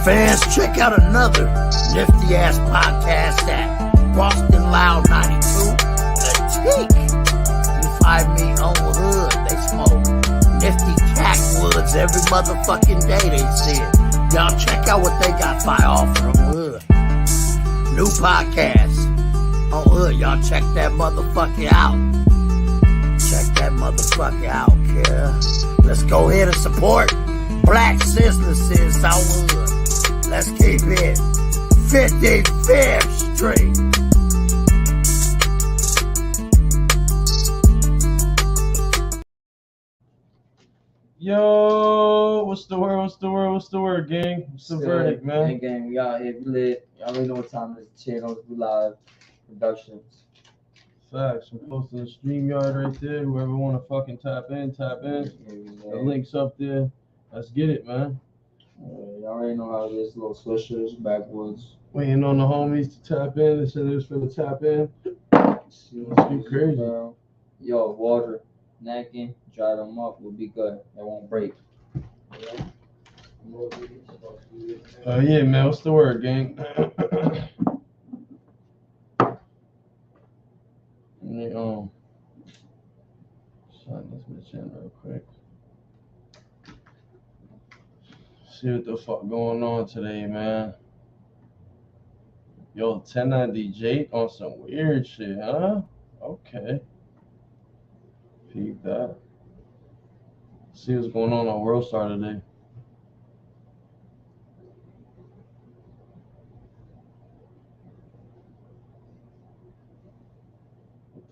Fans, check out another nifty ass podcast at Boston Loud 92. The Teak. You find me on Hood. They smoke nifty backwoods every motherfucking day. They see it. Y'all check out what they got by offer on Hood. New podcast on Hood. Y'all check that motherfucker out. Check that motherfucker out, kid. Let's go ahead and support black businesses on Hood. Let's keep it 55th Street. Yo, what's the word, gang? What's the verdict, man? Gang, we out here, we lit. Y'all already know what time it is. Channels, we live. Productions. Facts. I'm posting the Streamyard right there. Whoever want to fucking tap in. The link's up there. Let's get it, man. Y'all already know how it is. Little swishers, backwoods. Waiting on the homies to tap in. They said they was finna tap in. Let's be crazy. Yo, water, necking, dry them up. We'll be good. They won't break. Yeah, man. What's the word, gang? Let me shut this bitch in real quick. See what the fuck going on today, man. Yo, 1090 Jake on some weird shit, huh? Okay. Peep that. See what's going on World Star today.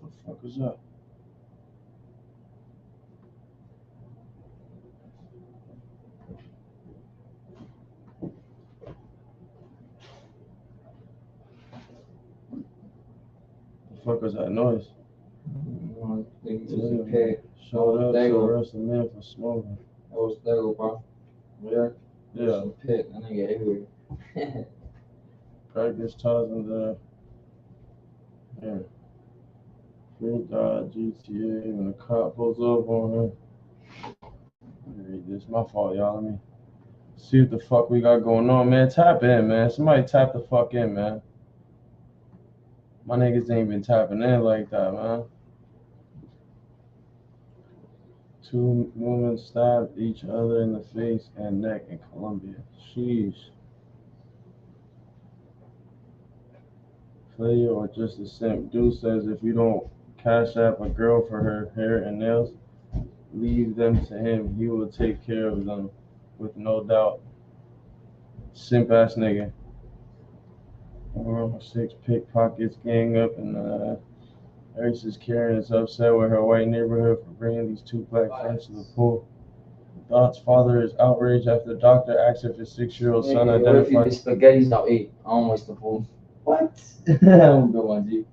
What the fuck is that? What the fuck is that noise? Showed up to arrest a man for smoking. That was Dago, bro. Yeah. Yeah. Pit, that nigga everywhere. Practice ties in the Free God, GTA, when the cop pulls up on him. Let me read this. My fault, y'all. Let me see what the fuck we got going on, man. Tap in, man. Somebody tap the fuck in, man. My niggas ain't been tapping in like that, man. 2 women stabbed each other in the face and neck in Colombia. Sheesh. Player or just a simp. Dude says if you don't cash app a girl for her hair and nails, leave them to him. He will take care of them with no doubt. Simp ass nigga. 6 pickpockets gang up and Iris Karen is upset with her white neighborhood for bringing these 2 black friends to the pool. Dot's father is outraged after the doctor asked if his 6-year-old son identified. What if the spaghetti's out 8? I don't waste the pool. What? I'm good one, G.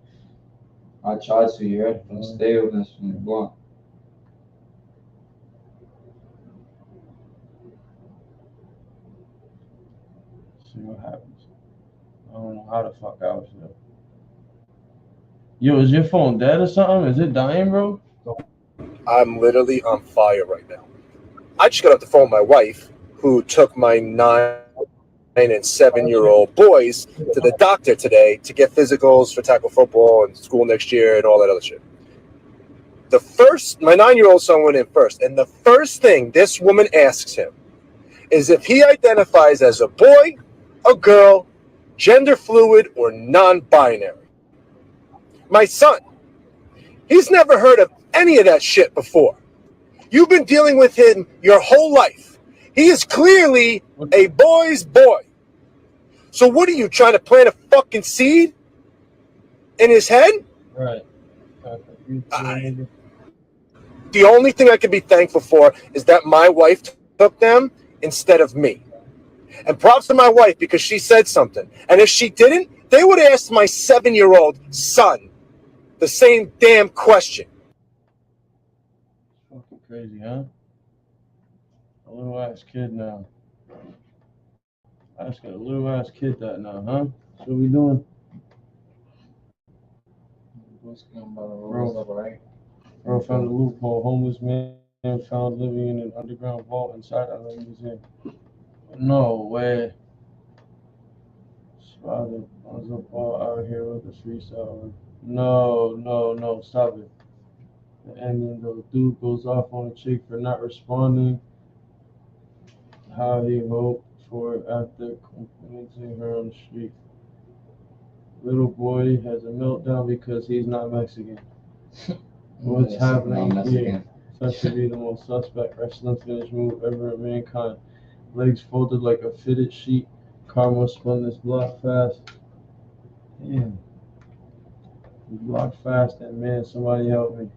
I tried to, you heard? From the staleness, from the blunt. See what happens. I don't know how the fuck I was here. Yo, is your phone dead or something? Is it dying, bro? I'm literally on fire right now. I just got off the phone with my wife, who took my 9 and 7-year-old boys to the doctor today to get physicals for tackle football and school next year and all that other shit. My 9-year-old son went in first, and the first thing this woman asks him is if he identifies as a boy, a girl, gender fluid, or non-binary. My son, he's never heard of any of that shit before. You've been dealing with him your whole life. He is clearly a boy's boy. So what are you, trying to plant a fucking seed in his head? Right. The only thing I can be thankful for is that my wife took them instead of me. And props to my wife because she said something. And if she didn't, they would have asked my 7-year-old son the same damn question. Fucking crazy, huh? A little ass kid now. I just got a little ass kid that now, huh? What we doing? Bro found a loophole. Homeless man found living in an underground vault inside a museum. No way. Father, was a ball out here with a freestyle. No, stop it. And then the dude goes off on a chick for not responding how he hoped for after complimenting her on the street. Little boy has a meltdown because he's not Mexican. What's Yes, happening not here? Mexican. Such to be the most suspect wrestling finish move ever in mankind. Legs folded like a fitted sheet. Karma spun this block fast. Damn. He blocked fast and man, somebody help me.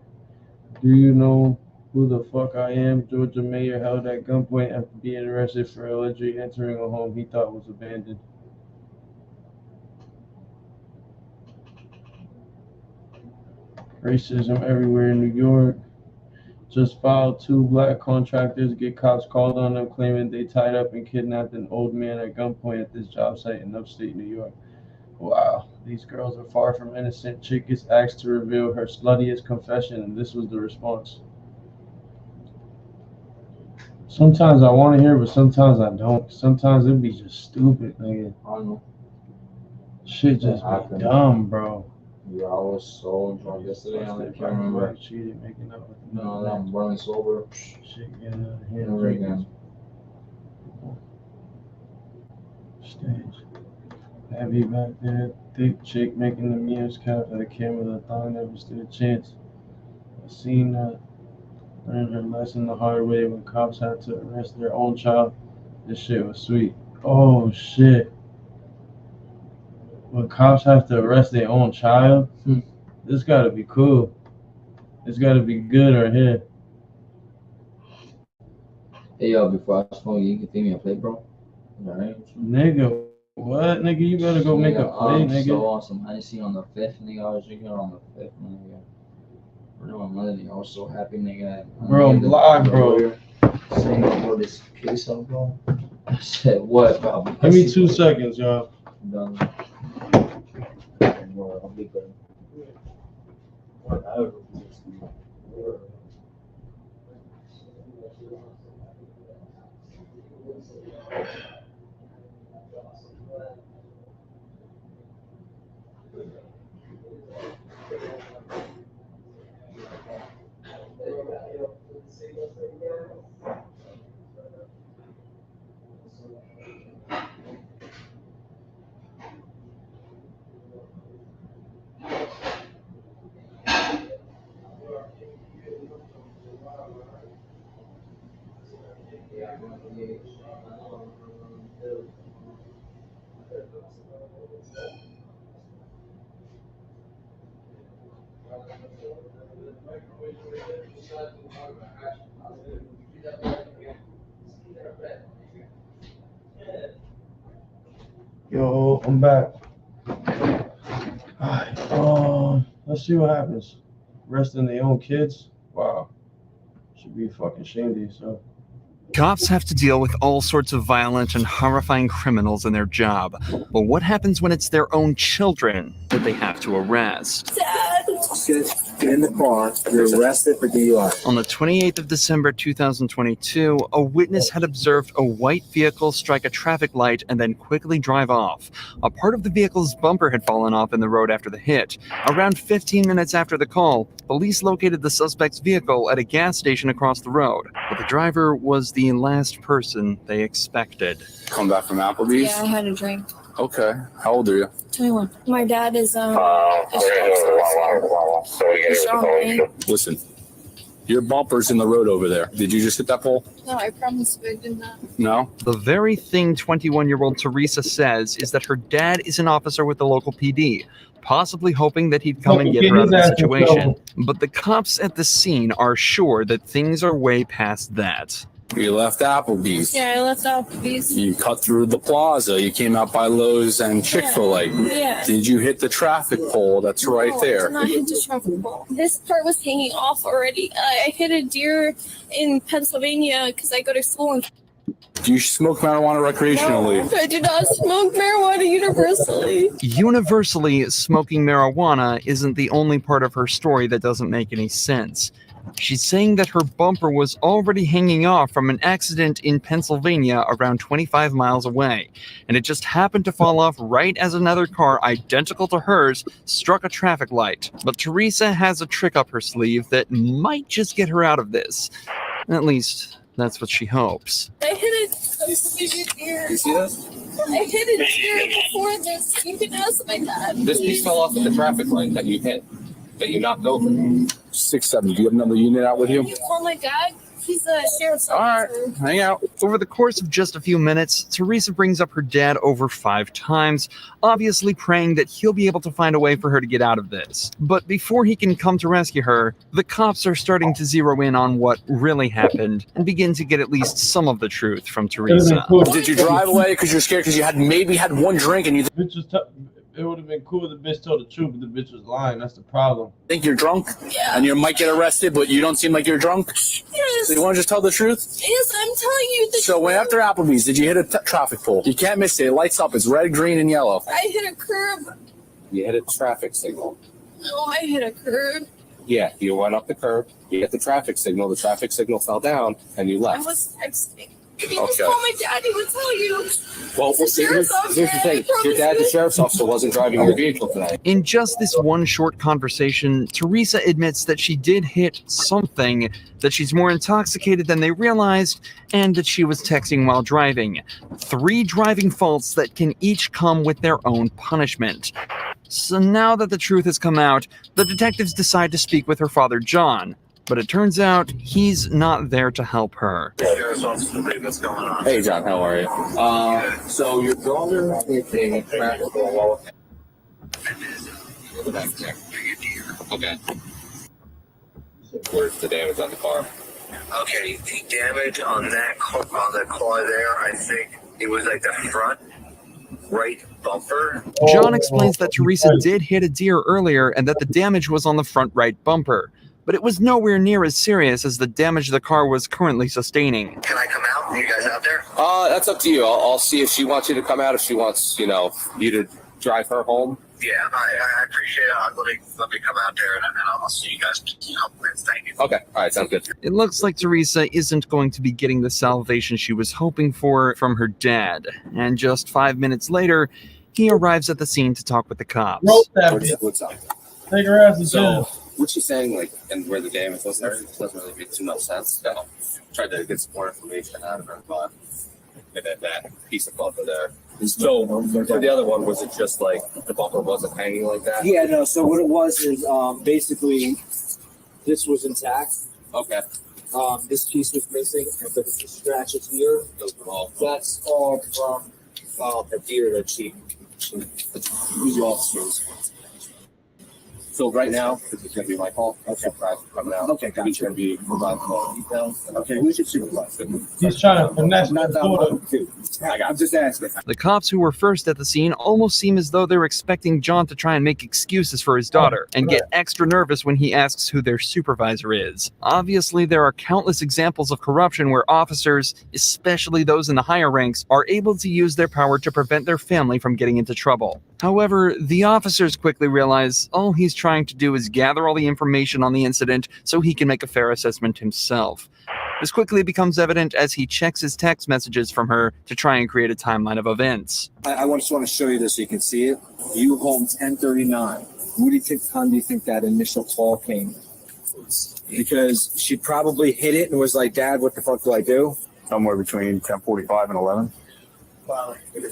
Do you know who the fuck I am? Georgia mayor held at gunpoint after being arrested for allegedly entering a home he thought was abandoned. Racism everywhere in New York. Just filed 2 black contractors get cops called on them claiming they tied up and kidnapped an old man at gunpoint at this job site in upstate New York. Wow, these girls are far from innocent. Chick gets asked to reveal her sluttiest confession, and this was the response. Sometimes I want to hear, but sometimes I don't. Sometimes it'd be just stupid, nigga. I don't know. Shit just be dumb, bro. Yeah, I was so drunk yesterday. I can't remember. Cheated, making up with No, I'm running sober. Shit getting out of hand. Never again. Stage. Heavy back there, thick chick making the memes capture the camera. The thong never stood a chance. I seen that. Learned her lesson the hard way when cops had to arrest their own child. This shit was sweet. Oh shit. When cops have to arrest their own child, this gotta be cool. It's gotta be good or hit. Hey yo, before I smoke, you can give me a plate, bro. Alright. Nigga, what? Nigga, you better go make a play, nigga. So awesome. I seen on the 5th, nigga. I was drinking on the 5th, nigga. No, I was so happy, nigga. Bro, I'm blocked, bro. Saying about this queso, bro. I said, what, bro? Give me 2 seconds, y'all. I'm done. I'll be good. Yo, I'm back. Alright, let's see what happens. Arresting their own kids? Wow. Should be fucking ashamed of yourself. Cops have to deal with all sorts of violent and horrifying criminals in their job. But what happens when it's their own children that they have to arrest? Get in the car. You're arrested for DUI. On the 28th of December 2022, a witness had observed a white vehicle strike a traffic light and then quickly drive off. A part of the vehicle's bumper had fallen off in the road after the hit. Around 15 minutes after the call, police located the suspect's vehicle at a gas station across the road. But the driver was the last person they expected. Come back from Applebee's? Yeah, I had a drink. Okay. How old are you? 21. My dad is Listen, your bumper's in the road over there. Did you just hit that pole? No, I promise I did not. No? The very thing 21-year-old Teresa says is that her dad is an officer with the local PD, possibly hoping that he'd come and get her out of the situation. But the cops at the scene are sure that things are way past that. You left Applebee's. Yeah, I left Applebee's. You cut through the plaza. You came out by Lowe's and Chick-fil-A. Yeah. Did you hit the traffic pole that's right there? No, I did not hit the traffic pole. This part was hanging off already. I hit a deer in Pennsylvania because I go to school in. Do you smoke marijuana recreationally? No, I do not smoke marijuana universally. Universally, smoking marijuana isn't the only part of her story that doesn't make any sense. She's saying that her bumper was already hanging off from an accident in Pennsylvania around 25 miles away, and it just happened to fall off right as another car identical to hers struck a traffic light. But Teresa has a trick up her sleeve that might just get her out of this. At least, that's what she hopes. I hit a Pennsylvania deer. You see this? I hit a deer before this. You can ask my dad. This piece fell off at the traffic light that you hit, that you knocked over. 6-7. Do you have another unit out with you? Can you call my dad? He's a sheriff's All right, officer. hang out. Over the course of just a few minutes, Teresa brings up her dad over 5 times, obviously praying that he'll be able to find a way for her to get out of this. But before he can come to rescue her, the cops are starting to zero in on what really happened and begin to get at least some of the truth from Teresa. Did you drive away because you're scared because you had maybe had one drink and you It would have been cool if the bitch told the truth, but the bitch was lying. That's the problem. think you're drunk? Yeah. And you might get arrested, but you don't seem like you're drunk? Yes. So you want to just tell the truth? Yes, I'm telling you the So when truth. after Applebee's, did you hit a traffic pole? You can't miss it. It lights up. It's red, green, and yellow. I hit a curb. You hit a traffic signal. No, I hit a curb. Yeah, you went up the curb. You hit the traffic signal. The traffic signal fell down, and you I left. was texting. If you Okay. just call my dad, he would tell you. Well, The sheriff's here's the officer, thing. Your dad, the sheriff's officer, wasn't driving your vehicle today. In just this one short conversation, Teresa admits that she did hit something, that she's more intoxicated than they realized, and that she was texting while driving. 3 driving faults that can each come with their own punishment. So now that the truth has come out, the detectives decide to speak with her father, John. But it turns out he's not there to help her. Hey, John, how are you? So your daughter hit a traffic wall. Okay. Where's the damage on the car? Okay, the damage on that car, there, I think it was like the front right bumper. John explains that Teresa did hit a deer earlier and that the damage was on the front right bumper. But it was nowhere near as serious as the damage the car was currently sustaining. Can I come out? Are you guys out there? That's up to you. I'll see if she wants you to come out. If she wants, you to drive her home. Yeah, I appreciate it. Let me come out there and I'll see you guys. Thank you. Okay. All right. Sounds good. It looks like Teresa isn't going to be getting the salvation she was hoping for from her dad. And just 5 minutes later, he arrives at the scene to talk with the cops. What's up? Take her ass to jail. What she's saying, and where the damage was, doesn't really make too much sense. So, tried to get some more information out of her, but that piece of bumper there. So, for the other one, was it just like the bumper wasn't hanging like that? Yeah, no. So what it was is basically this was intact. Okay. This piece was missing, and the scratches here. Those were all. That's all from the deer that she used officers. So right now, this is going to be my call. I'll supervise from now. Okay, gotcha. He's going to be providing all details. Okay, who's your supervisor? He's trying to finesse my daughter. I'm just asking. The cops who were first at the scene almost seem as though they're expecting John to try and make excuses for his daughter and get extra nervous when he asks who their supervisor is. Obviously, there are countless examples of corruption where officers, especially those in the higher ranks, are able to use their power to prevent their family from getting into trouble. However, the officers quickly realize all he's trying to do is gather all the information on the incident so he can make a fair assessment himself. This quickly becomes evident as he checks his text messages from her to try and create a timeline of events. I just want to show you this so you can see it. You home 1039. What do you think? Time do you think that initial call came? Because she probably hit it and was like, "Dad, what the fuck do I do?" Somewhere between 10:45 and 11.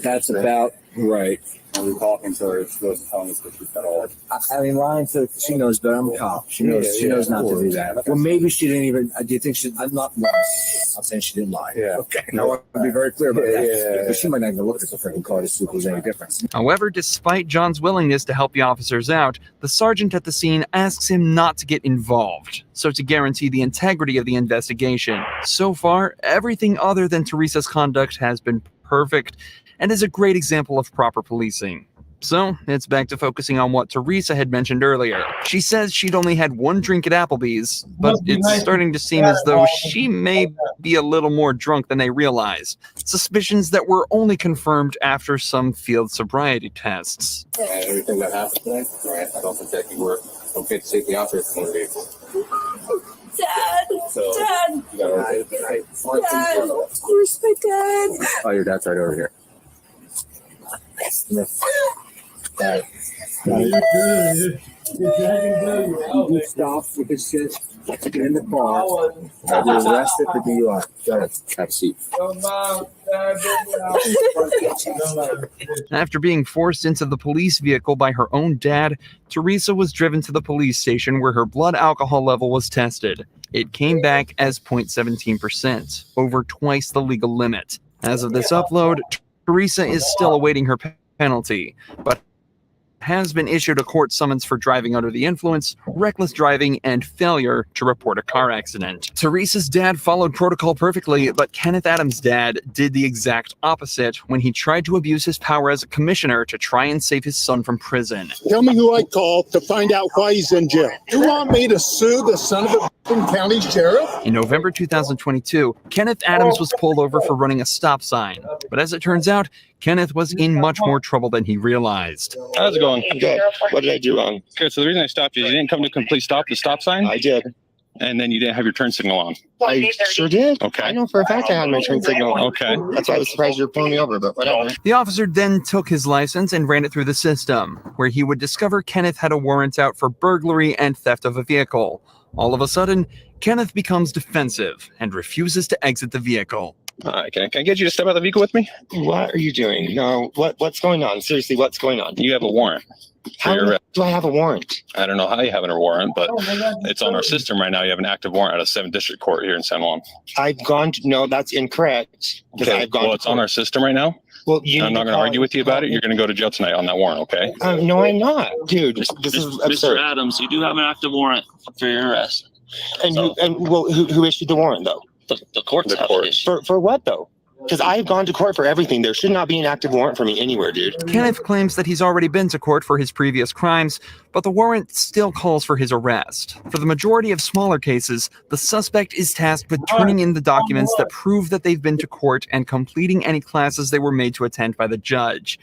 That's about right. And we're talking to her. She goes telling us that she's got all. I mean, lying to she knows better. I'm a cop. She knows. She knows not to do that. Well, maybe she didn't even. Do you think she? I'm not. I'm saying she didn't lie. Yeah. Okay. No, I want to be very clear about that. Yeah. But she might not even look at the freaking car to see if there's any difference. However, despite John's willingness to help the officers out, the sergeant at the scene asks him not to get involved, so to guarantee the integrity of the investigation. So far, everything other than Teresa's conduct has been perfect and is a great example of proper policing. So, it's back to focusing on what Teresa had mentioned earlier. She says she'd only had one drink at Applebee's, but it's starting to seem as though she may be a little more drunk than they realized. Suspicions that were only confirmed after some field sobriety tests. And everything that happened today, right? I don't think that you were okay to safely operate the motor vehicle. Dad. So, Dad. you gotta Dad. Where's my dad? Oh, your dad's right over here. Dad. You stop with this shit. Get in the car. I'll be arrested for DUI. Go ahead. Have a seat. After being forced into the police vehicle by her own dad, Teresa was driven to the police station where her blood alcohol level was tested. It came back as 0.17%, over twice the legal limit. As of this upload, Teresa is still awaiting her penalty, but has been issued a court summons for driving under the influence, reckless driving, and failure to report a car accident. Teresa's dad followed protocol perfectly, but Kenneth Adams' dad did the exact opposite when he tried to abuse his power as a commissioner to try and save his son from prison. Tell me who I called to find out why he's in jail. You want me to sue the son of a county sheriff? In November 2022, Kenneth Adams was pulled over for running a stop sign. But as it turns out, Kenneth was in much more trouble than he realized. How's it going? Good. What did I do wrong? Good. So the reason I stopped you, you didn't come to complete stop the stop sign, I did. and then you didn't have your turn signal on. I sure did. Okay. I know for a fact I had my turn signal on. Okay. That's why I was surprised you were pulling me over, but whatever. The officer then took his license and ran it through the system, where he would discover Kenneth had a warrant out for burglary and theft of a vehicle. All of a sudden, Kenneth becomes defensive and refuses to exit the vehicle. Can I get you to step out of the vehicle with me? What are you doing? No, what's going on? Seriously, what's going on? You have a warrant. How do I have a warrant? I don't know how you have a warrant, but it's on our system right now. You have an active warrant out of 7th District Court here in San Juan. I've gone to, no, that's incorrect. Okay. I've gone Well, to it's on our system right now. Well, I'm not going to argue with you about it. You're going to go to jail tonight on that warrant, okay? No, I'm not. Dude, this is absurd. Mr. Adams, you do have an active warrant for your arrest. And who issued the warrant, though? The courts have an issue. For what, though? Because I've gone to court for everything. There should not be an active warrant for me anywhere, dude. Kenneth claims that he's already been to court for his previous crimes, but the warrant still calls for his arrest. For the majority of smaller cases, the suspect is tasked with turning in the documents that prove that they've been to court and completing any classes they were made to attend by the judge.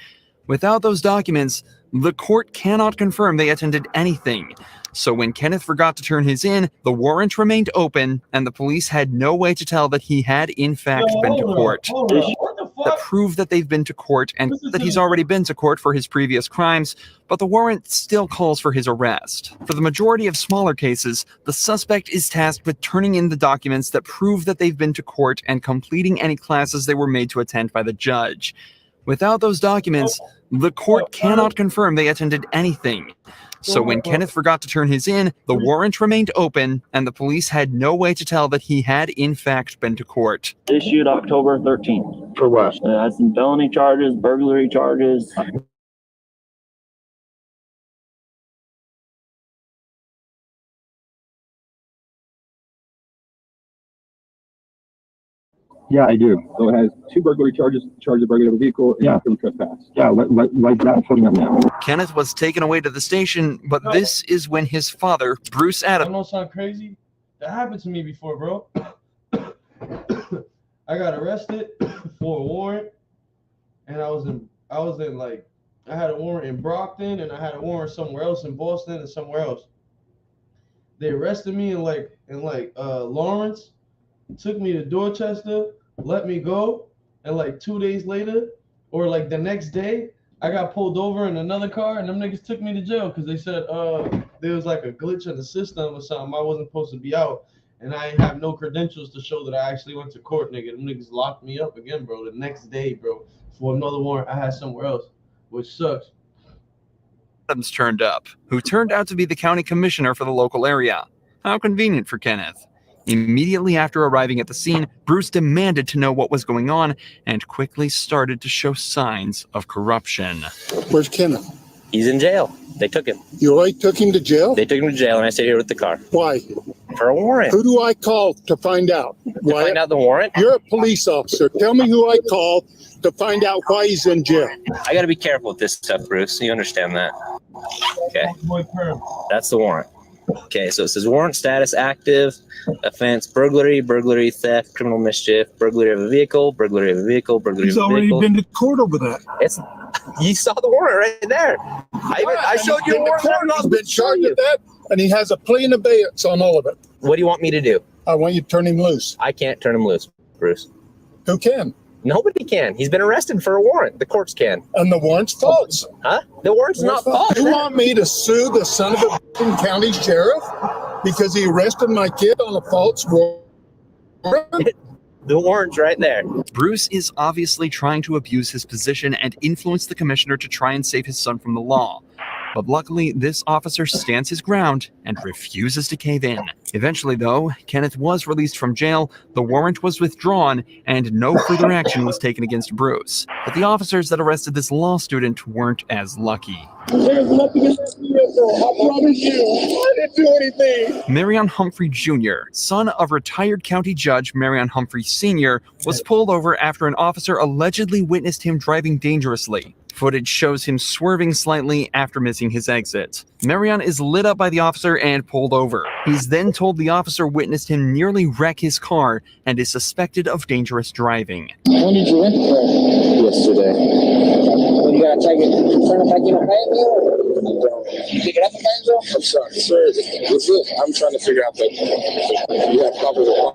Without those documents, the court cannot confirm they attended anything. So when Kenneth forgot to turn his in, the warrant remained open, and the police had no way to tell that he had in fact been to court. That prove that they've been to court and that he's already been to court for his previous crimes, but the warrant still calls for his arrest. For the majority of smaller cases, the suspect is tasked with turning in the documents that prove that they've been to court and completing any classes they were made to attend by the judge. Without those documents, the court cannot confirm they attended anything. So when Kenneth forgot to turn his in, the warrant remained open, and the police had no way to tell that he had in fact been to court. Issued October 13th. For what? It has some felony charges, burglary charges. Yeah, I do. So it has 2 burglary charges, charge of burglary of a vehicle, and from trespass. Yeah, like that coming up now. Kenneth was taken away to the station, but this is when his father, Bruce Adams. I know sound crazy. That happened to me before, bro. I got arrested for a warrant, and I was in like, I had a warrant in Brockton, and I had a warrant somewhere else in Boston and somewhere else. They arrested me in Lawrence, took me to Dorchester, let me go, and like 2 days later, or like the next day, I got pulled over in another car, and them niggas took me to jail because they said there was like a glitch in the system or something. I wasn't supposed to be out, and I have no credentials to show that I actually went to court, nigga. Them niggas locked me up again, bro, the next day, bro, for another warrant I had somewhere else, which sucks. Adams turned up, who turned out to be the county commissioner for the local area. How convenient for Kenneth. Immediately after arriving at the scene, Bruce demanded to know what was going on and quickly started to show signs of corruption. Where's Kenneth? He's in jail. They took him. You already took him to jail? They took him to jail, and I stayed here with the car. Why? For a warrant. Who do I call to find out? To find out the warrant? You're a police officer. Tell me who I called to find out why he's in jail. I got to be careful with this stuff, Bruce. You understand that? Okay. That's the warrant. Okay, so it says warrant status active, offense burglary, burglary, theft, criminal mischief, burglary of a vehicle, burglary of a vehicle, burglary He's of a vehicle. already been to court over that. You saw the warrant right there. I showed you a warrant. He's been charged with that, and he has a plea in abeyance on all of it. What do you want me to do? I want you to turn him loose. I can't turn him loose, Bruce. Who can? Nobody can. He's been arrested for a warrant. The courts can. And the warrant's false. Huh? The warrant's not false. You want me to sue the son of a county sheriff because he arrested my kid on a false warrant? The warrant's right there. Bruce is obviously trying to abuse his position and influence the commissioner to try and save his son from the law. But luckily, this officer stands his ground and refuses to cave in. Eventually, though, Kenneth was released from jail, the warrant was withdrawn, and no further action was taken against Bruce. But the officers that arrested this law student weren't as lucky. There's nothing in this vehicle. I promise you. I didn't do anything. Marion Humphrey Jr., son of retired county judge Marion Humphrey Sr., was pulled over after an officer allegedly witnessed him driving dangerously. Footage shows him swerving slightly after missing his exit. Marion is lit up by the officer and pulled over. He's then told the officer witnessed him nearly wreck his car and is suspected of dangerous driving. When did you rent the car? Yesterday. Well, you gotta take it, turn it back in a Payville? You pick it up in Payville? I'm sorry, sir. This is, I'm trying to figure out that you have problems with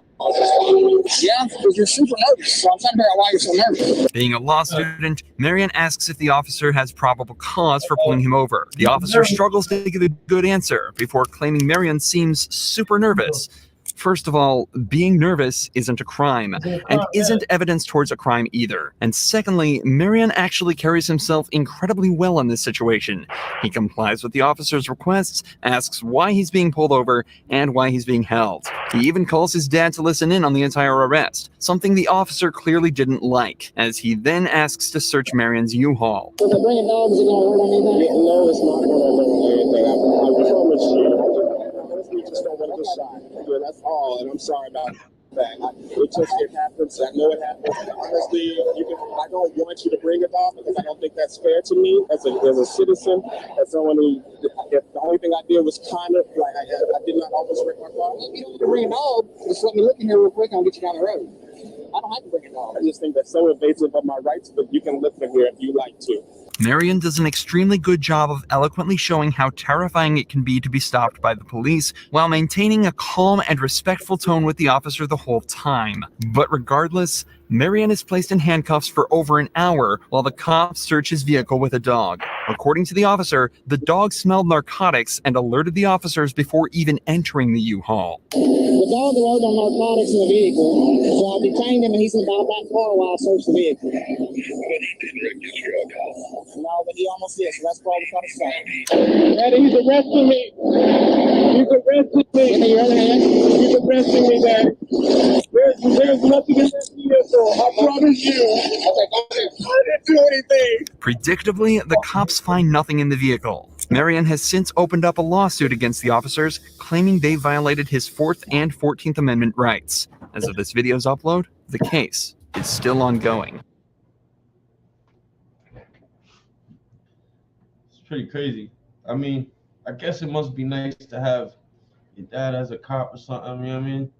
yeah, because you're super nervous, so I'm trying to figure out why you're so nervous. Being a law student, Marion asks if the officer has probable cause for pulling him over. The officer struggles to give a good answer before claiming Marion seems super nervous. First of all, being nervous isn't a crime, and isn't evidence towards a crime either. And secondly, Marion actually carries himself incredibly well in this situation. He complies with the officer's requests, asks why he's being pulled over, and why he's being held. He even calls his dad to listen in on the entire arrest, something the officer clearly didn't like, as he then asks to search Marion's U-Haul. If I bring a dog, is it going to hurt anything? No, it's not going to hurt anything. I promise you. We just don't want to decide. That's all, and I'm sorry about that. It happens. I know it happens. Honestly, I don't want you to bring a dog because I don't think that's fair to me as a citizen, as someone who, if the only thing I did was kind of, like, I did not almost wreck my car. You don't need to bring a dog. Just let me look in here real quick and I'll get you down the road. I don't have to bring a dog. I just think that's so invasive of my rights, but you can look in here if you like to. Marion does an extremely good job of eloquently showing how terrifying it can be to be stopped by the police, while maintaining a calm and respectful tone with the officer the whole time. But regardless, Marion is placed in handcuffs for over an hour while the cops search his vehicle with a dog. According to the officer, the dog smelled narcotics and alerted the officers before even entering the U-Haul. The dog alerted on narcotics in the vehicle, so I detained him and he's in the back car while I searched the vehicle. No, but he almost did, so that's probably kind of sad. Daddy, he's arresting me. He's arresting me. Give me your other hand. He's arresting me, Daddy. There's nothing in this vehicle. I promise you. I didn't do anything. Predictably, the cops find nothing in the vehicle. Marion has since opened up a lawsuit against the officers, claiming they violated his 4th and 14th Amendment rights. As of this video's upload, the case is still ongoing. It's pretty crazy. I mean, I guess it must be nice to have your dad as a cop or something. You know what I mean?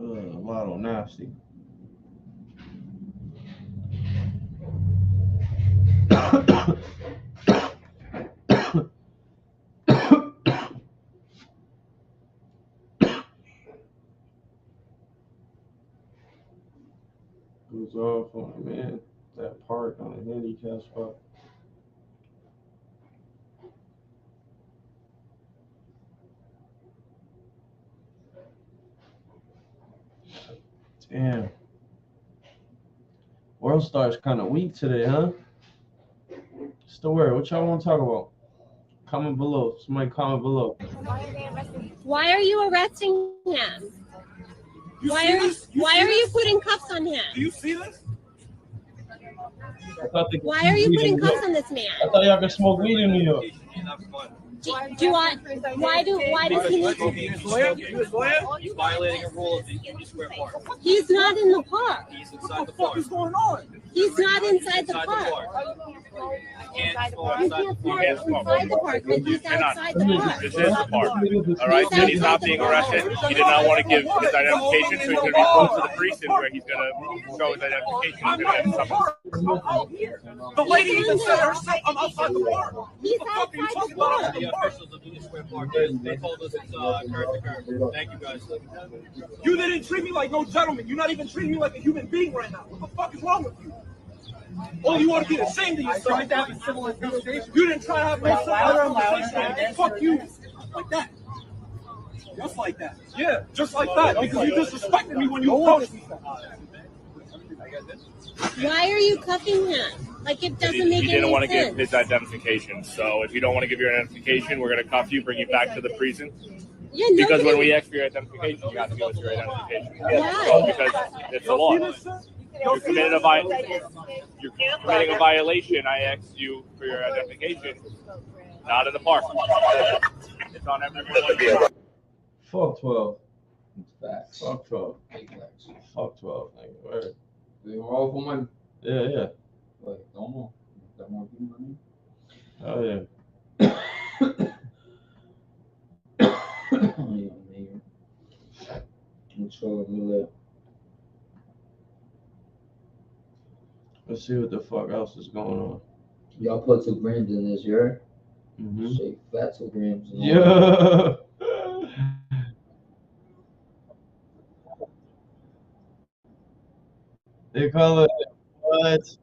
Lotto nasty. Goes off on the man that park on a handicap spot. Damn. World Star's kind of weak today, huh? Still where? What y'all want to talk about? Comment below. Somebody comment below. Why are you arresting him? Why are you putting cuffs on him? Do you see this? Why are you putting cuffs on this man? I thought y'all could smoke weed in New York. Do you want? Why does he need to? He's violating a rule of the Union Square Park. He's not in the park. He's inside the park. What's going on? He's not inside the park. You can't smoke You can't park inside the park, but he's outside the park. This is the park. All right, so he's not being arrested. He did not want to give his identification, so he's going to be close to the precinct where he's going to show his identification. He's going to have someone I'm out here. The lady even said herself, I'm outside the bar. He's What the fuck are you talking about? I'm in the bar. They told us it's curb to curb. Thank you guys. You didn't treat me like no gentleman. You're not even treating me like a human being right now. What the fuck is wrong with you? Oh, you want to be ashamed of yourself? You didn't try to have no civil conversation. Fuck you. Like that. Just like that. Yeah, just like that. Because you disrespected me when you approached me. Why are you cuffing him? Like, it doesn't make any sense. He didn't want to give his identification. So if you don't want to give your identification, we're going to cuff you, bring you back to the prison. Yeah, because when we ask for your identification, you have to give us your identification. Why? Because it's a law. You're committing a violation. I asked you for your identification. Not in the park. It's on everyone. Fuck 12. Facts. Fuck 12. Fuck 12. Word. They were all for money. Yeah, yeah. Like, don't know. Got more people than me. Oh, yeah. Let's see what the fuck else is going on. Y'all put 2 grams in this year. Mm-hmm. Shake fat 2 grams. Yeah. They call it what?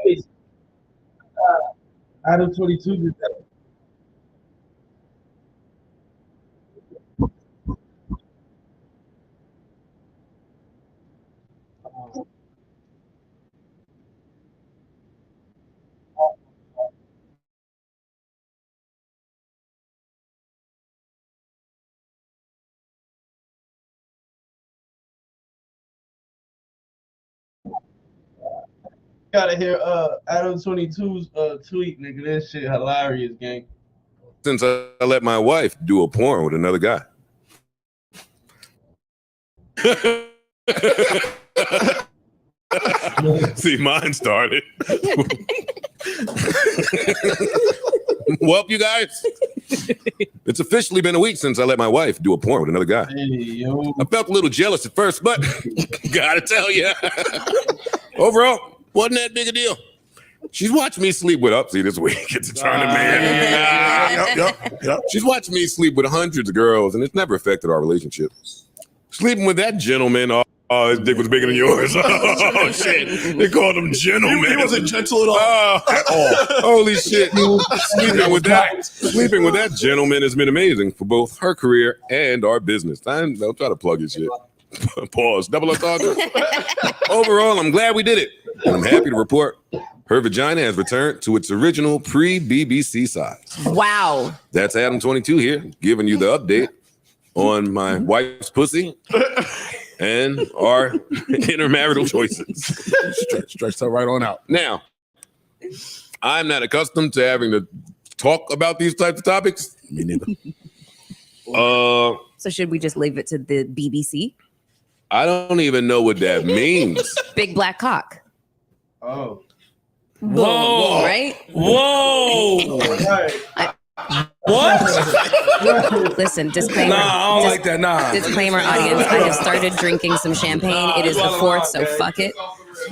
Hey, Adam 22 did that. Gotta hear Adam 22's tweet, nigga. This shit hilarious, gang. Since I let my wife do a porn with another guy. See, mine started. Well, you guys, it's officially been a week since I let my wife do a porn with another guy. Hey, yo. I felt a little jealous at first, but gotta tell you, overall, wasn't that big a deal. She's watched me sleep with see this week. It's a turn of man. Yep. She's watched me sleep with hundreds of girls, and it's never affected our relationship. Sleeping with that gentleman, oh, his dick was bigger than yours. Oh, shit. They called him gentleman. He wasn't gentle at all. At all. Holy shit. Sleeping with that gentleman has been amazing for both her career and our business. Don't try to plug his shit. Pause. Double entendre. Overall, I'm glad we did it. And I'm happy to report her vagina has returned to its original pre-BBC size. Wow. That's Adam 22 here, giving you the update on my wife's pussy and our intermarital choices. Stretch that right on out. Now, I'm not accustomed to having to talk about these types of topics. Me neither. So should we just leave it to the BBC? I don't even know what that means. Big black cock. Oh. Whoa. Right? Whoa. What? Listen, disclaimer. Nah, I don't like that. Nah. Disclaimer, audience. I have started drinking some champagne. It is the 4th, so fuck it.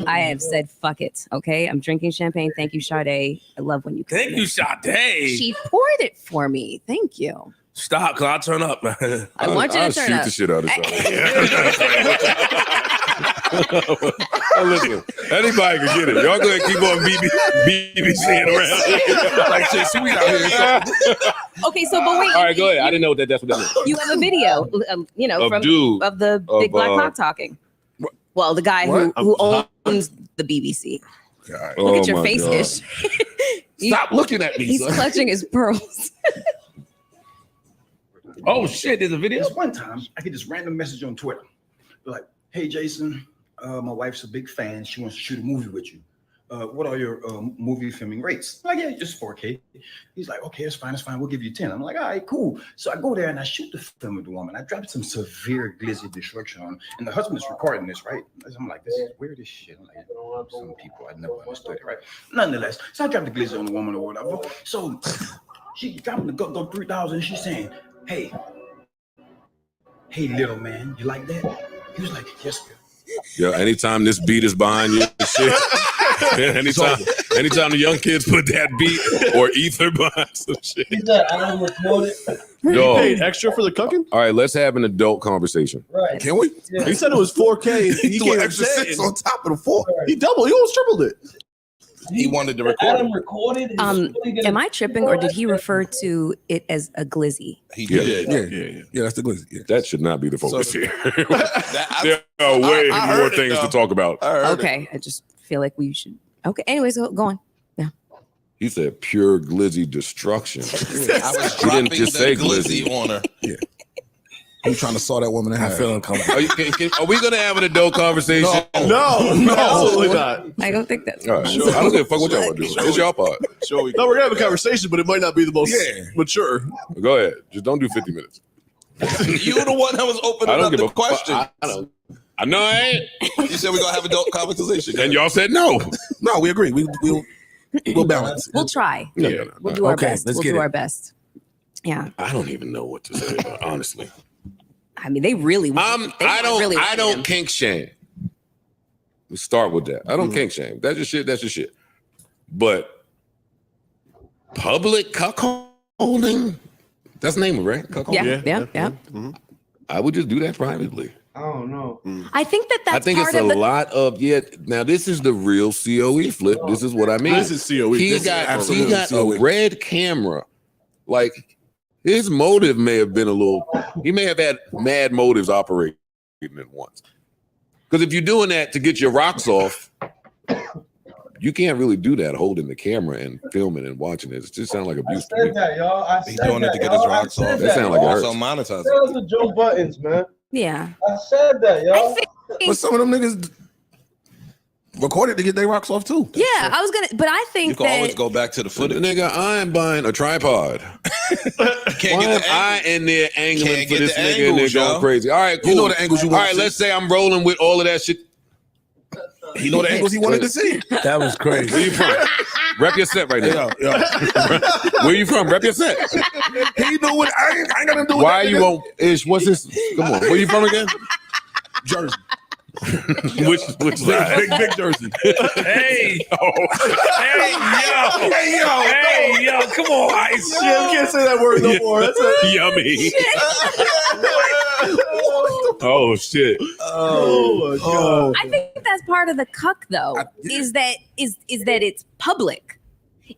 I have said fuck it. Okay, I'm drinking champagne. Thank you, Sade. I love when you. Thank you, Sade. She poured it for me. Thank you. Stop, cause I'll turn up. I want you to turn up. I'll shoot the shit out of something. Listen, anybody can get it. Y'all go ahead and keep on BBCing around. Like shit, sweet out here. Okay, so but wait. All right, go ahead. I didn't know that's what that meant. You have a video, of the big black cock talking. Well, the guy who owns the BBC. God. Look at your face, Ish. Stop looking at me. He's son. clutching his pearls. Oh shit! There's a video. This one time, I get this random message on Twitter, like, "Hey Jason, my wife's a big fan. She wants to shoot a movie with you. What are your movie filming rates?" I'm like, yeah, just 4K. He's like, okay, it's fine. We'll give you 10. I'm like, all right, cool. So I go there and I shoot the film with the woman. I dropped some severe glizzy destruction on, and the husband is recording this, right? I'm like, this is weird as shit. I'm like, some people I never understood it, right? Nonetheless, so I dropped the glizzy on the woman or whatever. So she dropping the go 3,000. She's saying, hey, little man, you like that? He was like, yes, sir. Yo, anytime this beat is behind you, shit. anytime the young kids put that beat or ether behind some shit. You paid extra for the cooking? All right, let's have an adult conversation. Right. Can we? Yeah. He said it was 4K. He threw an extra 6 on top of the 4. He almost tripled it. He wanted to record it. Recorded. Am I tripping, or did he refer to it as a glizzy? He did. Yeah, that's the glizzy. Yeah. That should not be the focus So- here. There are way more things to talk about. Okay, I just feel like we should. Okay, anyways, go on. Yeah. He said pure glizzy destruction. I was He didn't dropping just the say glizzy glizzy. on her. Yeah. I'm trying to saw that woman in half. I feel uncomfortable. Are we going to have an adult conversation? No, absolutely not. I don't think that's. All right, sure. I don't give a fuck what y'all want to do. It's y'all part. No, we're gonna have a conversation, but it might not be the most mature. Go ahead. Just don't do 50 minutes. You the one that was opening up the question. I know I ain't. You said we're gonna have adult conversation. And y'all said no. No, we agree. We'll balance. We'll try. No. We'll do our Okay, best. let's We'll get do it. our best. Yeah. I don't even know what to say about it, honestly. I mean, they really. I don't kink shame. Let's start with that. I don't kink shame. That's your shit. That's your shit. But public cuckolding, that's the name of it, right? Cuckolding? Yeah. I would just do that privately. I don't know. I think that's I think part it's a of the. lot of now this is the real COE flip. This is what I mean. This is COE. He This is got absolutely COE. a red camera. Like his motive may have been he may have had mad motives operating at once. Because if you're doing that to get your rocks off, you can't really do that holding the camera and filming and watching it. It just sounds like abuse. I said that, y'all. He's doing it to get his rocks off. That sounds like it Also hurts. monetize That was the Joe Buttons, man. Yeah. I said that, y'all. But some of them niggas recorded to get their rocks off too. Yeah, I was gonna, but I think You can always go back to the footage. Nigga, I am buying a tripod. Can't Why get am the I in there angling Can't for get this the nigga angles, and they're going y'all. crazy? All right, cool. You know the angles you All want right, to see. let's say I'm rolling with all of that shit. He know the angles he wanted to see. That was crazy. Where you from? Rep your set right now. Yeah. Where you from? Rep your set. He knew what I ain't gonna do. Why that, you nigga. won't? Ish, what's this? Come on. Where you from again? Jersey. which side? Big Jersey. Hey, yo, come on, Ice. You can't say that word no more. That's it. Yummy. Oh shit. Oh my God. I think that's part of the cuck, though. Is that it's public.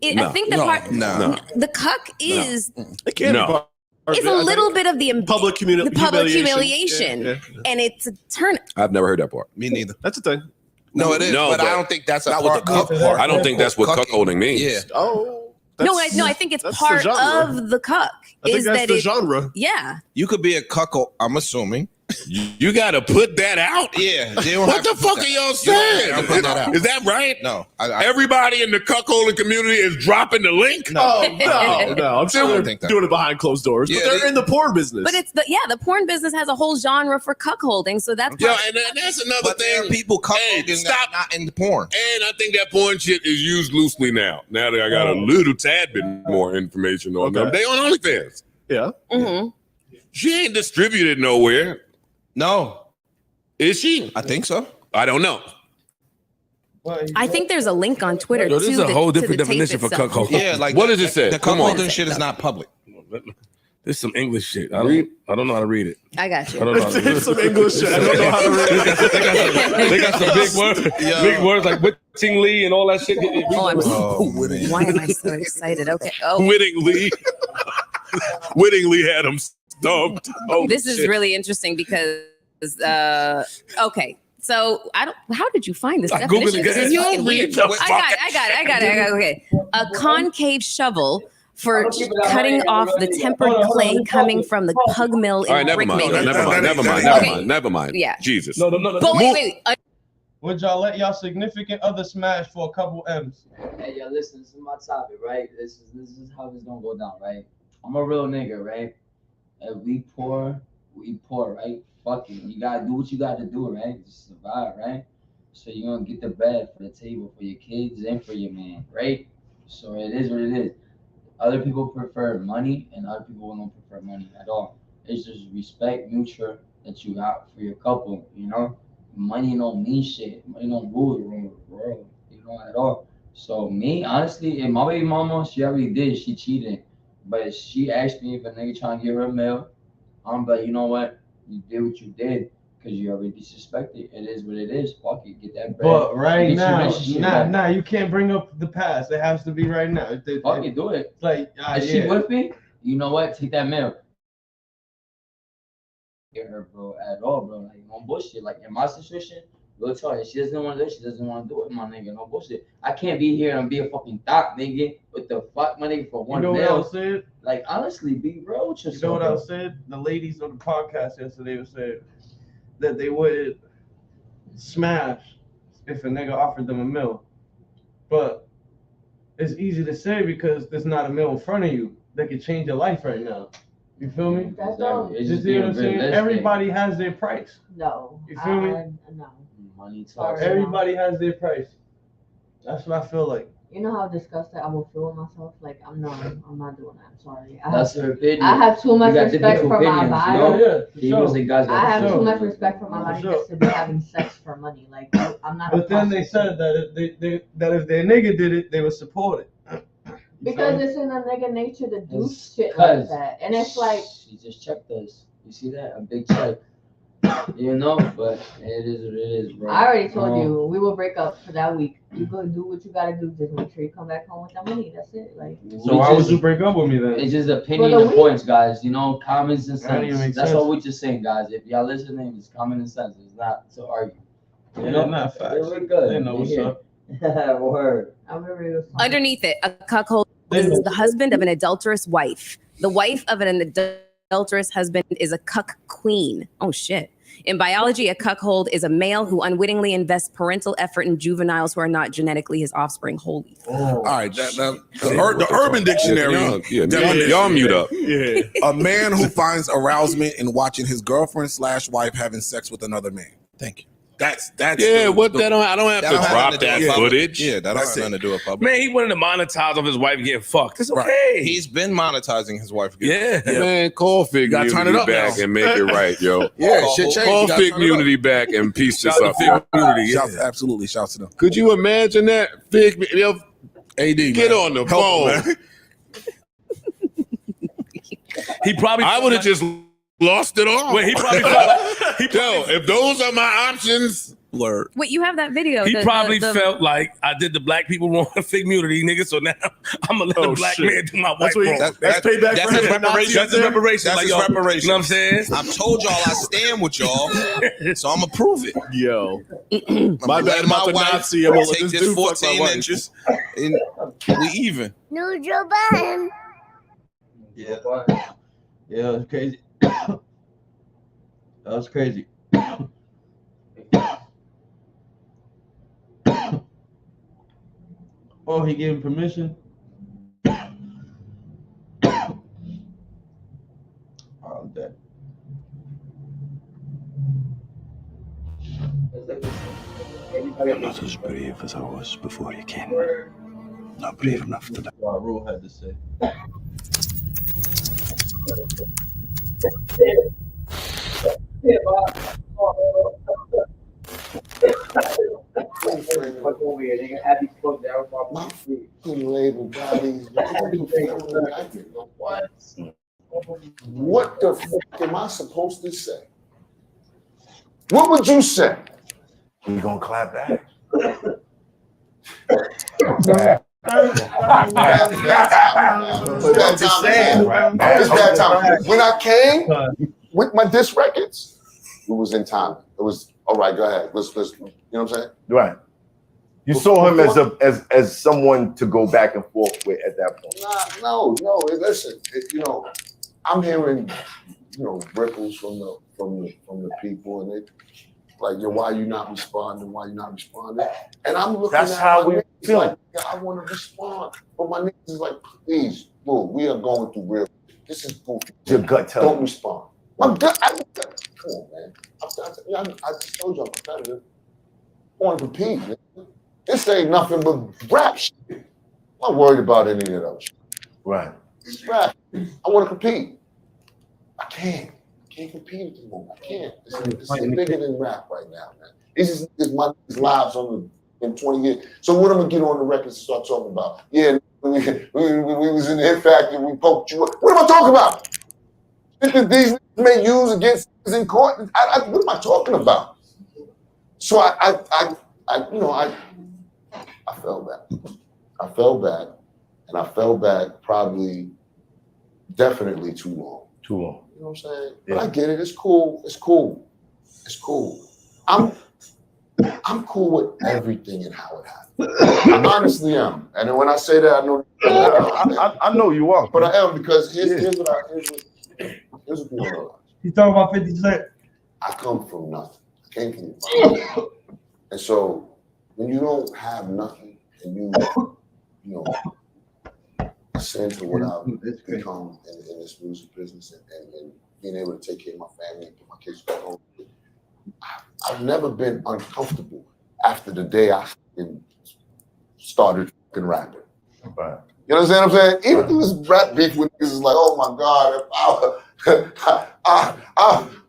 I think the cuck is It can't be part. It's a little bit of the public humiliation, Yeah. and it's a turn. I've never heard that part. Me neither. That's a thing. No, it is. No, but but I don't think that's a not part with the cuck part. I don't think that's what cuckolding means. Yeah. Oh. No, I think it's that's part the genre. of the cuck. I think is that's that the it, genre. Yeah. You could be a cuckold, I'm assuming. You got to put that out. Yeah. What the fuck are y'all saying? Is that right? No. Everybody in the cuckolding community is dropping the link. No. I'm sure don't they're think that. doing it behind closed doors, Yeah, but they're in the porn business. But it's the porn business has a whole genre for cuckolding, so that's Yo, and that's another But there thing. are people cuckolding stop. not in the porn. And I think that porn shit is used loosely now. Now that I got a little tad bit more information on them, they on OnlyFans. Yeah. Mm-hmm. She ain't distributed nowhere. No. Is she? I think so. I don't know. I think there's a link on Twitter Yo, to this is a the, whole to different the tape definition for itself. cuckold. Yeah, like What does it say? The Come on. cuckolding shit is not public. This is some English shit. I Read. don't know how to read it. I got you. I don't know how to read it. It's some English shit. I don't know how to read it. They got some big words. Big words like wittingly and all that shit. Why am I so excited? Okay. Oh, Wittingly. Wittingly had him stumped. Oh, this is shit. really interesting because okay. So how did you find this I definition? Googled it. This is You fucking read weird. the I got it. Okay. A concave shovel for cutting off the tempered clay coming from the pug mill All right, in never mind. Brickmaker. Never mind. Yeah. Jesus. No. But wait. Would y'all let y'all significant other smash for a couple M's? Hey, yo, listen, this is my topic, right? This is how this gonna go down, right? I'm a real nigga, right? If we poor, right? Fuck it. You gotta do what you gotta do, right? Just survive, right? So you're gonna get the bread for the table for your kids and for your man, right? So it is what it is. Other people prefer money and other people don't prefer money at all. It's just respect mutual that you got for your couple, you know? Money don't mean shit. Money don't rule the world, you know, at all. So me, honestly, and my baby mama, she already did. She cheated. But she asked me if a nigga trying to give her a mail. I'm like, you know what? You did what you did because you already disrespected. It is what it is. Fuck it. Get that bread. But right now, you can't bring up the past. It has to be right now. Fuck it, do it. Like, if she with me, you know what? Take that mail. Get her, bro, at all, bro. Like, no bullshit. Like, in my situation, real talk, if she doesn't want to do it, she doesn't want to do it, my nigga. No bullshit. I can't be here and be a fucking thought, nigga. What the fuck, my nigga, for one You know mail. what I said? Like, honestly, be real with yourself. You know what I said? The ladies on the podcast yesterday were saying that they would smash if a nigga offered them a meal. But it's easy to say because there's not a meal in front of you that could change your life right now. You feel me? That's all. You see what I'm saying? Everybody has their price. No. You feel me? No. Money talks. Everybody has their price. That's what I feel like. You know how disgusted I will feel with myself? Like, I'm not doing that. I'm sorry. That's her opinion. I have too much You got respect different for my opinions, body. you know? Yeah, Females and guys got I have different too much opinions. respect for my body just to be having sex for money. Like, I'm not. But then they said that if their nigga did it, they would support it. Because it's in a nigga nature to do shit like that. And it's like. She just checked us. You see that? A big check. You know? But it is what it is, bro. I already told you, we will break up for that week. You go do what you gotta do. Just make sure you come back home with that money. That's it. Like. So why would you break up with me then? It's just opinion and points, guys. You know, common sense. That don't even make That's sense. all we're just saying, guys. If y'all listening, it's common sense. It's not to argue. You Yeah, know? not facts. We're good. They know what's up. Word. Underneath it, a cuckold is the husband of an adulterous wife. The wife of an adulterous husband is a cuck queen. Oh, shit. In biology, a cuckold is a male who unwittingly invests parental effort in juveniles who are not genetically his offspring wholly. All right, the Urban Dictionary. Y'all mute up. Yeah. A man who finds arousement in watching his girlfriend / wife having sex with another man. Thank you. That's Yeah, I don't have to drop that footage. Yeah, that has nothing to do with public. Man, he wanted to monetize off his wife getting fucked. It's okay. He's been monetizing his wife. Yeah. Man, call Fig Gotta turn it Unity up back now. and make it right, yo. Yeah, shit changed. Call You gotta Fig turn it up. Unity back and piece this Shout up. out to Fig Unity. Shouts, absolutely. Shouts to them. Could you imagine that? Fig, yo, AD, get on the phone. He probably. I would have just lost it all. Well, he probably felt like, yo, if those are my options, word. Wait, you have that video. He probably felt like I did the black people wrong Fig Unity, nigga. So now I'm gonna let a black man do my white wrong. That's payback. That's his reparation. That's his reparation. That's Like, his yo, reparation. You know what I'm saying? I've told y'all I stand with y'all, so I'm gonna prove it. Yo, my bad about the Nazi. I'm gonna let take this this dude fuck my 14 wife. inches, and we even. No Joe Biden. Yeah, yeah, it's crazy. That was crazy. Oh, he gave him permission. Oh, I'm dead. I'm not as brave as I was before you came. Not brave enough to die. What Rule had to say. Label bodies. What the fuck am I supposed to say? What would you say? You gonna clap back? It's that time. When I came with my disc records, it was in time. It was all right. Go ahead. Let's you know what I'm saying? Right. You saw him as someone to go back and forth with at that point. No. Listen, I'm hearing, ripples from the people, and they like, yo, why you not responding? Why you not responding? And I'm looking. That's at how my we niggas feel. like, yeah, I want to respond, but my niggas is like, please, bro, we are going through real. This is goofy. Your gut tells Don't respond. My gut. Come on, man. I just told you I'm competitive. I want to compete, man. This ain't nothing but rap shit. I'm not worried about any of those. Right. It's rap. I want to compete. I can't compete at the moment. I can't. This is bigger than rap right now, man. This is my lives in 20 years. So what am I gonna get on the record and start talking about? Yeah, we was in the Hit Factory, we poked you up. What am I talking about? These may use against us in court. What am I talking about? So I fell back. I fell back probably definitely too long. Too long. You know what I'm saying? Yeah. But I get it. It's cool. I'm cool with everything and how it happened. I honestly am. And when I say that, I know I know you are. But I am, because here's what people don't realize. You talking about 50 Cent? I come from nothing. I came from the bottom. And so when you don't have nothing and you ascend to what I've become in this music business and being able to take care of my family and put my kids back home, I've never been uncomfortable after the day I started rapping. Right. You understand what I'm saying? Even through this rap beef with niggas is like, oh my God,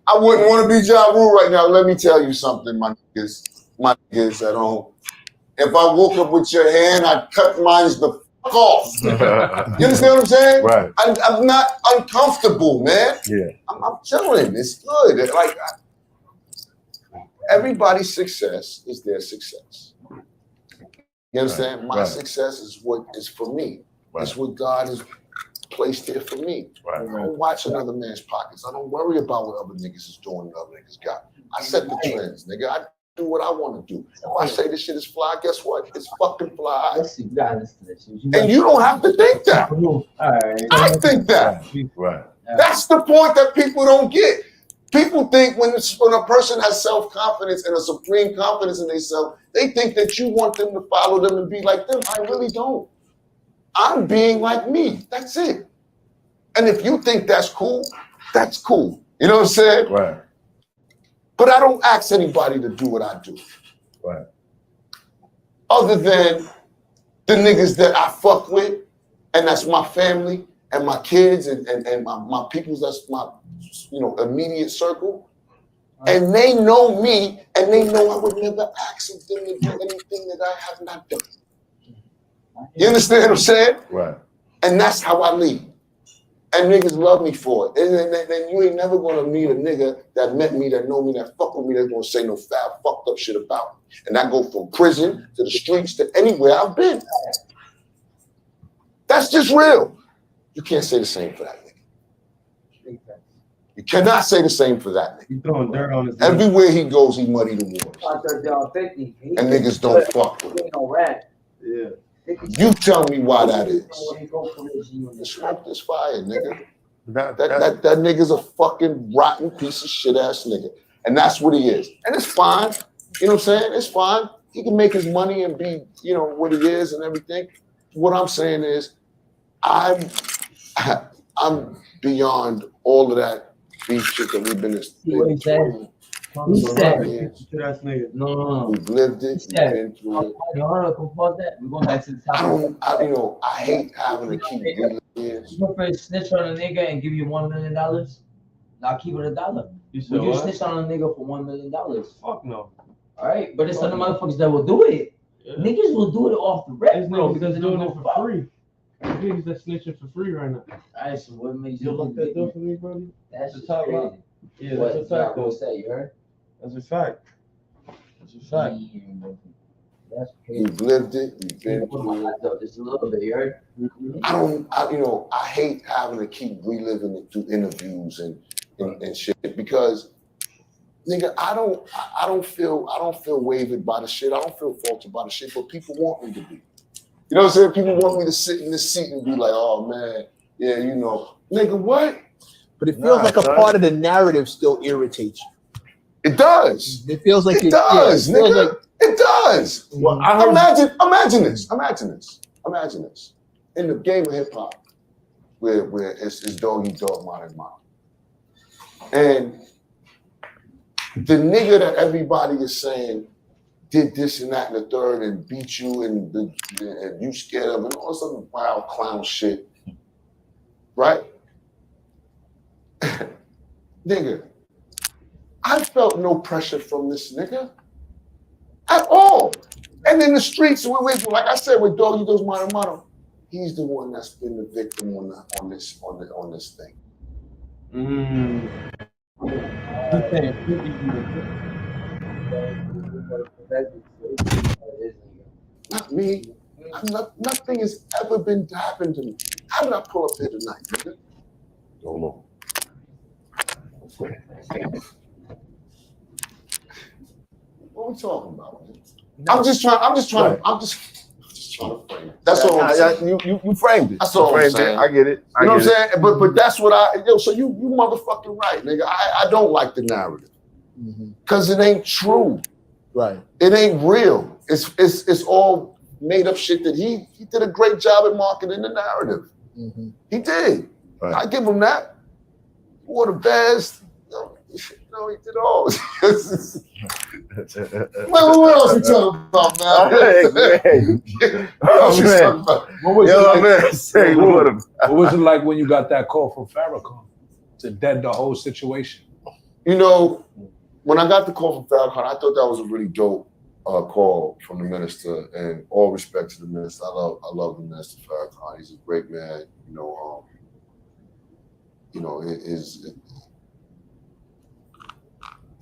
I wouldn't want to be Ja Rule right now. Let me tell you something, my niggas at home. If I woke up with your hand, I'd cut mine the fuck off. You understand what I'm saying? Right. I'm not uncomfortable, man. Yeah. I'm chilling. It's good. Like, everybody's success is their success. You understand? My success is what is for me. Right. It's what God has placed here for me. Right. I don't watch another man's pockets. I don't worry about what other niggas is doing and other niggas got. I set the trends, nigga. I do what I want to do. If I say this shit is fly, guess what? It's fucking fly. And you don't have to think that. I think that. Right. That's the point that people don't get. People think when a person has self-confidence and a supreme confidence in themselves, they think that you want them to follow them and be like them. I really don't. I'm being like me. That's it. And if you think that's cool, that's cool. You know what I'm saying? Right. But I don't ask anybody to do what I do. Right. Other than the niggas that I fuck with, and that's my family and my kids and my peoples, that's my immediate circle. And they know me, and they know I would never ask them to do anything that I have not done. You understand what I'm saying? Right. And that's how I lead. And niggas love me for it. And you ain't never gonna meet a nigga that met me, that know me, that fuck with me, that's gonna say no foul, fucked up shit about me. And that go from prison to the streets to anywhere I've been. That's just real. You can't say the same for that nigga. You cannot say the same for that nigga. You throwing dirt on his Everywhere he goes, he muddy the waters. And niggas don't fuck with him. Yeah. You tell me why that is. The smoke is fire, nigga. That nigga's a fucking rotten piece of shit ass nigga. And that's what he is. And it's fine. You know what I'm saying? It's fine. He can make his money and be, what he is and everything. What I'm saying is, I'm beyond all of that beef shit that we've been in. He said, no. We've lived it. We've been through it. We're going back to the topic. I hate having to keep reliving it. You prefer to snitch on a nigga and give you $1 million? Now keep it $1. Would you snitch on a nigga for $1 million? Fuck no. All right, but it's some motherfuckers that will do it. Yeah. Niggas will do it off the rep, bro, because they're doing it for free. Niggas that snitching for free right now. All right, so what makes you look that door for me, brother? That's the top line. Yeah, what, that's a fact. What's that? You heard? That's a fact. That's a fact. That's crazy. We've lived it. We've been through it. Just a little bit. You heard? I hate having to keep reliving it through interviews and shit, because nigga, I don't feel wavered by the shit. I don't feel faulted by the shit, but people want me to be. You know what I'm saying? People want me to sit in this seat and be like, oh man, yeah, you know, nigga, what? But it feels like a part of the narrative still irritates you. It does. It feels like it does, yeah, it feels nigga. like, it does. Well, Imagine this. In the game of hip hop, where it's dog eat dog, modern mom. And the nigga that everybody is saying did this and that and the third and beat you and you scared of and all this other wild clown shit, right? Nigga, I felt no pressure from this nigga at all. And in the streets, like I said, with Doggy Does Mano, he's the one that's been the victim on this thing. Not me. Nothing has ever been happened to me. How did I pull up here tonight, nigga? Don't know. What are we talking about, man? I'm just trying to frame it. That's all I'm saying. You framed it. That's all I'm saying. I get it. You know what I'm saying? But that's what so you motherfucking right, nigga. I don't like the narrative. Cause it ain't true. Right. It ain't real. It's all made up shit that he did a great job at marketing the narrative. He did. Right. I give him that. He wore the best. He did all. What else we talking about, man? What was it like when you got that call from Farrakhan to dead the whole situation? You know, when I got the call from Farrakhan, I thought that was a really dope call from the minister, and all respect to the minister. I love the minister Farrakhan. He's a great man.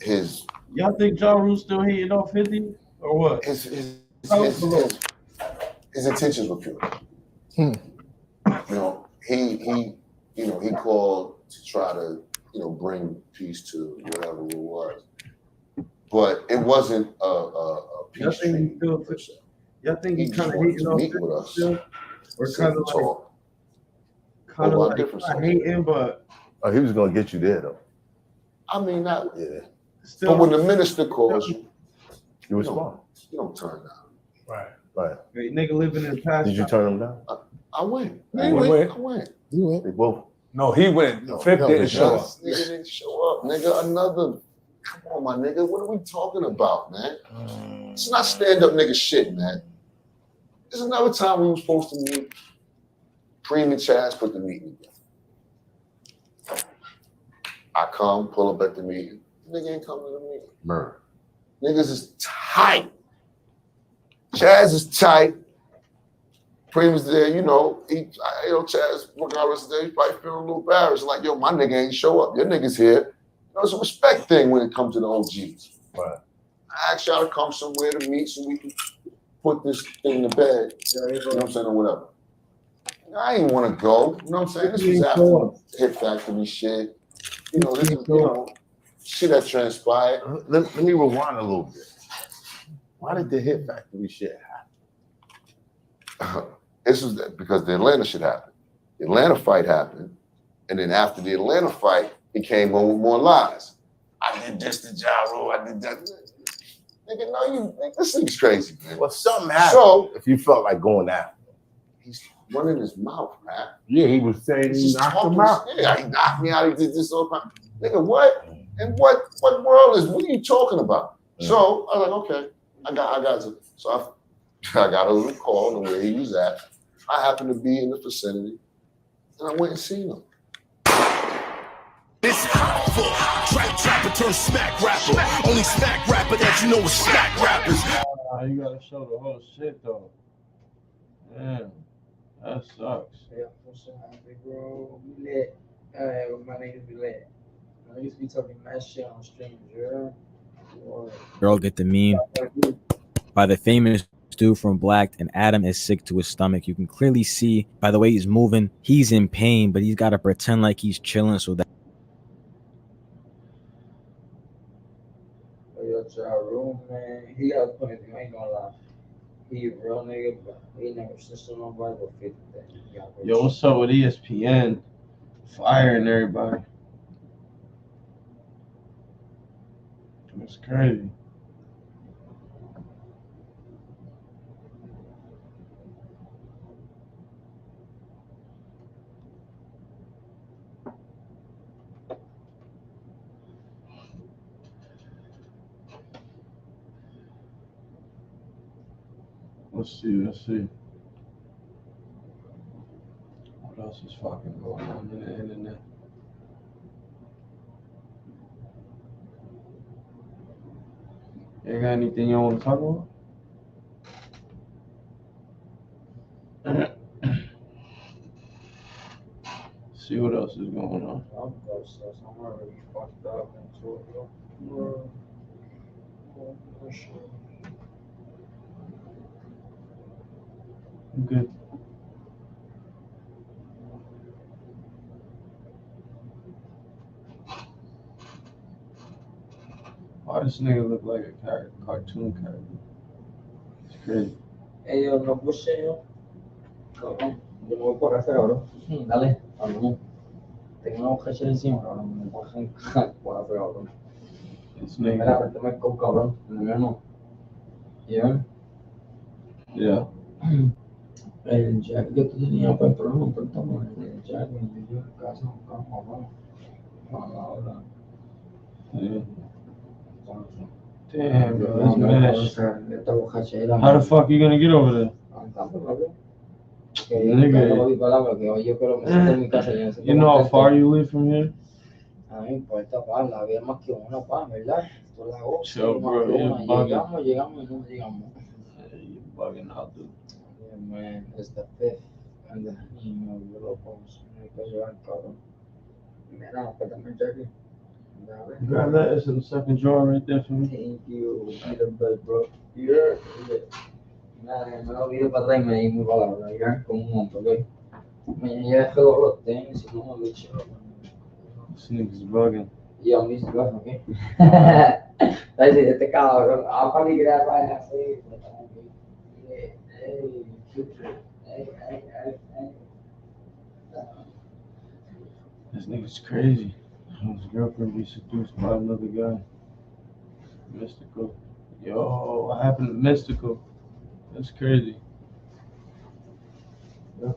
His Y'all think Ja Rule still hitting off 50 or what? His intentions were pure. He called to try to bring peace to whatever it was, but it wasn't a peace treaty. Y'all think he kind of hitting off 50 with us still? Or kind of like hating, but he was gonna get you there though. I mean, that. Yeah. Still, but when the minister calls you, you respond. You don't turn down. Right. Wait, nigga living in the past. Did you turn him down? I went. I went. You went. They both. No, he went. 50 didn't show up. Nigga didn't show up. Nigga, come on, my nigga. What are we talking about, man? It's not stand-up nigga shit, man. There's another time we were supposed to meet. Cream and Chaz put the meeting together. I come, pull up at the meeting. Nigga ain't coming to the meeting. Murder. Niggas is tight. Chaz is tight. Preem is there, Chaz, regardless of that, he's probably feeling a little embarrassed. Like, yo, my nigga ain't show up. Your nigga's here. It's a respect thing when it comes to the OGs. Right. I asked y'all to come somewhere to meet so we can put this thing to bed. You know what I'm saying, or whatever. I ain't want to go. You know what I'm saying? This was after Hit Factory shit. This is, shit that transpired. Let me rewind a little bit. Why did the Hit Factory shit happen? This was because the Atlanta shit happened. The Atlanta fight happened. And then after the Atlanta fight, he came home with more lies. I did this to Ja Rule. I did that. Nigga, no, this thing's crazy, man. Well, something happened. So, if you felt like going after him. He's running his mouth, man. Yeah, he was saying he knocked him out. Yeah, he knocked me out. He did this all the time. Nigga, what? And what world what are you talking about? Yeah. So I was like, okay, I got to. So I got a little call to where he was at. I happened to be in the vicinity, and I went and seen him. This hot foot, trapper turned smack rapper. Only smack rapper that you know is smack rappers. You gotta show the whole shit though. Damn, that sucks. Yeah, for sure. Big bro, we lit. My niggas be lit. I used to be talking mad shit on streams, yeah. Girl, get the meme by the famous dude from Black, and Adam is sick to his stomach. You can clearly see by the way he's moving, he's in pain, but he's got to pretend like he's chilling so that room, man. He got a point. I ain't gonna lie. He a real nigga, but he never snitched on nobody but 50 things. Yo, what's up with ESPN? Firing everybody. That's crazy. Let's see. What else is fucking going on in the internet? You got anything you want to talk about? See what else is going on. I'm already fucked up into it, yo. Good. Why does this nigga look like a cartoon character? It's crazy. Hey, yo, no bullshit, yo. Cabrón, yo me voy por acá, cabrón. Dale, cabrón. Tengo una hoja encima, cabrón. Me voy por acá, cabrón. Mira, préstame el coke, cabrón. El mío no. ¿Ya? Yeah. El Jack que tú tenías, pues, pero no contamos. El Jack me dio en casa, cabrón. Ahora. Yeah. Damn, bro, that's mad. How the fuck you gonna get over there? Nigga, you know how far you live from here? No me importa, pa, la vida más que una, pa, ¿verdad? Esto es la otra. Chill, bro, you're bugging. Llegamos y no llegamos. You're bugging out, dude. Yeah, man, it's the 5th. And the, you know, you're locals. Hay que llevar, cabrón. Mira, pétame el jacket. Grab that. It's in the second drawer right there for me. Thank you, Peter Bud, bro. Yeah. Nada, me lo olvido para atrás y me di muy palabra, ya, con un monto, ¿ok? Ya es que los tenis, si no me lo echo. This nigga's bugging. Yeah, I'm used to going, okay? That's it, este cabrón. I'll probably get out right now, see? This nigga's crazy. His girlfriend be seduced by another guy. Mystical. Yo, what happened to Mystical? That's crazy. Yeah.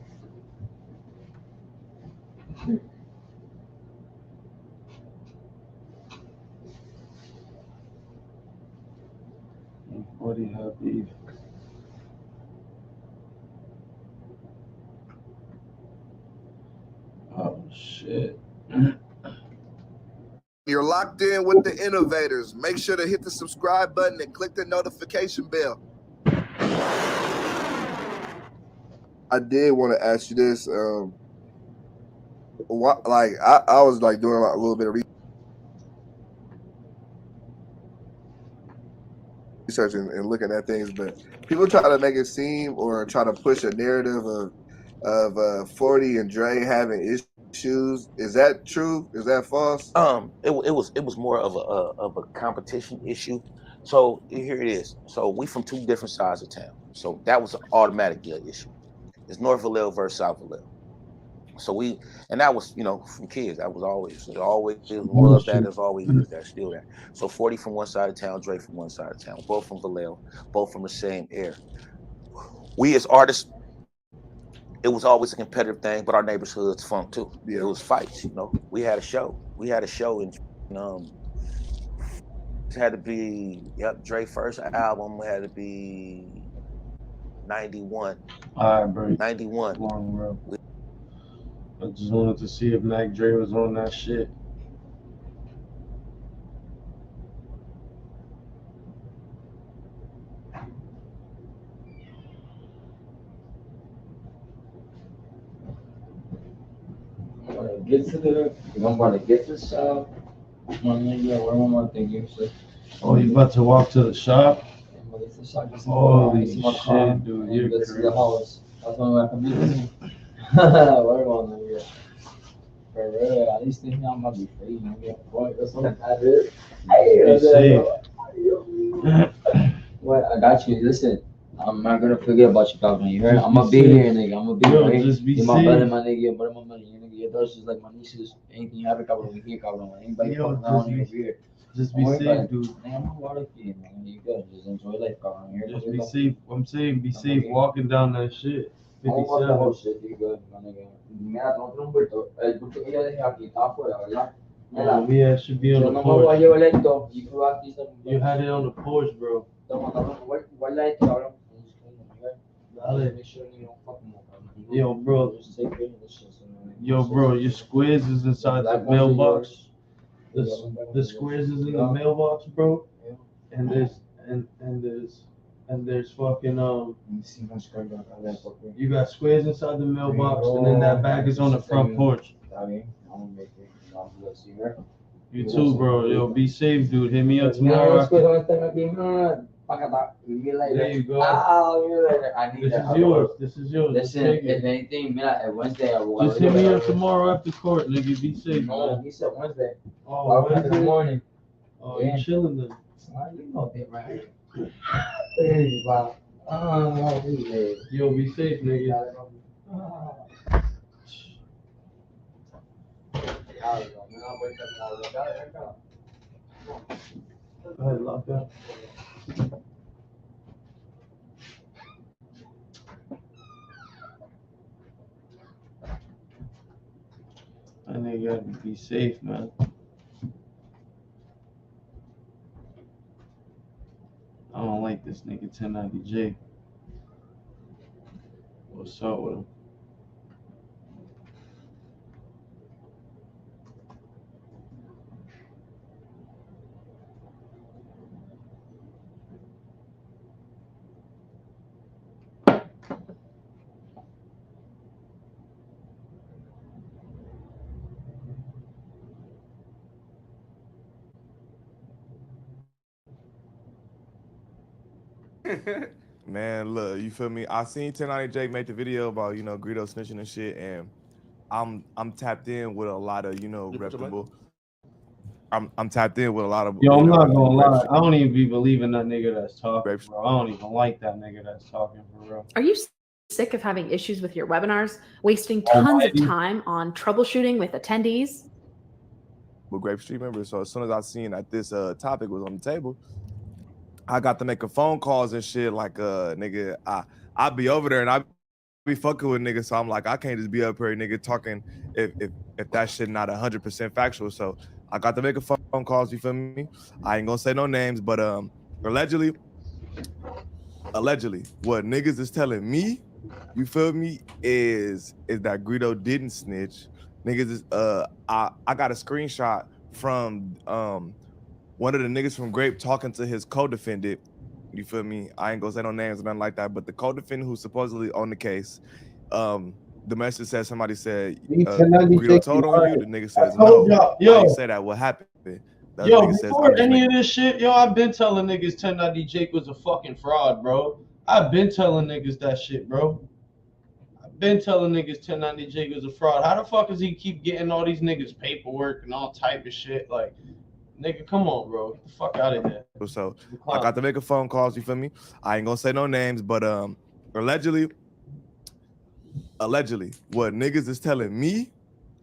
What do you have beef? Oh shit. You're locked in with the innovators. Make sure to hit the subscribe button and click the notification bell. I did want to ask you this. What, like, I was like doing a little bit of research and looking at things, but people try to make it seem or try to push a narrative of 40 and Dre having issues. Is that true? Is that false? It was more of a competition issue. So here it is. So we from two different sides of town. So that was an automatic issue. It's North Vallejo versus South Vallejo. So and that was, you know, from kids. That was always more of that. Is always that, still that. So 40 from one side of town, Dre from one side of town, both from Vallejo, both from the same area. We as artists, it was always a competitive thing, but our neighborhoods funk too. Yeah. It was fights, you know. We had a show in it had to be Dre first album had to be 91. All right, bro. 91. Long, bro. I just wanted to see if Mac Dre was on that shit. I'm about to get to the shop. Oh, you about to walk to the shop? Holy shit, dude. You're crazy. The house. That's when I come in. We're going to get. For real, at least I'm about to be free. That's what I did. Hey, What? I got you. Listen, I'm not gonna forget about you, Calvin. You heard? I'm gonna be here, nigga. I'm gonna be Yo, here. just be You're my brother, safe. my nigga. Your brother, my money. Your daughter's just like my nieces. Anything you have, Calvin, we here, Calvin. Anybody Yo, fucking around, just be- nigga, we here. Just Don't be worry about safe, it. dude. Man, I'm gonna water for you, man. You good? Just enjoy life, Calvin. Here, Just be safe. I'm saying be safe walking down that shit. Vamos a pasar 57. por shit, good, my nigga. Mira, no tengo un bulto. El bulto que yo dejé aquí está afuera, ¿verdad? Mira, Yeah, it should be on yo the no me voy a porch. llevar esto. Y tú aquí, You had it on the porch, bro. toma, cabrón, guarda esto, cabrón. Dale. Make sure you don't fuck them up, cabrón. Yo, bro. Just take care of this shit, so, man. Yo, bro, your squares is inside the mailbox. The squares is in the mailbox, bro. And there's fucking you got squares inside the mailbox, and then that bag is on the front porch. You too, bro. Yo, be safe, dude. Hit me up tomorrow. There you go. I need This that. is yours. This is yours. Listen, Take it. if anything, mira, Wednesday I will. Just hit me up tomorrow after court, nigga. Be safe, No, man. he said Wednesday. Oh, I'll come in the Wednesday? morning. Oh, Yeah. you chilling then? You know that, right? Hey, wow. Yo, be safe, nigga. Go ahead, lock up. That nigga gotta be safe, man. I don't like this nigga 1090J. What's up with him? Man, look, you feel me? I seen 1090 Jake make the video about, Greedo snitching and shit, and I'm tapped in with a lot of, reputable. I'm tapped in with a lot of. Yo, I'm not gonna lie. I don't even be believing that nigga that's talking, bro. I don't even like that nigga that's talking for real. Are you sick of having issues with your webinars, wasting tons of time on troubleshooting with attendees? With Grape Street members. So as soon as I seen that this topic was on the table, I got to making phone calls and shit. Like, nigga, I be over there and I be fucking with niggas. So I'm like, I can't just be up here, nigga, talking if that shit not 100% factual. So I got to make a phone calls. You feel me? I ain't gonna say no names, but allegedly, what niggas is telling me, you feel me, is that Greedo didn't snitch. Niggas is I got a screenshot from one of the niggas from Grape talking to his co-defendant. You feel me? I ain't gonna say no names or nothing like that, but the co-defendant who's supposedly on the case, the message said somebody said Greedo told on you. The nigga says no. Why you say that? What happened? The Yo, nigga says, before any of this shit, yo, I've been telling niggas 1090 Jake was a fucking fraud, bro. I've been telling niggas that shit, bro. I've been telling niggas 1090 Jake was a fraud. How the fuck does he keep getting all these niggas paperwork and all type of shit? Like, nigga, come on, bro. Get the fuck out of here. So I got to make a phone calls, you feel me? I ain't gonna say no names, but allegedly, what niggas is telling me,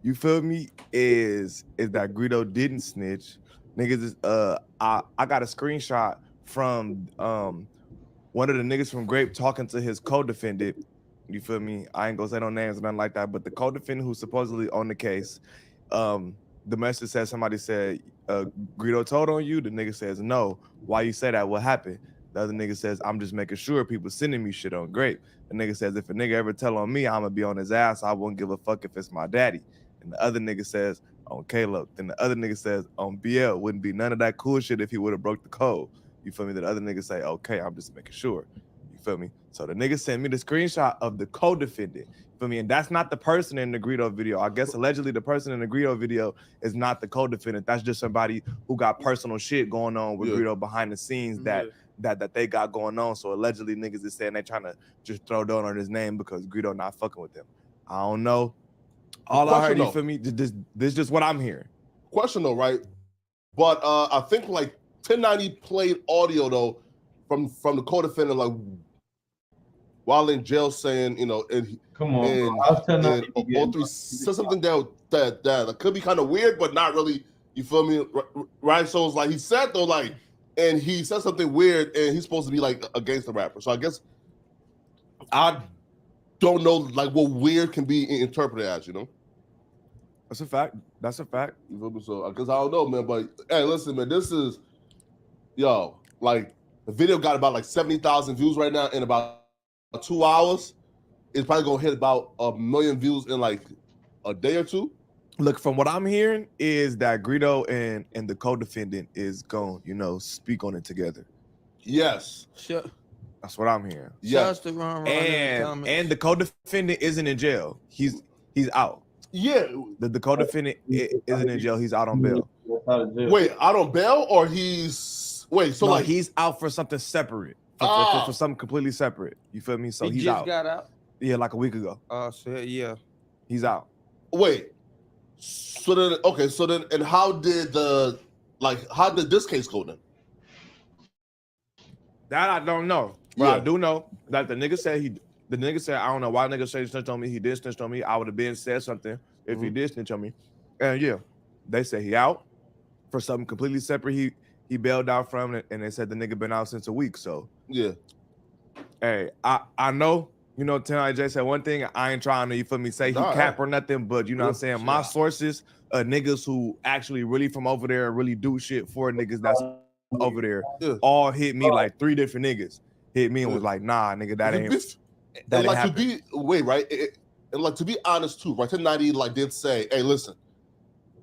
you feel me, is that Greedo didn't snitch. Niggas is I got a screenshot from one of the niggas from Grape talking to his co-defendant. You feel me? I ain't gonna say no names or nothing like that, but the co-defendant who's supposedly on the case, the message said somebody said Greedo told on you. The nigga says no. Why you say that? What happened? The other nigga says, I'm just making sure people sending me shit on Grape. The nigga says, if a nigga ever tell on me, I'm gonna be on his ass. I won't give a fuck if it's my daddy. And the other nigga says, on Caleb. Then the other nigga says, on BL, wouldn't be none of that cool shit if he would have broke the code. You feel me? Then the other nigga say, okay, I'm just making sure. You feel me? So the nigga sent me the screenshot of the co-defendant. You feel me? And that's not the person in the Greedo video. I guess allegedly the person in the Greedo video is not the co-defendant. That's just somebody who got personal shit going on with Greedo behind the scenes that they got going on. So allegedly niggas is saying they trying to just throw down on his name because Greedo not fucking with them. I don't know. All I heard, you feel me? This is just what I'm hearing. Question though, right? But I think like 1090 played audio though from the co-defendant like while in jail saying, you know, and come on, and, bro. How's 1090 and O3 said something that could be kind of weird, but not really. You feel me? Right? So it's like he said though, like, and he said something weird, and he's supposed to be like against the rapper. So I guess I don't know like what weird can be interpreted as, you know. That's a fact. That's a fact. You feel me? So because I don't know, man. But hey, listen, man, this is like the video got about like 70,000 views right now in about 2 hours. It's probably gonna hit about 1 million views in like a day or two. Look, from what I'm hearing is that Greedo and the co-defendant is going, speak on it together. Yes. Sure. That's what I'm hearing. Yes. And the co-defendant isn't in jail. He's out. Yeah. The co-defendant isn't in jail. He's out on bail. Wait, out on bail or he's so no, like he's out for something separate. For something completely separate. You feel me? So he's just out. got out. Yeah, like a week ago. Oh shit, yeah. He's out. Wait. So then and how did this case go then? That I don't know. But I do know that the nigga said I don't know why nigga said he snitched on me. He did snitch on me. I would have been said something if he did snitch on me. And yeah, they say he out for something completely separate. He bailed out from it, and they said the nigga been out since a week. So yeah. Hey, I know, Tonight Jay said one thing. I ain't trying to, you feel me, say he cap or nothing, but you know what I'm saying? My sources, niggas who actually really from over there really do shit for niggas that's over there, all hit me like 3 different niggas. Hit me and was like, nah, nigga, that ain't and like to be and like to be honest too, right? 1090 like did say, hey, listen,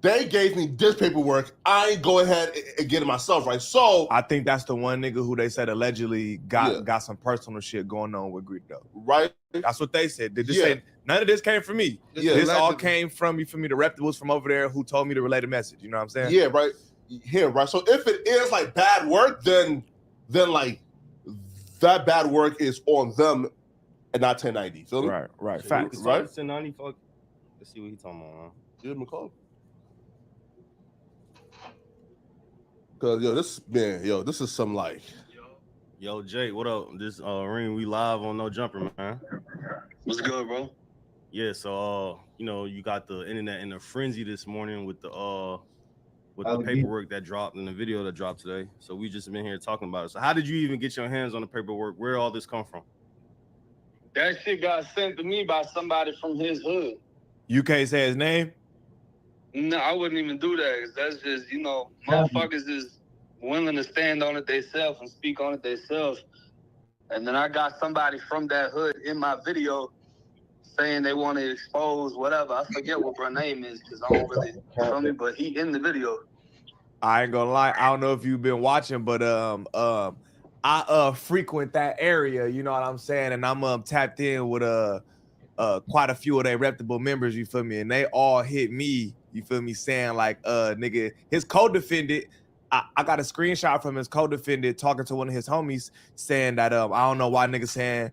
they gave me this paperwork. I ain't go ahead and get it myself, right? So I think that's the one nigga who they said allegedly got some personal shit going on with Greedo. Right? That's what they said. They just say none of this came from me. This all came from the reputables from over there who told me to relay the message. You know what I'm saying? Yeah, right. Here, right. So if it is like bad work, then like that bad work is on them and not 1090. Feel me? Right. So Facts. right? 1090. Fuck. Let's see what he's talking about. Man. Give him a call. Cause this is some like. Yo, Jake, what up? This Ring, we live on No Jumper, man. What's good, bro? Yeah, so you got the internet in a frenzy this morning with the paperwork that dropped and the video that dropped today. So we just been here talking about it. So how did you even get your hands on the paperwork? Where did all this come from? That shit got sent to me by somebody from his hood. You can't say his name? No, I wouldn't even do that. 'Cause that's just, motherfuckers is willing to stand on it themselves and speak on it themselves. And then I got somebody from that hood in my video saying they want to expose whatever. I forget what her name is because I don't really feel me, but he in the video. I ain't gonna lie. I don't know if you've been watching, but I frequent that area. You know what I'm saying? And I'm tapped in with quite a few of their reputable members. You feel me? And they all hit me. You feel me? Saying like, nigga, his co-defendant. I got a screenshot from his co-defendant talking to one of his homies saying that I don't know why nigga saying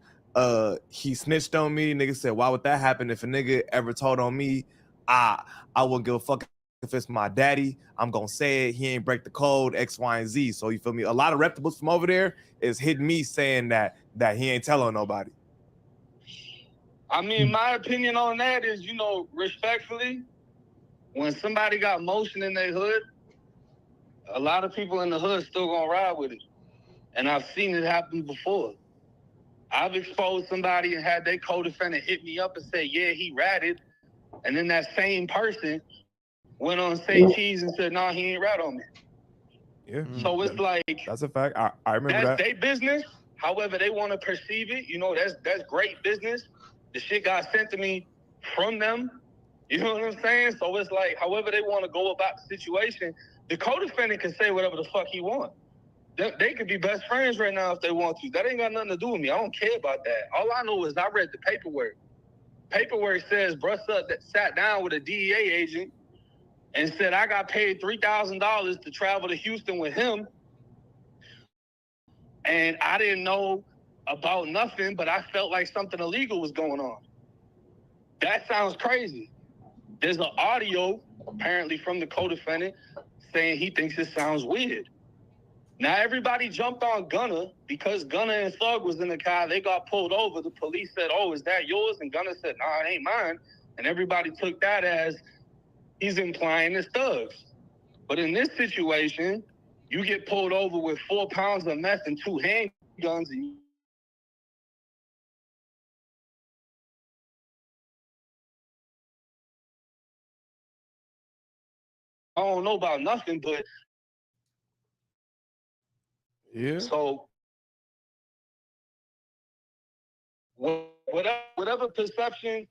he snitched on me. Nigga said, why would that happen? If a nigga ever told on me, I wouldn't give a fuck if it's my daddy. I'm gonna say it. He ain't break the code, X, Y, and Z. So you feel me? A lot of reputables from over there is hitting me saying that he ain't telling nobody. I mean, my opinion on that is, respectfully, when somebody got motion in their hood, a lot of people in the hood still gonna ride with it. And I've seen it happen before. I've exposed somebody and had their co-defendant hit me up and say, yeah, he ratted. And then that same person went on Say Cheese and said, nah, he ain't rat on me. Yeah. So it's like, that's a fact. I remember that's that. their business. However they want to perceive it, that's great business. The shit got sent to me from them. You know what I'm saying? So it's like, however they want to go about the situation, the co-defendant can say whatever the fuck he wants. They could be best friends right now if they want to. That ain't got nothing to do with me. I don't care about that. All I know is I read the paperwork. Paperwork says bruh sat down with a DEA agent and said, I got paid $3,000 to travel to Houston with him. And I didn't know about nothing, but I felt like something illegal was going on. That sounds crazy. There's an audio, apparently from the co-defendant, saying he thinks it sounds weird. Now everybody jumped on Gunna because Gunna and Thug was in the car. They got pulled over. The police said, "Oh, is that yours?" And Gunna said, "Nah, it ain't mine." And everybody took that as he's implying it's Thug's. But in this situation, you get pulled over with 4 pounds of meth and 2 handguns, and I don't know about nothing, but yeah. So whatever perception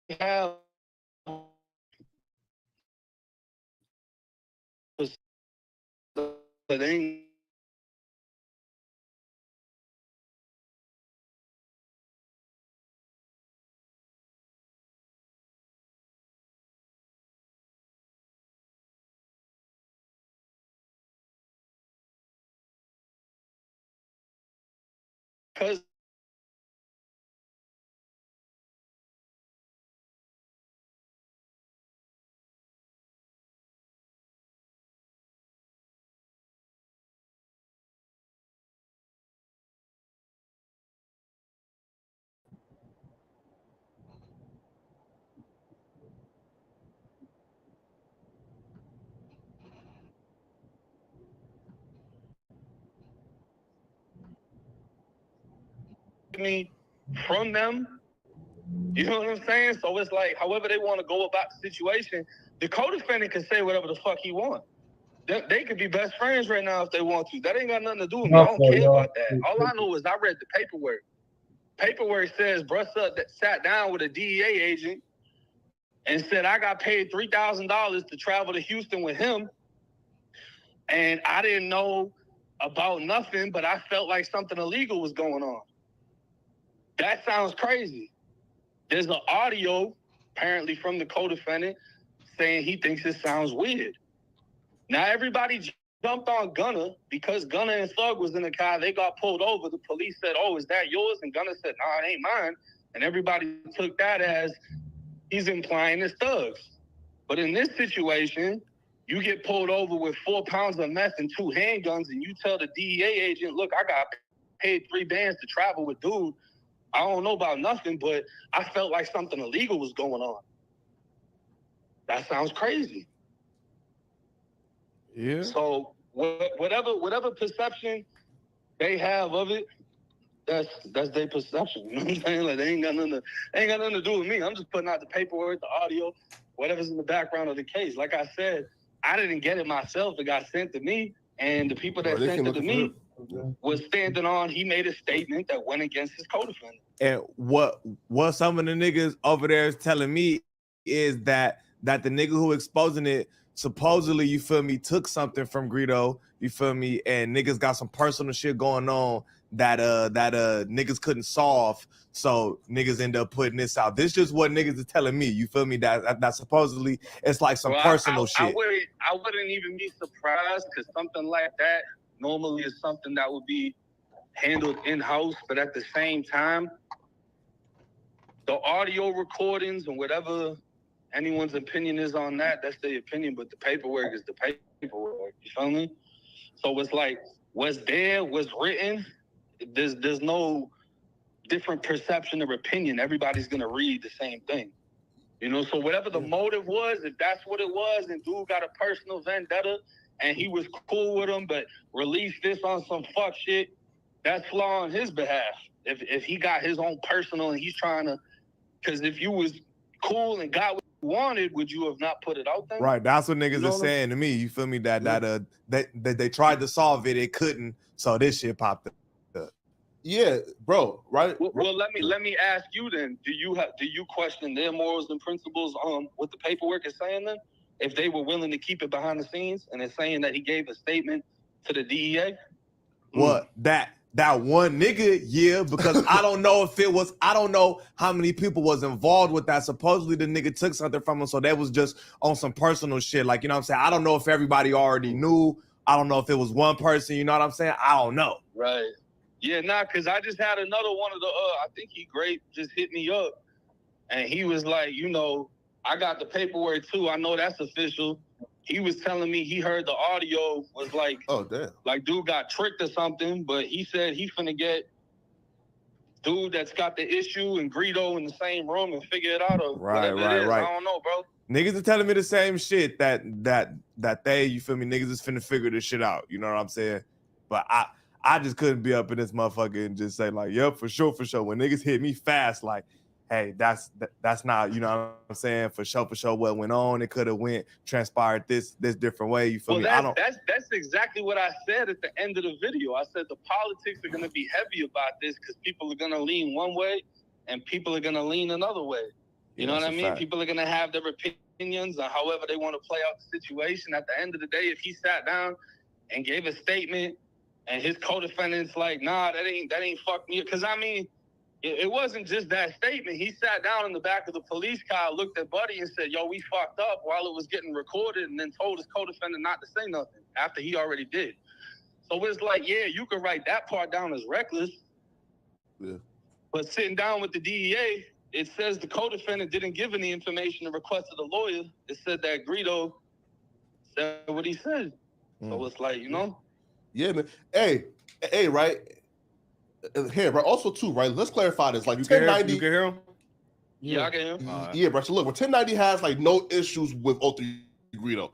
you have, it ain't. Because me from them, you know what I'm saying? So it's like, however they want to go about the situation, the co-defendant can say whatever the fuck he wants. They could be best friends right now if they want to. That ain't got nothing to do with me. I don't care about that. All I know is I read the paperwork. Paperwork says Bruss sat down with a DEA agent and said, I got paid $3,000 to travel to Houston with him. And I didn't know about nothing, but I felt like something illegal was going on. That sounds crazy. There's an audio, apparently from the co-defendant, saying he thinks it sounds weird. Now everybody jumped on Gunna because Gunna and Thug was in the car. They got pulled over. The police said, "Oh, is that yours?" And Gunna said, "Nah, it ain't mine." And everybody took that as he's implying it's Thug's. But in this situation, you get pulled over with 4 pounds of meth and 2 handguns, and you tell the DEA agent, "Look, I got paid 3 bands to travel with dude. I don't know about nothing, but I felt like something illegal was going on." That sounds crazy. Yeah. So whatever perception they have of it, that's their perception. You know what I'm saying? Like they ain't got nothing to do with me. I'm just putting out the paperwork, the audio, whatever's in the background of the case. Like I said, I didn't get it myself. It got sent to me, and the people that sent it to me was standing on. He made a statement that went against his co-defendant. And what some of the niggas over there is telling me is that the nigga who exposing it supposedly, you feel me, took something from Greedo, you feel me, and niggas got some personal shit going on that niggas couldn't solve, so niggas end up putting this out. This just what niggas is telling me, you feel me, that supposedly it's like some personal shit. I wouldn't even be surprised, because something like that normally is something that would be handled in-house, but at the same time, the audio recordings and whatever anyone's opinion is on that, that's their opinion, but the paperwork is the paperwork, you feel me? So it's like, what's there, what's written, there's no different perception or opinion. Everybody's gonna read the same thing. You know, so whatever the motive was, if that's what it was, and dude got a personal vendetta, and he was cool with him, but released this on some fuck shit, that's flaw on his behalf. If he got his own personal and he's trying to, because if you was cool and got what you wanted, would you have not put it out there? Right, that's what niggas are saying to me. You feel me? That they tried to solve it, it couldn't, so this shit popped up. Yeah, bro. Right. Well, let me ask you then. Do you question their morals and principles on what the paperwork is saying then? If they were willing to keep it behind the scenes and it's saying that he gave a statement to the DEA? What that one nigga, yeah, because I don't know how many people was involved with that. Supposedly the nigga took something from him, so that was just on some personal shit. Like, you know what I'm saying? I don't know if everybody already knew. I don't know if it was one person, you know what I'm saying? I don't know. Right. Yeah, because I just had another one of the, I think he great just hit me up, and he was like, you know, I got the paperwork too. I know that's official. he was telling me he heard the audio was like, oh damn, like dude got tricked or something. But he said he finna get dude that's got the issue and Greedo in the same room and figure it out or whatever it is. I don't know, bro. Niggas are telling me the same shit that they, you feel me, niggas is finna figure this shit out. You know what I'm saying? But I just couldn't be up in this motherfucker and just say like, yep, for sure. When niggas hit me fast, like, hey, that's not, you know what I'm saying, for sure what went on. It could have transpired this different way. You feel me? That's exactly what I said at the end of the video. I said the politics are gonna be heavy about this because people are gonna lean one way and people are gonna lean another way. You know what I mean? Fact. People are gonna have their opinions on however they want to play out the situation. At the end of the day, if he sat down and gave a statement and his co-defendant's like, nah, that ain't fuck me. Because I mean, it wasn't just that statement. He sat down in the back of the police car, looked at Buddy and said, yo, we fucked up while it was getting recorded, and then told his co-defendant not to say nothing after he already did. So it's like, yeah, you could write that part down as reckless. Yeah. But sitting down with the DEA, it says the co-defendant didn't give any information and requested a lawyer. It said that Greedo said what he said. So it's like, you know? Yeah, man. Hey, right? Here, bro. Also, too, right? Let's clarify this. Like, you 1090. You can hear him? Yeah, I can hear him. Yeah, bro. So look, when 1090 has like no issues with 03 Greedo,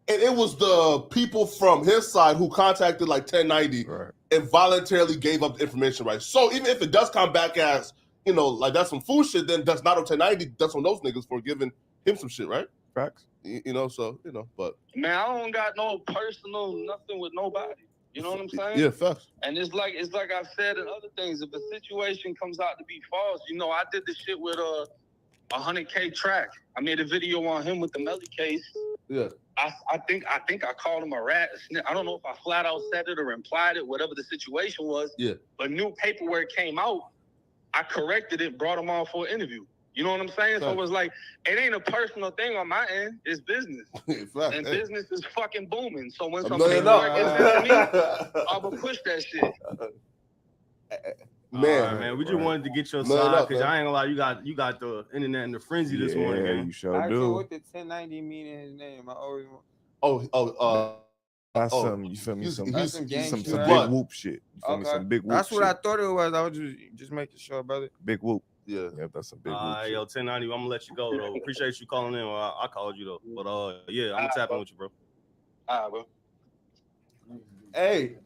and it was the people from his side who contacted like 1090 and voluntarily gave up the information, right? So even if it does come back as, you know, like that's some fool shit, then that's not on 1090. That's on those niggas for giving him some shit, right? Facts. You know, so you know, but Man, I don't got no personal nothing with nobody. You know what I'm saying? yeah, facts. And it's like I've said in other things. If a situation comes out to be false, you know, I did the shit with a 100K track. I made a video on him with the Melly case. Yeah. I think I called him a rat. I don't know if I flat out said it or implied it, whatever the situation was. Yeah. But new paperwork came out. I corrected it, brought him on for an interview. You know what I'm saying? So it was like, it ain't a personal thing on my end. It's business. And business is fucking booming. So when some paperwork gets sent to me, I'm going to push that shit. Man, we just wanted to get your side because I ain't gonna lie, you got the internet in the frenzy this morning. Man. You sure Actually, do. what did 1090 mean in his name? I always That's some, you feel me? Some gang big shit. whoop shit. You feel me? Some big whoop That's what I shit. thought it was. I was just making sure, brother. Big whoop. Yeah, that's a big whoop. Yo, 1090, I'm gonna let you go though. Appreciate you calling in. Well, I called you though, but yeah, I'm gonna tap in with you, bro. All right, bro. Hey,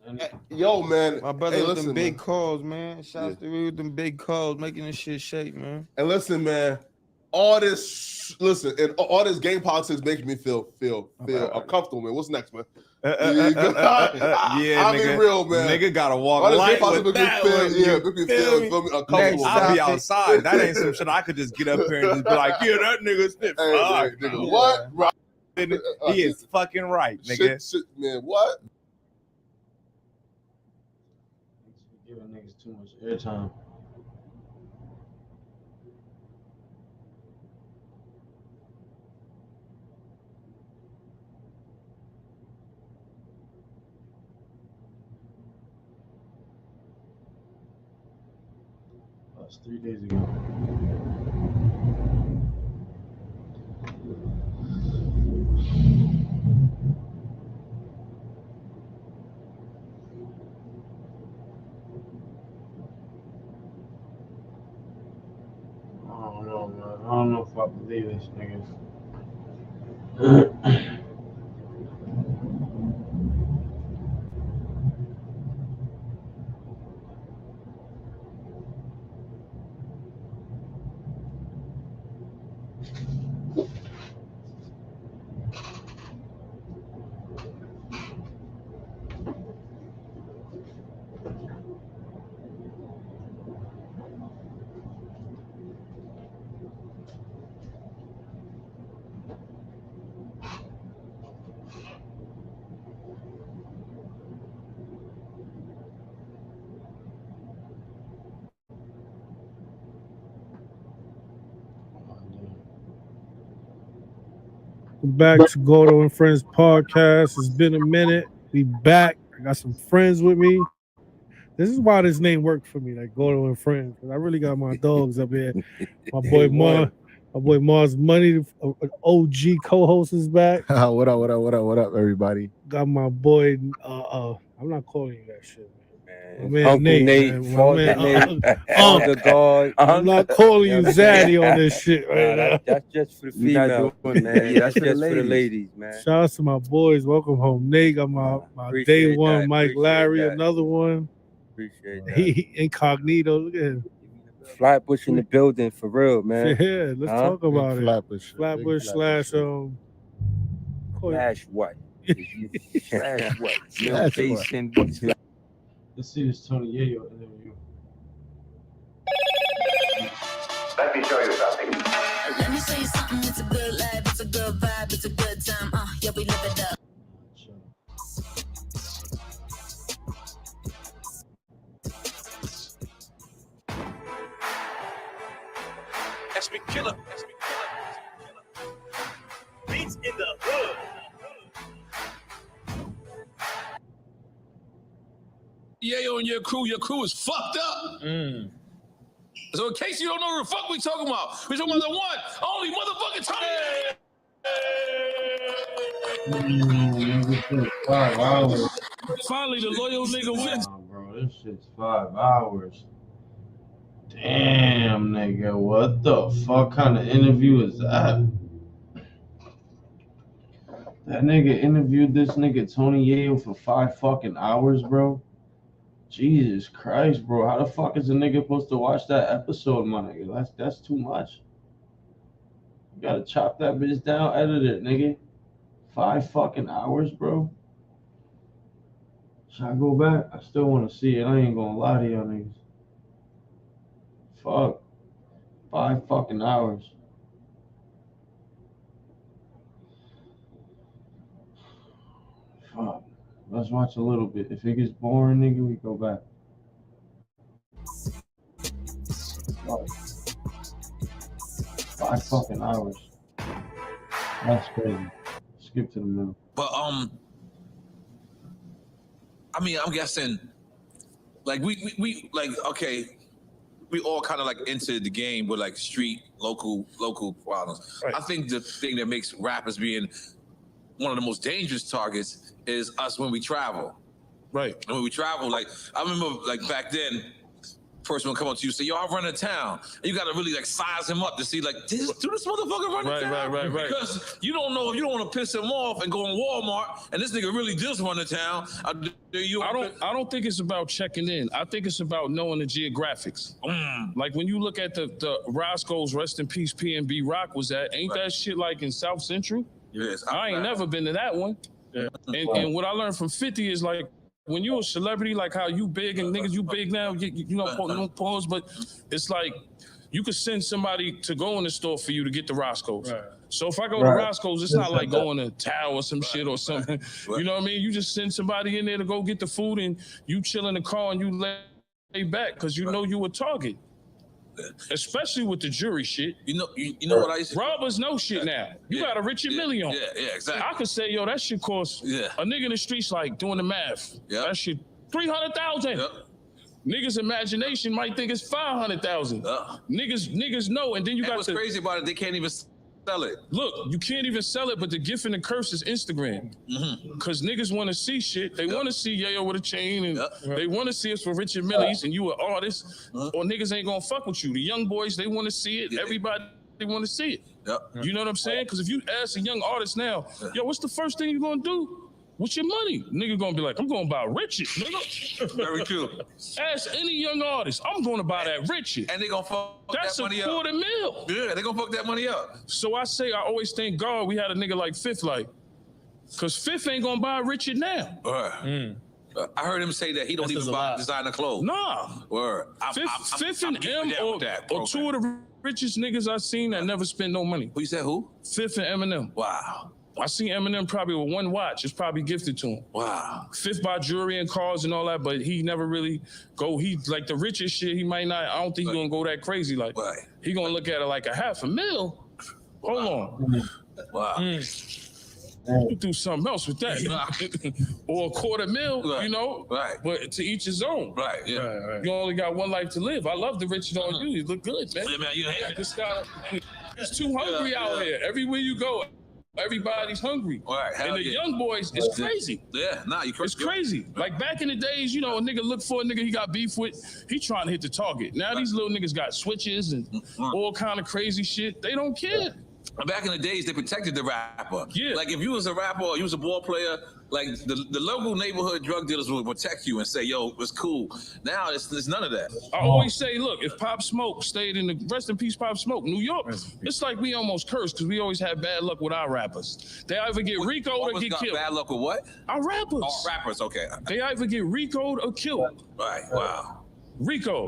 yo, man. My brother hey, with listen, them big man. calls, man. Shouts to you with them big calls, making this shit shake, man. And listen, man, all this game politics making me feel uncomfortable, man. What's next, man? Yeah, I'll nigga. be real, man. Nigga gotta walk All this light game politics with make me that feel, one, yeah, you make me feel me? feel uncomfortable. I'll be outside. That ain't some shit I could just get up here and just be like, yeah, that nigga sniff. Hey, nigga, what? Right. He is fucking right, nigga. Shit, man, what? Giving niggas too much airtime. That was 3 days ago. I don't know, man. I don't know if I believe this niggas. Back to Gordo and Friends podcast. It's been a minute. We back. I got some friends with me. This is why this name worked for me, like Gordo and Friends. I really got my dogs up here. My boy My boy Mars Money, an OG co-host, is back. What up, everybody? Got my boy. I'm not calling you that shit, man. My man Uncle Nate, man. My Father man, Nate, Father God. I'm not calling you Zaddy on this shit right now. That's just for the female, man. That's just for the ladies, man. Shout out to my boys. Welcome home, Nate. Got my day one, Mike Larry, another one. Appreciate that. He incognito. Look at him. Flatbush in the building for real, man. Yeah, let's talk about it. Flatbush slash slash what? Slash what? Slash Face what? and Let's see this Tony Yayo interview. Let me show you something. Let me show you something. It's a good life. It's a good vibe. It's a good time. Yeah, we live it up. That's me killer. Beats in the hood. Yayo and your crew is fucked up. So in case you don't know what the fuck we talking about the one, only motherfucking Tony. 5 hours. Finally, the loyal nigga wins. Bro, this shit's 5 hours. Damn, nigga, what the fuck kind of interview is that? That nigga interviewed this nigga Tony Yayo for 5 fucking hours, bro. Jesus Christ, bro. How the fuck is a nigga supposed to watch that episode, my nigga? That's too much. You gotta chop that bitch down, edit it, nigga. 5 fucking hours, bro. Should I go back? I still want to see it. I ain't gonna lie to y'all niggas. Fuck. 5 fucking hours. Fuck. Let's watch a little bit. If it gets boring, nigga, we go back. Fuck. 5 fucking hours. That's crazy. Skip to the middle. But I mean, I'm guessing, like we like okay, we all kind of like into the game with like street local problems. Right. I think the thing that makes rappers being one of the most dangerous targets is us when we travel. Right. And when we travel, like I remember like back then, person will come up to you and say, yo, I run a town. And you gotta really like size him up to see like, do this motherfucker run a town? Right. Because you don't know if you don't want to piss him off and go in Walmart and this nigga really does run a town. I don't think it's about checking in. I think it's about knowing the geographics. Like when you look at the Roscoe's, rest in peace, PNB Rock was at, ain't that shit like in South Central? Yes. I ain't never been to that one. Yeah. And what I learned from 50 is like, when you're a celebrity, like how you big and niggas, you big now, you know, no pause, but it's like you could send somebody to go in the store for you to get the Roscoe's. Right. So if I go to Roscoe's, it's not like going to Tao or some shit or something. You know what I mean? You just send somebody in there to go get the food and you chill in the car and you lay back because you know you a target. Especially with the jury shit. You know what I used to robbers know shit now. You got a Richard Millie on. Yeah, exactly. I could say, yo, that shit costs a nigga in the streets like doing the math. That shit 300,000. Niggas' imagination might think it's 500,000. Niggas know, and then you got what's crazy about it, they can't even sell it. Look, you can't even sell it, but the gift and the curse is Instagram. Because niggas want to see shit. They want to see Yayo with a chain, and they want to see us for Richard Millies, and you an artist, or niggas ain't gonna fuck with you. The young boys, they want to see it. Everybody, they want to see it. You know what I'm saying? Because if you ask a young artist now, yo, what's the first thing you gonna do? What's your money? Nigga gonna be like, I'm gonna buy Richard, nigga. Very true. Ask any young artist, I'm gonna buy that Richard. And they gonna fuck that money up. That's $250,000. Yeah, they gonna fuck that money up. So I always thank God we had a nigga like Fifth, like, cause Fifth ain't gonna buy Richard now. I heard him say that he don't even buy designer clothes. Nah. Fifth and M or two of the richest niggas I seen that never spend no money. Who you said who? Fifth and Eminem. Wow. I seen Eminem probably with one watch. It's probably gifted to him. Wow. Fifth buy jewelry and cars and all that, but he never really go. He like the richest shit. He might not. I don't think he's gonna go that crazy. Like he gonna look at it like $500,000. Hold on. Wow. You do something else with that, or $250,000. You know. Right. But to each his own. Right. Yeah. Right. You only got one life to live. I love the Richard on you. You look good, man. Yeah, man. You this guy. It's too hungry out here. Everywhere you go, everybody's hungry. Right, and the young boys, it's crazy. Yeah, nah, you It's crazy. Like back in the days, you know, a nigga look for a nigga he got beef with, he trying to hit the target. Now these little niggas got switches and all kind of crazy shit. They don't care. Back in the days, they protected the rapper. Yeah. Like if you was a rapper or you was a ball player, like the local neighborhood drug dealers would protect you and say, "Yo, it's cool." Now it's none of that. I always say, look, if Pop Smoke stayed in the rest in peace, Pop Smoke, New York, it's like we almost cursed because we always have bad luck with our rappers. They either get Rico'd or get killed. Bad luck with what? Our rappers. Oh, rappers. Okay. They either get Rico'd or killed. Right. Wow. Rico.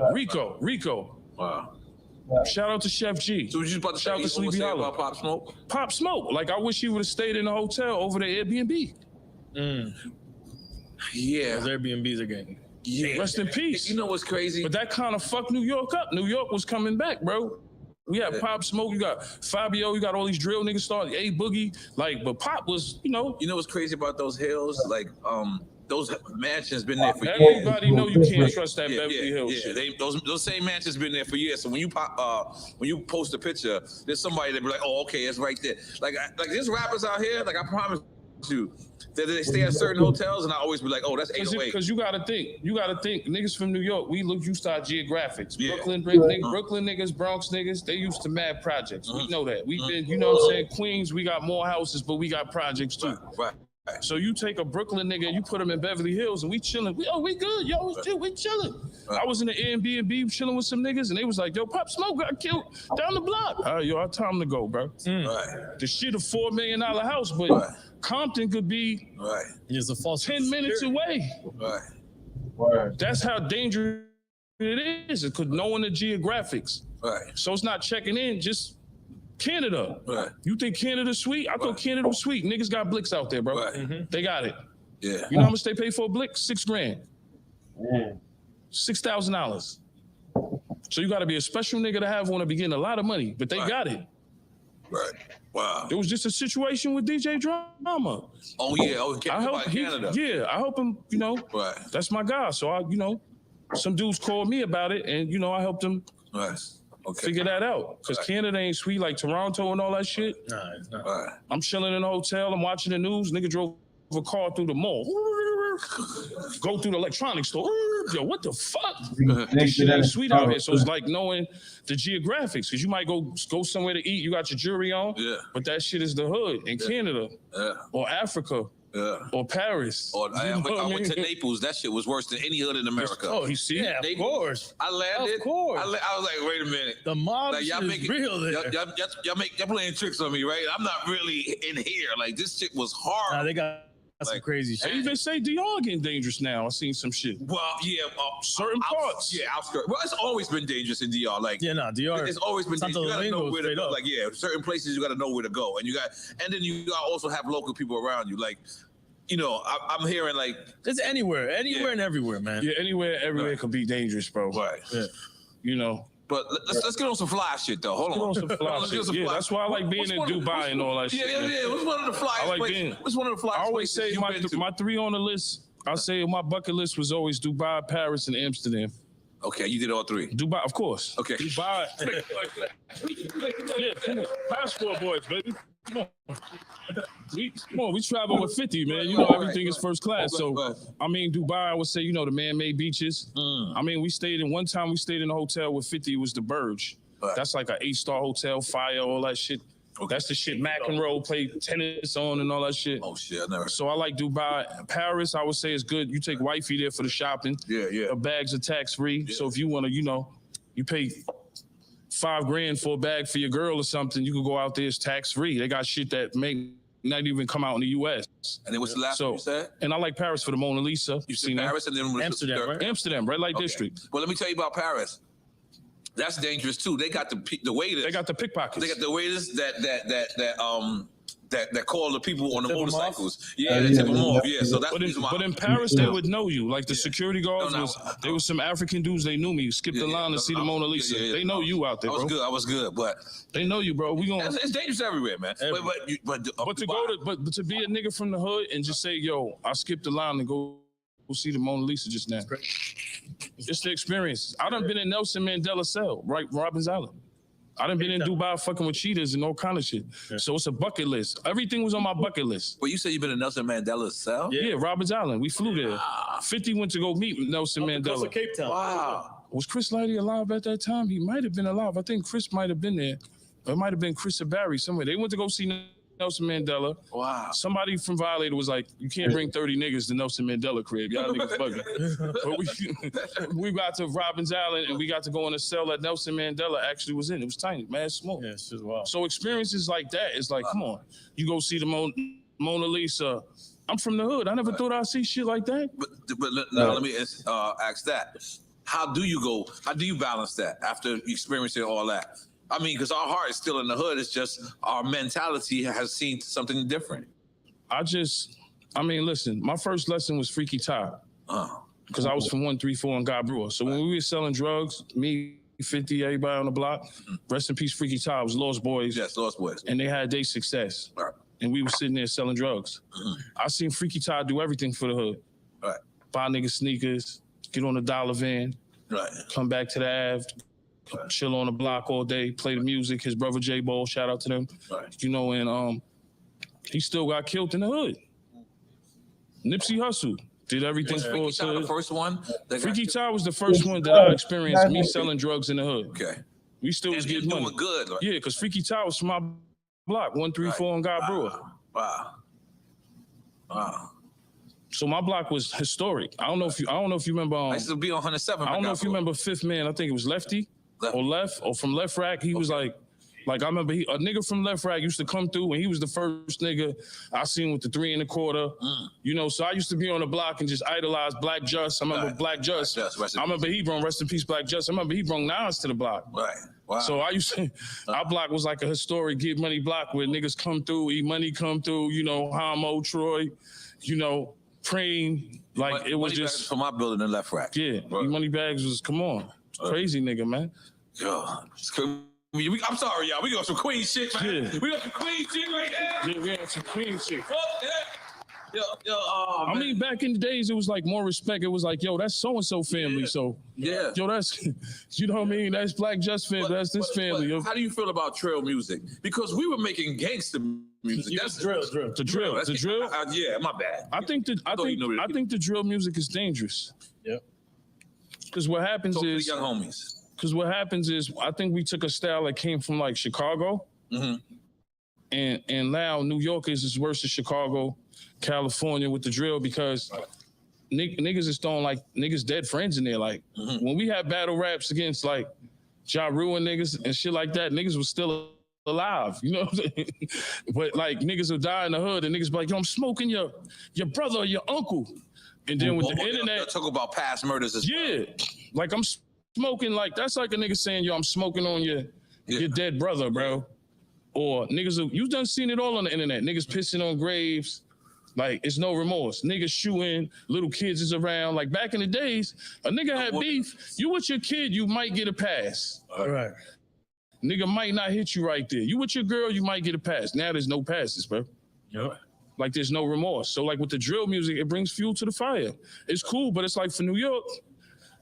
Wow. Shout out to Chef G. So what you about to Shout out to Sleepy say Hollow. about Pop Smoke? Pop Smoke. Like I wish he would have stayed in the hotel over the Airbnb. Yeah. Those Airbnbs again. Yeah. Rest in peace. You know what's crazy? But that kind of fucked New York up. New York was coming back, bro. We had Pop Smoke, you got Fabio, you got all these drill niggas starting, A Boogie. Like, but Pop was, you know. You know what's crazy about those hills? Like, those mansions been there for years. Everybody know you can't trust that Beverly Hills shit. Those same mansions been there for years. So when you post a picture, there's somebody that be like, oh, okay, it's right there. Like there's rappers out here. Like I promise you, that they stay at certain hotels, and I always be like, oh, that's 808. Because you gotta think, niggas from New York, we look used to our geographics. Yeah. Brooklyn niggas, Bronx niggas, they used to mad projects. We know that. We've been, you know what I'm saying, Queens, we got more houses, but we got projects too. Right. So you take a Brooklyn nigga and you put him in Beverly Hills and we chilling. We good, yo, we chilling. I was in the Airbnb chilling with some niggas and they was like, yo, Pop Smoke got killed down the block. All right, yo, our time to go, bro. Right. The shit a $4 million house, but Compton could be It's a false 10 minutes away. Right. That's how dangerous it is, because knowing the geographics. Right. So it's not checking in, just Canada. Right. You think Canada's sweet? I thought Canada was sweet. Niggas got blicks out there, bro. They got it. Yeah. You know how much they pay for a blick? $6 grand. $6,000. So you got to be a special nigga to have one to be getting a lot of money, but they got it. Right. Wow. There was just a situation with DJ Drama. Oh yeah. Oh, I hope Canada. I hope him. You know. Right. That's my guy. So some dudes called me about it, and I helped them. Right. Okay. Figure that out, because Canada ain't sweet like Toronto and all that shit. Nah, it's not. I'm chilling in a hotel. I'm watching the news. Nigga drove a car through the mall. Go through the electronics store. Yo, what the fuck? This shit ain't sweet out here. So it's like knowing the geographics, because you might go somewhere to eat. You got your jewelry on, but that shit is the hood in Canada or Africa. Or Paris. Or I went to Naples. That shit was worse than any hood in America. Oh, you see? Yeah, of course. I landed. Of course. I was like, wait a minute. The mob like, y'all is real there. Y'all playing tricks on me, right? I'm not really in here. Like this shit was hard. Nah, they got some crazy shit. They even say DR getting dangerous now. I seen some shit. Well, yeah, certain parts. Yeah, outskirts. Well, it's always been dangerous in DR. Like, DR. It's always been dangerous. You gotta know where to go. Up. Like, yeah, certain places you gotta know where to go, and then you gotta also have local people around you. Like, I'm hearing like it's anywhere and everywhere, man. Yeah, anywhere, everywhere could be dangerous, bro. Right. Yeah. But let's get on some fly shit though. Hold on. On some fly shit. Yeah, that's why I like being in Dubai and all that shit. Yeah. What's one of the flyest places? What's one of the flyest I always say my three on the list. I say my bucket list was always Dubai, Paris, and Amsterdam. Okay, you did all three. Dubai, of course. Okay. Dubai. Yeah, passport boys, baby. Come on. We travel with 50, man. You know, everything is first class. So, I mean, Dubai, I would say, the man-made beaches. I mean, we stayed in a hotel with 50. It was the Burj. That's like an 8-star hotel, fire, all that shit. That's the shit McEnroe played tennis on and all that shit. Oh, shit, I never. So I like Dubai. Paris, I would say, is good. You take wifey there for the shopping. Yeah. The bags are tax-free. Yeah. So if you want to, you pay $5 grand for a bag for your girl or something, you can go out there, it's tax-free. They got shit that may not even come out in the U.S. And then what's the last one you said? And I like Paris for the Mona Lisa. You seen Paris and then Amsterdam, right? Amsterdam, red light district. Well, let me tell you about Paris. That's dangerous too. They got the waiters. They got the pickpockets. They got the waiters that call the people on the motorcycles. Yeah, they tip them off. Yeah, so that's but in Paris they would know you. Like the security guards there was some African dudes. They knew me. Skipped the line to see the Mona Lisa. They know you out there, bro. I was good, but they know you, bro. It's dangerous everywhere, man. But to be a nigga from the hood and just say, yo, I skipped the line and go see the Mona Lisa just now. It's the experience. I done been in Nelson Mandela cell, right? Robbins Island. I done been in Dubai fucking with cheetahs and all kind of shit. So it's a bucket list. Everything was on my bucket list. Well, you said you've been in Nelson Mandela's cell? Yeah, Roberts Island. We flew there. 50 went to go meet Nelson Mandela. Cape Town. Wow. Was Chris Lighty alive at that time? He might have been alive. I think Chris might have been there. It might have been Chris or Barry somewhere. They went to go see Nelson Mandela. Wow. Somebody from Violator was like, you can't bring 30 niggas to Nelson Mandela crib. Y'all niggas bugging. But we got to Robbins Island and we got to go in a cell that Nelson Mandela actually was in. It was tiny, mad small. Yeah, it's just wild. So experiences like that is like, come on. You go see the Mona Lisa. I'm from the hood. I never thought I'd see shit like that. But now let me ask that. How do you balance that after experiencing all that? I mean, because our heart is still in the hood. It's just our mentality has seen something different. I mean, listen, my first lesson was Freaky Ty. Because I was from 134 and God Brewer. So when we were selling drugs, me, 50, everybody on the block, rest in peace, Freaky Ty, was Lost Boys. Yes, Lost Boys. And they had their success. Right. And we were sitting there selling drugs. I seen Freaky Ty do everything for the hood. Right. Buy niggas sneakers, get on the dollar van, come back to the Ave, chill on the block all day, play the music. His brother J Ball, shout out to them. You know, and he still got killed in the hood. Nipsey Hussle did everything Was for Freaky us. Ty the first one? Freaky Ty was the first one that I experienced me selling drugs in the hood. Okay. We still was getting money. Doing good. Like. Yeah, because Freaky Ty was from my block, 134 on God Brewer. Wow. So my block was historic. I don't know if you remember. I used to be on 107. I don't know if you remember Fifth Man. I think it was Lefty or from Left Rack. He was like I remember a nigga from Left Rack used to come through and he was the first nigga I seen with the 3 1/4. You know, so I used to be on the block and just idolize Black Just. I remember Black Just. I remember he brought rest in peace Black Just. I remember he brought Nas to the block. Right. Wow. So I used to, our block was like a historic Get Money block where niggas come through, E Money come through, you know, Homo, Troy, you know, Preem, like it was just from my building in Left Rack. Yeah, E Money Bags was come on, crazy nigga, man. Yo, I'm sorry, y'all. We got some queen shit, man. Yeah. We got some queen shit right there. Yeah, we got some queen shit. Fuck that. I mean, back in the days, it was like more respect. It was like, yo, that's so-and-so family. So, yo, that's, you know what I mean? That's Black Just family. That's this family. But how do you feel about trail music? Because we were making gangster music. That's drill. The drill. Yeah, my bad. I think the drill music is dangerous. Yep. Because what happens Talk to is the young homies. Because what happens is, I think we took a style that came from like Chicago, and now New York is as worse as Chicago, California with the drill because niggas is throwing like niggas dead friends in there. Like when we had battle raps against like Ja Rule and niggas and shit like that, niggas was still alive, you know what I'm saying? But like niggas would die in the hood and niggas be like, yo, I'm smoking your brother or your uncle. And then with the internet, talk about past murders as well. Like I'm smoking, like that's like a nigga saying, yo, I'm smoking on your dead brother, bro. Or niggas, you done seen it all on the internet. Niggas pissing on graves, like it's no remorse. Niggas shooting, little kids is around. Like back in the days, a nigga had beef. You with your kid, you might get a pass. Right. Nigga might not hit you right there. You with your girl, you might get a pass. Now there's no passes, bro. Yep. Like there's no remorse. So like with the drill music, it brings fuel to the fire. It's cool, but it's like for New York,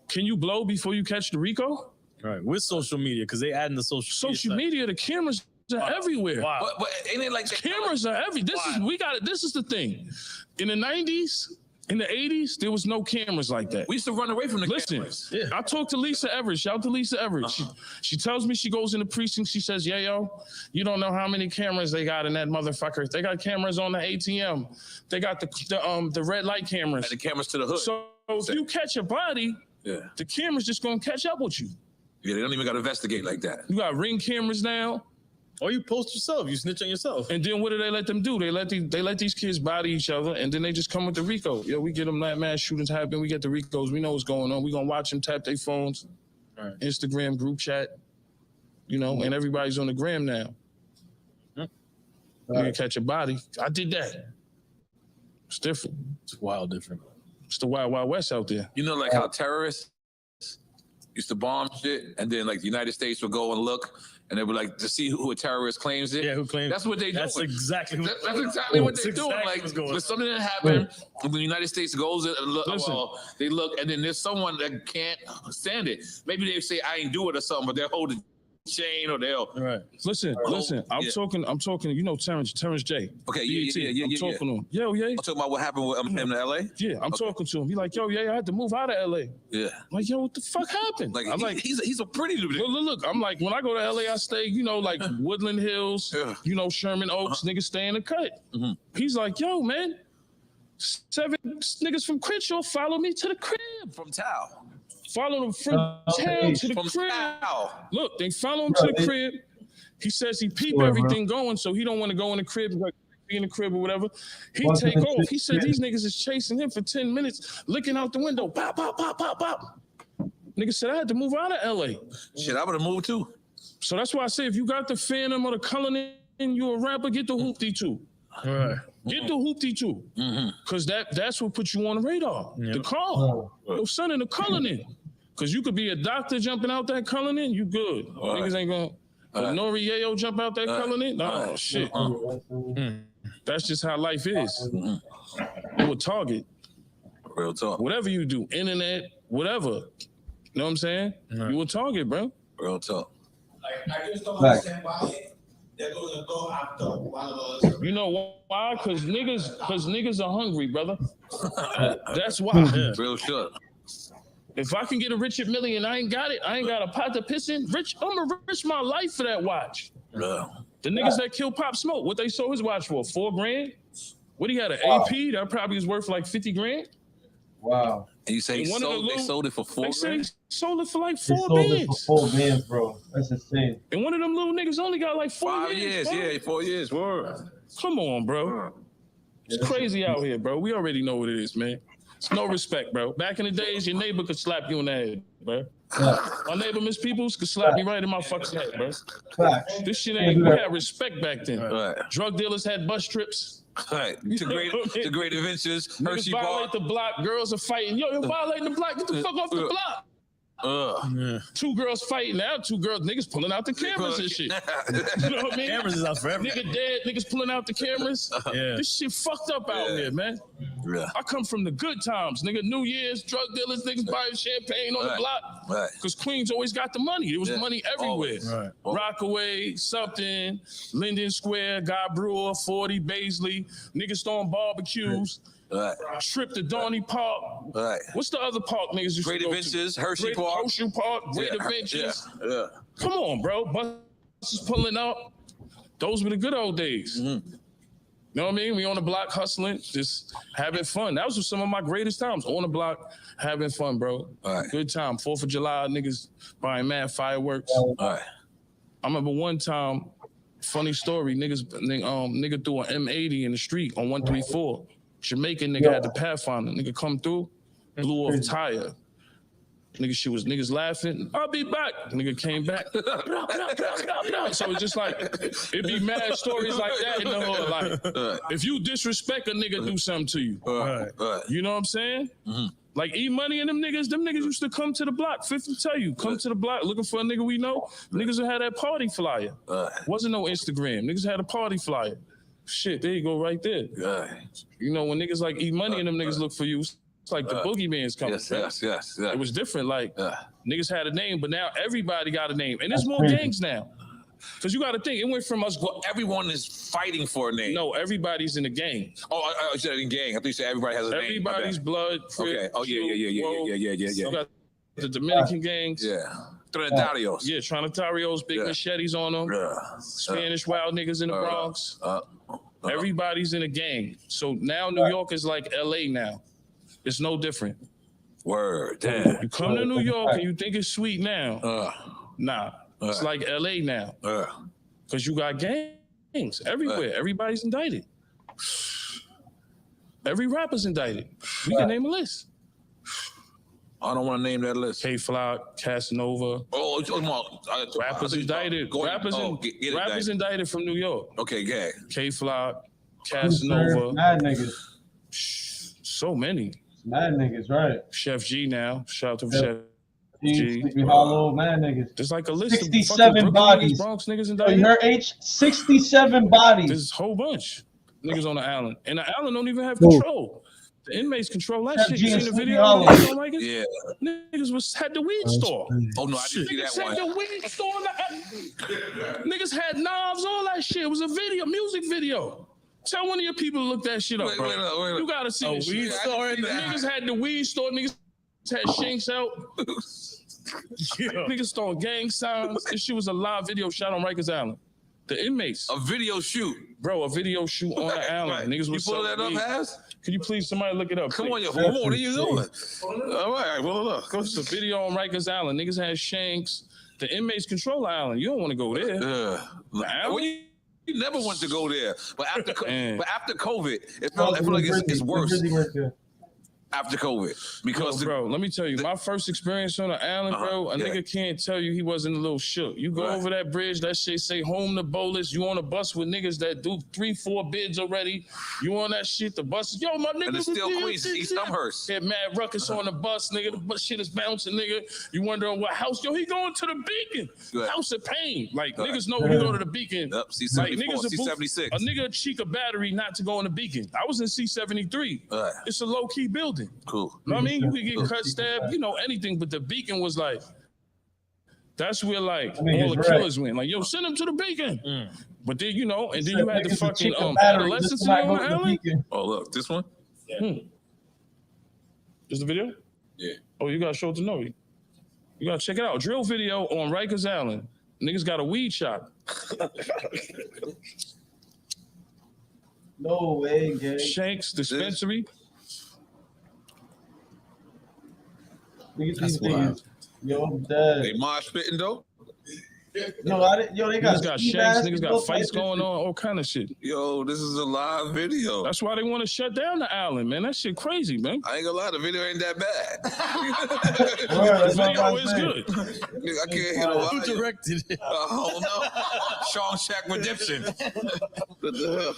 can you blow before you catch the Rico? Right, with social media, because they add in the social media, the cameras are everywhere. Wow. But ain't it like cameras are everywhere. This is the thing. In the 90s, in the 80s, there was no cameras like that. We used to run away from the cameras. I talked to Lisa Everett. Shout out to Lisa Everett. She tells me she goes in the precinct. She says, yeah, yo, you don't know how many cameras they got in that motherfucker. They got cameras on the ATM. They got the red light cameras. And the cameras to the hood. So if you catch a body, the camera's just gonna catch up with you. Yeah, they don't even got to investigate like that. You got Ring cameras now. Or you post yourself, you snitch on yourself. And then what do they let them do? They let these kids body each other, and then they just come with the Rico. Yo, we get them mass shootings happen. We get the Ricos. We know what's going on. We gonna watch them tap their phones, Instagram group chat, you know, and everybody's on the gram now. You can catch a body. I did that. It's different. It's wild different. It's the wild, wild west out there. You know, like how terrorists used to bomb shit, and then like the United States would go and look, and they would like to see who a terrorist claims it. Yeah, who claims? That's what they do. That's exactly what they're doing. Like, there's something that happened, and the United States goes and look. Well, they look, and then there's someone that can't stand it. Maybe they say I ain't do it or something, but they're holding chain or they'll. Right. Listen. I'm Yeah. talking. You know Terrence J. Okay, BET. yeah. I'm talking to him. Yo, yeah. I'm talking about what happened with him in LA. Yeah, I'm talking to him. He like, yo, yeah, I had to move out of LA. Yeah. I'm like, yo, what the fuck happened? Like, I'm he's a pretty dude. Look. I'm like, when I go to LA, I stay, like Woodland Hills, Sherman Oaks. Niggas stay in the cut. Mm-hmm. He's like, yo, man, 7 niggas from Crenshaw follow me to the crib. From Tao. Follow them from town to the crib. Look, they follow him to the crib. He says he peep everything going, so he don't want to go in the crib, like be in the crib or whatever. He take off. He said these niggas is chasing him for 10 minutes, looking out the window. Pop, pop, pop, pop, pop. Nigga said I had to move out of LA. Shit, I would have moved too. So that's why I say if you got the Phantom or the Cullinan, you a rapper, get the hoopty too. Right. Get the hoopty too. Cause that's what put you on the radar. Yep. The car. Your son in the Cullinan. Cause you could be a doctor jumping out that Cullinan, you good. Niggas ain't gonna Nori Yayo jump out that Cullinan? No shit. That's just how life is. You a target. Real talk. Whatever you do, internet, whatever. You know what I'm saying? You a target, bro. Real talk. I just don't understand why they're going to go after one of us. You know why? Cause niggas are hungry, brother. That's why. Real shit. If I can get a Richard Mille and I ain't got it, I ain't got a pot to piss in. I'ma risk my life for that watch. Yeah. The niggas that killed Pop Smoke, what they sold his watch for? $4 grand? What he had an AP that probably is worth like 50 grand? Wow. And you say they sold it for $4 They grand? say sold it for like They 4 sold it bands. for 4 bands, bro. That's insane. And one of them little niggas only got like 4 5 years, bro. yeah, 4 years. Word. Come on, bro. It's crazy out here, bro. We already know what it is, man. It's no respect, bro. Back in the days, your neighbor could slap you in the head, bro. My neighbor, Miss Peoples, could slap me right in my fucking head, bro. This shit ain't, we had respect back then. Right. Drug dealers had bus trips. Right. To great adventures. Niggas Hershey violate Park. the block, girls are fighting. Yo, you're violating the block, get the fuck off the block. 2 girls fighting now, 2 girls, niggas pulling out the cameras and shit. You know what I mean? Cameras is out forever. Nigga dead, niggas pulling out the cameras. Yeah. This shit fucked up out here, man. Yeah. I come from the good times, nigga. New Year's, drug dealers, niggas buying champagne on the block. Right. Because Queens always got the money. There was money everywhere. Always. Right. Rockaway, something, Linden Square, Guy Brewer, 40, Baisley, niggas throwing barbecues. Right. Trip to Donny Park. Right. What's the other park niggas used Great to go Adventures, to? Hershey Park. Hershey Park, Great Yeah. Adventures. Yeah. Come on, bro. Buses pulling up. Those were the good old days. You know what I mean? We on the block hustling, just having fun. That was some of my greatest times. On the block, having fun, bro. Good time. 4th of July, niggas buying mad fireworks. I remember one time, funny story, nigga threw an M80 in the street on 134. Jamaican nigga had the Pathfinder. Nigga come through, blew off tire. Niggas laughing. I'll be back. Nigga came back. So it's just like, it be mad stories like that in the hood. Like, if you disrespect a nigga, do something to you. You know what I'm saying? Like E-Money and them niggas used to come to the block. 50 tell you, come to the block looking for a nigga we know. Niggas that had that party flyer. Wasn't no Instagram. Niggas had a party flyer. Shit, there you go right there. You know, when niggas like E-Money and them niggas look for you, it's like the boogeyman's coming. Yes. It was different. Like, niggas had a name, but now everybody got a name. And there's more gangs now. Because you got to think, it went from us. Everyone is fighting for a name. No, everybody's in the gang. Oh, I said in gang. I thought you said everybody has a name. Everybody's blood. Okay. Oh, yeah. You got the Dominican gangs. Yeah. Trinitarios. Yeah, Trinitarios, big machetes on them. Spanish wild niggas in the Bronx. Everybody's in a gang. So now New York is like LA now. It's no different. Word. Damn. You come to New York and you think it's sweet now. Nah. It's like LA now. Because you got gangs everywhere. Everybody's indicted. Every rapper's indicted. We can name a list. I don't want to name that list. K-Flock, Casanova. Oh, come on. Rappers indicted. Rappers indicted from New York. Okay, gang. K-Flock, Casanova. Mad niggas. So many. Mad niggas, right. Chef G now. Shout out to Chef G. Sleepy Hollow, mad niggas. There's like a list 67 of bodies. Bronx niggas You indicted. heard H? 67 bodies. There's a whole bunch. Niggas on the island. And the island don't even have control. The inmates control that Chef shit. G You and seen the Sleepy video? Hollow. Niggas don't like it? Yeah. Niggas had the weed store. Oh no, I didn't see Niggas that had one. the weed store. Niggas had knives, all that shit. It was a video, music video. Tell one of your people to look that shit up, Wait, bro. wait up. You gotta see A this weed shit. store in The there? niggas had the weed store. Niggas had shanks out. Niggas throwing gang signs. This shit was a live video shot on Rikers Island. The inmates. A video shoot. Bro, a video shoot on the island. Right. Niggas You was pull that selling up, weed. Has? Can you please somebody look it up? Come on, please? what are you doing? All right, well, look. It's a video on Rikers Island. Niggas had shanks. The inmates control the island. You don't want to go there. Well, you never want to go there, but after COVID, it felt like it's worse. After COVID, because bro, let me tell you, my first experience on the island, bro, a nigga can't tell you he wasn't a little shook. You go over that bridge, that shit say home to Bolus. You on a bus with niggas that do 3-4 bids already. You on that shit, the bus, yo, my nigga. And it's still Queens, East Elmhurst. Had mad ruckus on the bus, nigga. The bus shit is bouncing, nigga. You wondering what house? Yo, he going to the Beacon. House of Pain. Like, niggas know when you go to the Beacon. Yep, C74, Like, niggas C76. a nigga cheek a battery not to go in the Beacon. I was in C73. It's a low-key building. Cool. You know what I mean? You could get cut, stabbed, anything, but the Beacon was like, that's where like all the killers went. Like, yo, send them to the Beacon. But then, and then you had the fucking adolescents in on the island. Oh, look, this one? Is the video? Yeah. Oh, you gotta show it to Noe. You gotta check it out. Drill video on Rikers Island. Niggas got a weed shop. No way, gang. Shanks dispensary. That's wild. Yo, I'm dead. They mosh spitting though? No, I didn't. Yo, they got Niggas got ski shanks, masks, niggas got fights going on, all kind of shit. Yo, this is a live video. That's why they want to shut down the island, man. That shit crazy, man. I ain't gonna lie, the video ain't that bad. The video is good. Nigga, I can't hear the Who directed it? Oh no, Shawshank Redemption. What the hell?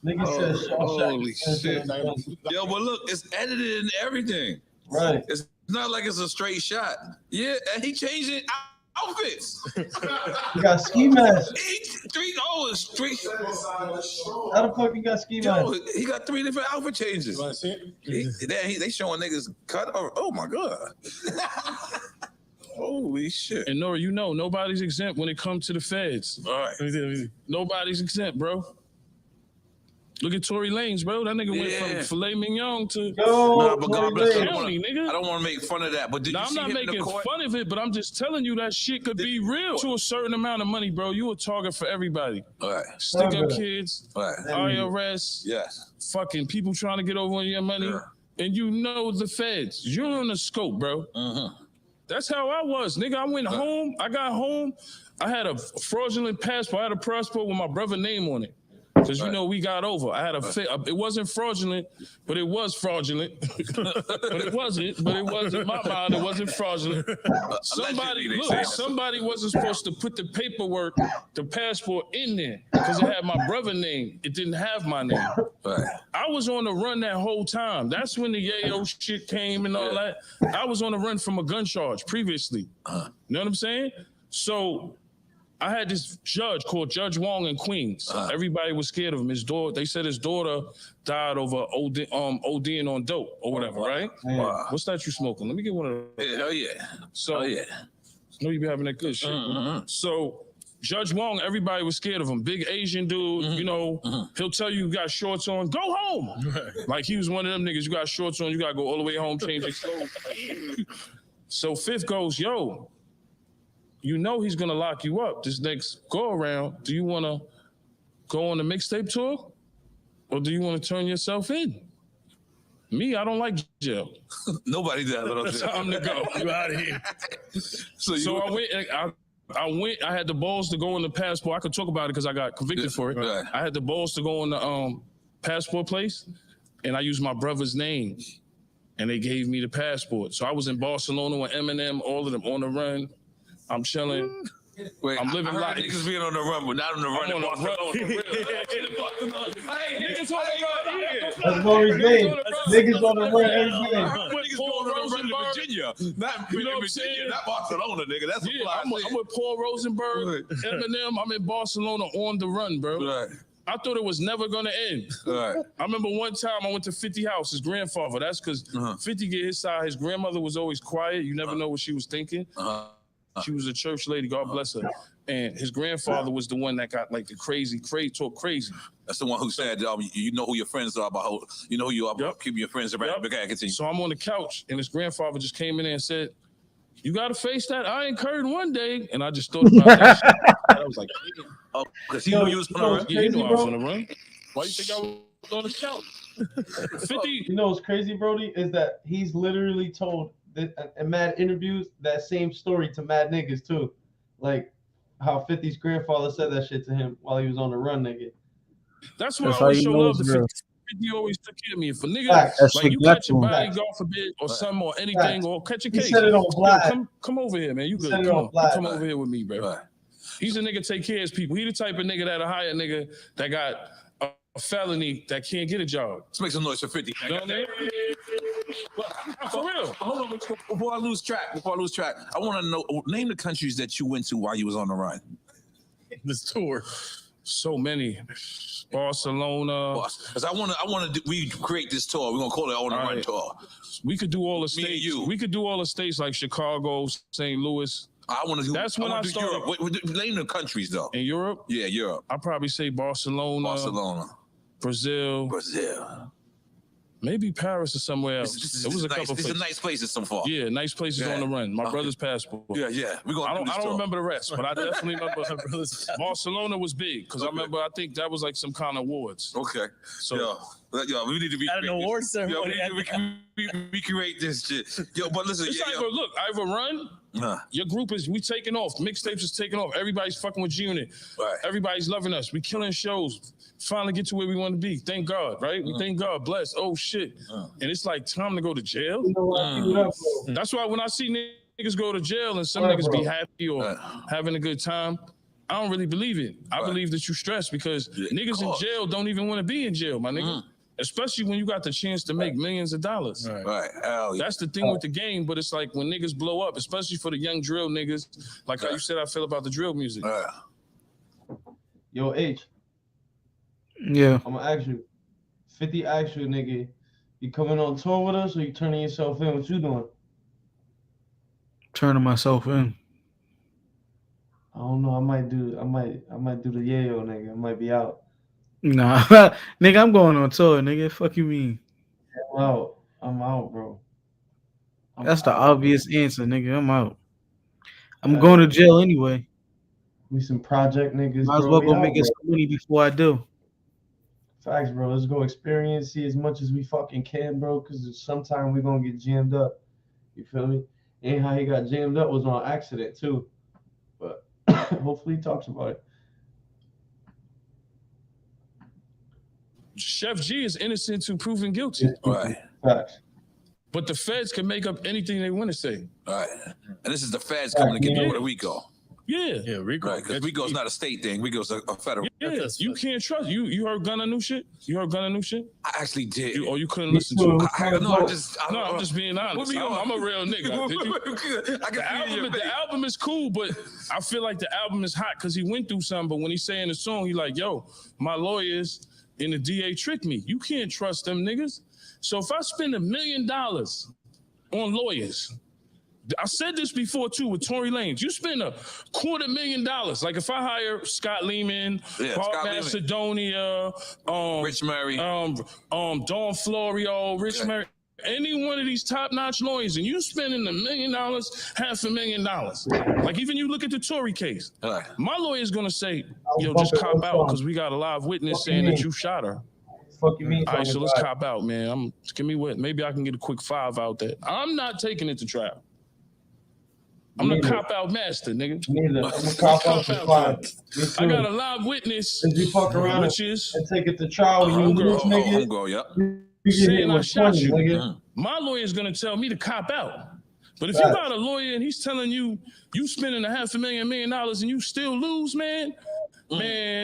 Nigga said Shawshank Holy shit. Yo, but look, it's edited and everything. Right. It's not like it's a straight shot. Yeah, and he changing outfits. You got ski masks. It's three. How the fuck you got ski Yo, masks? he got 3 different outfit changes. They showing niggas cut. Oh my god. Holy shit. And Nora, nobody's exempt when it comes to the feds. All right. Let me see. Nobody's exempt, bro. Look at Tory Lanez, bro. That nigga went from filet mignon to Nah, but God bless him. county, nigga. I don't want to make fun of that, but did you I'm see not him in making the court? fun of it, but I'm just telling you that shit could be real. To a certain amount of money, bro, you a target for everybody. All right. Stick up kids, All right. IRS, Yes. fucking people trying to get over on your money, and the feds. You're on the scope, bro. That's how I was, nigga. I went home. I got home. I had a fraudulent passport. I had a passport with my brother's name on it. Because we got over. I had it wasn't fraudulent, but it was fraudulent. But it wasn't my mind, it wasn't fraudulent. Somebody wasn't supposed to put the paperwork, the passport in there because it had my brother's name. It didn't have my name. I was on the run that whole time. That's when the yayo shit came and all that. I was on the run from a gun charge previously. You know what I'm saying? So I had this judge called Judge Wong in Queens. Everybody was scared of him. They said his daughter died over ODing on dope or whatever, right? Wow. What's that you smoking? Let me get one of those. Hell yeah. So, I know you be having that good shit. So, Judge Wong, everybody was scared of him. Big Asian dude, he'll tell you got shorts on, go home. Like he was one of them niggas, you got shorts on, you gotta go all the way home, change your clothes. So Fifth goes, yo, he's gonna lock you up this next go around. Do you wanna go on the mixtape tour? Or do you wanna turn yourself in? Me, I don't like jail. Nobody does. Time to go. You out of here. So I went, I had the balls to go on the passport. I could talk about it because I got convicted for it. Right. I had the balls to go on the passport place, and I used my brother's name, and they gave me the passport. So I was in Barcelona with Eminem, all of them on the run. I'm chilling. Wait, I'm living I heard life. Niggas being on the run, but not on the run in Barcelona. Niggas on the run here. That's Lori's name. Niggas on the run every day. Niggas going on the run in Virginia. Not Virginia, not Barcelona, nigga. That's I'm with Paul Rosenberg, Eminem. I'm in Barcelona on the run, bro. Right. I thought it was never gonna end. Right. I remember one time I went to 50 house, his grandfather. That's because 50 get his side. His grandmother was always quiet. You never know what she was thinking. She was a church lady. God bless her. And his grandfather was the one that got like the crazy, talk crazy. That's the one who said, you know who your friends are about. You know who you are about keeping your friends around. Okay, continue. So I'm on the couch, and his grandfather just came in there and said, "You got to face that. I ain't curd one day." And I just thought about that shit. I was like, "Oh, because he knew you was gonna run." Yeah, he knew I was gonna run. Why you think I was on the couch? 50. You know what's crazy, Brody, is that he's literally told that in mad interviews that same story to mad niggas too, like how 50's grandfather said that shit to him while he was on the run, nigga. That's why I always show love to 50. 50 always took care of me. If a nigga like you catch a body, God forbid, or something or anything, or catch a case, He said it on Vlad. Come over here, man. You good? said it Come on on, Vlad. come over here with me, bro. He's a nigga take care of his people. He the type of nigga that a hire nigga that got a felony that can't get a job. Let's make some noise for 50. You know what I mean? For real. Hold on, before I lose track, I want to know, name the countries that you went to while you was on the run. This tour. So many. Barcelona. Because I want to we create this tour. We're going to call it On the Run Tour. We could do all the Me and states. you. We could do all the states like Chicago, St. Louis. I want to do. That's when I do started. Europe. Name the countries though. In Europe? Yeah, Europe. I'd probably say Barcelona. Brazil. Maybe Paris or somewhere else. There was a couple These are places. nice places so far. Yeah, nice places on the run. My brother's passport. Yeah. I don't remember the rest, but I definitely remember Barcelona was big because I remember I think that was like some kind of awards. Okay. So we need to be at an award ceremony. we create this shit. Yo, but listen, it's look, I have a run. Your group we taking off. Mixtapes is taking off. Everybody's fucking with G-Unit. Right. Everybody's loving us. We killing shows. Finally get to where we want to be. Thank God, right? We thank God. Bless. Oh shit. And it's like time to go to jail. That's why when I see niggas go to jail and some niggas be happy or having a good time, I don't really believe it. I believe that you stress because niggas in jail don't even want to be in jail, my nigga. Especially when you got the chance to make millions of dollars. Right. Hell yeah. That's the thing with the game, but it's like when niggas blow up, especially for the young drill niggas, like how you said I feel about the drill music. Yo, H. Yeah. I'm gonna ask you. 50 asked you, nigga, you coming on tour with us or you turning yourself in? What you doing? Turning myself in. I don't know. I might do the yayo, nigga. I might be out. Nah, nigga, I'm going on tour, nigga. Fuck you mean? I'm out, bro. That's the obvious answer, nigga. I'm out. I'm going to jail anyway. We some project niggas. Might as well go make some money before I do. Facts, bro. Let's go experience, see as much as we fucking can, bro. Because sometime we're gonna get jammed up. You feel me? And how he got jammed up was on accident too. But hopefully he talks about it. Chef G is innocent to proven guilty. Right. Facts. But the feds can make up anything they want to say. Right. And this is the feds coming to get you Puerto Rico. Yeah, Rico. Right, because Rico's not a state thing. Rico's a federal. Yeah, you can't trust. You heard Gunna new shit? You heard Gunna new shit? I actually did. You couldn't listen to it? I'm just being honest. I'm a real nigga. The album is cool, but I feel like the album is hot because he went through something. But when he's saying the song, he like, yo, my lawyers and the DA tricked me. You can't trust them niggas. So if I spend $1 million on lawyers, I said this before too with Tory Lanez. You spend $250,000. Like if I hire Scott Lehman, Paul Macedonia, Rich Murray, Don Florio, Rich Murray, any one of these top-notch lawyers, and you spending $1 million, $500,000. Like even you look at the Tory case, my lawyer's gonna say, yo, just cop out because we got a live witness saying that you shot her. Fuck you mean? All right, so let's cop out, man. Give me what? Maybe I can get a quick 5 out there. I'm not taking it to trial. I'm the cop out master, nigga. I'm a cop out for 5. I got a live witness, you fuck around which is and take it to trial. You lose, nigga. Saying I shot you. Nigga. My lawyer's gonna tell me to cop out. But if you got a lawyer and he's telling you spending $500,000, $1 million and you still lose, man,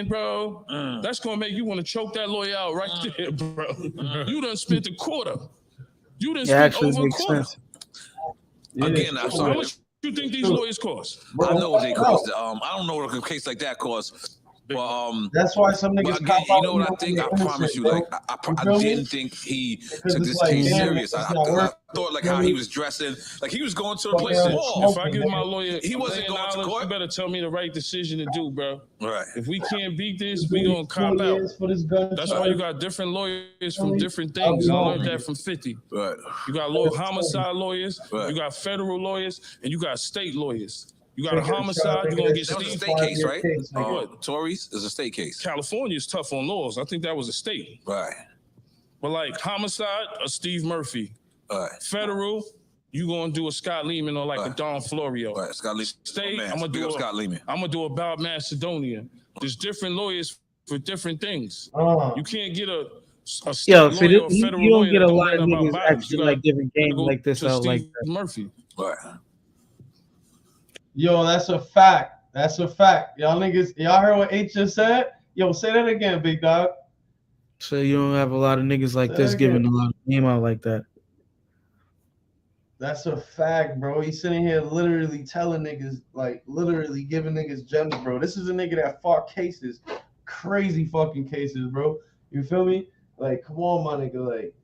bro, that's gonna make you want to choke that lawyer out right there, bro. You done spent $250,000. You done spent over $250,000. Again, I'm sorry. How much you think these lawyers cost? I know what they cost. I don't know what a case like that costs. But That's why some niggas but again, cop out. you know what I think? I promise you, like I didn't think he took this case serious. I thought like how he was dressing, like he was going to a place of war. If I give my lawyer, he wasn't going to court. You better tell me the right decision to do, bro. Right. If we can't beat this, we gonna cop out. That's why you got different lawyers from different things. I learned that from 50. Right. You got homicide lawyers, you got federal lawyers, and you got state lawyers. You got a homicide, you're gonna get That was a Steve. state case, right? What? Tories is a state case. California is tough on laws. I think that was a state. Right. But like homicide, a Steve Murphy. Right. Federal, you gonna do a Scott Lehman or like a Don Florio. Right. Scott Lehman. State, Man, I'm gonna do Scott Lehman. I'm gonna do about Macedonia. There's different lawyers for different things. You can't get a state Yo, lawyer so or you federal don't lawyer get a that lot of know nothing niggas about bodies. actually You like different games gotta go like this to out like Steve that. Murphy. Right. Yo, that's a fact. That's a fact. Y'all niggas, y'all heard what H just said? Yo, say that again, big dog. So you don't have a lot of niggas like this giving a lot of game out like that. That's a fact, bro. He's sitting here literally telling niggas, like literally giving niggas gems, bro. This is a nigga that fought cases, crazy fucking cases, bro. You feel me? Like, come on, my nigga. Like,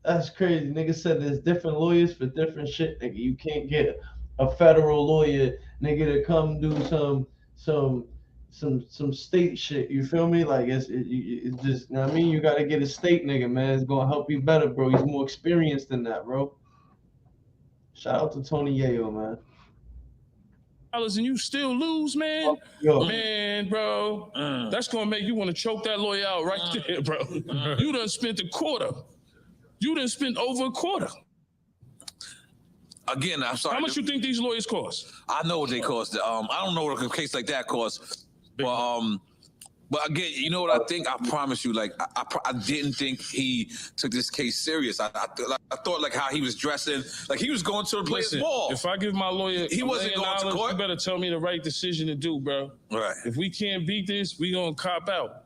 that's crazy. Nigga said there's different lawyers for different shit, nigga. You can't get a federal lawyer, nigga, to come do some state shit. You feel me? Like it's just, you know what I mean? You gotta get a state nigga, man. It's gonna help you better, bro. He's more experienced than that, bro. Shout out to Tony Yayo, man. And you still lose, man. Yo. Man, bro, that's gonna make you want to choke that lawyer out right there, bro. You done spent a quarter. You done spent over a quarter. Again, I'm sorry. How much you think these lawyers cost? I know what they cost. I don't know what a case like that costs. But again, you know what I think? I promise you, like I didn't think he took this case serious. I thought like how he was dressing, like he was going to a place Listen, ball. if I give my lawyer He $1 wasn't million, going to court. you better tell me the right decision to do, bro. Right. If we can't beat this, we gonna cop out.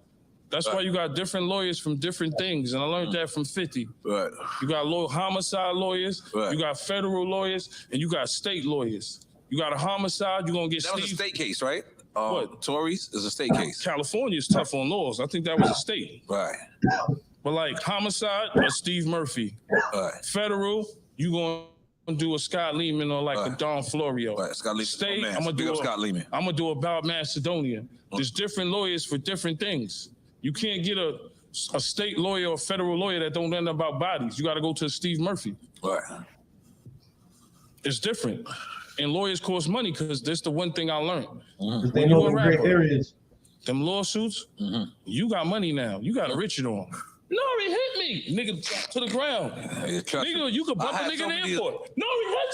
That's why you got different lawyers from different things, and I learned that from 50. Right. You got homicide lawyers, you got federal lawyers, and you got state lawyers. You got a homicide, you're gonna get That was a Steve. state case, right? What? Tories is a state case. California is tough on laws. I think that was a state. Right. But like homicide, a Steve Murphy. Right. Federal, you gonna do a Scott Lehman or like a Don Florio. Right. Scott Lehman. State, Man, I'm gonna big do up Scott Lehman. I'm gonna do about Macedonia. There's different lawyers for different things. You can't get a state lawyer or federal lawyer that don't know nothing about bodies. You got to go to Steve Murphy. Right. It's different. And lawyers cost money because that's the one thing I learned. Because they know the great areas. Them lawsuits, you got money now. You got a Richard on. No, he hit me, nigga, to the ground. Nigga, you could bump a nigga in the airport. No,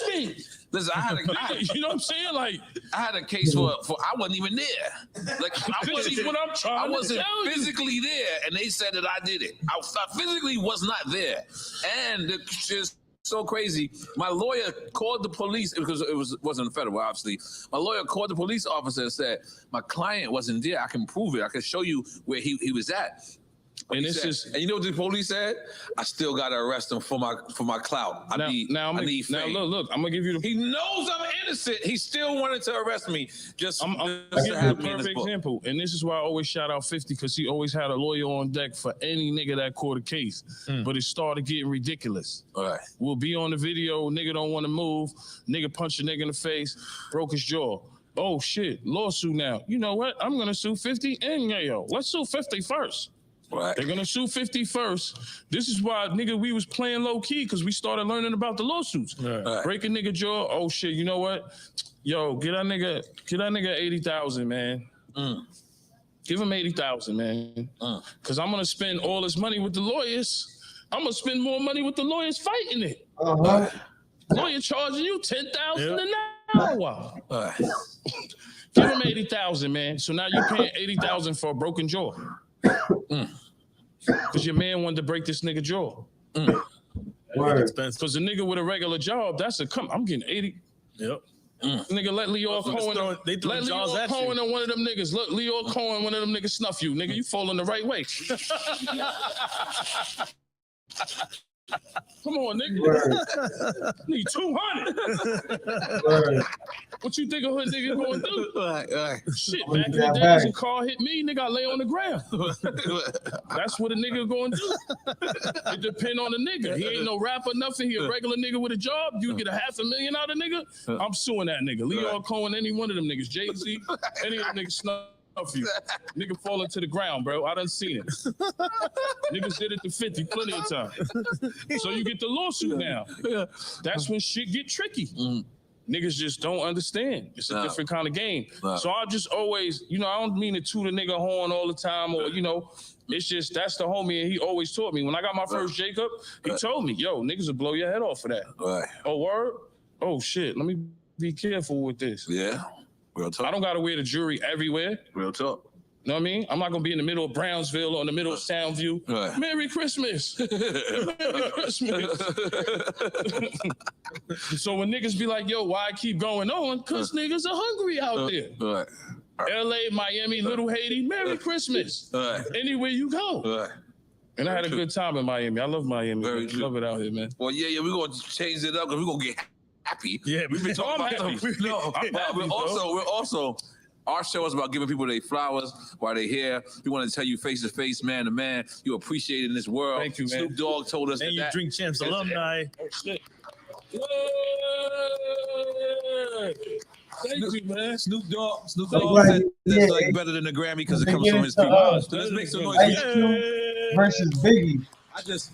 he hit me. Listen, I had you know what I'm saying? Like, I had a case for I wasn't even there. Like This is what I'm trying I to wasn't tell you. physically there, and they said that I did it. I physically was not there, and it's just so crazy. My lawyer called the police because it wasn't federal, obviously. My lawyer called the police officer and said my client wasn't there. I can prove it. I can show you where he was at. And and you know what the police said? I still gotta arrest him for my clout. I need fame. Look, I'm gonna give you the. He knows I'm innocent. He still wanted to arrest me. I'm gonna give you a perfect example, and this is why I always shout out 50 because he always had a lawyer on deck for any nigga that caught a case. But it started getting ridiculous. All right. We'll be on the video. Nigga don't want to move. Nigga punched a nigga in the face, broke his jaw. Oh shit, lawsuit now. You know what? I'm gonna sue 50 and Yayo. Let's sue 50 first. Right. They're gonna sue 50 first. This is why, nigga, we was playing low key because we started learning about the lawsuits. Right. Break a nigga jaw. Oh shit, you know what? Yo, get that nigga 80,000, man. Give him 80,000, man. Cause I'm gonna spend all this money with the lawyers. I'm gonna spend more money with the lawyers fighting it. Lawyer charging you 10,000 an hour. Give him 80,000, man. So now you're paying 80,000 for a broken jaw. Because your man wanted to break this nigga jaw. Because the nigga with a regular job, I'm getting 80. Yep. Nigga, let Leo Cohen. Let Leo Cohen and one of them niggas. Let Leo Cohen, one of them niggas snuff you. Nigga, you falling the right way. Come on, nigga. Need 200. What you think a hood nigga gonna do? Shit, back in the days, a car hit me, nigga, I lay on the ground. That's what a nigga gonna do. It depend on the nigga. He ain't no rapper, nothing. He a regular nigga with a job. You get $500,000 out of nigga, I'm suing that nigga. Leon Cohen, any one of them niggas. Jay-Z, any of them niggas snuff you. Nigga falling to the ground, bro. I done seen it. Niggas did it to 50 plenty of times. So you get the lawsuit now. That's when shit get tricky. Niggas just don't understand. It's a different kind of game. So I just always, I don't mean to toot a nigga horn all the time or, it's just, that's the homie and he always taught me. When I got my first Jacob, he told me, yo, niggas will blow your head off for that. Oh, word? Oh, shit. Let me be careful with this. Yeah. Real talk. I don't got to wear the jewelry everywhere. Real talk. You know what I mean? I'm not going to be in the middle of Brownsville or in the middle of Soundview. Merry Christmas. Merry Christmas. So when niggas be like, yo, why I keep going on? Because niggas are hungry out there. LA, Miami, Little Haiti, Merry Christmas. Anywhere you go. And I had a good time in Miami. I love Miami. I love it out here, man. Well, yeah, we're going to change it up because we're going to get happy. Yeah, we've been talking about happy. we're also our show is about giving people their flowers while they're here. We want to tell you face to face, man to man, you appreciate in this world. Thank you, man. Snoop Dogg told us and you that Drink Champs alumni. Oh, shit. Thank you, man. Snoop Dogg said that's like better than the Grammy because it comes from his people. So let's make some noise. Versus Biggie. I just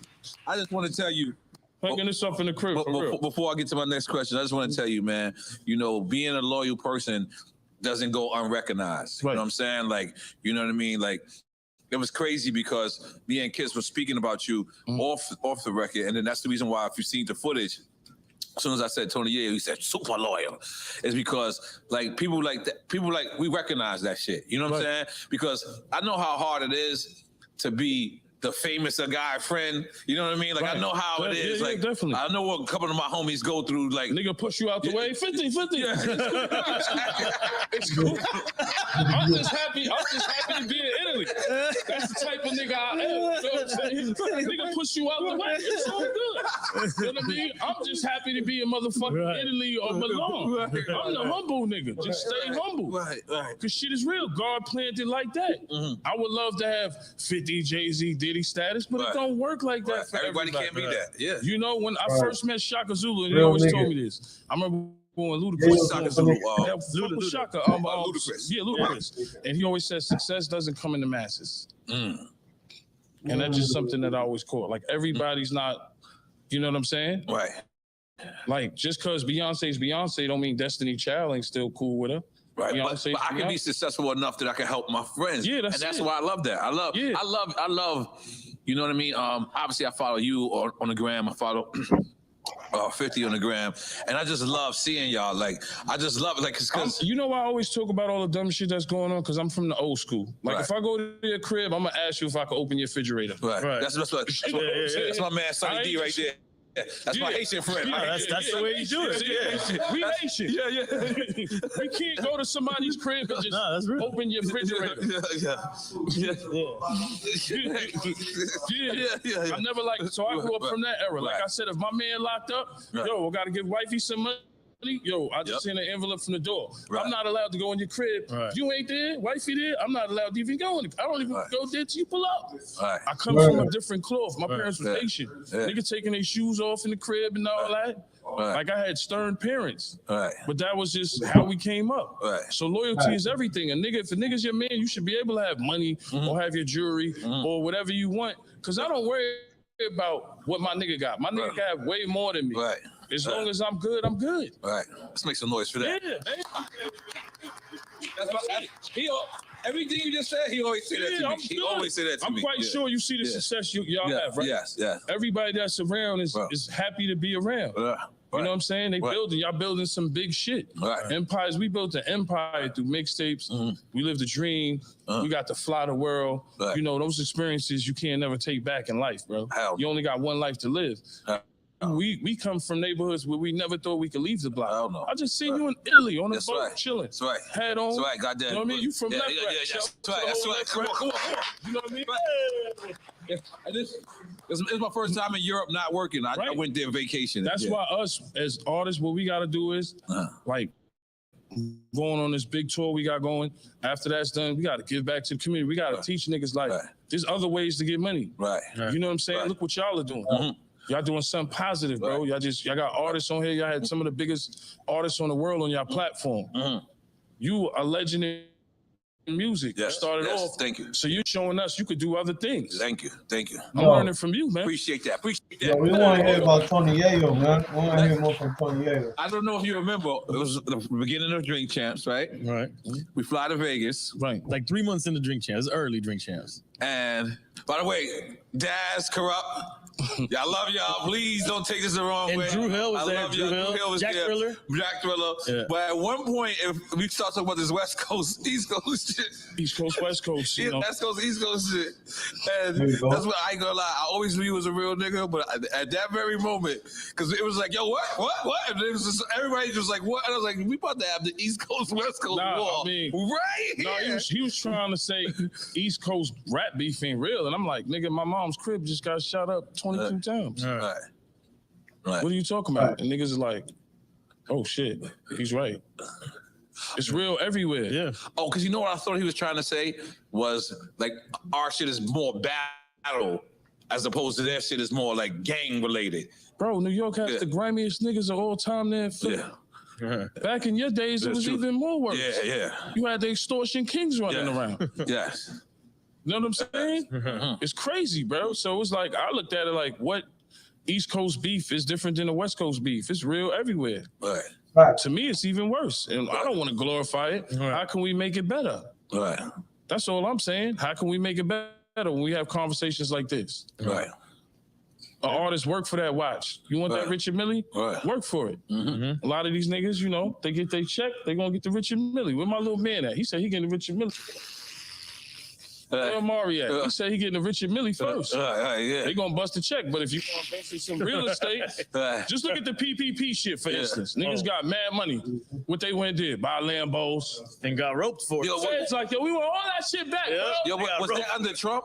want to tell you. Hanging this up in the crib. Before I get to my next question, I just want to tell you, man, being a loyal person doesn't go unrecognized. You know what I'm saying? Like, you know what I mean? Like, it was crazy because me and Kiss were speaking about you off the record, and then that's the reason why, if you've seen the footage, as soon as I said Tony he said super loyal. It's because people we recognize that shit. You know what I'm saying? Because I know how hard it is to be the famous guy friend, you know what I mean? Like, I know how it is. Like, definitely. I know what a couple of my homies go through. Like, nigga push you out the way, 50. Yeah. It's cool. I'm just happy to be in Italy. That's the type of nigga I am. You know what I'm saying? Nigga push you out the way, it's all good. You know what I mean? I'm just happy to be in motherfucking Italy or Milan. I'm the humble nigga. Just stay humble. Cause shit is real. God planned it like that. I would love to have 50 Jay-Z Diddy status, but it don't work like that for everybody. Can't be that. Yeah. You know, when I first met Shaka Zulu, and he always told me this. I remember when Ludacris Shaka Zulu. Shaka, Ludacris. And he always says success doesn't come in the masses. And that's just something that I always caught. Like, everybody's not, you know what I'm saying? Right. Like, just because Beyonce's Beyonce don't mean Destiny Child ain't still cool with her. Right, but I can be successful enough that I can help my friends. Yeah, that's why I love that. I love, you know what I mean? Obviously, I follow you on the gram. I follow 50 on the gram, and I just love seeing y'all. Like, I just love it. Like, because you know, I always talk about all the dumb shit that's going on because I'm from the old school. Like, if I go to your crib, I'm gonna ask you if I can open your refrigerator. Right. That's my man Sonny D right there. That's my Haitian friend. That's the way you do it. We Haitian. We can't go to somebody's crib and just open your refrigerator. I never so I grew up from that era. Like I said, if my man locked up, yo, I gotta give wifey some money. Yo, I just sent an envelope from the door. I'm not allowed to go in your crib. If you ain't there, wifey there, I'm not allowed to even go in. I don't even go there till you pull up. I come from a different cloth. My parents were Haitian. Niggas taking their shoes off in the crib and all that. Like, I had stern parents. But that was just how we came up. So loyalty is everything. If a nigga's your man, you should be able to have money or have your jewelry or whatever you want. Because I don't worry about what my nigga got. My nigga got way more than me. As long as I'm good, I'm good. Let's make some noise for that. Yeah, man. Everything you just said, he always say that to me. He always say that to me. I'm quite sure you see the success y'all have, right? Yes. Everybody that's around is happy to be around. You know what I'm saying? Y'all building some big shit. Empires, we built an empire through mixtapes. We lived a dream. We got to fly the world. You know, those experiences you can't never take back in life, bro. You only got one life to live. We come from neighborhoods where we never thought we could leave the block. I just seen you in Italy on a boat chilling. That's right. Hat on. That's right, goddamn. You know what I mean? You from left, That's right. Come on. You know what I mean? Yeah. It's my first time in Europe not working. I Right. went there vacation. That's Yeah. why us as artists, what we got to do is like going on this big tour we got going. After that's done, we got to give back to the community. We got to teach niggas like there's other ways to get money. Right. You know what I'm saying? Look what y'all are doing. Y'all doing something positive, bro. Y'all got artists on here. Y'all had some of the biggest artists on the world on your platform. You a legend in music. You started off. Thank you. So you're showing us you could do other things. Thank you. I'm learning from you, man. Appreciate that. Yo, we want to hear about Tony Yayo, man. We want to hear more from Tony Yayo. I don't know if you remember, it was the beginning of Drink Champs, right? Right. We fly to Vegas. Right. Like 3 months into Drink Champs. It's early Drink Champs. And by the way, Daz, Corrupt, y'all love y'all. Please don't take this the wrong And way. Drew Hill was I there. love Drew y'all. Hill. was Jack there. Thriller. Jack Thriller. Yeah. But at one point, if we start talking about this West Coast, East Coast shit. East Coast, West Coast, you know. West Coast, East Coast shit. And There you go. that's what I ain't gonna lie. I always knew he was a real nigga, but at that very moment, because it was like, yo, what? And it was just, everybody just like, what? And I was like, we about to have the East Coast, West Coast war. I mean, right? No, he was trying to say East Coast rap beef ain't real. And I'm like, nigga, my mom's crib just got shot up 22 times. Right. What are you talking about? And niggas is like, oh shit, he's right. It's real everywhere. Yeah. Oh, because you know what I thought he was trying to say was like our shit is more battle as opposed to their shit is more like gang related. Bro, New York has the grimiest niggas of all time there. Back in your days, it That's was true. even more worse. Yeah. You had the extortion kings running around. Yes. You know what I'm saying? It's crazy, bro. So it's like, I looked at it like, what East Coast beef is different than the West Coast beef. It's real everywhere. Right. To me, it's even worse. And I don't want to glorify it. How can we make it better? Right. That's all I'm saying. How can we make it better when we have conversations like this? Right. An artist work for that watch. You want that Richard Millie? Right. Work for it. A lot of these niggas, you know, they get their check, they gonna get the Richard Millie. Where my little man at? He said he getting the Richard Millie. Where Amari at? He said he getting the Richard Millie first. Yeah. They gonna bust a check, but if you want to invest in some real estate, just look at the PPP shit, for instance. Niggas got mad money. What they went and did? Buy Lambos. And got roped for it. Feds like, yo, we want all that shit back, bro. Yo, was that under Trump?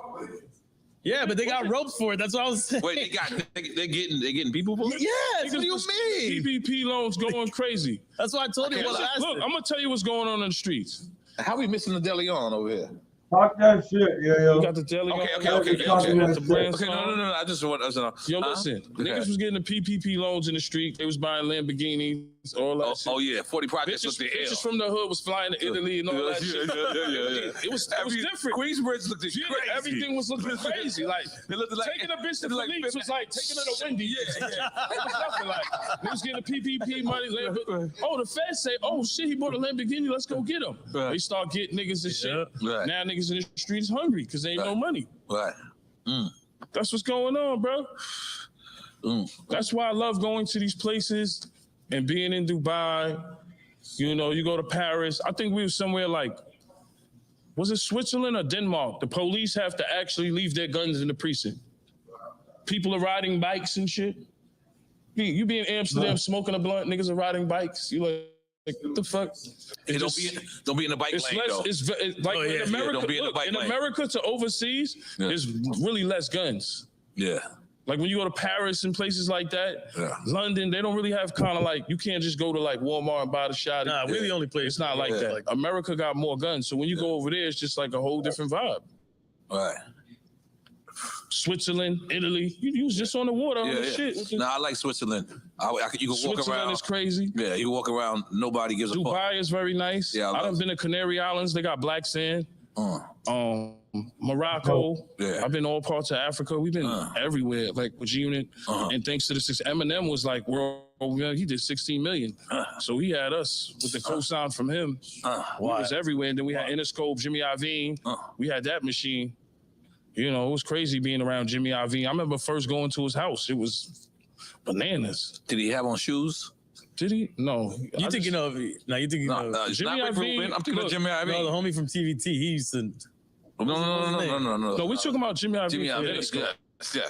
Yeah, but they got roped for it. That's what I was saying. Wait, they're getting people for it? Yes, what do you mean? PPP loans going crazy. That's why I told you. Look, I'm gonna tell you what's going on in the streets. How we missing the deli on over here? Talk that shit, yo. We got the deli. Okay. Got the brand Okay, no. I just want to Yo, listen. Niggas was getting the PPP loans in the street. They was buying Lamborghinis, all that shit. Oh yeah, 40 projects was the L. Bitches from the hood was flying to Italy and all that shit. Yeah. It was different. Queensbridge looked crazy. Everything was looking crazy. Like, It looked like taking a bitch to Philippe's was like taking her to Wendy's. Yeah. It was nothing like, niggas getting the PPP money. Oh, the feds say, oh shit, he bought a Lamborghini, let's go get him. They start getting niggas and shit. Right. Now niggas in the streets hungry because ain't no money. Right. That's what's going on, bro. That's why I love going to these places and being in Dubai. You know, you go to Paris. I think we were somewhere like, was it Switzerland or Denmark? The police have to actually leave their guns in the precinct. People are riding bikes and shit. You be in Amsterdam smoking a blunt, niggas are riding bikes. You like what the fuck? Hey, don't be in the bike lane, though. It's like in America, don't be in the bike lane. America to overseas, there's really less guns. Yeah. Like when you go to Paris and places like that, London, they don't really have kind of like, you can't just go to like Walmart and buy the shot. Nah, we're the only place. It's not like that. America got more guns. So when you go over there, it's just like a whole different vibe. Right. Switzerland, Italy, you was just on the water. Yeah. Shit. No, I like Switzerland. You can walk Switzerland around. is crazy. Yeah, you can walk around. Nobody gives a fuck. Dubai is very nice. Yeah, I done been to Canary Islands. They got black sand. Morocco. Yeah. I've been all parts of Africa. We've been everywhere, like with Unit. And thanks to the Eminem was like world. He did 16 million. So he had us with the cosign from him. We was everywhere. And then we had Interscope, Jimmy Iovine. We had that machine. You know, it was crazy being around Jimmy Iovine. I remember first going to his house. It was bananas. Did he have on shoes? Did he? No. You thinking of Jimmy Iovine? I'm thinking of Jimmy Iovine. No, the homie from TVT. He used to. No. No, we're talking about Jimmy Iovine. Jimmy Iovine. Yeah.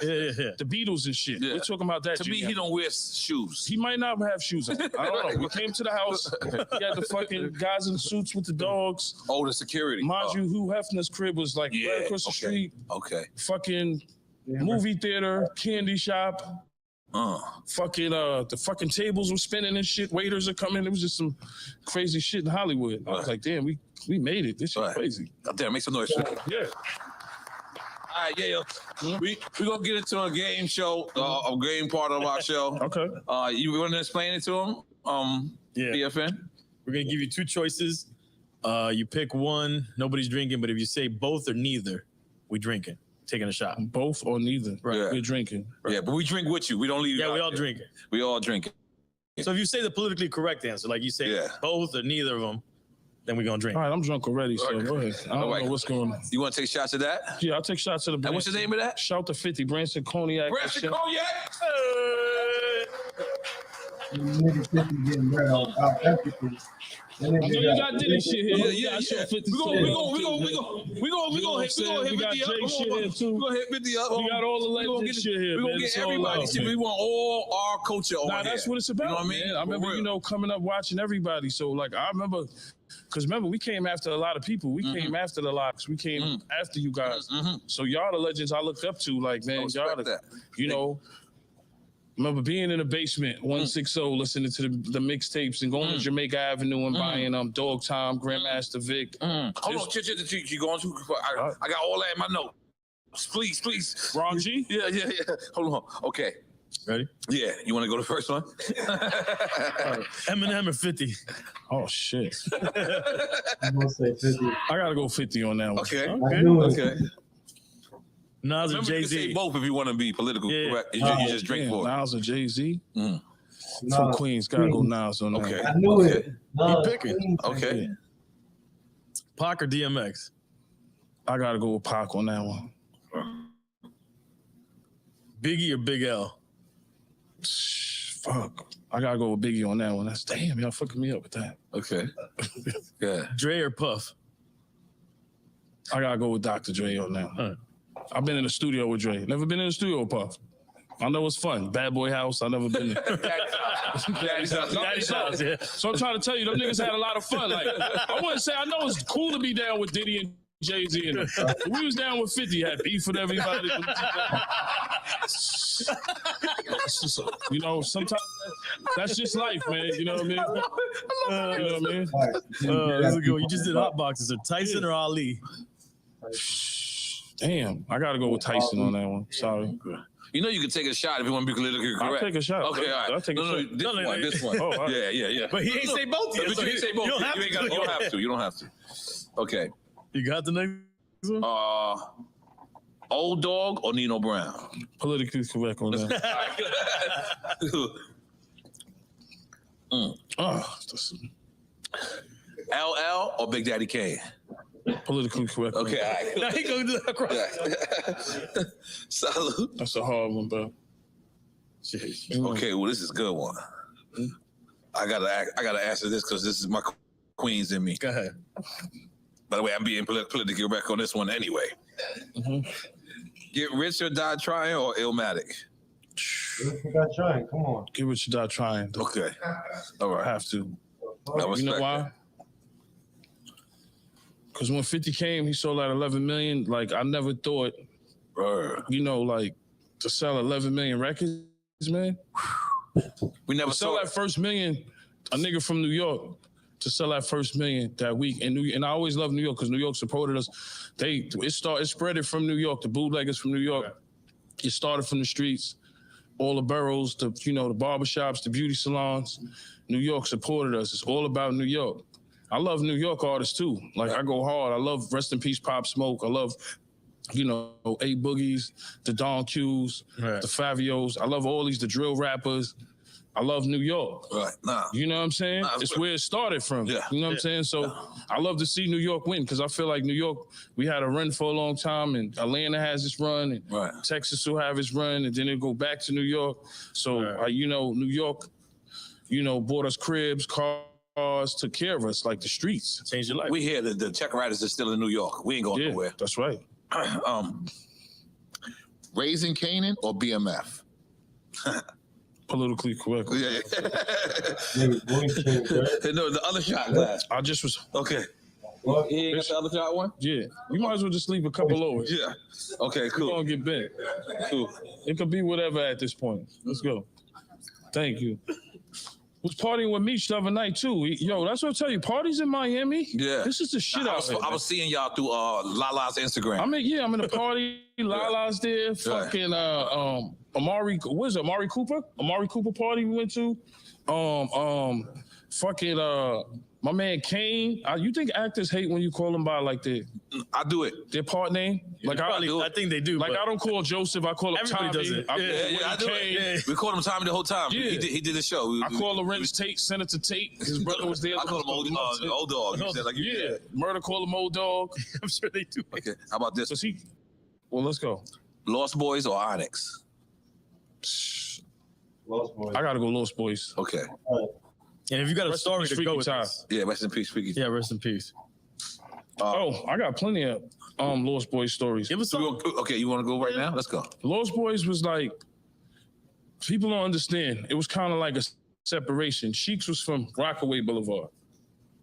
The Beatles and shit. We're talking about that. To me, he don't wear shoes. He might not have shoes on. I don't know. We came to the house. He had the fucking guys in suits with the dogs. Oh, the security. Mind you, Hugh Hefner's crib was like right across the street. Okay. Fucking movie theater, candy shop. Fucking the fucking tables were spinning and shit. Waiters are coming. It was just some crazy shit in Hollywood. I was like, damn, we made it. This shit crazy. Up there, make some noise. Yeah. All right, yeah, we gonna get into a game show, a game part of our show. Okay. You want to explain it to him? Yeah. BFN. We're gonna give you two choices. You pick one. Nobody's drinking, but if you say both or neither, we drinking. Taking a shot. Both or neither. Right. Yeah. We're drinking. Yeah, but we drink with you. We don't leave. Yeah, we all drinking. We all drinking. So if you say the politically correct answer, like you say both or neither of them, then we're gonna drink. All right, I'm drunk already, so go ahead. I don't know what's going on. You want to take shots of that? Yeah, I'll take shots of the. And what's the name of that? Shout to 50 Branson Cognac. Branson Cognac. Niggas getting red out everything. I know you got Diddy shit here. Yeah. We gonna hit 50 up. We got Jay shit here too. We gonna hit 50 up. We got all the legend shit here. We gonna get everybody shit. We want all our culture on Nah, here. that's what it's about. You know what I mean? Man. I remember, coming up watching everybody. So like, I remember, because remember, we came after a lot of people. We came after the locks. We came after you guys. So y'all the legends I looked up to. Like, man, y'all the, remember being in the basement, 160, listening to the mixtapes and going to Jamaica Avenue and buying Dog Time, Grandmaster Vic. Hold on, you going too? I got all that in my note. Please. Ron G? Yeah. Hold on. Okay. Ready? Yeah. You want to go to the first one? Eminem or 50? Oh shit. I'm gonna say 50. I gotta go 50 on that one. Okay. Okay. Nas or Remember, you can say Jay-Z? both if you want to be political correct. You just drink for it. Nas or Jay-Z? From Nas. Queens, gotta go Nas on that. Okay. I knew it. You picking? Okay. Pac or DMX? I gotta go with Pac on that one. Biggie or Big L? Fuck. I gotta go with Biggie on that one. That's damn, y'all fucking me up with that. Okay. Yeah. Dre or Puff? I gotta go with Dr. Dre on that one. I've been in the studio with Dre. Never been in the studio with Puff. I know it's fun. Bad Boy House, I never been there. Daddy's house, yeah. So I'm trying to tell you, them niggas had a lot of fun. Like, I wouldn't say, I know it's cool to be down with Diddy and Jay-Z. And we was down with 50, had beef with everybody. Sometimes that's just life, man. You know what I mean? You know what I mean? This is good. You just did hot boxes. Or Tyson or Ali? Damn, I gotta go with Tyson on that one. Sorry. You know you can take a shot if you want to be politically correct. I'll take a shot. Okay, all right. I'll take a shot. This one. Oh, all right. Yeah. But he ain't say both yet. But you ain't say both. You don't have to. You don't have to. Okay. You got the next one? Old Dog or Nino Brown? Politically correct on that. LL or Big Daddy Kane? Politically correct. Okay, all right. Now he gonna do that across. Salute. That's a hard one, bro. Okay, well, this is a good one. I gotta answer this because this is my queens in me. Go ahead. By the way, I'm being politically correct on this one anyway. Get Rich or Die Trying or Illmatic? Rich or Die Trying, come on. Get Rich or Die Trying. Okay. All right. I have to. You know why? Because when 50 came, he sold out 11 million. Like, I never thought, to sell 11 million records, man. We never sell that first million. A nigga from New York to sell that first million that week, and I always love New York because New York supported us. It spread it from New York. The bootleggers from New York. It started from the streets, all the boroughs, the barbershops, the beauty salons. New York supported us. It's all about New York. I love New York artists too. Like, I go hard. I love Rest in Peace Pop Smoke. I love, A Boogies, the Don Q's, the Favios. I love all these, the drill rappers. I love New York. Right. Nah. You know what I'm saying? Nah, it's where it started from. Yeah. You know what I'm saying? So I love to see New York win because I feel like New York, we had a run for a long time, and Atlanta has its run, and Texas will have its run, and then it'll go back to New York. So, New York, bought us cribs, cars, took care of us, like the streets. Changed your life. We hear that the check riders are still in New York. We ain't going nowhere. That's right. Raising Canaan or BMF? Politically correct. Yeah. No, the other shot glass. I just was okay. He ain't got the other shot one? Yeah. You might as well just leave a couple lower. Yeah. Okay, cool. We're gonna get bent. Cool. It could be whatever at this point. Let's go. Thank you. Was partying with me the other night too. Yo, that's what I tell you. Parties in Miami. Yeah. This is the shit out here. I was seeing y'all through Lala's Instagram. I'm in the party. Lala's there. Fucking Amari. What is it? Amari Cooper? Amari Cooper party we went to. Fucking my man Kane. You think actors hate when you call them by like their I do it. Their part name? Like I think they do. Like I don't call Joseph, I call him Tommy. Everybody does it. I do it. Yeah. We called him Tommy the whole time. Yeah. He did the show. I call Lorenz Tate, Senator Tate. His brother was there. I call him old dog. You said, like, Yeah. Murder call him old dog. I'm sure they do. Okay. How about this? Well, let's go. Lost Boys or Onyx? Lost Boys. I gotta go Lost Boys. Okay. And if you got a story to go with time. this. Yeah, rest in peace, Freaky. Yeah, rest in peace. I got plenty of Lost Boys stories. Okay, you want to go right now? Let's go. Lost Boys was like, people don't understand. It was kind of like a separation. Cheeks was from Rockaway Boulevard.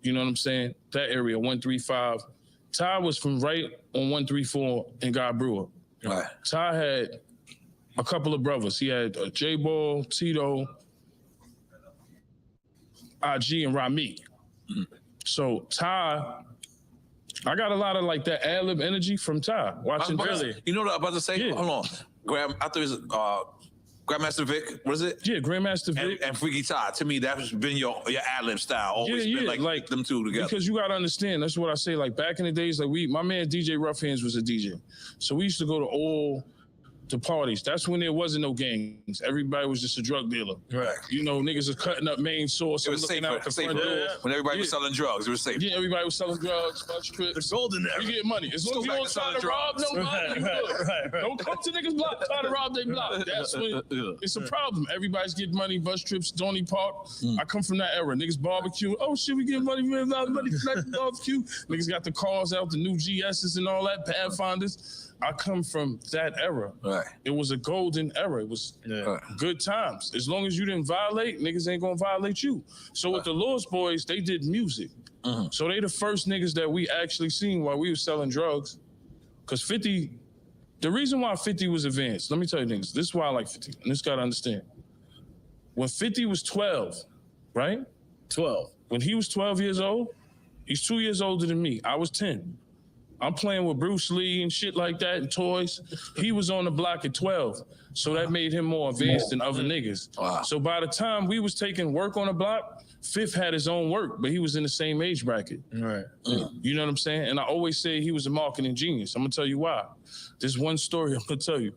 You know what I'm saying? That area, 135. Ty was from right on 134 in Guy Brewer. Right. Ty had a couple of brothers. He had J-Ball, Tito, IG, and Rami. So Ty, I got a lot of like that ad-lib energy from Ty. Watching You know what I'm about to say? Yeah. Hold on. I thought it was Grandmaster Vic. What is it? Yeah, Grandmaster Vic. And Freaky Ty. To me, that's been your ad-lib style. Always been like them two together. Because you gotta understand, that's what I say. Like back in the days, like my man DJ Rough Hands was a DJ. So we used to go to all the parties. That's when there wasn't no gangs. Everybody was just a drug dealer. Right. You know, niggas are cutting up main source. It was looking safer. out the front door. When everybody was selling drugs, it was safe. Yeah, everybody was selling drugs, bus trips. There's gold in there. You get money. As long as you don't try to rob nobody, you good. Don't come to niggas' block, try to rob their block. That's when it's a problem. Everybody's getting money, bus trips, Donny Park. I come from that era. Niggas barbecue. Oh shit, we getting money, we have a lot of money tonight for barbecue. Niggas got the cars out, the new GS's and all that, Pathfinders. I come from that era. Right. It was a golden era. It was good times. As long as you didn't violate, niggas ain't gonna violate you. So with the Lost Boys, they did music. So they the first niggas that we actually seen while we was selling drugs. Cause 50, the reason why 50 was advanced, let me tell you niggas, this is why I like 50, and this gotta understand. When 50 was 12, right? 12. When he was 12 years old, he's 2 years older than me. I was 10. I'm playing with Bruce Lee and shit like that and toys. He was on the block at 12. So that made him more advanced than other niggas. Wow. So by the time we was taking work on the block, Fifth had his own work, but he was in the same age bracket. Right. You know what I'm saying? And I always say he was a marketing genius. I'm gonna tell you why. There's one story I'm gonna tell you.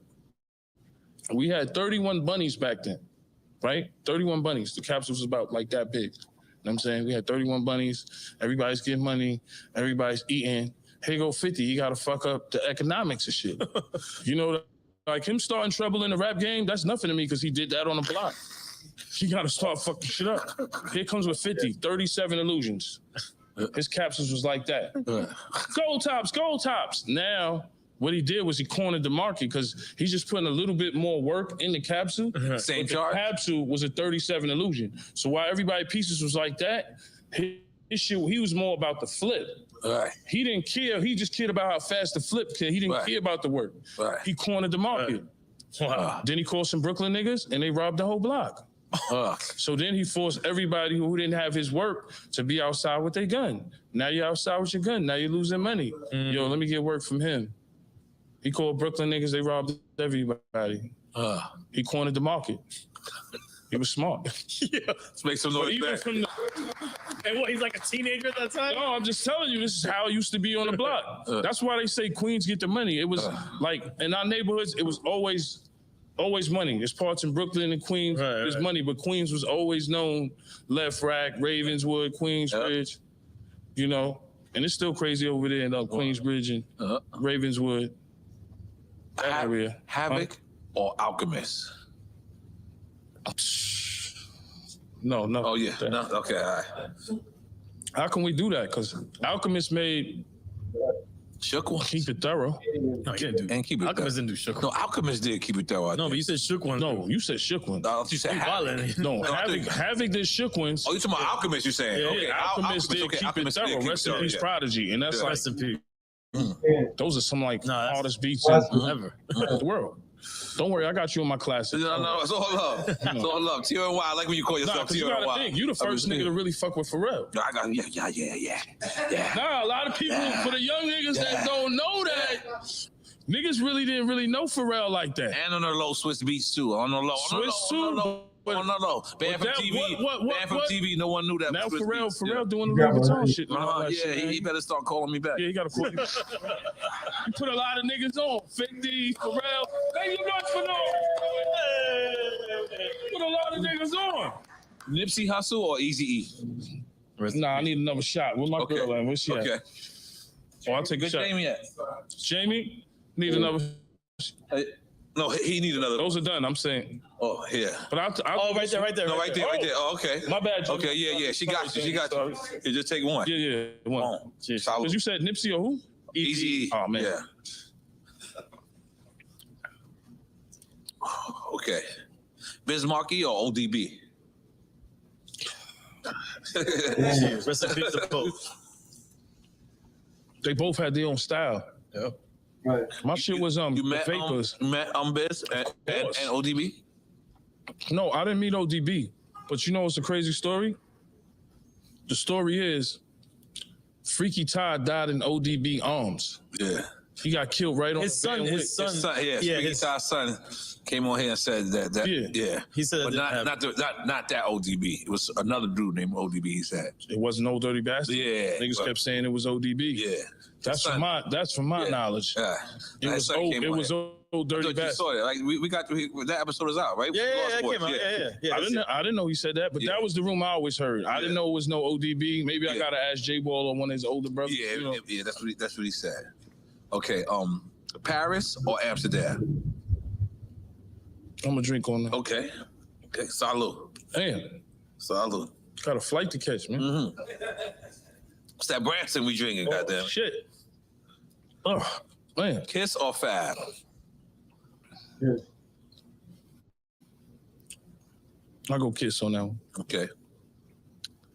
We had 31 bunnies back then, right? 31 bunnies. The capsule was about like that big. You know what I'm saying? We had 31 bunnies. Everybody's getting money. Everybody's eating. Here go 50, he gotta fuck up the economics of shit. You know, like him starting trouble in the rap game, that's nothing to me because he did that on the block. He gotta start fucking shit up. Here comes with 50, 37 illusions. His capsules was like that. Gold tops. Now, what he did was he cornered the market because he's just putting a little bit more work in the capsule. Same but charge? The capsule was a 37 illusion. So while everybody pieces was like that, his shit, he was more about the flip. Right. He didn't care. He just cared about how fast the flip could. He didn't care about the work. Right. He cornered the market. Wow. Then he called some Brooklyn niggas and they robbed the whole block. So then he forced everybody who didn't have his work to be outside with their gun. Now you're outside with your gun. Now you're losing money. Yo, let me get work from him. He called Brooklyn niggas. They robbed everybody. He cornered the market. He was smart. Yeah. Let's make some noise back. And what, he's like a teenager at that time? No, I'm just telling you, this is how it used to be on the block. That's why they say Queens get the money. It was like, in our neighborhoods, it was always money. There's parts in Brooklyn and Queens, there's money, but Queens was always known, Left Rack, Ravenswood, Queensbridge, you know, and it's still crazy over there in Queensbridge and Ravenswood, that area. Havoc or Alchemist? No. Oh, yeah. No, okay, all right. How can we do that? Because Alchemist made Shook one. Keep it thorough. No, you didn't do. And keep it. Alchemist didn't do shook No, one. Alchemist did keep it thorough. No, but you said shook one. No, you said shook one. You said Havoc. No, I think- Havoc did shook ones. Oh, you talking about Alchemist? You saying? Yeah, Okay, Alchemist did okay, keep Alchemist it did thorough. keep Rest it in thorough, peace, yeah. Prodigy, and that's Yeah. like Rest in peace. those are some like hardest beats ever in the world. Don't worry, I got you in my classic. No, it's all love. It's all love. TRY, I like when you call Nah, yourself 'cause you gotta TRY. think, you the first nigga to really fuck with Pharrell. I got yeah. Nah, a lot of people, for the young niggas that don't know that, niggas really didn't really know Pharrell like that. And on the low Swiss beats too. On the low. Swiss too. On the low. Banned from that- TV. what- Banned from TV. No one knew that. Now Swiss Pharrell beats, doing the Louis Vuitton shit. and all that yeah, shit, man. he better start calling me back. Yeah, you gotta call you. You put a lot of niggas on. 50, Pharrell. Hey, you nuts for no. Put a lot of niggas on. Nipsey Hussle or Eazy-E? Nah, I need another shot. Where my girl at? Where's she at? Okay. Oh, I'll take a Good shot. Jamie at? Jamie, need another. No, he need another. Those are done. I'm saying. Oh, yeah. But I'll Oh, right there, right there. No, right there, right there. Oh, okay. My bad, Jamie. Okay, yeah. She got you. She got you. You just take one. Yeah, one. Because you said Nipsey or who? Easy. Oh man. Yeah. Okay. Biz Markie or ODB? Rest in peace to both. They both had their own style. Yeah. Right. My shit was You met Vapors. Biz and ODB? No, I didn't meet ODB. But you know what's the crazy story? The story is Freaky Todd died in ODB arms. Yeah. He got killed right on His the son, damn his lick. son, Freaky Todd's son came on here and said that yeah. He said but that not that ODB. It was another dude named ODB, he said. It wasn't Old Dirty Bastard? Yeah. Niggas but- kept saying it was ODB. Yeah. That's from my knowledge. Yeah. It was Old Dirty You Bastard. saw that. Like we got to that episode is out, right? Yeah, Lost that Boys, came out. I didn't know he said that, but that was the rumor I always heard. I didn't know it was no ODB. Maybe I gotta ask J Ball or one of his older brothers. Yeah, you know. yeah, that's what he said. Okay, Paris or Amsterdam? I'm gonna drink on that. Okay, salud. Damn, salud. Got a flight to catch, man. Mm-hmm. What's that Branson we drinking? Goddamn shit. Oh man, Kiss or Fab? Yes. I'll go Kiss on that one. Okay.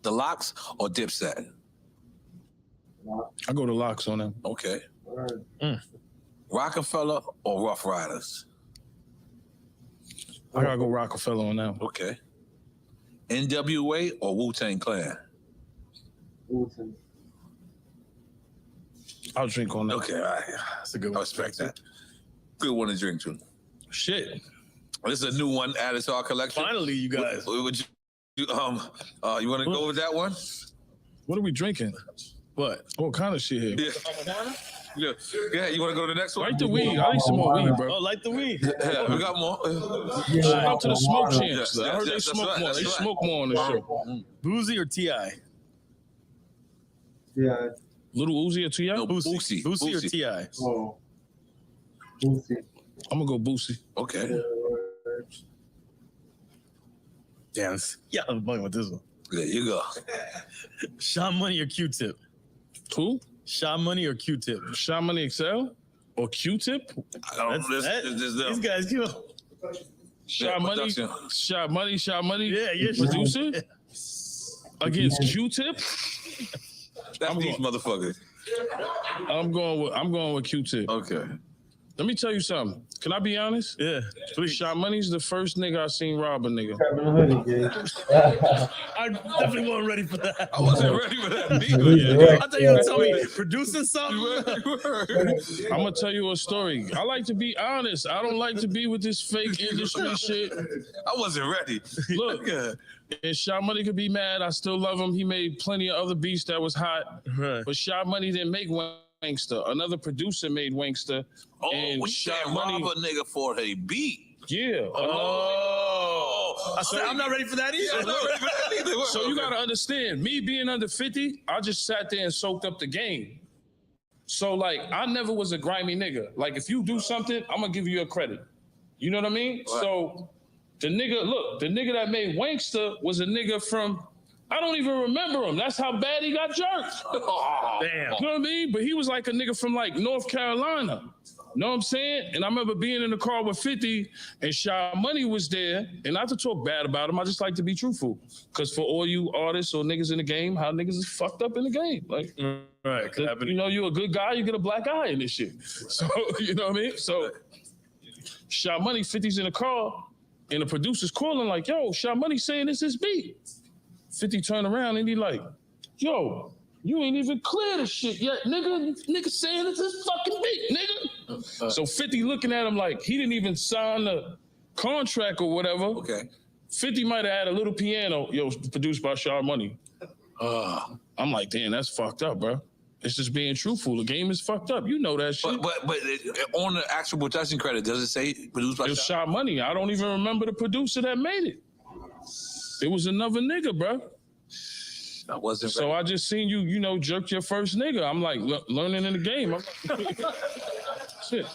The Locks or Dipset? I go to Locks on that. Okay. Rockefeller or Rough Riders? I gotta go Rockefeller on that one. Okay. NWA or Wu-Tang Clan? Wu-Tang. I'll drink on that. Okay, all right. That's a good one. I respect that. Good one to drink to. Shit. This is a new one added to our collection. Finally, you guys. Would you you want to go with that one? What are we drinking? What? What kind of shit here? Yeah. Yeah, you want to go to the next one? Light the weed. I need some more weed, bro. Oh, light the weed. Yeah, we got more. Shout out to the smoke champs. Yes, I heard they yes, that's smoke right, more. that's They right. smoke more on the show. Boozy or T.I.? Yeah. Little Uzi or T.I.? No, Boosie. Boosie or T.I.? Oh. Wu-Tang. I'm gonna go Boosie. Okay. Damn. Yeah, I'm bugging with this one. There you go. Sean Money or Q-Tip? Who? Sean Money or Q-Tip? Sean Money XL or Q-Tip? I don't know. These guys, you know. Shot Money. production. Shot Money. Yeah. Producer against Q-Tip. That's these motherfuckers. I'm going with Q-Tip. Okay. Let me tell you something. Can I be honest? Yeah, please. Shot Money's the first nigga I seen rob a nigga. I definitely wasn't ready for that. I wasn't ready for that either. I thought you were gonna tell me producing something. I'm gonna tell you a story. I like to be honest. I don't like to be with this fake industry shit. I wasn't ready. Look, and Shot Money could be mad. I still love him. He made plenty of other beats that was hot. Right. But Shot Money didn't make Wankster. Another producer made Wankster. Oh, and we Shot can't rob a nigga for a beat. Yeah. Oh. I'm not ready for that either. Yeah, I'm not ready for that either. So you gotta understand, me being under 50, I just sat there and soaked up the game. So like, I never was a grimy nigga. Like, if you do something, I'm gonna give you a credit. You know what I mean? Right. So the nigga that made Wankster was a nigga from I don't even remember him. That's how bad he got jerked. Damn. You know what I mean? But he was like a nigga from like North Carolina. You know what I'm saying? And I remember being in the car with 50 and Shy Money was there. And not to talk bad about him, I just like to be truthful. Because for all you artists or niggas in the game, how niggas is fucked up in the game. Like, right. You know, you're a good guy, you get a black eye in this shit. So, you know what I mean? So, Shy Money, 50's in the car, and the producer's calling like, yo, Shy Money saying this is beat. 50 turned around and he like, yo, you ain't even clear the shit yet, nigga. Nigga saying it's his fucking beat, nigga. So 50 looking at him like he didn't even sign the contract or whatever. Okay. 50 might have had a little piano, yo, produced by Shy Money. I'm like, damn, that's fucked up, bro. It's just being truthful. The game is fucked up. You know that shit. But on the actual production credit, does it say produced by It was Shy Money. I don't even remember the producer that made it. It was another nigga, bro. That wasn't so I just seen you, you know, jerk your first nigga. I'm like learning in the game. Shit.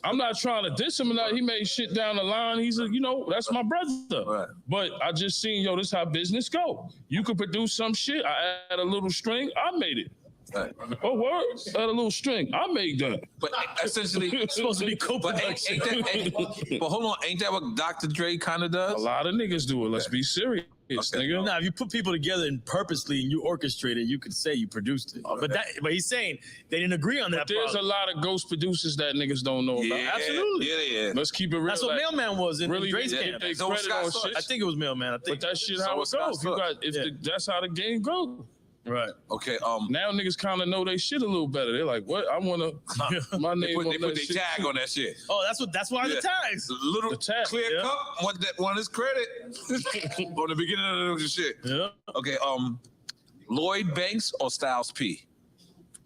I'm not trying to diss him or not. He made shit down the line. He's a, you know, that's my brother. Right. But I just seen, yo, this how business go. You could produce some shit. I add a little string. I made it. Right. Oh, word? Add a little string. I made that. But essentially, it's supposed to be co-production. But hold on, ain't that what Dr. Dre kind of does? A lot of niggas do it. Let's be serious, nigga. Now, if you put people together and purposely and you orchestrate it, you could say you produced it. But he's saying they didn't agree on that. But there's a lot of ghost producers that niggas don't know about. Absolutely. Yeah. Let's keep it real. That's what Mailman was in really Dre's they camp. take credit on shit. I think it was Mailman. But that shit how it goes. You got that's how the game goes. Right. Okay. Now niggas kind of know they shit a little better. They're like, what? I want to. My name. They put their tag on that shit. Oh, that's why the tags. The little clear cup. Want his credit on the beginning of the shit. Yeah. Okay. Lloyd Banks or Styles P?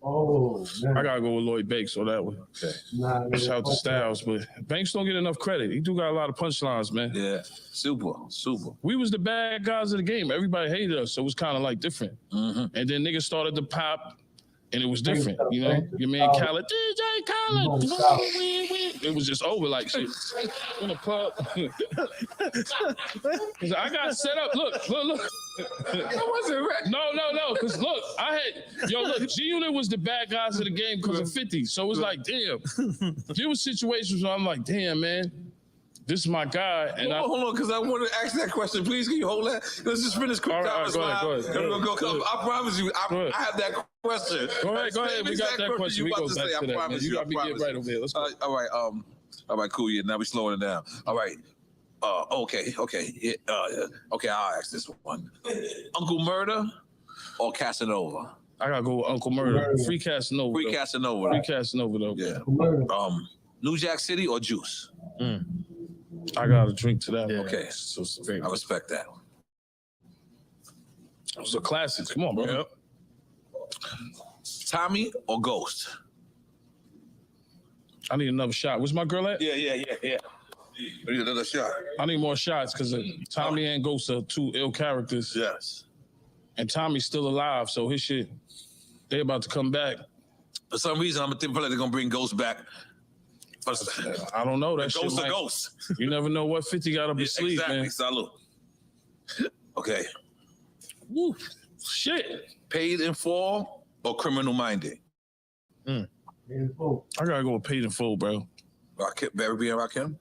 Oh, man. I gotta go with Lloyd Banks on that one. Okay. Shout out to Styles, but Banks don't get enough credit. He do got a lot of punchlines, man. Yeah, super. We was the bad guys of the game. Everybody hated us, so it was kind of like different. Mm-hmm. And then niggas started to pop, and it was different. You know, your man Khaled, DJ Khaled. It was just over like shit. In the club. I got set up. Look. That wasn't right. No. Because look, look, G-Unit was the bad guys of the game because of 50. So it was like, damn. There was situations where I'm like, damn, man, this is my guy. And hold on, because I want to ask that question. Please, can you hold that? Let's just finish quick. All right, go ahead. I promise you, I have that question. Go ahead. We got that question. We go back to that, man. You got me get right over here. Let's go. All right, cool. Yeah, now we're slowing it down. All right. Okay. Yeah, okay, I'll ask this one. Uncle Murder or Casanova? I gotta go with Uncle Murder. Free Casanova. Free Casanova. Free Casanova, though. Yeah. New Jack City or Juice? I gotta drink to that. Okay. So I respect that. Those are classics. Come on, bro. Yep. Tommy or Ghost? I need another shot. Where's my girl at? Yeah. We need another shot. I need more shots because Tommy and Ghost are two ill characters. Yes. And Tommy's still alive, so his shit, they about to come back. For some reason, I'm thinking they're gonna bring Ghost back. I don't know. That shit Ghost might, or Ghost. You never know what 50 got up his sleeve, man. Salud. Okay. Woo. Shit. Paid in full or criminal minded? I gotta go with paid in full, bro. Barry B and Rakim?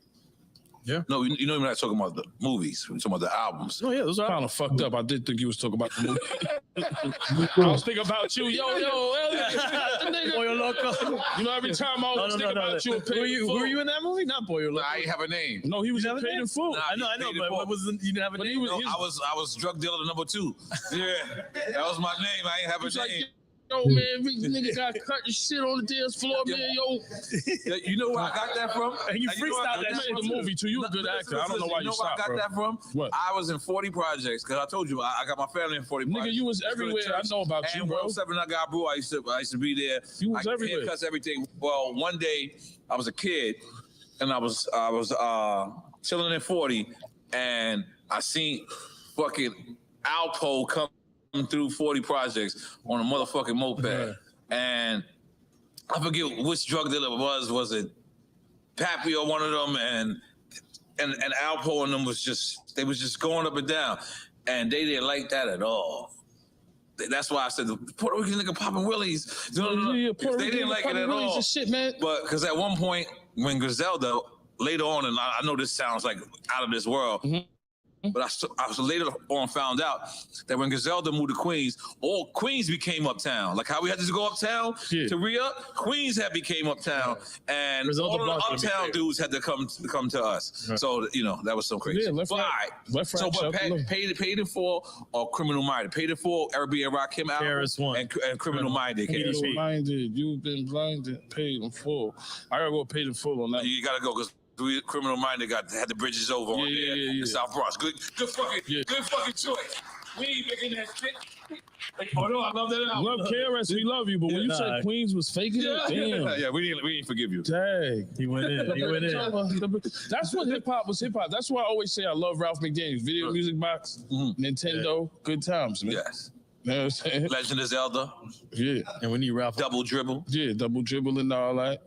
Yeah. No, you know we're not talking about the movies. We're talking about the albums. Oh yeah, those are kind of fucked up. I did think you was talking about the movie. I was thinking about you, yo, Pollo Loco. You know, every time I was thinking about you. Who were you in that movie? Not Pollo Loco. I didn't have a name. No, he was in Paid in Full. I know, but what was you didn't have a name? I was drug dealer number 2. Yeah, that was my name. I ain't have a name. Yo, man, nigga got cut and shit on the dance floor, man, yo. You know where I got that from? And you freestyled that shit in the movie, too. You a good actor. I don't know why you stopped, bro. You know where I got that from? What? I was in 40 projects, because I told you, I got my family in 40 projects. Nigga, you was everywhere. I know about you, bro. 7 I got Brew, I used to be there. You was everywhere. Haircuts, everything. Well, one day, I was a kid, and I was chilling in 40, and I seen fucking Alpo come through 40 projects on a motherfucking moped. And I forget which drug dealer it was. Was it Pappy or one of them? And Alpo and them was just going up and down. and they didn't like that at all. That's why I said the Puerto Rican nigga popping willies. They didn't like it at all. Shit, man. But because at one point when Griselda later on, and I know this sounds like out of this world. But I later on found out that when Griselda moved to Queens, all Queens became uptown. Like how we had to go uptown to re-up, Queens had became uptown, and all of the uptown dudes had to come to us. Right. So that was so crazy. Yeah, paid in full or criminal minded. Paid in full, Airbnb Rakim album and criminal minded. Criminal minded, you've been blinded. Paid in full. I gotta go paid in full on that. You gotta go because. Criminal Minded had the bridges over on there in South Bronx. Good fucking choice. We ain't making that shit. Oh no, I love that album. Love KRS, we love you, but when you said Queens was faking it, damn. Yeah, we didn't forgive you. Dang. He went in. That's what hip hop was. Hip hop. That's why I always say I love Ralph McDaniels. Video Music Box, Nintendo, good times, man. Yes. You know what I'm saying? Legend of Zelda. Yeah. And we need Ralph. Double Dribble. Yeah, Double Dribble and all that.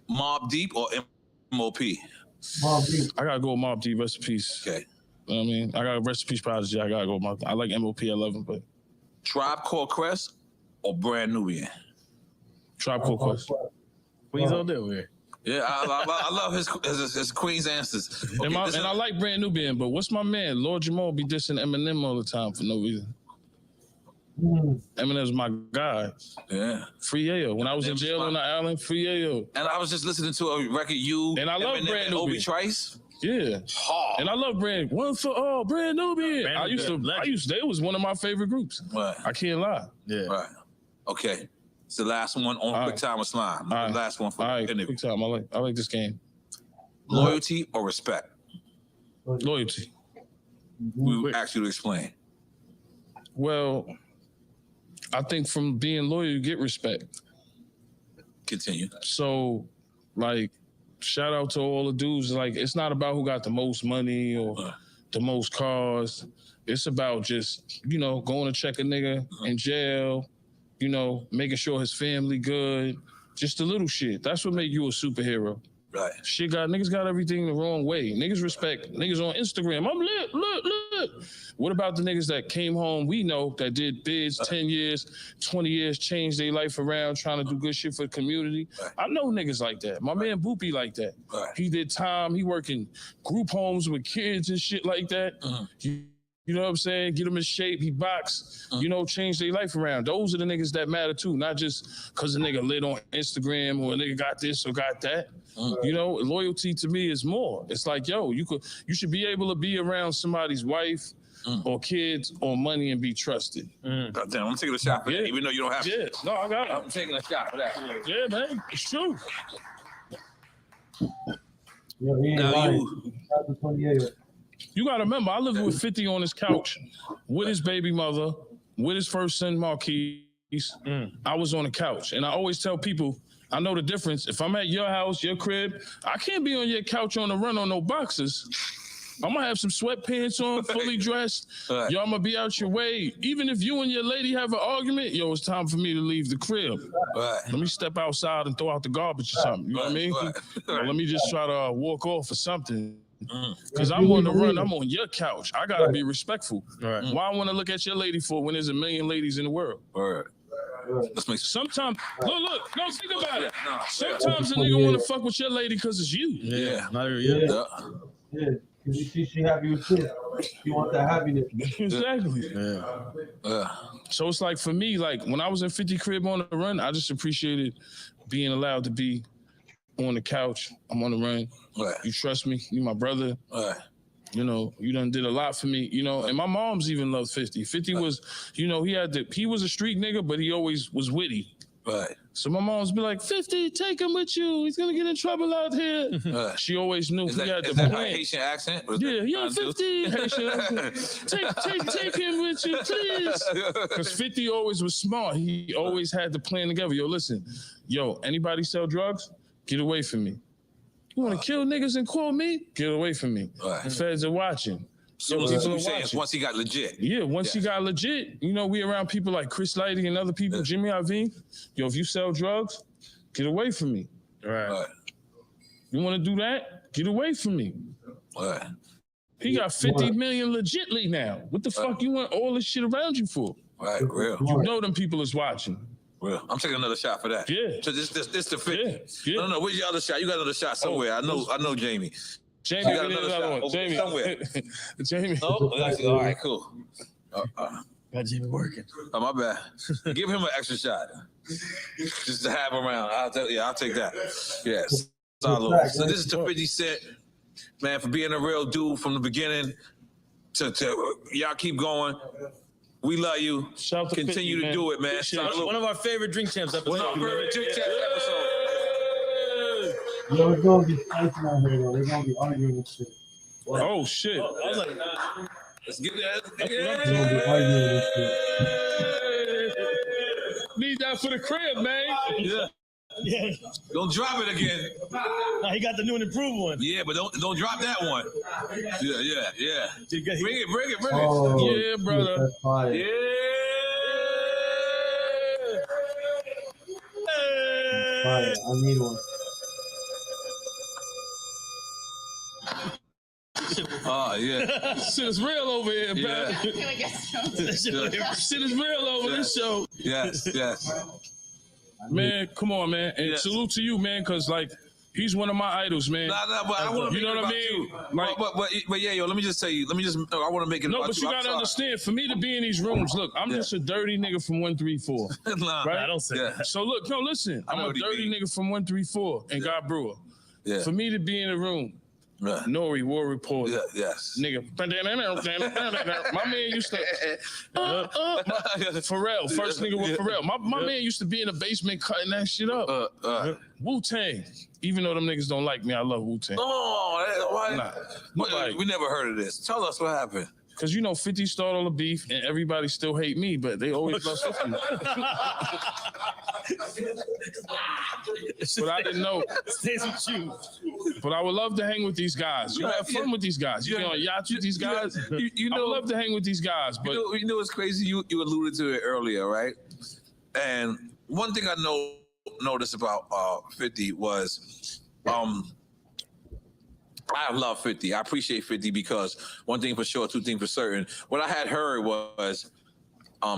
Mobb Deep or MOP? Mobb Deep. I gotta go with Mobb Deep. Rest in peace. Okay. You know what I mean? I got Rest in Peace Prodigy. I gotta go with I like MOP. I love him, but Tribe Called Quest or Brand Nubian? Tribe Called Quest. Queens all day over here. Yeah, I love his Queens answers. Okay, and I like Brand Nubian, but what's my man? Lord Jamal be dissing Eminem all the time for no reason. Eminem's my guy. Yeah. Free Yayo. When I was in jail on the island, Free Yayo. And I was just listening to a record and I love Eminem Brand and Nubian. Obi Trice. Yeah. And I love Brand. One for all, Brand Nubian. They was one of my favorite groups. Right. I can't lie. Yeah. Right. Okay. It's the last one on Quick Time with Slime. The last one for the interview. Quick Time. I like this game. Loyalty or respect? Loyalty. We asked you to explain. Well, I think from being loyal, you get respect. Continue. So, like, shout out to all the dudes. Like, it's not about who got the most money or the most cars. It's about just, going to check a nigga in jail, making sure his family good. Just the little shit. That's what make you a superhero. Right. Niggas got everything the wrong way. Niggas respect niggas on Instagram. I'm lit, look. What about the niggas that came home, we know, that did bids 10 years, 20 years, changed their life around, trying to do good shit for the community? I know niggas like that. My man Boopy like that. He did time, he work in group homes with kids and shit like that. You know what I'm saying? Get them in shape, he box, change their life around. Those are the niggas that matter too, not just because a nigga lit on Instagram or a nigga got this or got that. Loyalty to me is more. It's like, you should be able to be around somebody's wife or kids or money and be trusted. God damn, I'm taking a shot for that, even though you don't have to. Yeah, no, I got it. I'm taking a shot for that. Yeah, man, it's true. You gotta remember, I lived with 50 on his couch, with his baby mother, with his first son, Marquise. I was on the couch. And I always tell people, I know the difference. If I'm at your house, your crib, I can't be on your couch on the run on no boxers. I'm gonna have some sweatpants on, fully dressed. I'm gonna be out your way. Even if you and your lady have an argument, it's time for me to leave the crib. Let me step outside and throw out the garbage or something. You know what I mean? Or let me just try to walk off or something. Because I'm on the run, I'm on your couch. I gotta be respectful. Why I wanna look at your lady for when there's a million ladies in the world? Sometimes, look, no, think about it. Sometimes a nigga wanna fuck with your lady because it's you. Yeah, because she happy with you. You want that happiness. Exactly. So it's like for me, like when I was in 50 crib on the run, I just appreciated being allowed to be on the couch. I'm on the run. You trust me. You my brother. You done did a lot for me, and my mom's even loved 50. 50 was, he was a street nigga, but he always was witty. So my mom's be like, 50, take him with you. He's gonna get in trouble out here. She always knew he had the plan. Haitian accent? 50, Haitian accent. Take him with you, please. Because 50 always was smart. He always had the plan together. Listen, anybody sell drugs? Get away from me. You want to kill niggas and call me? Get away from me. The feds are watching. So what you saying is once he got legit. Yeah, once he got legit, we around people like Chris Lighty and other people, Jimmy Iovine. If you sell drugs, get away from me. You want to do that? Get away from me. He got 50 million legitly now. What the fuck you want all this shit around you for? Right, real. You know them people is watching. Real. I'm taking another shot for that. Yeah. So this the 50. Yeah. No, where's your other shot? You got another shot somewhere. I know Jamie. Jamie, you got another shot one. Jamie. somewhere. Jamie. Oh, all right, cool. Got Jamie working. Oh, my bad. Give him an extra shot. Just to have him around. I'll take that. Yes. Solid. So this is to 50 Cent, man, for being a real dude from the beginning. To y'all keep going. We love you. Shout to Continue 50, to do it, man. One of our favorite Drink Champs episodes. One of our favorite Drink Champs episodes. Yo, it's gonna be fighting out here, though. They're gonna be arguing and shit. Oh shit! I was like, let's get that. They're gonna be arguing and shit. Need that for the crib, man. Yeah. Don't drop it again. No, he got the new and improved one. Yeah, but don't drop that one. Yeah. Bring it. Oh, yeah, brother. That's fire. Yeah. Fire. I need one. Oh, yeah. Shit is real over here, bro. Yeah. Shit is real over this show. Yes. Man, come on, man. And salute to you, man, because, like, he's one of my idols, man. Nah, but I want to you know what I mean? Like, but yeah, yo, let me just tell you. I want to make it. No, but you got to understand, for me to be in these rooms, look, I'm just a dirty nigga from 134. Nah, right? I don't say that. So, look, no, listen. I'm a dirty nigga from 134 and God Brewer. Yeah. For me to be in a room, Nori, war reporter. Yes. Nigga. My man used to. Pharrell, first nigga with Pharrell. My man used to be in the basement cutting that shit up. Wu-Tang. Even though them niggas don't like me, I love Wu-Tang. Oh, why? Nah. We never heard of this. Tell us what happened. Because, 50 started all the beef, and everybody still hate me, but they always love 50. But I didn't know. Stays with you. But I would love to hang with these guys. You have fun with these guys. You get on yachts with these guys. I would love to hang with these guys. But you know what's crazy? You alluded to it earlier, right? And one thing I noticed about 50 was I love 50. I appreciate 50 because one thing for sure, two things for certain. What I had heard was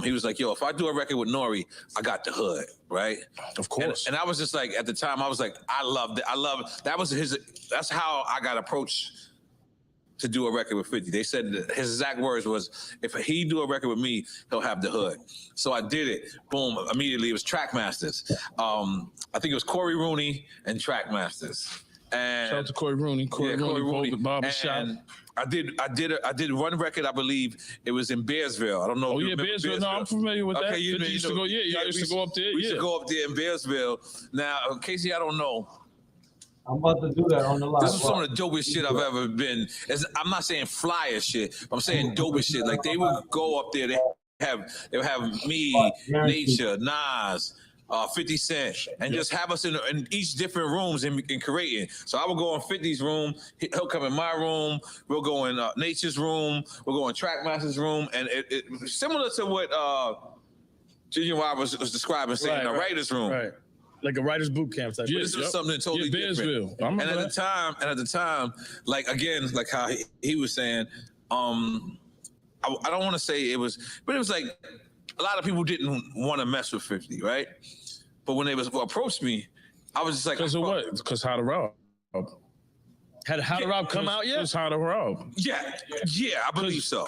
he was like, yo, if I do a record with Nori, I got the hood, right? Of course. And I was just like, at the time, I was like, I loved it. That's how I got approached to do a record with 50. They said that his exact words was, if he do a record with me, he'll have the hood. So I did it. Boom. Immediately, it was Trackmasters. I think it was Corey Rooney and Trackmasters. And shout out to Corey Rooney. Corey Rooney, barbershop. And I did one record, I believe it was in Bearsville. I don't know. Oh yeah, Bearsville. No, I'm familiar with that. Okay, you used to go. Yeah, y'all used to go up there. We used to go up there in Bearsville. Now, Casey, I don't know. I'm about to do that on the live. This is some of the dopest shit I've ever been. I'm not saying flyer shit. I'm saying dopest shit. Like they would go up there. They would have me, Nature, Nas, 50 Cent, and just have us in each different rooms in creating. So I will go in 50's room, he'll come in my room, we'll go in Nature's room, we'll go in Trackmaster's room, and it similar to what Junior Y was describing, saying a writer's room. Right. Like a writer's boot camp type. Yeah, this was something totally different. And at the time, like again, like how he was saying, I don't want to say it was, but it was like a lot of people didn't want to mess with 50, right? But when they approached me, I was just like, because of what? Because How to Rob. Had How to Rob come out yet? It's How to Rob. Yeah, I believe so.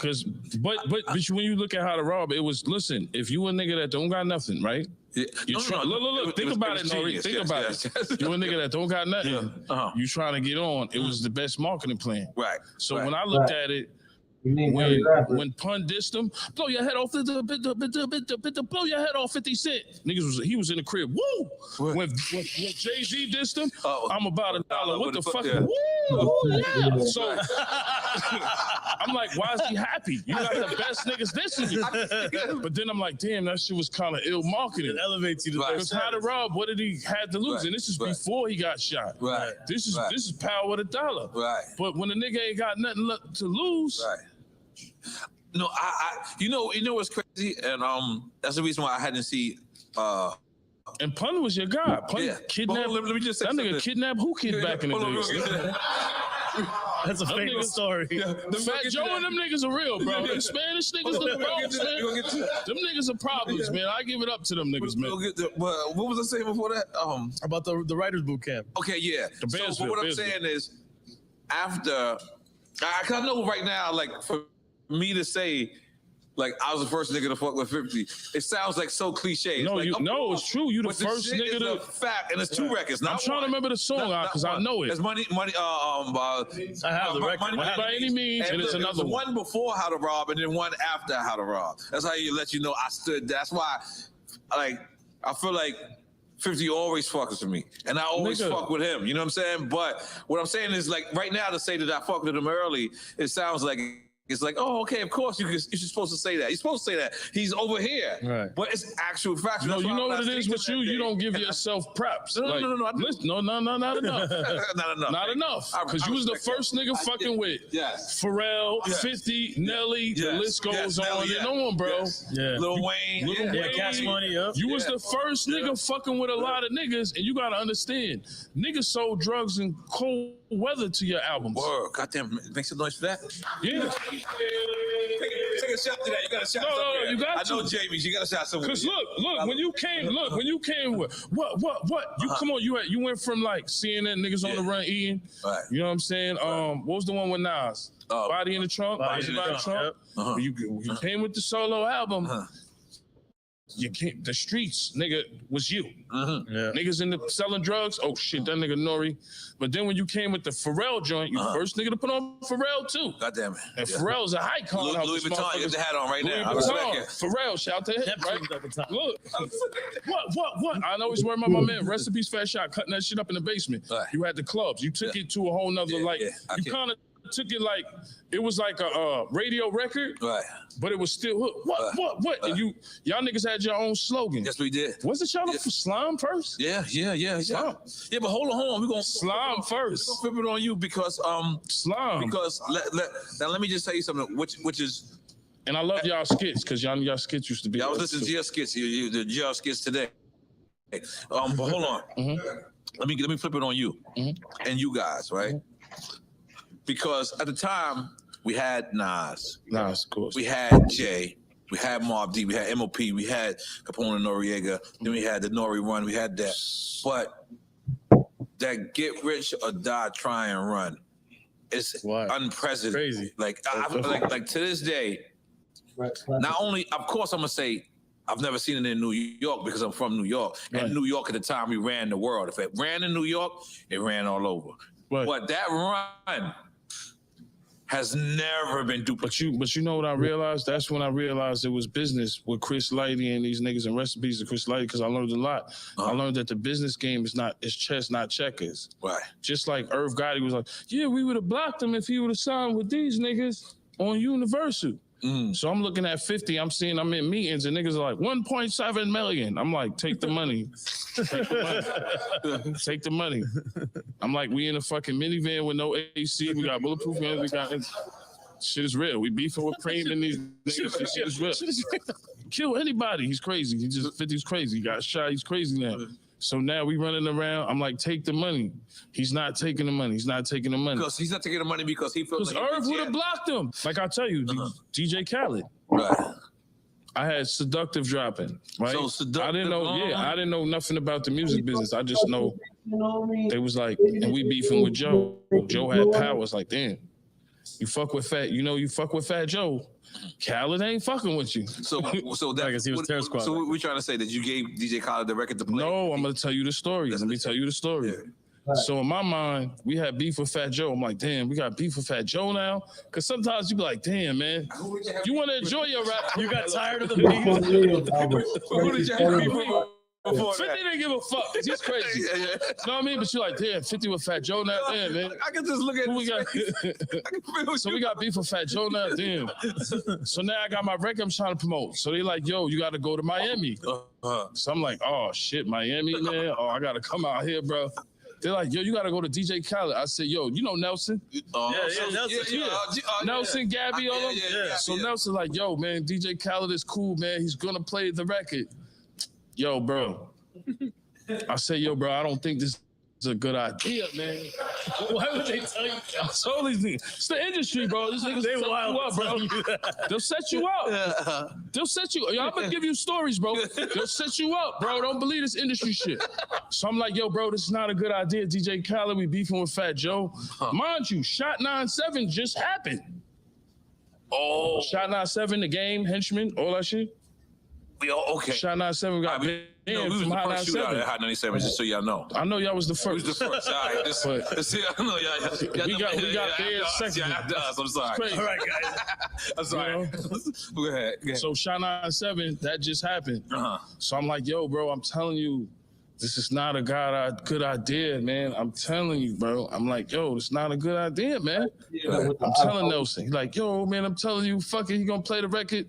But when you look at How to Rob, it was, listen, if you a nigga that don't got nothing, right? Yeah. Look, think about it, Nori. Think about it. You a nigga that don't got nothing. You trying to get on. It was the best marketing plan. Right. So when I looked at it, when Pun dissed him, blow your head off, blow your head off 50 Cent. He was in the crib. Woo! When Jay-Z dissed him, I'm about $1. What the fuck? Woo! Yeah. So I'm like, why is he happy? You got the best niggas dissing you. But then I'm like, damn, that shit was kind of ill marketing. It elevates you to the Because How to Rob, what did he had to lose? And this is before he got shot. Right. This is power of the dollar. Right. But when the nigga ain't got nothing to lose. Right. No, you know what's crazy, and that's the reason why I hadn't seen. And Pun was your guy. Pun kidnapped. Let me just say that nigga kidnapped who kid back in the day? That's a famous story. Fat Joe and them niggas are real, bro. Them Spanish niggas, them niggas are problems, man. I give it up to them niggas, man. What was I saying before that? About the writers boot camp. Okay, yeah. So what I'm saying is, after, cause I know right now, like for me to say, like I was the first nigga to fuck with 50, it sounds like so cliche. No, like, it's true. You the first nigga to fact, and it's 2 records. I'm trying to remember the song because I know it. It's money. I have the record. Money by any means, and it's another one before How to Rob, and then one after How to Rob. That's how you let you know I stood. That's why, like, I feel like 50 always fucks with me, and I always fuck with him. You know what I'm saying? But what I'm saying is, like, right now to say that I fucked with him early, it sounds like. It's like, oh, okay, of course you're supposed to say that. You're supposed to say that. He's over here. Right. But it's actual facts. No, you know what it is with you? You don't give yourself props. No, no, not enough. Not enough. Not enough. Because you was the first nigga fucking with Pharrell, 50, Nelly, the list goes on and on, bro. Yeah. Lil Wayne. Yeah, Cash Money, yep. You was the first nigga fucking with a lot of niggas, and you gotta understand, niggas sold drugs in cold weather to your albums. Word. Goddamn, make some noise for that. Yeah. Take a shot to that. You got a shot. No, you got I know Jamie. You got a shot somewhere. Cause look, when you came with what? You come on, you went from like CNN niggas on the run eating. Right. You know what I'm saying? What was the one with Nas? Body in the Trunk. Body in the Trunk. Yep. You came with the solo album. You can't. The streets, nigga, was you. Yeah. Niggas in the selling drugs. Oh shit, that nigga Nori. But then when you came with the Pharrell joint, you first nigga to put on Pharrell too. God damn it. And Pharrell's a icon. Louis Vuitton, you have the hat on right now. Louis Vuitton, Pharrell, shout to him. Right? Look, what? I know he's wearing my man. Rest in peace, Fat Shot, cutting that shit up in the basement. Right. You had the clubs. You took it to a whole nother you kind of took it like it was like a radio record, right? But it was still what? And y'all niggas had your own slogan. Yes, we did. Wasn't y'all for Slime first? Yeah. Slime. Yeah, but hold on. We're gonna Slime first. We're gonna flip it on you because Slime. Because now let me just tell you something, which is. And I love y'all skits because y'all skits used to be. I was listening to your skits, the GR skits today. But hold on. Let me flip it on you and you guys, right? Because at the time we had Nas, of course. We had Jay, we had Mobb Deep, we had MOP, we had Capone and Noriega, then we had the Nori Run, we had that. But that get rich or die trying run, it's unprecedented. Crazy. Like like to this day. Not only, of course, I'm gonna say I've never seen it in New York because I'm from New York. And New York at the time, we ran the world. If it ran in New York, it ran all over. But that run has never been duplicated. But you know what I realized? That's when I realized it was business with Chris Lighty and these niggas and recipes of Chris Lighty, because I learned a lot. I learned that the business game is chess, not checkers. Right. Just like Irv Gotti was like, yeah, we would have blocked him if he would have signed with these niggas on Universal. So I'm looking at 50, I'm in meetings and niggas are like 1.7 million. I'm like, take the money. Take the money. I'm like, we in a fucking minivan with no AC, we got bulletproof guns, we got shit is real. We beefing with Cream and these niggas, this shit is real. Kill anybody, he's crazy. 50's crazy. He got shot, he's crazy now. So now we running around. I'm like, take the money. He's not taking the money. He's not taking the money. Because he's not taking the money because he feels like Irv would have blocked him. Like I tell you, DJ Khaled. Right. I had Seductive dropping. Right. So Seductive. I didn't know. I didn't know nothing about the music business. I just know it was like, and we beefing with Joe. Joe had power. It's like, damn, you fuck with Fat. You fuck with Fat Joe. Khaled ain't fucking with you. So that because he was Terror Squad. So we're trying to say that you gave DJ Khaled the record to play. No, I'm gonna tell you the story. Let me tell you the story. So in my mind, we had beef with Fat Joe. I'm like, damn, we got beef with Fat Joe now? Because sometimes you be like, damn, man, you want to enjoy your rap. You got tired of the beef. Who did you have beef with? 50 didn't give a fuck. He's crazy. You know what I mean? But you're like, damn, 50 with Fat Joe now. Damn, man. I can just look at who we got. So we got beef with Fat Joe now. Damn. So now I got my record I'm trying to promote. So they like, yo, you got to go to Miami. So I'm like, oh, shit, Miami, man. Oh, I got to come out here, bro. They're like, yo, you got to go to DJ Khaled. I said, yo, you know Nelson? Nelson, Gabby, all of them? So Nelson like, yo, man, DJ Khaled is cool, man. He's going to play the record. Yo, bro. I say, yo, bro, I don't think this a good idea, man. Why would they tell you? I told these niggas, it's the industry, bro. These niggas They set wild you up, bro. They'll set you up. They'll set you. Yo, I'm gonna give you stories, bro. They'll set you up, bro. Don't believe this industry shit. So I'm like, yo, bro, this is not a good idea. DJ Khaled, we beefing with Fat Joe. Mind you, Shot 9-7 just happened. Oh, Shot 9-7, the game, Henchman, all that shit. we all okay. Shot 9-7 got we was the first shootout at Hot 97, just so y'all know. I know y'all was the We first. was the first. All right, let's see. I know y'all. We got there second. Yeah, I'm sorry. Crazy. All right, guys. I'm sorry. Go ahead. So Shot 9-7, that just happened. So I'm like, yo, bro, I'm telling you, this is not a good idea, man. I'm telling you, bro. I'm like, yo, it's not a good idea, man. I'm telling Nelson. He's like, yo, man, I'm telling you, fuck it, he gonna play the record.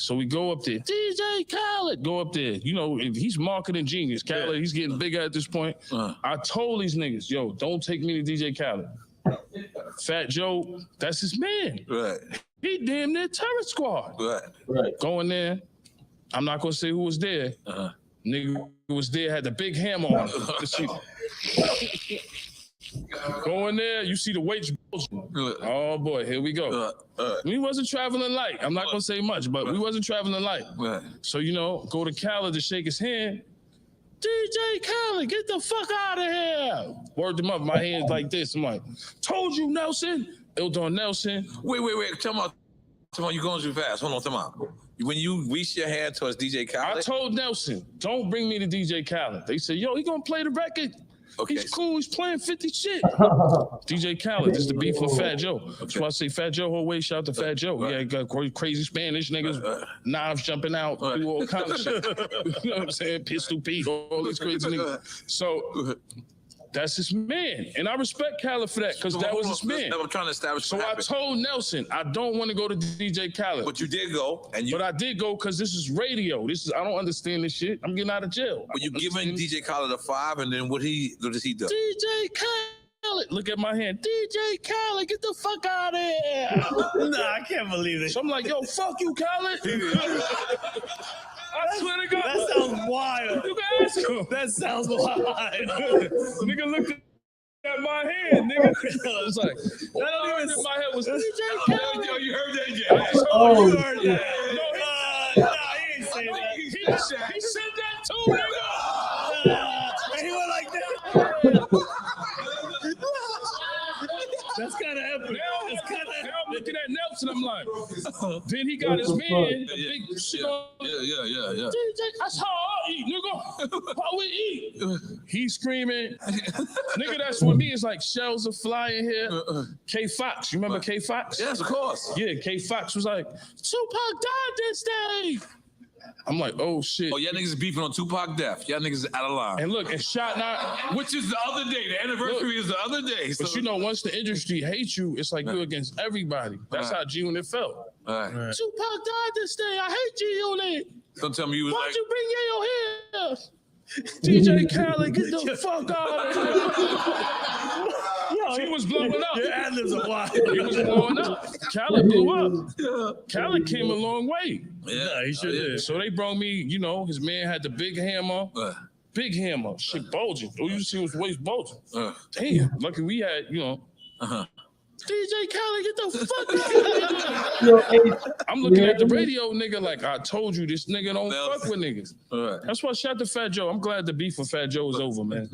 So we go up there. DJ Khaled, go up there. You know, he's marketing genius. Khaled, he's getting bigger at this point. I told these niggas, yo, don't take me to DJ Khaled. Fat Joe, that's his man. Right. He damn near Terror Squad. Right. Going there. I'm not gonna say who was there. Nigga who was there had the big hammer on him. Go in there, you see the weights. Oh boy, here we go. We wasn't traveling light. I'm not gonna say much, but we wasn't traveling light. So you know, go to Khaled to shake his hand. DJ Khaled, get the fuck out of here! Word him up. My hands like this. I'm like, told you, Nelson. Ildon Nelson. Wait. Tell me, you going too fast. Hold on, tell me. When you reach your hand towards DJ Khaled, I told Nelson, don't bring me to DJ Khaled. They said, yo, he gonna play the record. Okay. He's cool. He's playing 50 shit. DJ Khaled, this is the beef with Fat Joe. That's why I say Fat Joe whole way. Shout out to Fat Joe. Yeah, he got crazy Spanish niggas, knives jumping out, do all kinds of shit. You know what I'm saying? Pistol Pete, all these crazy niggas. So that's his man, and I respect Khaled for that because that was his man. I'm trying to establish. So I told Nelson, I don't want to go to DJ Khaled. But you did go, but I did go because this is radio. I don't understand this shit. I'm getting out of jail. But you giving DJ Khaled a 5, and then what does he do? DJ Khaled, look at my hand. DJ Khaled, get the fuck out of here. Nah, I can't believe it. So I'm like, yo, fuck you, Khaled. I swear to God. That sounds wild. You can ask him. That sounds wild. Nigga looked at my hand, nigga. It's like, all I heard in my head was DJ Khaled. Yo, you heard that, yeah. You heard that. Nah, he didn't say that. He said that too, nigga. He went like that. That's kind of epic. Now I'm looking at Nelson. I'm like, then he got his man, the big shit on. Yeah. DJ, that's how I eat, nigga. How we eat. He's screaming. Nigga, that's what me is like. Shells are flying here. K Fox, you remember K Fox? Yes, of course. Yeah, K Fox was like, Tupac died this day. I'm like, oh shit. Oh, y'all niggas is beefing on Tupac death. Y'all niggas is out of line. And look, and Shot 9, which is the other day. The anniversary is the other day. But you know, once the industry hates you, it's like you against everybody. That's how G-Unit felt. Right. Tupac died this day. I hate G-Unit. Don't tell me you was Why'd like, you bring Yayo here? DJ Khaled, get the fuck out of here. Yo, he was blowing up. Your ad-libs are wild. He was blowing up. Khaled blew up. Khaled came a long way. Yeah, he sure did. So they brought me, you know, his man had the big hammer. Big hammer. Shit bulging. All you see was waist bulging. Damn. Lucky we had, you know. DJ Khaled, get the fuck out. I'm looking at the radio, nigga, like I told you, this nigga don't fuck with niggas. That's why I shot to Fat Joe. I'm glad the beef with Fat Joe is over, man.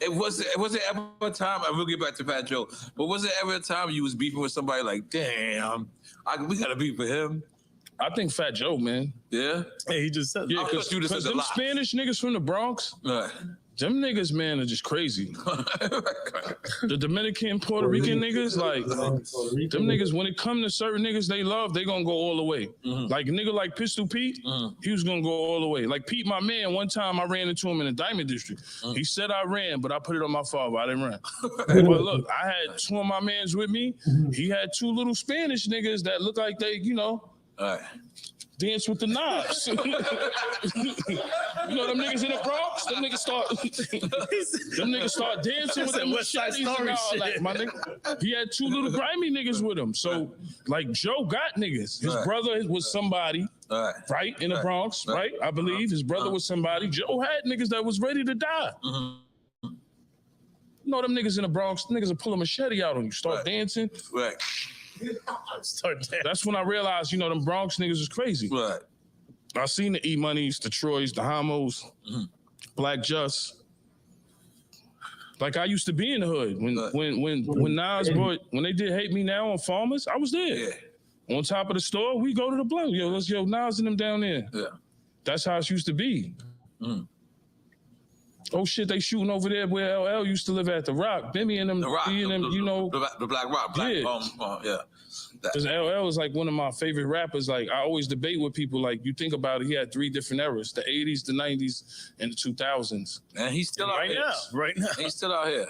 Was it ever a time, I will get back to Fat Joe, but was it ever a time you was beefing with somebody like, damn, we got to beef with him? I think Fat Joe, man. Yeah? Hey, he just said yeah, because them Spanish niggas from the Bronx, them niggas, man, are just crazy. The Dominican, Puerto Rican niggas, like, them niggas, when it come to certain niggas they love, they gonna go all the way. Like a nigga like Pistol Pete, he was gonna go all the way. Like Pete, my man, one time I ran into him in the Diamond District. He said I ran, but I put it on my father. I didn't run. But look, I had 2 of my mans with me. He had 2 little Spanish niggas that look like they, you know, dance with the knives. You know them niggas in the Bronx? Them niggas start dancing with them West Side machetes Story and all, shit. like, my nigga. He had 2 little grimy niggas with him. So, like, Joe got niggas. His brother was somebody, right, in the Bronx, right? I believe his brother was somebody. Joe had niggas that was ready to die. know them niggas in the Bronx, niggas will pull a machete out on you, start dancing. Right. Start dancing. That's when I realized, them Bronx niggas is crazy. Right. I seen the E-Moneys, the Troys, the Homos, Black Just. Like I used to be in the hood. When Nas brought, when they did Hate Me Now on Farmers, I was there. Yeah. On top of the store, we go to the block. Yo, Nas and them down there. Yeah. That's how it used to be. Oh shit, they shooting over there where LL used to live at, the Rock. Bimmy and them, The Rock, the Black Rock. Yeah. Because LL is like one of my favorite rappers. Like I always debate with people. Like you think about it, he had 3 different eras: the '80s, the '90s, and the 2000s. And he's still out here. Right now. He's still out here.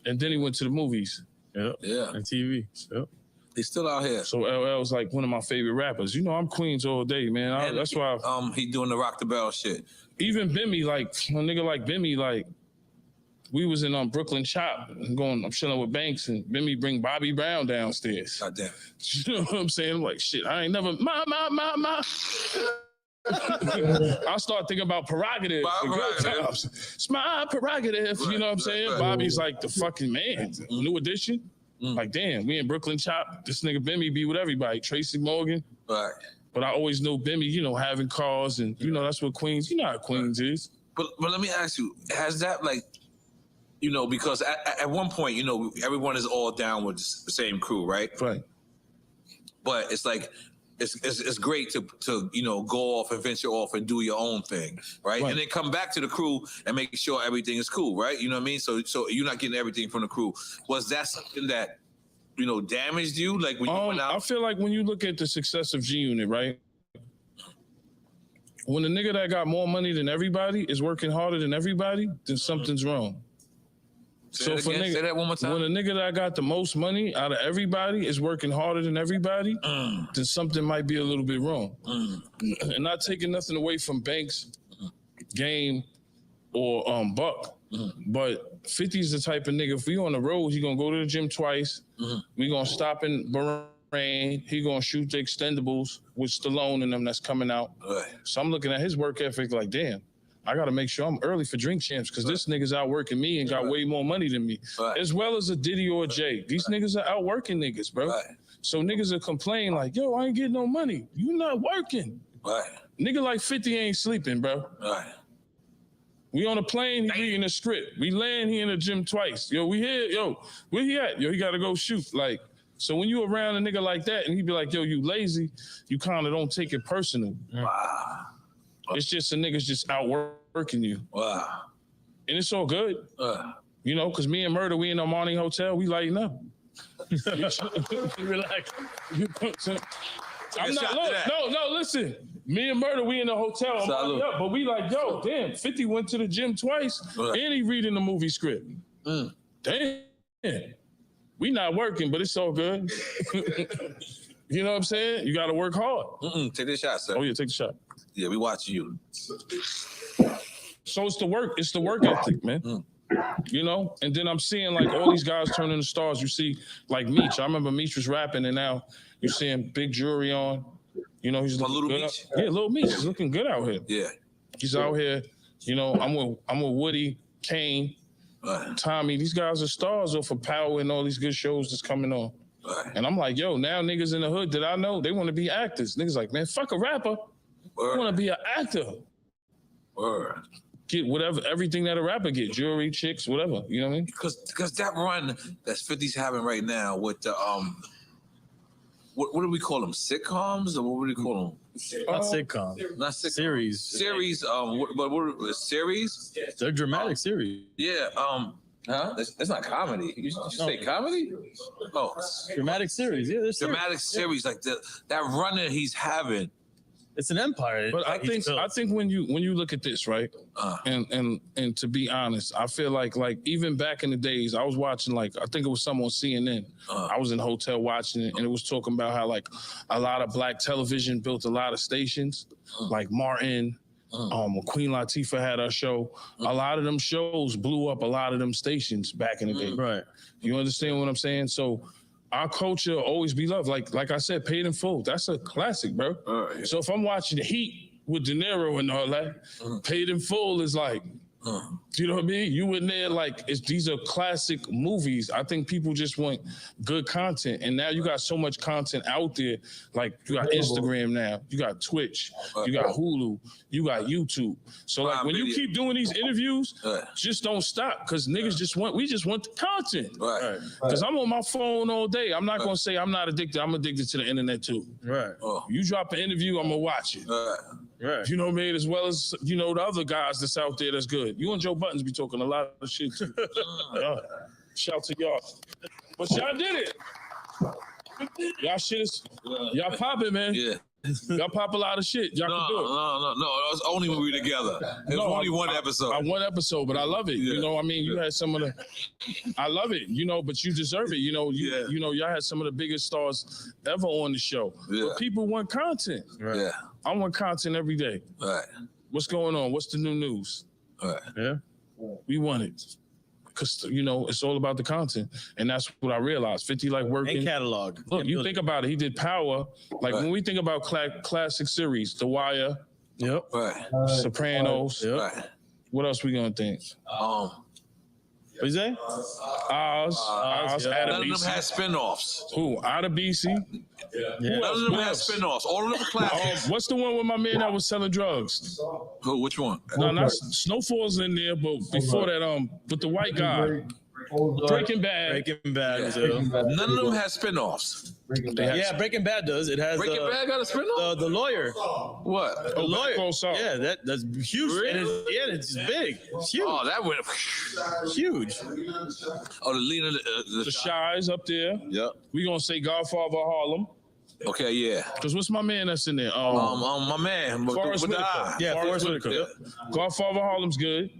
And then he went to the movies. Yep. Yeah. And TV. Yep. He's still out here. So LL is like one of my favorite rappers. I'm Queens all day, man. That's why. He doing the Rock the Bell shit. Even Bimmy, like a nigga like Bimmy, like we was in Brooklyn Chop. I'm chilling with Banks, and Bimmy bring Bobby Brown downstairs. God damn. You know what I'm saying? I'm like, shit, I ain't never ma. I start thinking about prerogative. It's my prerogative. You know what I'm saying? right. Bobby's like the fucking man. New Edition. Like, damn, we in Brooklyn Chop. This nigga Bimmy be with everybody. Tracy Morgan. Right. But I always know Bimmy, having cars, and that's what Queens. You know how Queens is. But let me ask you, has that because at one point, everyone is all down with the same crew, right? Right. But it's like it's great to go off and venture off and do your own thing, right? And then come back to the crew and make sure everything is cool, right? You know what I mean? So you're not getting everything from the crew. Was that something that damaged you? Like when you went out? I feel like when you look at the success of G Unit, right? When the nigga that got more money than everybody is working harder than everybody, then something's wrong. Say that one more time. When a nigga that got the most money out of everybody is working harder than everybody, then something might be a little bit wrong. And not taking nothing away from Banks, Game, or Buck. But 50 is the type of nigga, if we on the road, he gonna go to the gym twice. We gonna stop in Bahrain. He gonna shoot the extendables with Stallone and them that's coming out. So I'm looking at his work ethic like, damn, I gotta make sure I'm early for Drink Champs because this nigga's outworking me and got way more money than me. As well as a Diddy or a Jay. These niggas are outworking niggas, bro. So niggas will complain like, yo, I ain't getting no money. You not working. Nigga like 50 ain't sleeping, bro. We on a plane, he reading a script. We land, he in the gym twice. Yo, we here, yo, where he at? Yo, he gotta go shoot. Like, so when you around a nigga like that and he be like, yo, you lazy, you kind of don't take it personal. Wow. It's just the niggas just outworking you. Wow. And it's all good. Because me and Murder, we in the Armani Hotel, we lighting up. Relax. I'm not, no, listen. Me and Murder, we in the hotel, I'm lighting up, but we like, yo, damn, 50 went to the gym twice, and he reading the movie script. Damn. We not working, but it's all good. You know what I'm saying? You got to work hard. Take the shot, sir. Oh, yeah, take the shot. Yeah, we watching you. So it's the work ethic, man. And then I'm seeing like all these guys turn into stars. You see like Meech. I remember Meech was rapping, and now you're seeing big jewelry on. He's looking good. Yeah, Lil Meech is looking good out here. Yeah. He's out here. I'm with Woody, Kane, Tommy. These guys are stars off of Power and all these good shows that's coming on. And I'm like, yo, now niggas in the hood that I know, they want to be actors. Niggas like, man, fuck a rapper. I want to be an actor. Get whatever, everything that a rapper get, jewelry, chicks, whatever. You know what I mean? Because that run that 50's having right now with the what do we call them? Sitcoms or what would we call them? Not sitcom. Not sitcom. Series. Series. What series? They're dramatic series. Yeah. It's not comedy. You say comedy? Oh, dramatic series. Yeah, there's dramatic series like that run that he's having. It's an empire. But I think when you look at this, right, and to be honest, I feel like even back in the days, I was watching I think it was some on CNN. I was in a hotel watching it, and it was talking about how a lot of black television built a lot of stations, like Martin. Queen Latifah had her show. A lot of them shows blew up a lot of them stations back in the day. Right. You understand what I'm saying? So our culture always be loved. Like I said, Paid in Full. That's a classic, bro. So if I'm watching The Heat with De Niro and all that, Paid in Full is like, You know what I mean? You in there like these are classic movies. I think people just want good content, and now you got so much content out there. Like you got Instagram now, you got Twitch, you got Hulu, you got YouTube. So like when you keep doing these interviews, just don't stop because niggas we just want the content. Right. Because I'm on my phone all day. I'm not gonna say I'm not addicted. I'm addicted to the internet too. Right. You drop an interview, I'm gonna watch it. Right. You know what I mean? As well as, you know, the other guys that's out there that's good. You and Joe Buttons be talking a lot of shit too. Shout to y'all. But y'all did it. Y'all shit is, y'all popping, man. Yeah. Y'all pop a lot of shit. Y'all can do it. No. It was only when we were together. It was only one episode. One episode, but I love it. You know, I mean, you had some of the, I love it, you know, but you deserve it. You know, you know, y'all had some of the biggest stars ever on the show. But people want content. Right. Yeah. I want content every day. Right. What's going on? What's the new news? Right. Yeah. We want it. Because, you know, it's all about the content. And that's what I realized. 50 like working. And catalog. Look, you think about it. He did Power. Like when we think about classic series, The Wire. Yep. Right. Sopranos. Yep. Right. What else we gonna think? What you say? Oz. None of them had spinoffs. Who? Out of BC? None of them had spinoffs. All of them were classics. What's the one with my man that was selling drugs? Who? Which one? No, not Snowfall's in there, but before that, with the white guy. Breaking Bad. Breaking Bad. None of them had spinoffs. Yeah, Breaking Bad does. It has Breaking Bad got a spinoff? The lawyer. What? The lawyer. Yeah, that's huge. And it's big. It's huge. Oh, that went huge. Oh, the leader, the Shy's up there. Yep. We gonna say Godfather of Harlem. Okay, yeah. Because what's my man that's in there? My man. Forrest with the Whitaker. eye. Yeah, Forrest Whitaker. Godfather of Harlem's good.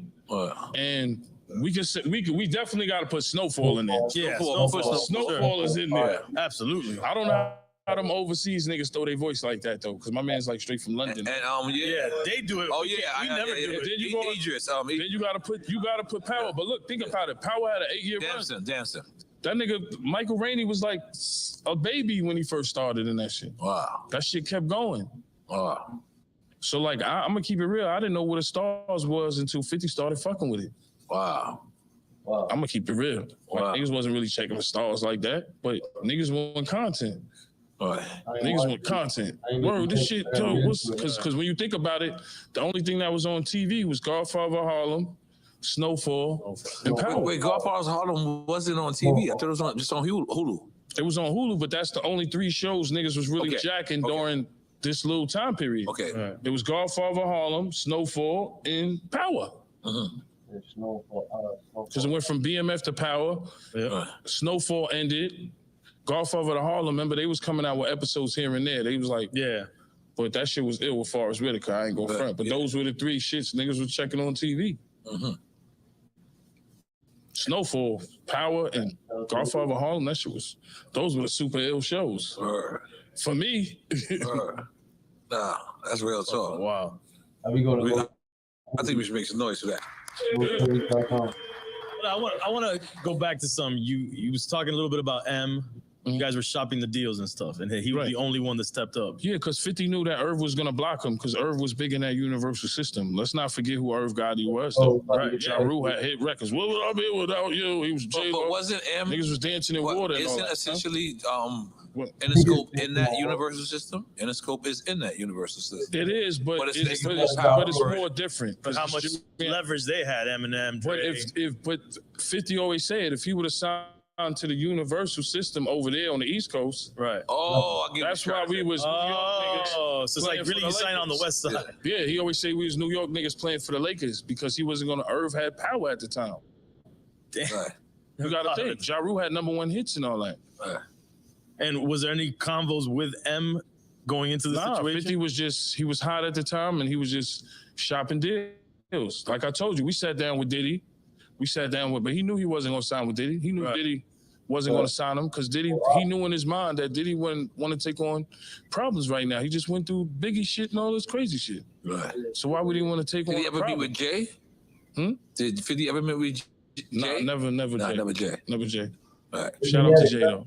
And we definitely got to put Snowfall in there. Yeah, Snowfall is in there. Absolutely. I don't know how them overseas niggas throw their voice like that though, because my man's like straight from London. Yeah, they do it. Oh yeah, we never do it. Then you gotta put Power. But look, think about it. Power had an 8-year run. Damson. That nigga Michael Rainey was like a baby when he first started in that shit. Wow. That shit kept going. Wow. So like I'm gonna keep it real. I didn't know what a Stars was until 50 started fucking with it. Wow. I'm gonna keep it real. Like, niggas wasn't really checking the Stars like that, but niggas want content. Niggas want content. Word, this shit, because when you think about it, the only thing that was on TV was Godfather of Harlem, Snowfall, and Power. Wait, Godfather of Harlem wasn't on TV. I thought it was just on Hulu. It was on Hulu, but that's the only 3 shows niggas was really jacking during this little time period. Okay. It was Godfather of Harlem, Snowfall, and Power. Because it went from BMF to Power. Snowfall ended. Godfather of Harlem, remember, they was coming out with episodes here and there. They was like, but that shit was ill with Forrest Whitaker. I ain't gonna front. But those were the 3 shits niggas was checking on TV. Snowfall, Power, and Godfather of Harlem, that shit was, those were the super ill shows. For me. Nah, that's real talk. Wow. I think we should make some noise for that. I want to go back to some. You was talking a little bit about M. You guys were shopping the deals and stuff, and he was the only one that stepped up. Yeah, because 50 knew that Irv was going to block him because Irv was big in that Universal system. Let's not forget who Irv Gotti was, though. Ja Rule had hit records. What would I be without you? He was J-Lo. But wasn't M... Niggas was dancing in water. Isn't essentially Interscope in that Universal system? Interscope is in that Universal system. It is, but it's more different. But how much leverage they had, Eminem, Dre. But 50 always said if he would have signed to the Universal system over there on the East Coast. Right. Oh, that's why we was New York niggas. So it's like really you signed on the West Side. Yeah, he always say we was New York niggas playing for the Lakers because he wasn't gonna. Irv had Power at the time. Damn. Right. You gotta think. Ja Rule had #1 hits and all that. Right. And was there any convos with M going into the situation? 50 was he was hot at the time and he was just shopping deals. Like I told you, we sat down with Diddy. But he knew he wasn't gonna sign with Diddy. He knew Diddy wasn't gonna sign him because Diddy, he knew in his mind that Diddy wouldn't want to take on problems right now. He just went through Biggie shit and all this crazy shit. Right. So why would he want to take on? Did he ever be with Jay? Did 50 ever meet with Jay? Nah, never Jay. Never Jay. Never Jay. Shout out to Jay though,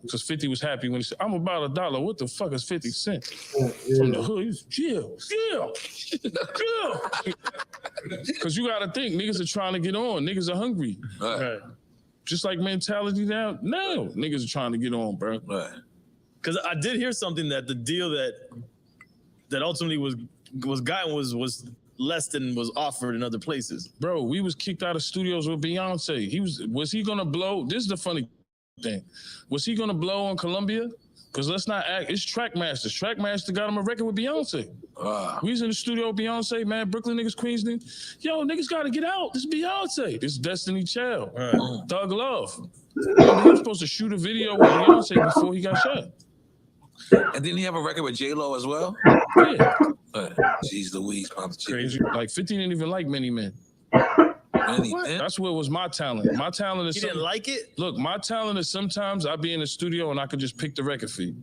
because 50 was happy when he said, "I'm about $1. What the fuck is 50 cents from the hood?" He's yeah. Because you gotta think, niggas are trying to get on. Niggas are hungry. Right. Just like mentality now, niggas are trying to get on, bro. Right. Because I did hear something that the deal that ultimately was gotten was less than was offered in other places. Bro, we was kicked out of studios with Beyonce. Was he gonna blow? This is the funny thing. Was he gonna blow on Columbia? Because let's not act, it's Trackmasters. Trackmaster got him a record with Beyonce. We was in the studio with Beyonce, man, Brooklyn niggas, Queens niggas. Yo, niggas gotta get out. This is Beyonce. This is Destiny Child. Thug Love. He was supposed to shoot a video with Beyonce before he got shot. And didn't he have a record with J-Lo as well? Yeah. Jeez Louise, Crazy. Like 50 didn't even like Many Men. That's where was my talent. My talent is He didn't like it? Look, my talent is sometimes I be in the studio and I could just pick the record feed.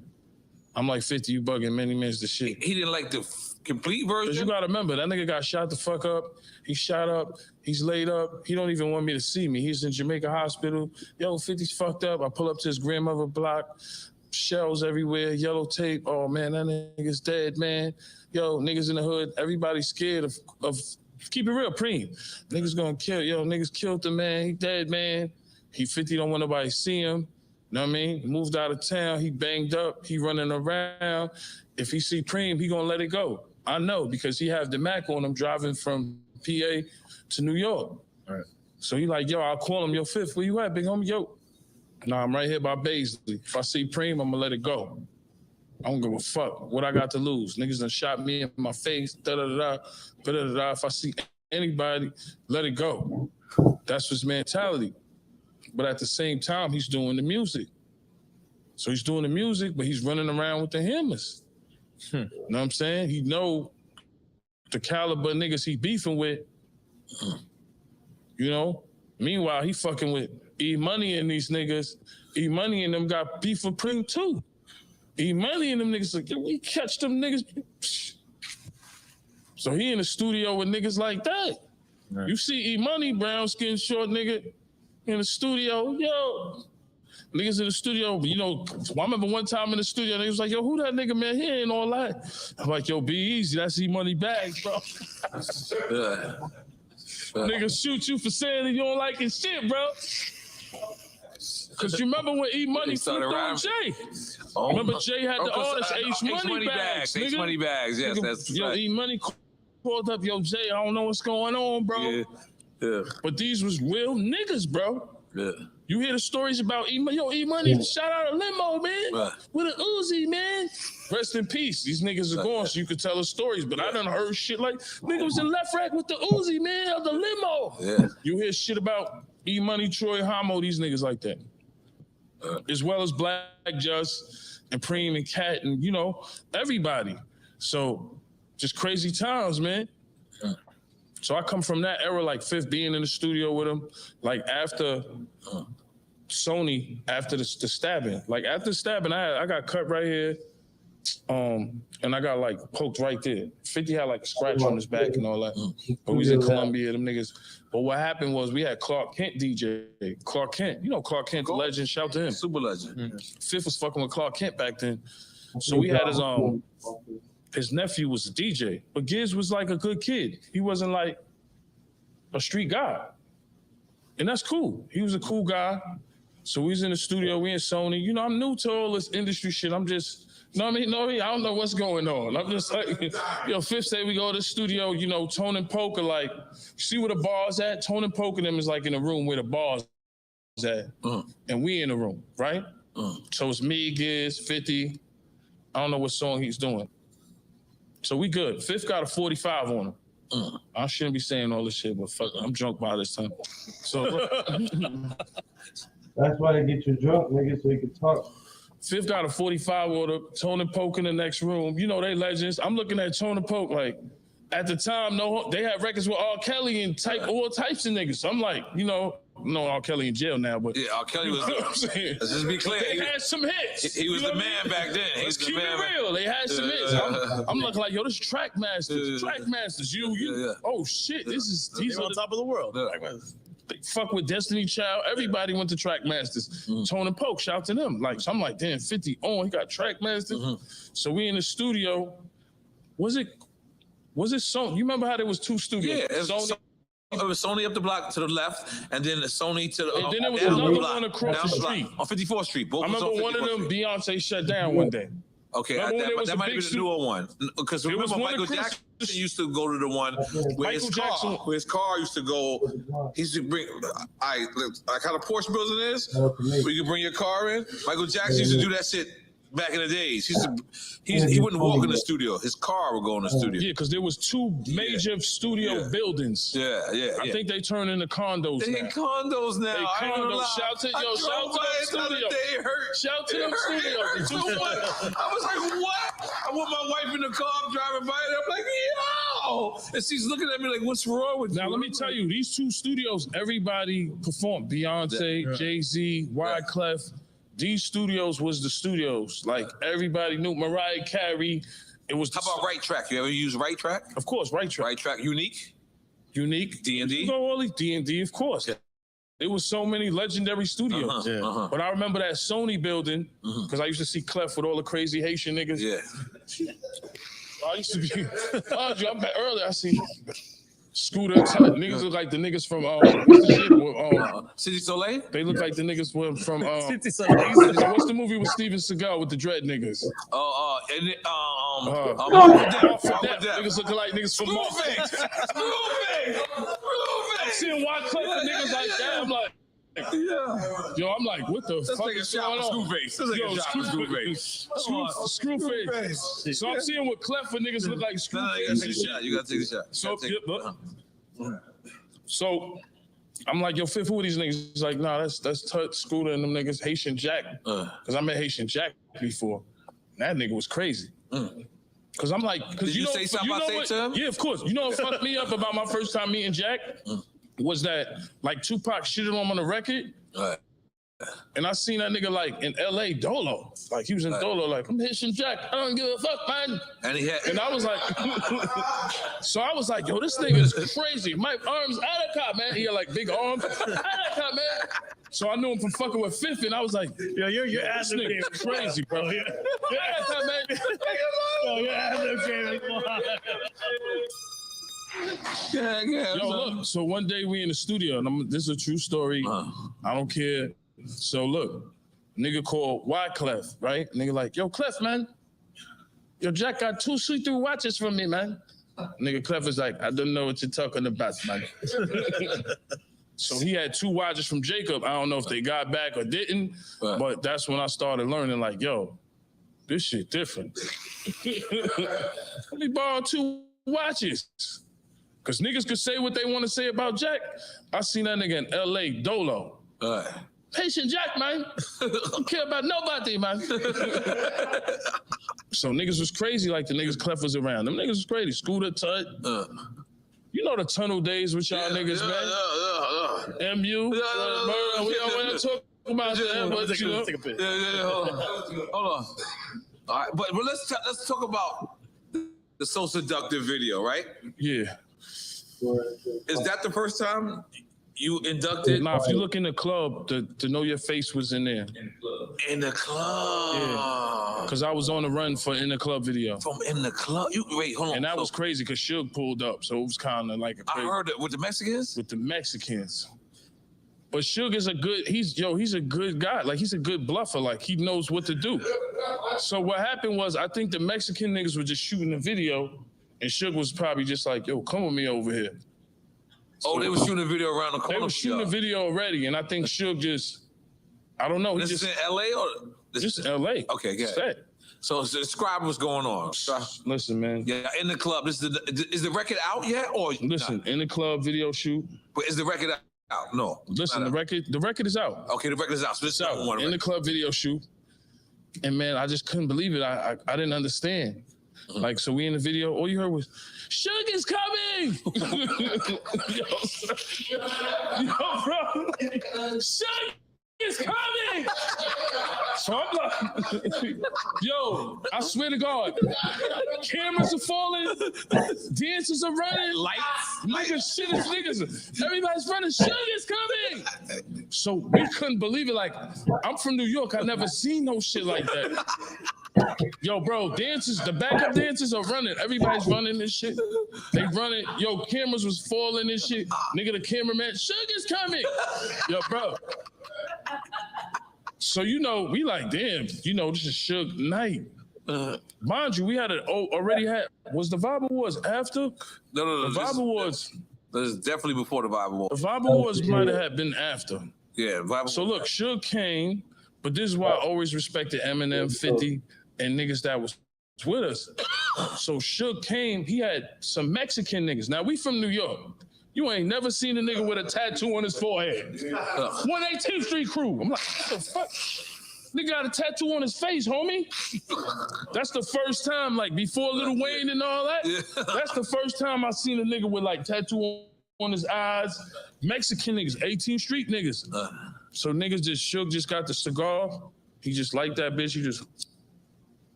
I'm like 50, you bugging, Many Men's the shit. He didn't like the complete version? Because you gotta remember, that nigga got shot the fuck up. He shot up, he's laid up. He don't even want me to see me. He's in Jamaica Hospital. Yo, 50's fucked up. I pull up to his grandmother block. Shells everywhere, yellow tape. Oh man, that nigga's dead, man. Yo, niggas in the hood, everybody's scared of keep it real, Preem. Niggas gonna kill, niggas killed the man, he dead, man. He 50, don't want nobody to see him. Know what I mean? Moved out of town, he banged up, he running around. If he see Preem, he gonna let it go. I know, because he have the Mac on him driving from PA to New York. All right. So he like, yo, I'll call him, yo, Fifth, where you at, big homie? Yo. Nah, I'm right here by Baisley. If I see Preem, I'm gonna let it go. I don't give a fuck what I got to lose. Niggas done shot me in my face, da-da-da-da. If I see anybody, let it go. That's his mentality. But at the same time, he's doing the music. So he's doing the music, but he's running around with the hammers. You know what I'm saying? He know the caliber of niggas he beefing with. You know? Meanwhile, he fucking with E-Money and these niggas. E-Money and them got beef with Preem too. E-Money and them niggas like, yo, we catch them niggas. So he in the studio with niggas like that. Right. You see E-Money, brown skin, short nigga, in the studio, yo. Niggas in the studio, I remember one time in the studio, they was like, yo, who that nigga, man? He ain't all that. I'm like, yo, be easy, that's E-Money bags, bro. Niggas shoot you for saying that you don't like his shit, bro. Cause you remember when E-Money flipped on Jay? Remember Jay had the artist H-Money bags, nigga. H-Money bags, yes, that's yo, right. E-Money called up, yo, Jay, I don't know what's going on, bro. Yeah. But these was real niggas, bro. Yeah. You hear the stories about E-Money, yo, E-Money shot out a limo, man, with an Uzi, man. Rest in peace. These niggas are gone, so you could tell the stories. But I done heard shit like, nigga was in left rack with the Uzi, man, of the limo. Yeah. You hear shit about E-Money, Troy Homo, these niggas like that. As well as Black Just and Preem and Cat and, everybody. So just crazy times, man. So I come from that era, like Fifth being in the studio with him, like after Sony, after the stabbing. Like after the stabbing, I got cut right here, and I got like poked right there. 50 had like a scratch on his back and all that. But we was in Columbia, them niggas. But what happened was we had Clark Kent DJ. Clark Kent, Clark Kent, the legend, shout to him. Super legend. Fifth was fucking with Clark Kent back then. So we had his nephew was a DJ, but Giz was like a good kid. He wasn't like a street guy. And that's cool. He was a cool guy. So we was in the studio, we in Sony. I'm new to all this industry shit. I'm just, I don't know what's going on. I'm just like, Fifth say we go to the studio, Tone and Poker, like, see where the bar's at? Tone and Poker them is like in the room where the bar's at. And we in the room, right? So it's me, Giz, 50. I don't know what song he's doing. So we good. Fifth got a 45 on him. I shouldn't be saying all this shit, but fuck, I'm drunk by this time. So that's why they get you drunk, nigga, so you can talk. Fifth got a 45 order, Tone and Poke in the next room. They legends. I'm looking at Tone and Poke like, at the time, they had records with R. Kelly and all types of niggas. So I'm like, R. Kelly in jail now, but yeah, R. Kelly was. Let's just be clear. They had some hits. He was the man back then. Let's keep it real. They had some hits. I'm looking like, yo, this Trackmasters. Trackmasters. Oh shit, these on top of the world. They fuck with Destiny Child. Everybody went to Track Masters. Tone and Poke, shout to them. Like, so I'm like, damn, 50 on, he got Track Masters. So we in the studio. Was it Sony? You remember how there was two studios? Yeah, it was Sony up the block to the left, and then Sony to the and then there was down another the block, one across down the block, street. on 54th Street. Both I was remember on one of 54th them, Street. Beyonce shut down one day. Okay, Remember when there was that a might big have been the newer one. Because There was remember, one Michael across- Jackson used to go to the one where his car used to go. He used to bring, like how the Porsche building is, where you can bring your car in. Michael Jackson used to do that shit back in the days. He wouldn't walk in the studio. His car would go in the studio. Yeah, because there was two major studio buildings. Yeah. I think they turned into condos They now. in condos now. They I ain't gonna condos. lie. Shout to I them drove by it the other studios. day. It hurt. Shout to It them hurt. It studios. hurt so much. I was like, what? I want my wife in the car. I'm driving by it. I'm like, yo! And she's looking at me like, what's wrong with you? Now, let me tell you, these two studios, everybody performed. Beyonce, Jay-Z, Wyclef. These studios was the studios. Like, everybody knew Mariah Carey. It was. How about Right Track? You ever use Right Track? Of course, Right Track. Right Track. Unique? D&D. Go all these D&D, of course. Yeah. There was so many legendary studios. But I remember that Sony building, because I used to see Clef with all the crazy Haitian niggas. Yeah. I used to be, I'm back earlier, I see Scooter Tut. Niggas look like the niggas from, what's the shit? City Soleil? They look like the niggas from, City Soleil. what's the movie with Steven Seagal with the dread niggas? Niggas looking like niggas from I'm seeing Wyclef niggas like that, I'm like, yo, I'm like, what the fuck is going on? Screwface. So I'm seeing what Clef with niggas look like Screwface. You gotta take the shot. So I'm like, yo, Fifth, who are these niggas? He's like, nah, that's Tut, Scooter, and them niggas, Haitian Jack. Because I met Haitian Jack before. That nigga was crazy. Because I'm like, because Did you say something about what? to him? Yeah, of course. You know what fucked me up about my first time meeting Jack? Was that like Tupac shitted on him on the record? And I seen that nigga like in LA Dolo. Like he was in Dolo, like, I'm Haitian Jack. I don't give a fuck, man. And I was like, so I was like, yo, this nigga is crazy. My arms out of cop, man. He had like big arms. Out of cop, man. So I knew him from fucking with Fifth, and I was like, yo, your ass nigga is crazy, bro. Out of cop, man. Yo, your ass Yo, look, so one day we in the studio, and this is a true story. I don't care. So look, nigga called Wyclef, right? Nigga like, yo, Clef, man. Yo, Jack got 2 see-through watches from me, man. Nigga Clef is like, I don't know what you're talking about, man. So he had 2 watches from Jacob. I don't know if they got back or didn't, but that's when I started learning, like, yo, this shit different. Let me borrow 2 watches. Because niggas could say what they want to say about Jack. I seen that nigga in LA Dolo. Haitian Jack, man. Don't care about nobody, man. So niggas was crazy like the niggas Clef was around. Them niggas was crazy. Scooter, Tut. You know the tunnel days with y'all niggas, man. MU. We don't want to talk about that, but you know. Hold on. All right, but let's talk about the So Seductive video, right? Yeah. Is that the first time you inducted? Nah, if you look in the club, to Know Your Face was in there. In the club. Yeah. Because I was on the run for In the Club video. From In the Club? Wait, hold on. And that was crazy because Suge pulled up, so it was kind of like a crazy. I heard it with the Mexicans? With the Mexicans. But Suge is he's a good guy. Like, he's a good bluffer. Like, he knows what to do. So what happened was, I think the Mexican niggas were just shooting the video, and Suge was probably just like, yo, come with me over here. So, they were shooting a video around the corner? They were shooting a video already, and I think Suge just, I don't know. This is in L.A. or? This is L.A. Okay, good. So describe what's going on. Listen, man. Yeah, In the Club. Is the record out yet? Or listen, In the Club video shoot. But is the record out? No. Listen, the record is out. Okay, the record is out. So this is out. In the Club video shoot. And man, I just couldn't believe it. I didn't understand. Like, so we in the video, all you heard was, Suge is coming! Yo, bro. Suge is coming. So I'm like, yo, I swear to God, cameras are falling, dancers are running, niggas, shit is niggas, everybody's running, shit is coming. So we couldn't believe it. Like, I'm from New York, I never seen no shit like that. Yo, bro, dancers, the backup dancers are running. Everybody's running this shit. They running. Yo, cameras was falling and shit. Nigga, the cameraman, Sugar's coming. Yo, bro. So, you know, we like, damn, you know, this is Suge night. Mind you, we had already had, was the Vibe Awards after? No. The Vibe Awards. This is definitely before the Vibe Awards. The Vibe Awards might have been after. Yeah, Vibe. So look, Suge came, but this is why I always respected Eminem, 50, and niggas that was with us. So Suge came, he had some Mexican niggas. Now we from New York. You ain't never seen a nigga with a tattoo on his forehead. 118th Street crew. I'm like, what the fuck? Nigga got a tattoo on his face, homie. That's the first time, like before Lil Wayne and all that. That's the first time I seen a nigga with like tattoo on his eyes. Mexican niggas, 18th Street niggas. So niggas Suge just got the cigar. He just liked that bitch.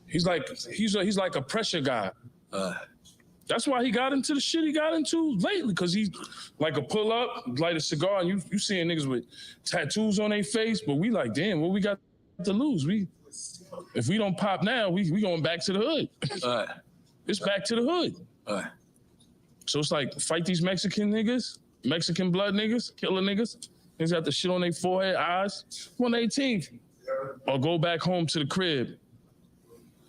He's like a pressure guy. That's why he got into the shit he got into lately, because he's like a pull up, light a cigar, and you seeing niggas with tattoos on their face, but we like, damn, what we got to lose? If we don't pop now, we going back to the hood. It's back to the hood. So it's like, fight these Mexican niggas, Mexican blood niggas, killer niggas. Niggas got the shit on their forehead, eyes, 118th. Or go back home to the crib.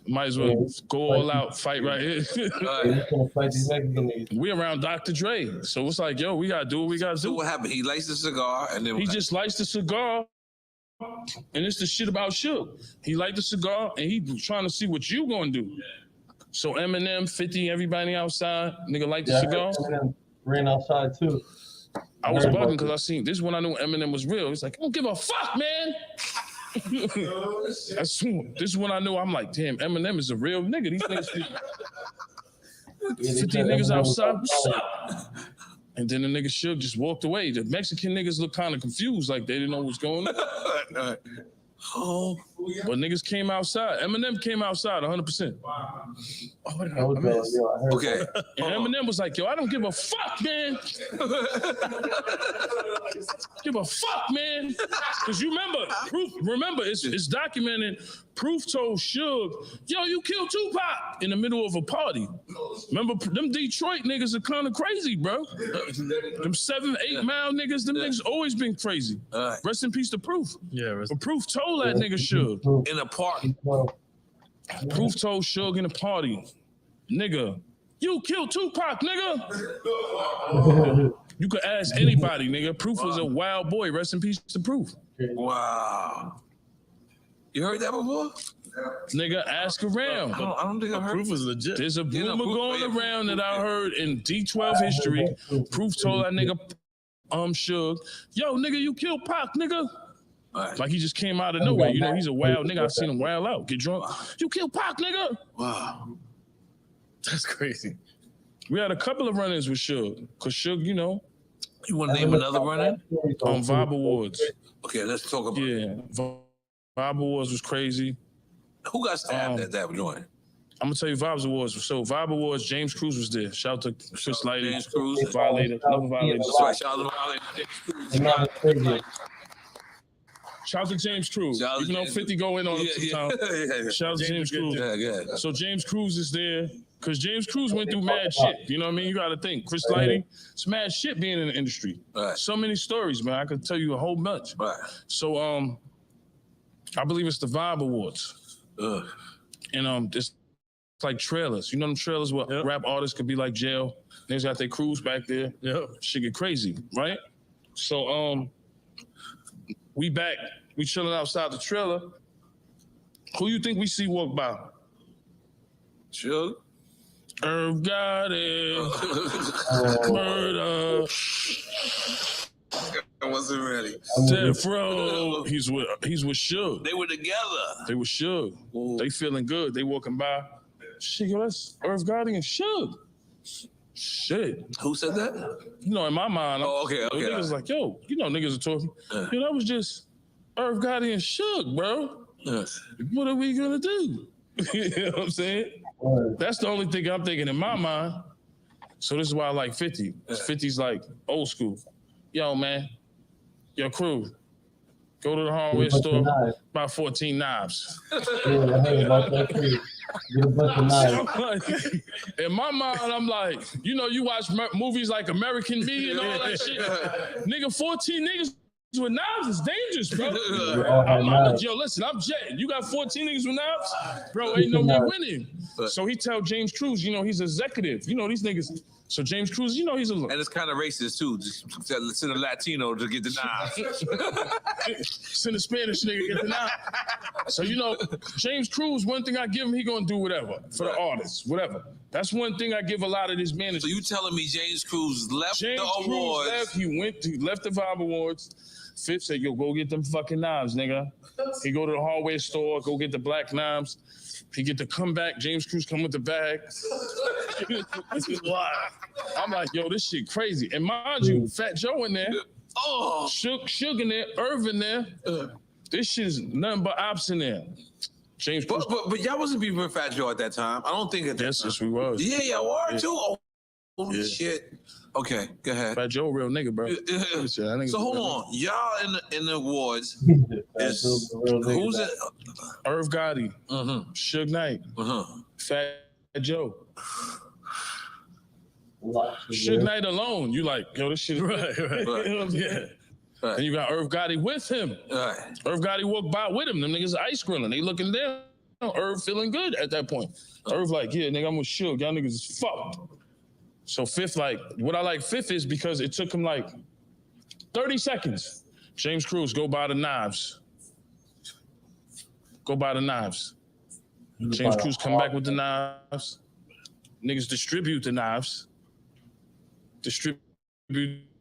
Might as well go all out, fight right here. We around Dr. Dre. So it's like, yo, we gotta do what we gotta do. So what happened? He lights the cigar and then he just lights the cigar, and it's the shit about Suge. He light the cigar and he trying to see what you gonna do. So Eminem, 50, everybody outside, nigga light the cigar. Eminem ran outside too. I was bugging because I seen this when I knew Eminem was real. He's like, I don't give a fuck, man. This is when I knew. I'm like, damn, Eminem is a real nigga. These niggas, 50 niggas outside. And then the nigga Suge just walked away. The Mexican niggas looked kind of confused, like they didn't know what's going on. But niggas came outside. Eminem came outside 100%. Okay. And Eminem was like, yo, I don't give a fuck, man. Give a fuck, man. Because you remember, it's documented. Proof told Suge, yo, you killed Tupac in the middle of a party. Remember, them Detroit niggas are kind of crazy, bro. Them 7, 8 mile niggas, them niggas always been crazy. Rest in peace to Proof. Yeah, but Proof told that nigga Suge. In a party. Proof told Suge in a party, nigga, you killed Tupac, nigga. You could ask anybody, nigga. Proof was a wild boy. Rest in peace to Proof. Wow. You heard that before? Nigga, ask around. I don't think I heard. Proof was legit. There's a rumor going around that I heard in D12 history. Proof told that nigga, Suge, yo, nigga, you killed Pac, nigga. Like he just came out of nowhere. You know, he's a wild nigga. I seen him wild out, get drunk. You killed Pac, nigga. Wow. That's crazy. We had a couple of run-ins with Suge. Because Suge, you know. You want to name another run-in? On Vibe Awards. Okay, let's talk about it. Vibe Awards was crazy. Who got stabbed at that joint? I'm gonna tell you Vibes Awards. So Vibe Awards, James Cruz was there. Shout out to Chris Lighty. James Cruz. Violator. Another Violator. That's right. Shout out to Violator. Shout out to James Cruz. Even though 50 go in on him sometimes. Shout out to James Cruz. Yeah. So James Cruz is there. Because James Cruz went through mad shit. You know what I mean? You got to think. Chris Lighty, it's mad shit being in the industry. Right. So many stories, man. I could tell you a whole bunch. Right. So I believe it's the Vibe Awards. And it's like trailers. You know them trailers where rap artists could be like jail. Niggas got their crews back there. Yeah. Shit get crazy, right? So we back. We chilling outside the trailer. Who you think we see walk by? Suge. Irv got it. Murder. I wasn't ready. Death Row. He's with Suge. They were together. They were Suge. They feeling good. They walking by. Shit, yo, that's Irv Gotti and Suge. Shit. Who said that? You know, in my mind, okay. Niggas like, yo, you know, niggas are talking. Yo, that was just Irv Gotti and Suge, bro. What are we gonna do? You know what I'm saying? That's the only thing I'm thinking in my mind. So this is why I like 50. 50's like old school. Yo, man, yo, crew, go to the hardware store, buy 14 knives. In my mind, I'm like, you know, you watch movies like American Me and all that shit. Nigga, 14 niggas with knives is dangerous, bro. Yo, listen, I'm Jet. You got 14 niggas with knives? Bro, ain't no me winning. So he tell James Cruz, you know, he's executive. You know, these niggas. So James Cruz, you know, he's a... And it's kind of racist, too. Just send a Latino to get the knives. Send a Spanish nigga to get the knife. So, you know, James Cruz, one thing I give him, he gonna do whatever for the artists, whatever. That's one thing I give a lot of these managers. So you telling me James Cruz left the awards? He left the Vibe Awards. Fifth said, yo, go get them fucking knives, nigga. He go to the hardware store, go get the black knives. He get the comeback. James Cruz come with the bag. This is wild. I'm like, yo, this shit crazy. And mind you, Fat Joe in there. Oh, Suge in there, Irv in there. This shit is nothing but ops in there. James Cruz. But y'all wasn't beefing with Fat Joe at that time. I don't think at that time. Yes, we was. Yeah, y'all were too. Oh, holy shit. Okay, go ahead. Fat Joe, real nigga, bro. So hold on, y'all in the awards. Who's it? Irv Gotti, Suge Knight, Fat Joe. Suge Knight alone, you like, yo, this shit is right. You know what I'm saying? Right. And you got Irv Gotti with him. Right. Irv Gotti walked by with him. Them niggas ice grilling. They looking down. Irv feeling good at that point. Irv like, yeah, nigga, I'm with Suge. Y'all niggas is fucked. So Fifth, like, what I like Fifth is because it took him like 30 seconds. James Cruz, go buy the knives. Go buy the knives. James Cruz come back with the knives. Niggas distribute the knives. Distribute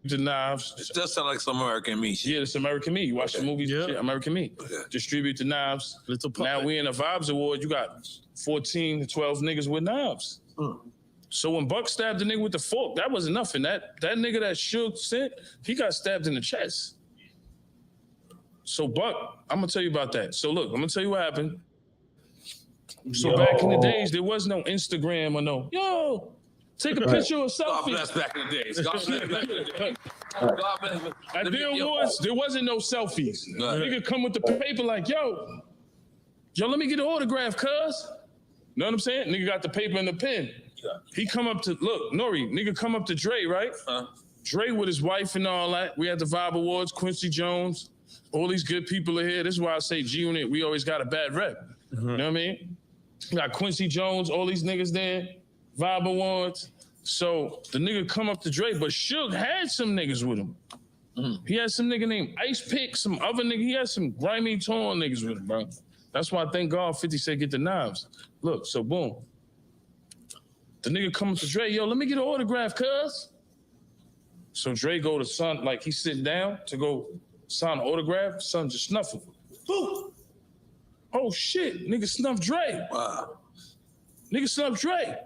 the knives. It does sound like some American Me. Yeah, it's American Me. You watch the movies, shit, American Me. Distribute the knives. Now we in the Vibes Award, you got 14 to 12 niggas with knives. So when Buck stabbed the nigga with the fork, that wasn't nothing. That nigga that Suge sent, he got stabbed in the chest. So Buck, I'm gonna tell you about that. So look, I'm gonna tell you what happened. So back in the days, there was no Instagram or no, yo, take a picture or selfie. God bless back in the days. God bless back in the days. At the awards, there wasn't no selfies. Nigga come with the paper like, yo, let me get an autograph, cuz. Know what I'm saying? Nigga got the paper and the pen. He come up to, look, Nori, nigga come up to Dre, right? Dre with his wife and all that. We had the Vibe Awards, Quincy Jones, all these good people are here. This is why I say G-Unit, we always got a bad rep. You know what I mean? We got Quincy Jones, all these niggas there, Vibe Awards. So the nigga come up to Dre, but Suge had some niggas with him. He had some nigga named Ice Pick, some other nigga. He had some grimy, torn niggas with him, bro. That's why, thank God, 50 said get the knives. Look, so boom. The nigga comes to Dre, yo, let me get an autograph, cuz. So Dre go to Son, like he's sitting down to go sign an autograph. Son just snuff him. Boom. Oh shit, nigga snuffed Dre. Wow. Nigga snuffed Dre.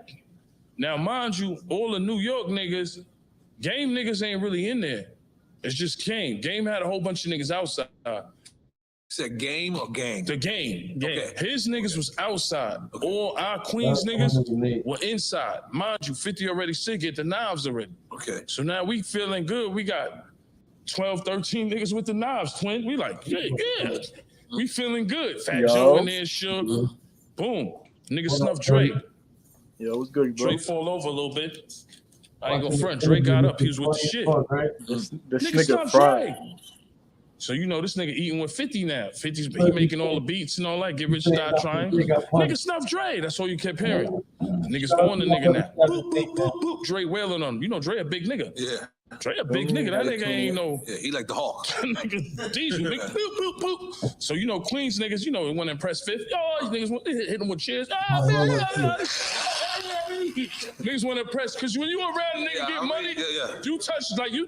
Now, mind you, all the New York niggas, Game niggas ain't really in there. It's just Game. Game had a whole bunch of niggas outside. Said Game or Gang? The Game. Okay. His niggas was outside. All our Queens niggas were inside. Mind you, 50 already sick, get the knives already. Okay. So now we feeling good. We got 12, 13 niggas with the knives, twin. We like, yeah. We feeling good. Fat Joe in there, Suge. Boom. Nigga snuff Dre. Yo, what's good, bro? Dre fall over a little bit. I ain't gonna front. Dre got up. He was with the shit. This Nigga nigga snuff fried. Dre. So you know this nigga eating with 50 now. 50's he making all the beats and all that. Get rich, die trying. Nigga snuff Dre. That's all you kept hearing. Niggas on the nigga now. Boop, boop, boop, boop. Dre wailing on him. You know Dre a big nigga. Yeah. Dre a big nigga. That nigga ain't no. Yeah, he like the Hawk. Nigga diesel. Nigga, boop, boop, boop. So you know Queens niggas, you know, want to impress Fifth. Oh, these niggas hit him with cheers. Niggas want to impress because when you around a nigga get money, you touch Nori.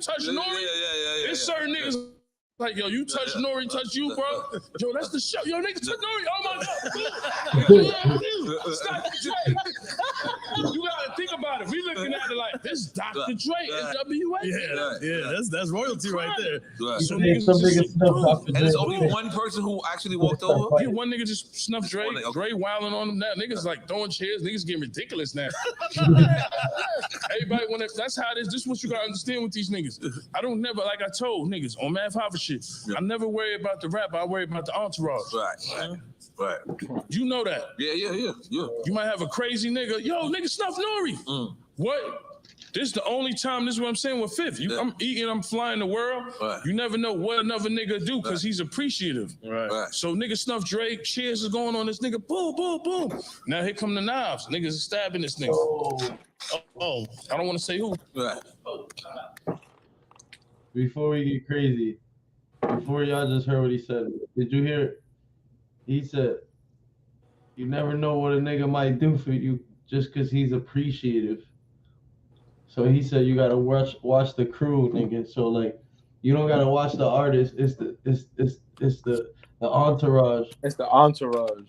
There's certain niggas. Like, yo, you touch Nori, touch you, bro. Yo, that's the show. Yo, niggas touch Nori. Oh, my God. Stop the Dre. You got to think about it. We looking at it like this Dr. Dre, NWA. Yeah, that's royalty right there. Right. So Some niggas niggas just snuff boom. Dr. And it's Dre. only one person who actually walked over. Yeah, one nigga just snuffed Dre. Okay. Dre wilding on him now. Niggas like throwing chairs. Niggas getting ridiculous now. Everybody want to. That's how it is. This is what you gotta understand with these niggas. I don't never, like I told niggas on Math Harvard shit. I never worry about the rap. I worry about the entourage. Right. You know that. Yeah. You might have a crazy nigga. Yo, nigga snuff Nori. What? This is the only time, this is what I'm saying with Fifth. I'm eating, I'm flying the world. Right. You never know what another nigga do because he's appreciative. Right. So nigga snuff Drake, cheers is going on this nigga, boom, boom, boom. Now here come the knives. Niggas is stabbing this nigga. Oh, I don't want to say who. Right. Before we get crazy, before y'all just heard what he said, did you hear it? He said, you never know what a nigga might do for you just because he's appreciative. So he said you gotta watch the crew, nigga. So like, you don't gotta watch the artist. It's the entourage. It's the entourage.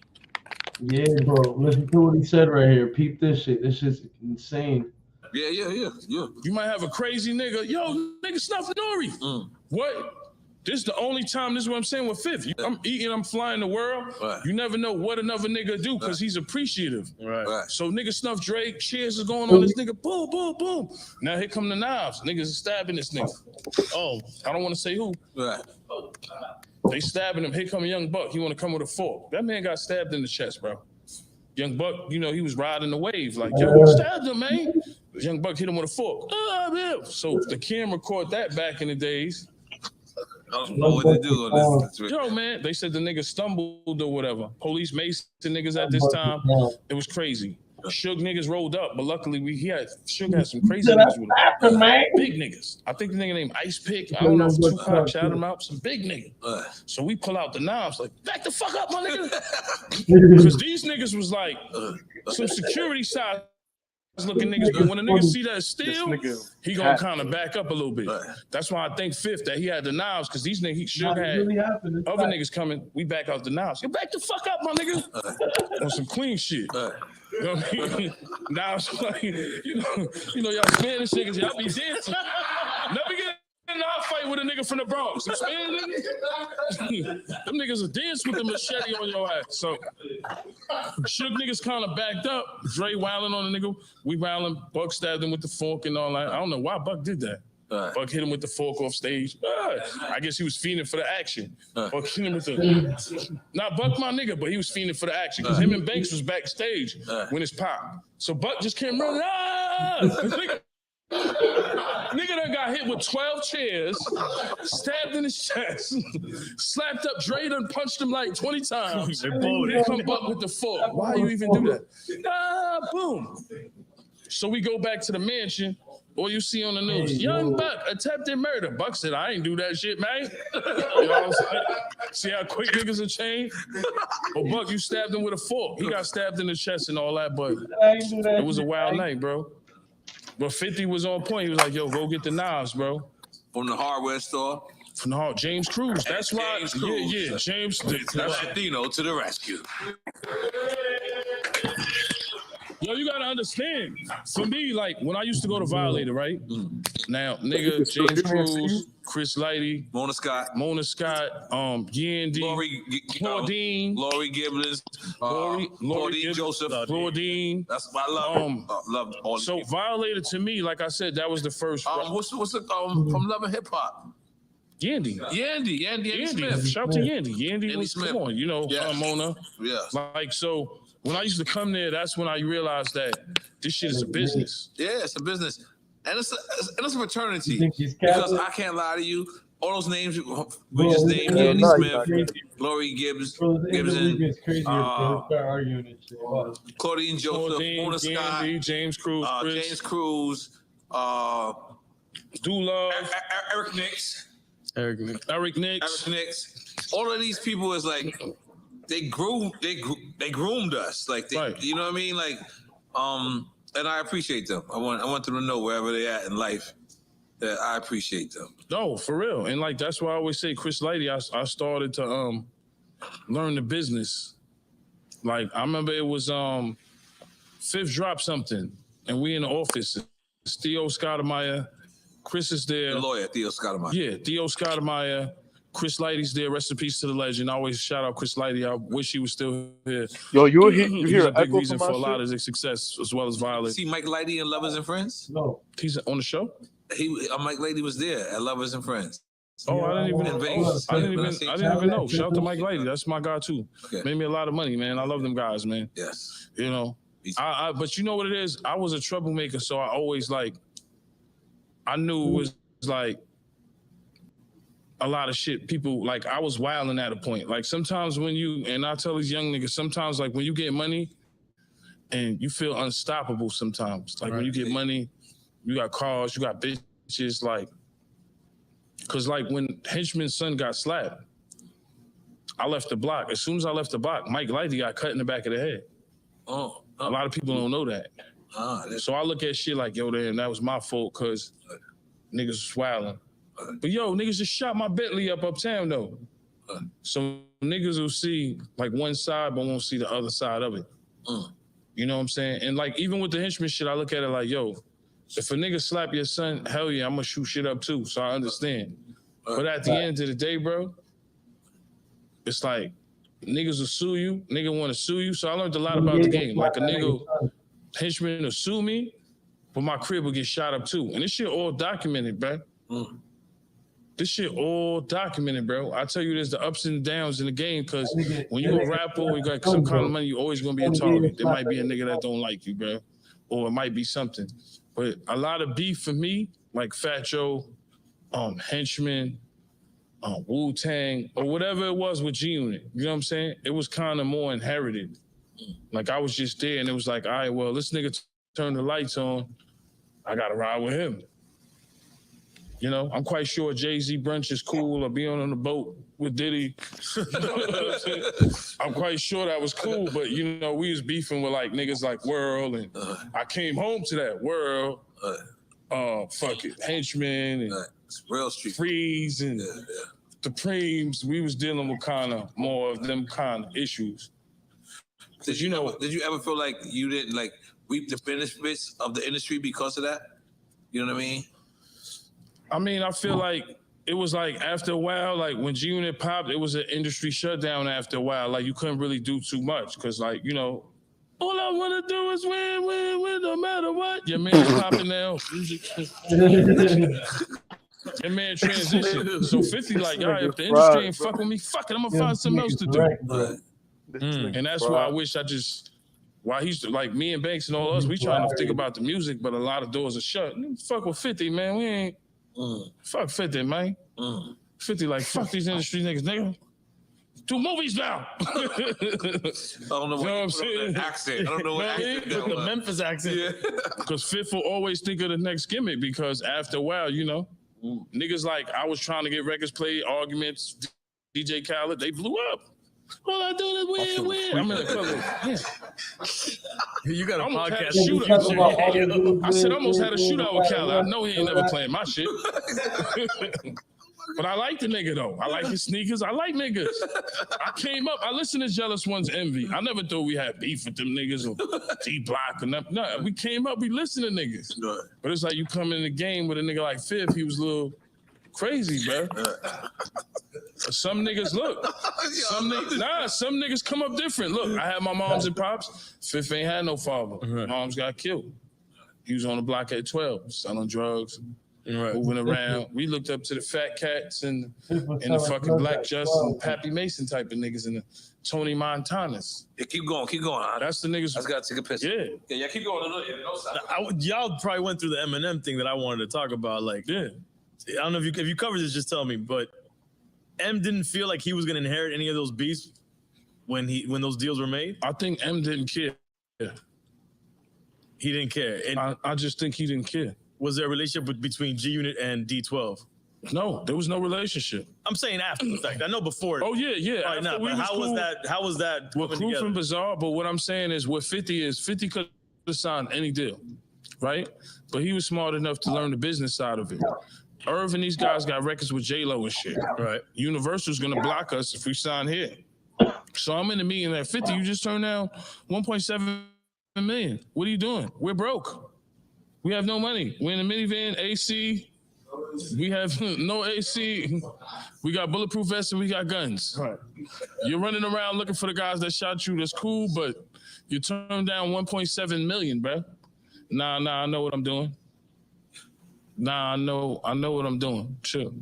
Yeah, bro. Listen to what he said right here. Peep this shit. This shit's insane. Yeah. You might have a crazy nigga. Yo, nigga snuff Nori. What? This is the only time, this is what I'm saying with Fifth. I'm eating, I'm flying the world. Right. You never know what another nigga do because he's appreciative. Right. So nigga snuff Drake, cheers is going on this nigga, boom, boom, boom. Now here come the knives. Niggas is stabbing this nigga. Oh, I don't want to say who. Right. They stabbing him. Here come Young Buck. He want to come with a fork. That man got stabbed in the chest, bro. Young Buck, you know, he was riding the wave. Like, yo, who stabbed him, man? Young Buck hit him with a fork. So the camera caught that back in the days. I don't know what they do on this. Yo, man, they said the nigga stumbled or whatever. Police maced the niggas at this time. It was crazy. Suge niggas rolled up, but luckily Suge had some crazy niggas with him. Big niggas. I think the nigga named Ice Pick. I don't know if Tupac shouted him out. Some big nigga. So we pull out the knives, like, back the fuck up, my nigga. Because these niggas was like some security side looking niggas, but when a nigga see that steel, he gonna kind of back up a little bit. That's why I think Fifth that he had the knives, because these niggas, he should have other niggas coming. We back out the knives. You back the fuck up, my nigga. On some clean shit. You know what I mean? Now it's like, you know, y'all Spanish niggas, y'all be dancing. Never get in a fight with a nigga from the Bronx. Some Spanish niggas, them niggas will dance with the machete on your ass. So Shook niggas kind of backed up. Dre wilding on the nigga. We wilding. Buck stabbed him with the fork and all that. I don't know why Buck did that. Buck hit him with the fork off stage. I guess he was fiending for the action. Buck hit him with the... Not Buck my nigga, but he was fiending for the action. Because him and Banks was backstage when it's popped. So Buck just came running. Nigga done got hit with 12 chairs, stabbed in his chest, slapped up. Dre done punched him like 20 times. They come Buck with the fork. Why you even do that? Boom. So we go back to the mansion. All you see on the news, Young Buck attempted murder. Buck said, I ain't do that shit, man. You know what I'm saying? See how quick niggas have changed? But Buck, you stabbed him with a fork. He got stabbed in the chest and all that, but it was a wild night, bro. But 50 was on point. He was like, yo, go get the knives, bro. From the hardware store. From the James Cruz. That's why. James Cruz. Yeah, James. Latino to the rescue. Yo, you gotta understand. For me, like when I used to go to Violator, right? Now, nigga, James Cruz, Chris Lighty, Mona Scott, Yandy, Lori Gibbons, Claudine Joseph, Claudine. That's what I love. All so Violator to me, like I said, that was the first. What's it from Love and Hip Hop? Yandy Smith. Shout out to Yandy. Yandy was Smith. Come on, you know, Mona. Yeah. Like so. When I used to come there, that's when I realized that this shit is a business. Yeah, it's a business. And it's a fraternity. Because I can't lie to you, all those names we just named, Yandy Smith, Lori Gibson, Claudine Joseph, Mona Scott, James Cruz, Dula, Eric Nicks. Eric Nicks. All of these people is like, they groomed us, like you know what I mean, like, and I appreciate them. I want them to know wherever they're at in life that I appreciate them. No, for real, and like that's why I always say Chris Lighty. I started to learn the business. Like I remember it was Fifth dropped something. and we in the office. It's Theo Scottermeyer, Chris is there. The lawyer, Theo Scottermeyer. Yeah, Theo Scottermeyer. Chris Lighty's there. Rest in peace to the legend. I always shout out Chris Lighty. I wish he was still here. Yo, you hear He's a big echo reason from for my a lot shit? of his success as well as Violet. See Mike Lighty and Lovers and Friends? No. He's on the show? Mike Lighty was there at Lovers and Friends. Oh, I didn't even In Vegas. I didn't even know. Shout out to Mike Lighty. That's my guy too. Okay. Made me a lot of money, man. I love them guys, man. Yes. You know. But you know what it is? I was a troublemaker, so I always I knew it was like a lot of shit. People I was wilding at a point. Like sometimes when I tell these young niggas, sometimes when you get money and you feel unstoppable sometimes. Like when you get money, you got cars, you got bitches, cause when Henchman's son got slapped, I left the block. As soon as I left the block, Mike Lighty got cut in the back of the head. Oh. A lot of people don't know that. So I look at shit like, yo, damn, that was my fault because niggas was wilding. But yo, niggas just shot my Bentley uptown though. So niggas will see one side but won't see the other side of it. You know what I'm saying? And even with the henchman shit, I look at it like, yo, if a nigga slap your son, hell yeah, I'm gonna shoot shit up too. So I understand. But at the end of the day, bro, it's like niggas will sue you, nigga wanna sue you. So I learned a lot about the game. Like a nigga henchman will sue me, but my crib will get shot up too. And this shit all documented, bro. This shit all documented, bro. I tell you, there's the ups and downs in the game because when you a rapper or you got some kind of money, you always gonna be a target. There might be a nigga that don't like you, bro. Or it might be something. But a lot of beef for me, like Fat Joe, Henchman, Wu-Tang, or whatever it was with G-Unit. You know what I'm saying? It was kind of more inherited. Like I was just there and it was like, all right, well, this nigga turned the lights on. I gotta ride with him. You know, I'm quite sure Jay-Z brunch is cool or being on the boat with Diddy. You know what I'm saying? I'm quite sure that was cool, but you know, we was beefing with niggas like World and I came home to that World, Henchman and Real Street Freeze and the Preems. We was dealing with kind of more of them kind of issues. Did you ever feel like you didn't reap the benefits of the industry because of that? You know what I mean? I mean, I feel like it was after a while, when G-Unit popped, it was an industry shutdown after a while. You couldn't really do too much because, you know, all I want to do is win, no matter what. Your man's popping now. Your man transition. So 50 all right, if the industry ain't fuck with me, fuck it, I'm going to find something else to do. And that's why I wish why he's me and Banks and all us, we trying to think about the music, but a lot of doors are shut. Fuck with 50, man. We ain't. Fuck 50, man. 50 fuck these industry niggas, nigga. Do movies now. I don't know what I'm saying. Accent. I don't know what accent. The Memphis accent. Yeah. Because Fifth will always think of the next gimmick because after a while, you know, niggas I was trying to get records played, arguments, DJ Khaled, they blew up. All I do is win. I'm in the club. You got a podcast shootout. I said I almost had a shootout with Khaled. I know he ain't never playing my shit. But I like the nigga though. I like his sneakers. I like niggas. I came up. I listened to Jealous One's Envy. I never thought we had beef with them niggas or D-Block or nothing. No, we came up. We listened to niggas. But it's you come in the game with a nigga like Fifth. He was a little crazy, bro. Some niggas some niggas come up different. Look, I had my moms and pops. Fifth ain't had no father. Moms got killed. He was on the block at 12, selling drugs, moving around. We looked up to the Fat Cats and the fucking Black Justin, Pappy Mason type of niggas and the Tony Montanas. Yeah, keep going. That's the niggas. I just gotta take a picture. Yeah, keep going. Y'all probably went through the Eminem thing that I wanted to talk about. I don't know if you covered this, just tell me, but M didn't feel like he was gonna inherit any of those beefs when those deals were made? I think M didn't care. He didn't care. And I just think he didn't care. Was there a relationship between G-Unit and D12? No, there was no relationship. I'm saying after the fact. I know before. Oh yeah. Right now, but how was that? We're cool from Bizarre, but what I'm saying is what 50 could have signed any deal, right? But he was smart enough to learn the business side of it. Irv and these guys got records with J-Lo and shit. Right. Universal's gonna block us if we sign here. So I'm in the meeting at 50. You just turned down 1.7 million. What are you doing? We're broke. We have no money. We're in the minivan, AC. We have no AC. We got bulletproof vests and we got guns. Right. You're running around looking for the guys that shot you. That's cool, but you turned down 1.7 million, bro. Nah, I know what I'm doing. Nah, I know what I'm doing. Chill.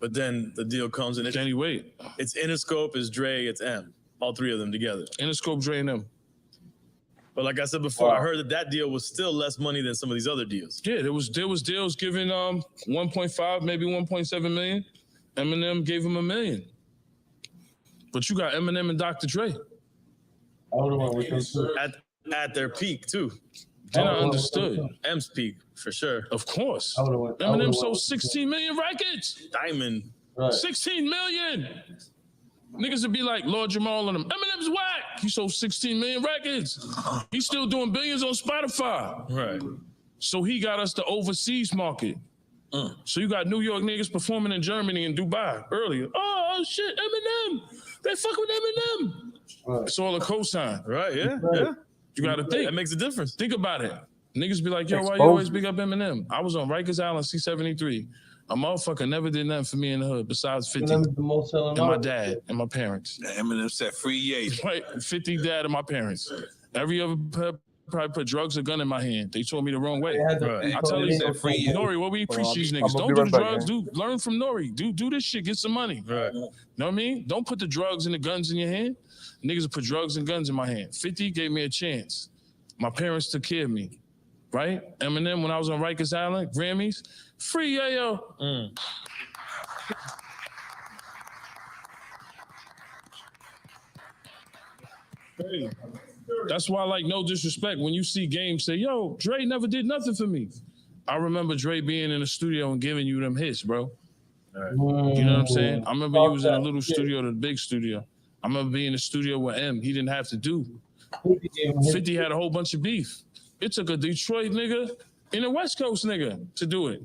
But then the deal comes and Can't he wait? It's Interscope, it's Dre, it's M. All three of them together. Interscope, Dre, and M. But like I said before, I heard that deal was still less money than some of these other deals. Yeah, there was deals giving 1.5, maybe 1.7 million. Eminem gave him $1 million. But you got Eminem and Dr. Dre. At their peak too. Then I understood. M's peak for sure. Of course. Eminem sold 16 million records. Diamond. 16 million. Niggas would be like Lord Jamal and them. Eminem's whack. He sold 16 million records. He's still doing billions on Spotify. Right. So he got us the overseas market. So you got New York niggas performing in Germany and Dubai earlier. Oh shit, Eminem. They fuck with Eminem. It's all a cosign. Right, yeah. You gotta think. That makes a difference. Think about it. Niggas be like, yo, why you always big up Eminem? I was on Rikers Island, C-73. A motherfucker never did nothing for me in the hood besides 50 and my dad and my parents. Eminem said free Ye. Right, 50 dad and my parents. Every other probably put drugs or gun in my hand. They told me the wrong way. Right. I tell you, Nori, what we preach these niggas. Don't do the drugs. Learn from Nori. Do this shit. Get some money. Right. Know what I mean? Don't put the drugs and the guns in your hand. Niggas will put drugs and guns in my hand. 50 gave me a chance. My parents took care of me. Right? Eminem, when I was on Rikers Island, Grammys, free yayo. Hey, that's why, like, no disrespect. When you see games say, yo, Dre never did nothing for me. I remember Dre being in the studio and giving you them hits, bro. Right. You know what I'm saying? I remember you was in a little studio to the big studio. I remember being in the studio with M. He didn't have to do. 50 had a whole bunch of beef. It took a Detroit nigga and a West Coast nigga to do it.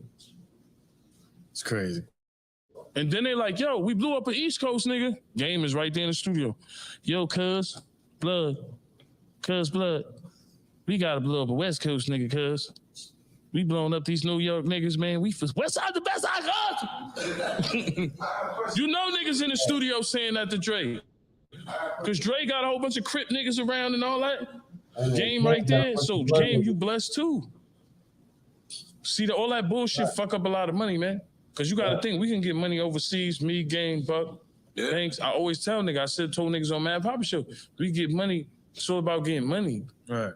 It's crazy. And then they like, yo, we blew up an East Coast nigga. Game is right there in the studio. Yo, cuz, blood. We gotta blow up a West Coast nigga, cuz. We blowing up these New York niggas, man. We for West Side the best I got. You know niggas in the studio saying that to Dre. Cause Dre got a whole bunch of Crip niggas around and all that. Game right there. So Game, you blessed too. See, all that bullshit fuck up a lot of money, man. Cause you gotta think we can get money overseas. Me, Game, Buck, Banks. I always tell niggas. Told niggas on Mad Papa Show, we get money. It's all about getting money. Right.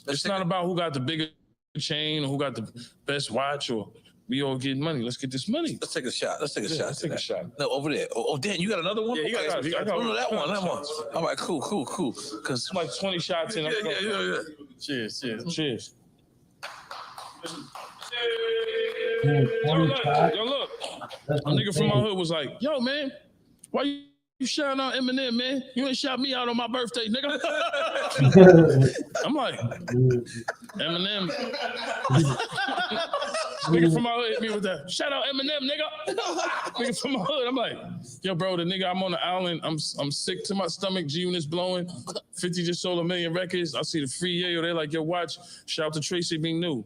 It's not about who got the bigger chain or who got the best watch or we all getting money. Let's get this money. Let's take a shot. Let's take a shot. Let's take a shot. No, over there. Oh, Dan, you got another one? Yeah, you got that one. All right, cool. Cause like 20 shots in. Yeah. Cheers. Yo, look. A nigga from my hood was like, yo, man, why you shouting out Eminem, man? You ain't shout me out on my birthday, nigga. I'm like, Eminem. Nigga from my hood hit me with that. Shout out Eminem, nigga. Nigga from my hood. I'm like, yo, bro, the nigga, I'm on the island. I'm sick to my stomach. G-Unit's blowing. 50 just sold 1 million records. I see the free yayo. They're like, yo, watch. Shout out to Tracy Being New.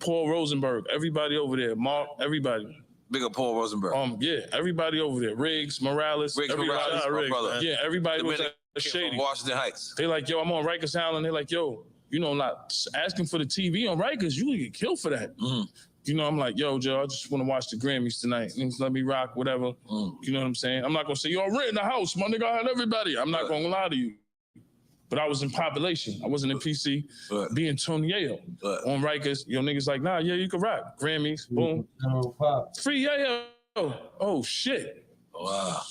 Paul Rosenberg. Everybody over there. Mark, everybody. Big up Paul Rosenberg. Yeah, everybody over there. Riggs, Morales. Morales, my brother. Yeah, everybody was shady. From Washington Heights. They like, yo, I'm on Rikers Island. They like, yo, you know, not asking for the TV on Rikers. You can get killed for that. You know, I'm like, yo, Joe, I just want to watch the Grammys tonight. Let me rock, whatever. You know what I'm saying? I'm not going to say, yo, rent in the house. My nigga, I had everybody. I'm not going to lie to you. But I was in population. I wasn't in PC. Being Tony Yayo on Rikers. Yo, niggas like, nah, yeah, you can rock. Grammys, boom. Free Yayo. Oh, shit. Wow.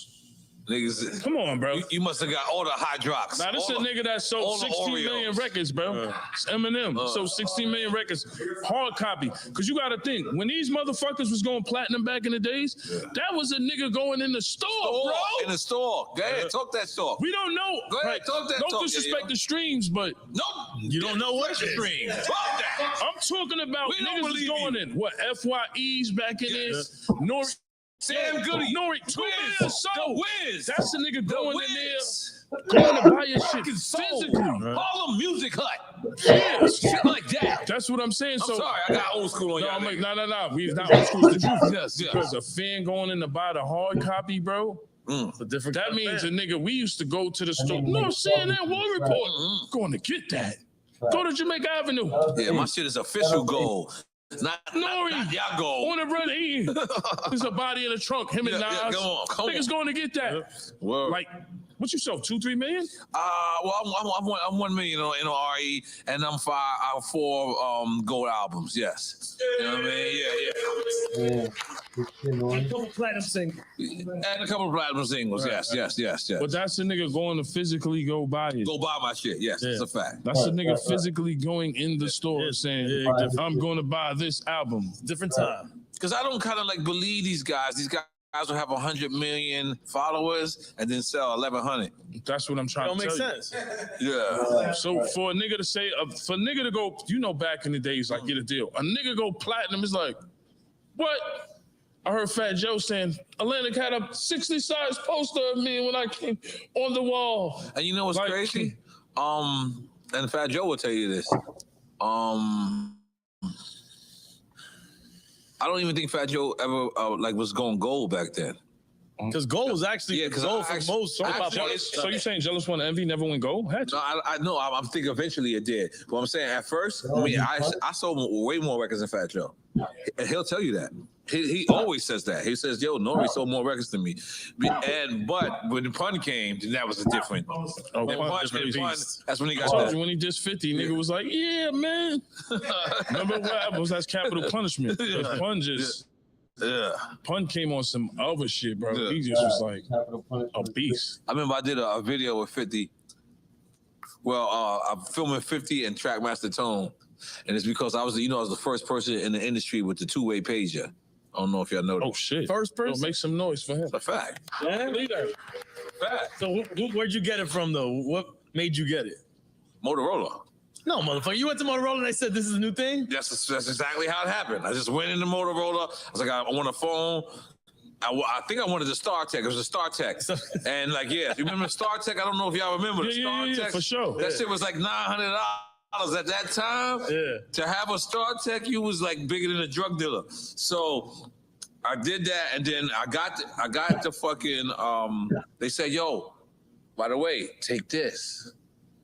Niggas, come on, bro. You must have got all the hydrox. Nah, this is a nigga that sold 16 million records, bro. It's Eminem. Sold 16 million records. Hard copy. Because you got to think, when these motherfuckers was going platinum back in the days, that was a nigga going in the store, bro. In the store. Go ahead, talk that talk. We don't know. Go ahead, talk that talk. Don't disrespect the streams, but no, you don't know what stream. Talk that. I'm talking about niggas was going in. What, FYEs back in this? Nori. Sam Goody. Nori, 2 years. The Wiz. That's the nigga going in there. going to buy your shit physically. Harlem Music Hut. Yeah, Shit like that. That's what I'm saying. I'm So sorry, I got old school on no, y'all. I'm like, no. We's not old school. It's the truth. Yes. Because a fan going in to buy the hard copy, bro. It's a different. That means a nigga. We used to go to the store. No, CNN War Report. Going to get that. Go to Jamaica Avenue. Yeah, my shit is official gold. Not y'all gold. On the run eating. There's a body in the trunk. Him and Nas. Yeah, come on. Niggas going to get that. Well, like, what you sell? 2-3 million? Well, I'm 1 million in RE, and I'm 4 gold albums. Yes. You know what I mean? Yeah. A couple platinum singles. And a couple of platinum singles. Yes. But that's the nigga going to physically go buy it. Go buy my shit. Yes, it's a fact. That's the nigga physically going in the store saying, I'm going to buy this album. Different time. Because I don't kind of like believe these guys. These guys will have 100 million followers and then sell 1,100. That's what I'm trying to tell you. Don't make sense. Yeah. So for a nigga to say, for a nigga to go, back in the days, like, get a deal. A nigga go platinum is like, what? I heard Fat Joe saying, Atlantic had a 60-size poster of me when I came on the wall. And you know what's crazy? And Fat Joe will tell you this. I don't even think Fat Joe ever was going gold back then. Because gold was actually gold for most. So you saying Jealous One Envy never went gold? No, I know. I'm thinking eventually it did. But I'm saying at first, I sold way more records than Fat Joe. And he'll tell you that. He always says that. He says, yo, Nori sold more records than me. But when the pun came, then that was a different. That's when he got that. When he did 50, nigga was like, yeah, man. Remember what happened? That's Capital Punishment. Pun just... Yeah. Pun came on some other shit, bro. Yeah. He just was like a beast. I remember I did a video with 50. Well, I'm filming 50 and Trackmaster Tone. And it's because I was the first person in the industry with the two-way pager. I don't know if y'all know that. Oh, shit. First person? Make some noise for him. It's a fact. Yeah? Fact. So where'd you get it from, though? What made you get it? Motorola. No, motherfucker. You went to Motorola and they said this is a new thing? That's exactly how it happened. I just went into Motorola. I was like, I want a phone. I think I wanted the StarTech. It was a StarTech. And you remember StarTech? I don't know if y'all remember the StarTech. Yeah, for sure. That shit was like $900 at that time. Yeah. To have a StarTech, you was like bigger than a drug dealer. So I did that, and then I got the fucking. They said, "Yo, by the way, take this,"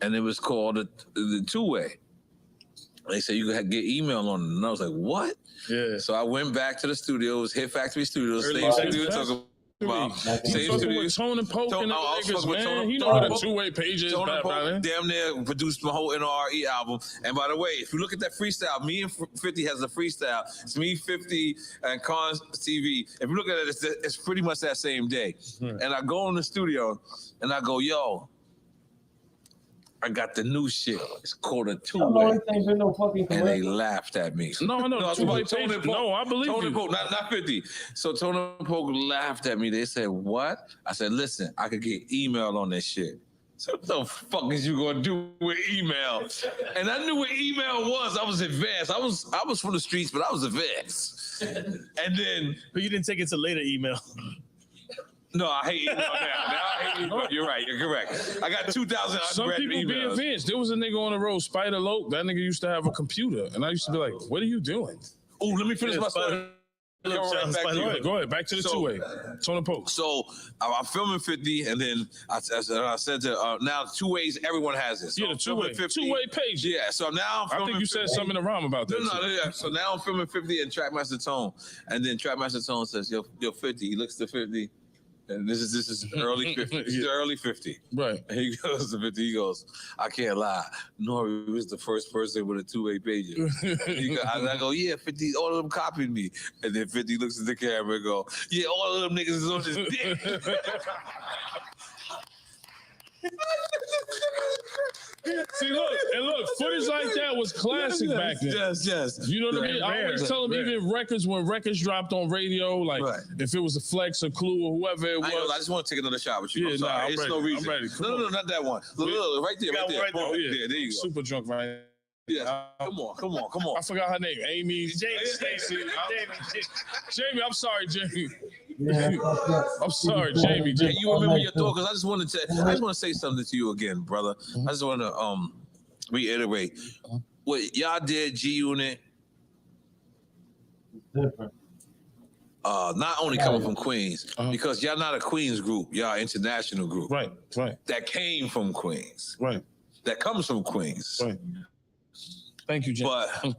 and it was called the two-way. They said you could get email on it, and I was like, "What?" Yeah. So I went back to the studios, Hit Factory Studios, same studio talking about. Same studio. With Tone and Poke and the niggas, man. Tone, He know what a two-way page is. Tone and Poke damn near produced my whole NRE album. And by the way, if you look at that freestyle, me and 50 has a freestyle. It's me, 50, and Cons TV. If you look at it, it's pretty much that same day. And I go in the studio, and I go, yo, I got the new shit. It's called a two-way. And they laughed at me. No, two-way page. No, I believe Tony you. Poke, not 50. So Tony Poke laughed at me. They said, what? I said, listen, I could get email on this shit. So what the fuck is you gonna do with email? And I knew what email was. I was advanced. I was from the streets, but I was advanced. And then, but you didn't take it to later email. No, I hate email now. I hate email. You're right. You're correct. I got 2,000 Some people emails. be advanced. There was a nigga on the road, Spider Loke. That nigga used to have a computer, and I used to be like, "What are you doing?" Oh, let me finish my story. Go ahead. Back to the two-way. Tone and Poke. So I'm filming 50, and then I said to now two-ways. Everyone has this. So yeah, the two-way page. Yeah. So now I'm filming. I think you said something in the rhyme about that. No. Yeah. So now I'm filming 50 and Trackmaster Tone, and then Trackmaster Tone says, "Yo, 50." He looks to 50. And this is early 50. This is early 50. Right. And he goes to 50. He goes, I can't lie. Nori was the first person with a two-way page. I go, yeah, 50. All of them copied me. And then 50 looks at the camera and go, yeah, all of them niggas is on this dick. See, look, footage like that was classic back then. Yes. You know what I mean? I always tell them even records, when records dropped on radio, like if it was a Flex or Clue or whoever it was. I just want to take another shot with you. Yeah, I'm sorry. It's no reason. I'm ready. No, not that one. Look, right there. There you go. Super drunk, right? Yeah. Come on. I forgot her name. Amy. Jamie. Stacy. Jamie, I'm sorry, Jamie. I'm sorry, Jamie. Can you remember your thought? Because I just want to say something to you again, brother. I just want to reiterate what y'all did, G Unit. Different. Not only coming from Queens, because y'all not a Queens group, y'all international group. Right. That came from Queens. Right. That comes from Queens. Right. Thank you, Jamie.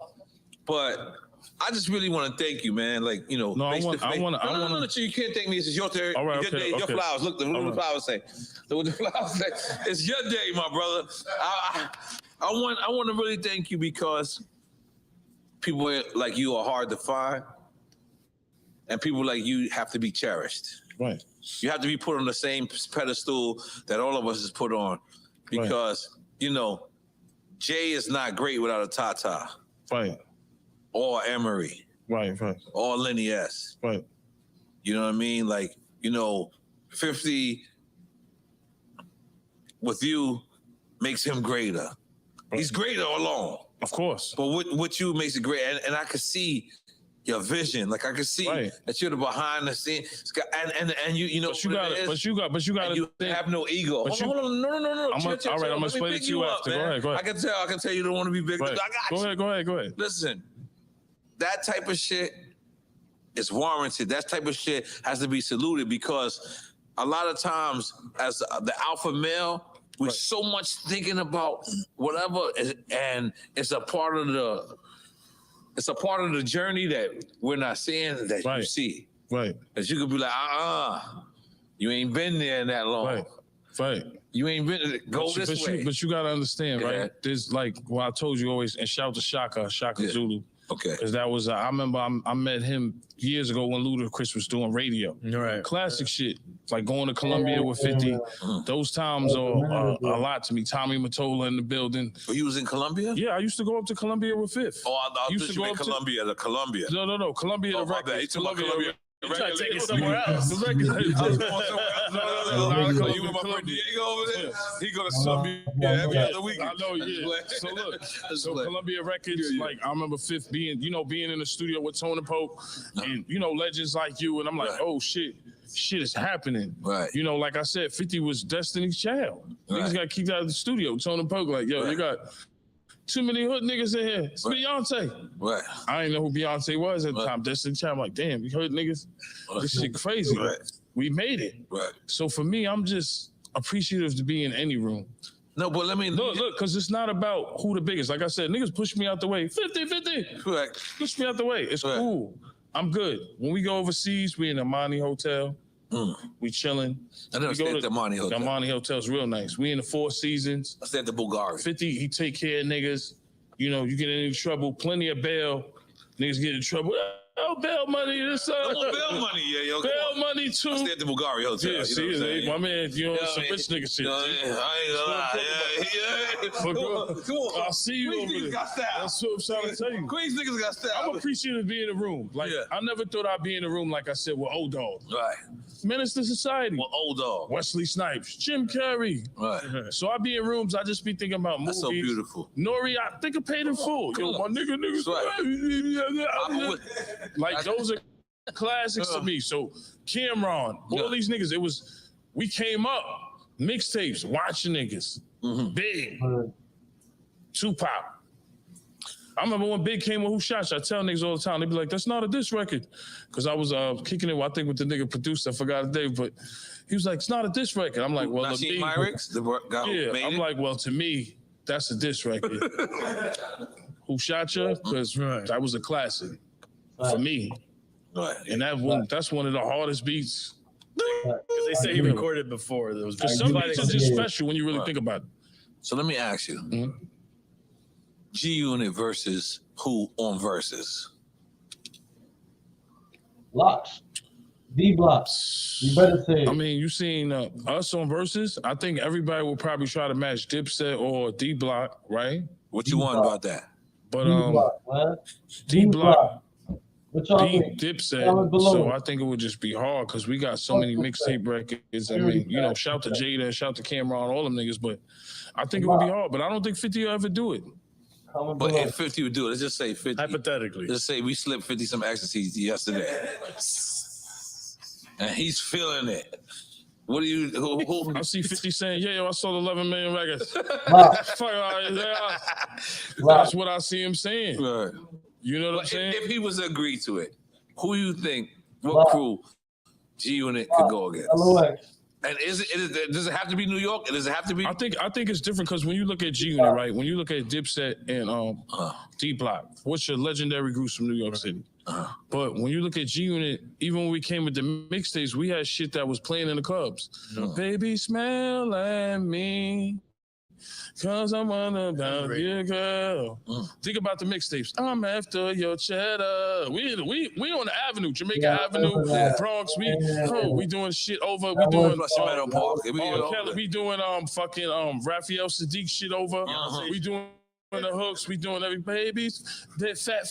But I just really want to thank you, man. Like, you know, No, I want No, you can't thank me. It's your turn. All right, Your day, your flowers. Look, what the flowers say. What the flowers say. It's your day, my brother. I want to really thank you because people like you are hard to find, and people like you have to be cherished. Right. You have to be put on the same pedestal that all of us is put on, because you know, Jay is not great without a Tata. Right. Or Emery. Right. Or Lenny S. Right. You know what I mean? Like, you know, 50 with you makes him greater. He's greater alone. Of course. But what you makes it great. And I could see your vision. Like I could see that you're the behind the scenes. And you know, but you got you have no ego. Hold on. No. All right, I'm gonna explain it to you after. Go ahead. I can tell you don't want to be big. Right. I got you. Go ahead. Listen, that type of shit is warranted. That type of shit has to be saluted, because a lot of times as the alpha male, we're so much thinking about whatever, and it's a part of the journey that we're not seeing that you see. Right. That you could be like, you ain't been there that long. Right. You ain't been this way. But you gotta understand, right? There's like I told you always, and shout to Shaka Zulu. Okay. Because that was I remember I met him years ago when Ludacris was doing radio. Right. Classic shit. Like going to Columbia with 50. Those times are a lot to me. Tommy Mottola in the building. Oh, you was in Columbia? Yeah, I used to go up to Columbia with Fifth. Oh, I used to go to Columbia. No. Columbia the record. You talking about Columbia? You try to take it somewhere else. The record. No. You with my friend Diego over there? He go to Columbia every other week. I know, yeah. So look, Columbia Records, like I remember Fifth being in the studio with Tony Pope and legends like you, and I'm like, oh shit is happening. Right. You know, like I said, 50 was Destiny's Child. Niggas got kicked out of the studio. Tony Pope like, yo, you got too many hood niggas in here. It's Beyonce. Right. I didn't know who Beyonce was at the time. Destiny's Child. I'm like, damn, you hood niggas? This shit crazy. We made it. Right. So for me, I'm just appreciative to be in any room. No, but let me look, because it's not about who the biggest. Like I said, niggas push me out the way. 50. Correct. Push me out the way. It's cool. I'm good. When we go overseas, we in the Amani Hotel. We chilling. I never stayed at the Amani Hotel. The Amani Hotel's real nice. We in the Four Seasons. I stayed at the Bulgari. 50, he take care of niggas. You know, you get in any trouble, plenty of bail. Niggas get in trouble. Oh, bail money. This bail money, yo. Bail money too. I stayed at the Bulgari Hotel. Yeah, see, my man, some rich nigga shit. I ain't gonna lie. Come on. I'll see you over there. Got style. That's what I'm trying to tell you. Queens niggas got style. I'm appreciative of being in the room. Like, I never thought I'd be in the room, like I said, with Old Dog. Right. Menace to Society. With Old Dog. Wesley Snipes. Jim Carrey. Right. So I be in rooms, I just be thinking about movies. That's so beautiful. Nori, I think I paid in full. Yo, my niggas. Like, those are classics to me. So Cameron, all these niggas, we came up, mixtapes, watching niggas. Big. Tupac. I remember when Big came with Who Shot You, I tell niggas all the time, they be like, that's not a diss record. Because I was kicking it, I think with the nigga producer, I forgot his name, but he was like, it's not a diss record. I'm like, well, Nasheed Myrick's, the guy who made it? like, well, to me, that's a diss record. Who Shot You? Because that was a classic for me. Right. And that's one of the hardest beats. Because they say he recorded before. Some beats are just special when you really think about it. So let me ask you. G Unit versus who on Versus? Blocks. D Blocks. You better say it. I mean, you seen us on Versus. I think everybody will probably try to match Dipset or D Block, right? What you want about that? But D Block. Dipset. So I think it would just be hard because we got so many mixtape records. I mean, shout to Jada, shout to Cameron, all them niggas. But I think it would be hard. But I don't think 50 will ever do it. But if 50 would do it, let's just say 50. Hypothetically. Let's say we slipped 50 some ecstasy yesterday. and he's feeling it. What do you? Who? I see 50 saying, "Yeah, yo, I sold 11 million records." Wow. Fuck out of here. Wow. That's what I see him saying. Right. You know what I'm But saying? if he was to agree to it, who you think? What Wow. crew G Unit could go against? LOX. And does it have to be New York? Does it have to be? I think it's different because when you look at G Unit, right? When you look at Dipset and D Block, which are legendary groups from New York City. But when you look at G Unit, even when we came with the mixtapes, we had shit that was playing in the clubs. Baby, smell at me, cause I'm on about your girl. Think about the mixtapes. I'm after your cheddar. We on the Avenue, Jamaica Avenue, Bronx. We doing shit over. We doing we doing fucking Raphael Sadiq shit over. We doing the hooks, we doing every babies. That fat.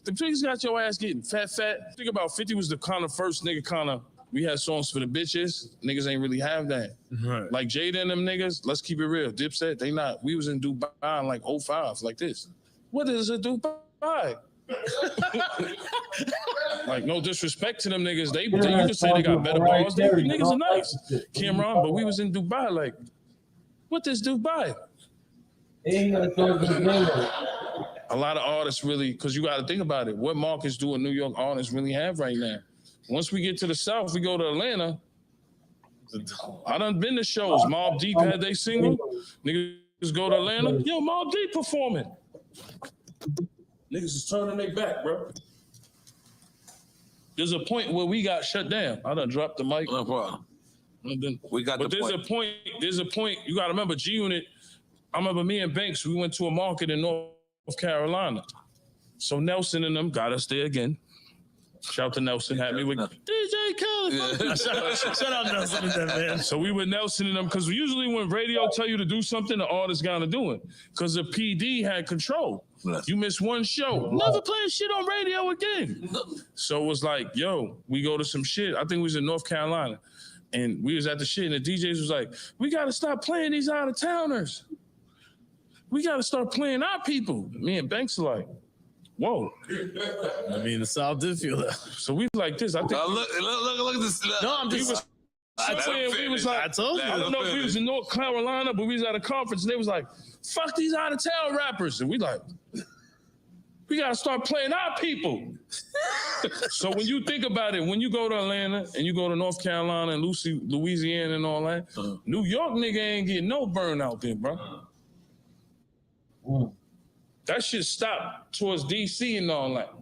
The niggas got your ass getting fat. Think about 50 was the kind of first nigga we had songs for the bitches. Niggas ain't really have that. Right. Like Jada and them niggas, let's keep it real. Dipset, they not. We was in Dubai in like 05, like this. What is a Dubai? Like no disrespect to them niggas. They you can say they got better bars. They niggas are nice. Cameron, but we was in Dubai like, what is Dubai? A lot of artists really, because you got to think about it. What markets do a New York artist really have right now? Once we get to the South, we go to Atlanta. I done been to shows. Mobb Deep had they single. Niggas go to Atlanta. Yo, Mobb Deep performing. Niggas is turning their back, bro. There's a point where we got shut down. I done dropped the mic. No problem. We got but the point. There's a point. You got to remember G Unit. I remember me and Banks, we went to a market in North Carolina. So Nelson and them got us there again. Shout out to Nelson, had me with DJ Khaled. Yeah. Shout out Nelson and them, man. So we with Nelson and them, because usually when radio tell you to do something, the artist gotta do it. Because the PD had control. You miss one show, never playing shit on radio again. So it was like, yo, we go to some shit. I think we was in North Carolina. And we was at the shit, and the DJs was like, we gotta stop playing these out-of-towners. We got to start playing our people. Me and Banks are like, whoa. I mean, the South did feel that. So we like this. I think. Look at this. No, I'm just. We was like, I told you. I don't know if we was in North Carolina, but we was at a conference, and they was like, fuck these out-of-town rappers. And we like, we got to start playing our people. So when you think about it, when you go to Atlanta and you go to North Carolina and Louisiana and all that, New York nigga ain't getting no burn out there, bro. That shit stopped towards DC and all that.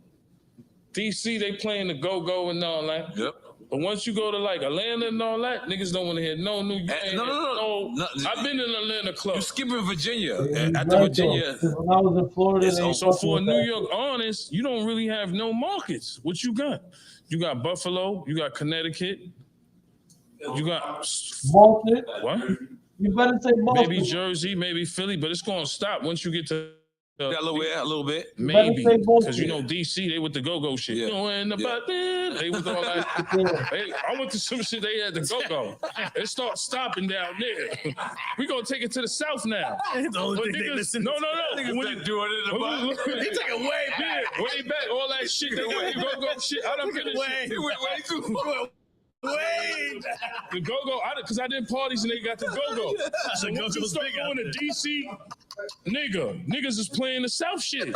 DC, they playing the go-go and all that. Yep. But once you go to like Atlanta and all that, niggas don't want to hear no New York. No. I've been in Atlanta club. You skipping Virginia. After Virginia. When I was in Florida, So for a New York artist, you don't really have no markets. What you got? You got Buffalo, you got Connecticut, you got Boston. What? You better say Boston. Maybe Jersey, maybe Philly, but it's gonna stop once you get to a little bit. Maybe because you know DC, they with the go-go shit. You know, and they with all that. I went to some shit. They had the go-go. It starts stopping down there. We gonna take it to the South now. The only thing they listen. No. Niggas When you doing it in the bottom. They took it way back. Way back. All that shit. They got the go-go shit. I don't get it. He went way too far. Wait. The go-go, because I did parties and they got the go-go. So once you start going to DC, niggas is playing the South shit.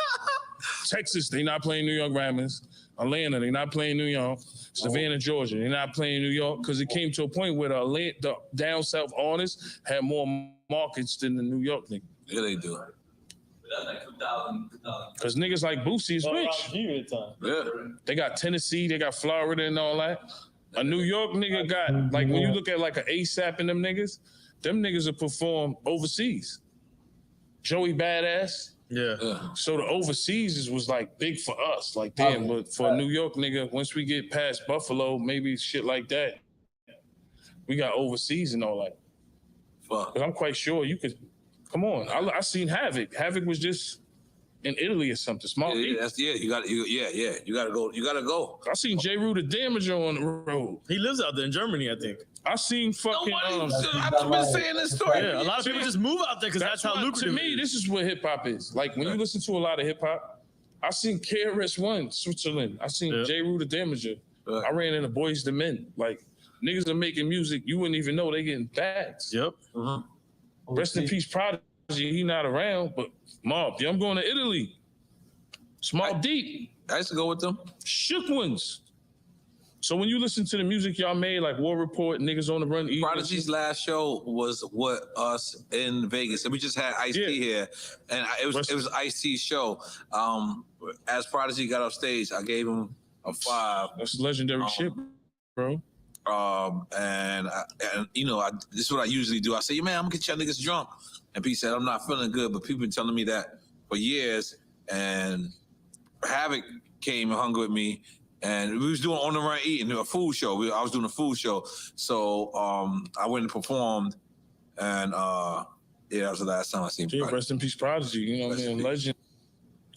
Texas, they not playing New York Rappers. Atlanta, they not playing New York. Savannah, Georgia, they not playing New York because it came to a point where the down South artists had more markets than the New York nigga. Yeah, they do. Because niggas like Boosie is rich. Yeah. They got Tennessee, they got Florida and all that. A New York nigga got, like, when you look at like an ASAP and them niggas will perform overseas. Joey Badass. Yeah. So the overseas was like big for us, like damn. But for a New York nigga, once we get past Buffalo, maybe shit like that, we got overseas and all that. Fuck. But I'm quite sure you could. Come on, I seen Havoc. Havoc was just in Italy or something. Small. You gotta go. You gotta go. I seen J. Rue the Damager on the road. He lives out there in Germany, I think. I seen fucking. I've been saying this story. Yeah, a lot of people just move out there because that's how lucrative. To me, this is what hip hop is. Like when you listen to a lot of hip hop, I seen KRS-One, Switzerland. I seen J. Rue the Damager. I ran into Boys to Men. Like, niggas are making music, you wouldn't even know they getting bags. Yep. Rest in peace, Prodigy. He not around, but Mob, I'm going to Italy. Small Deep. I used to go with them. Shook Ones. So when you listen to the music y'all made, like War Report, Niggas on the Run, Prodigy's last show was us in Vegas, and we just had Ice-T here, and it was Ice-T's show. As Prodigy got off stage, I gave him a 5. That's legendary shit, bro. And you know, this is what I usually do. I say, man, I'm gonna get y'all niggas drunk, and P said, I'm not feeling good, but people been telling me that for years. And Havoc came and hung with me. And we was doing On the Run Eating, a food show. I was doing a food show. So I went and performed, and that was the last time I seen Prodigy. Rest in peace, Prodigy. You know what I mean? Legend.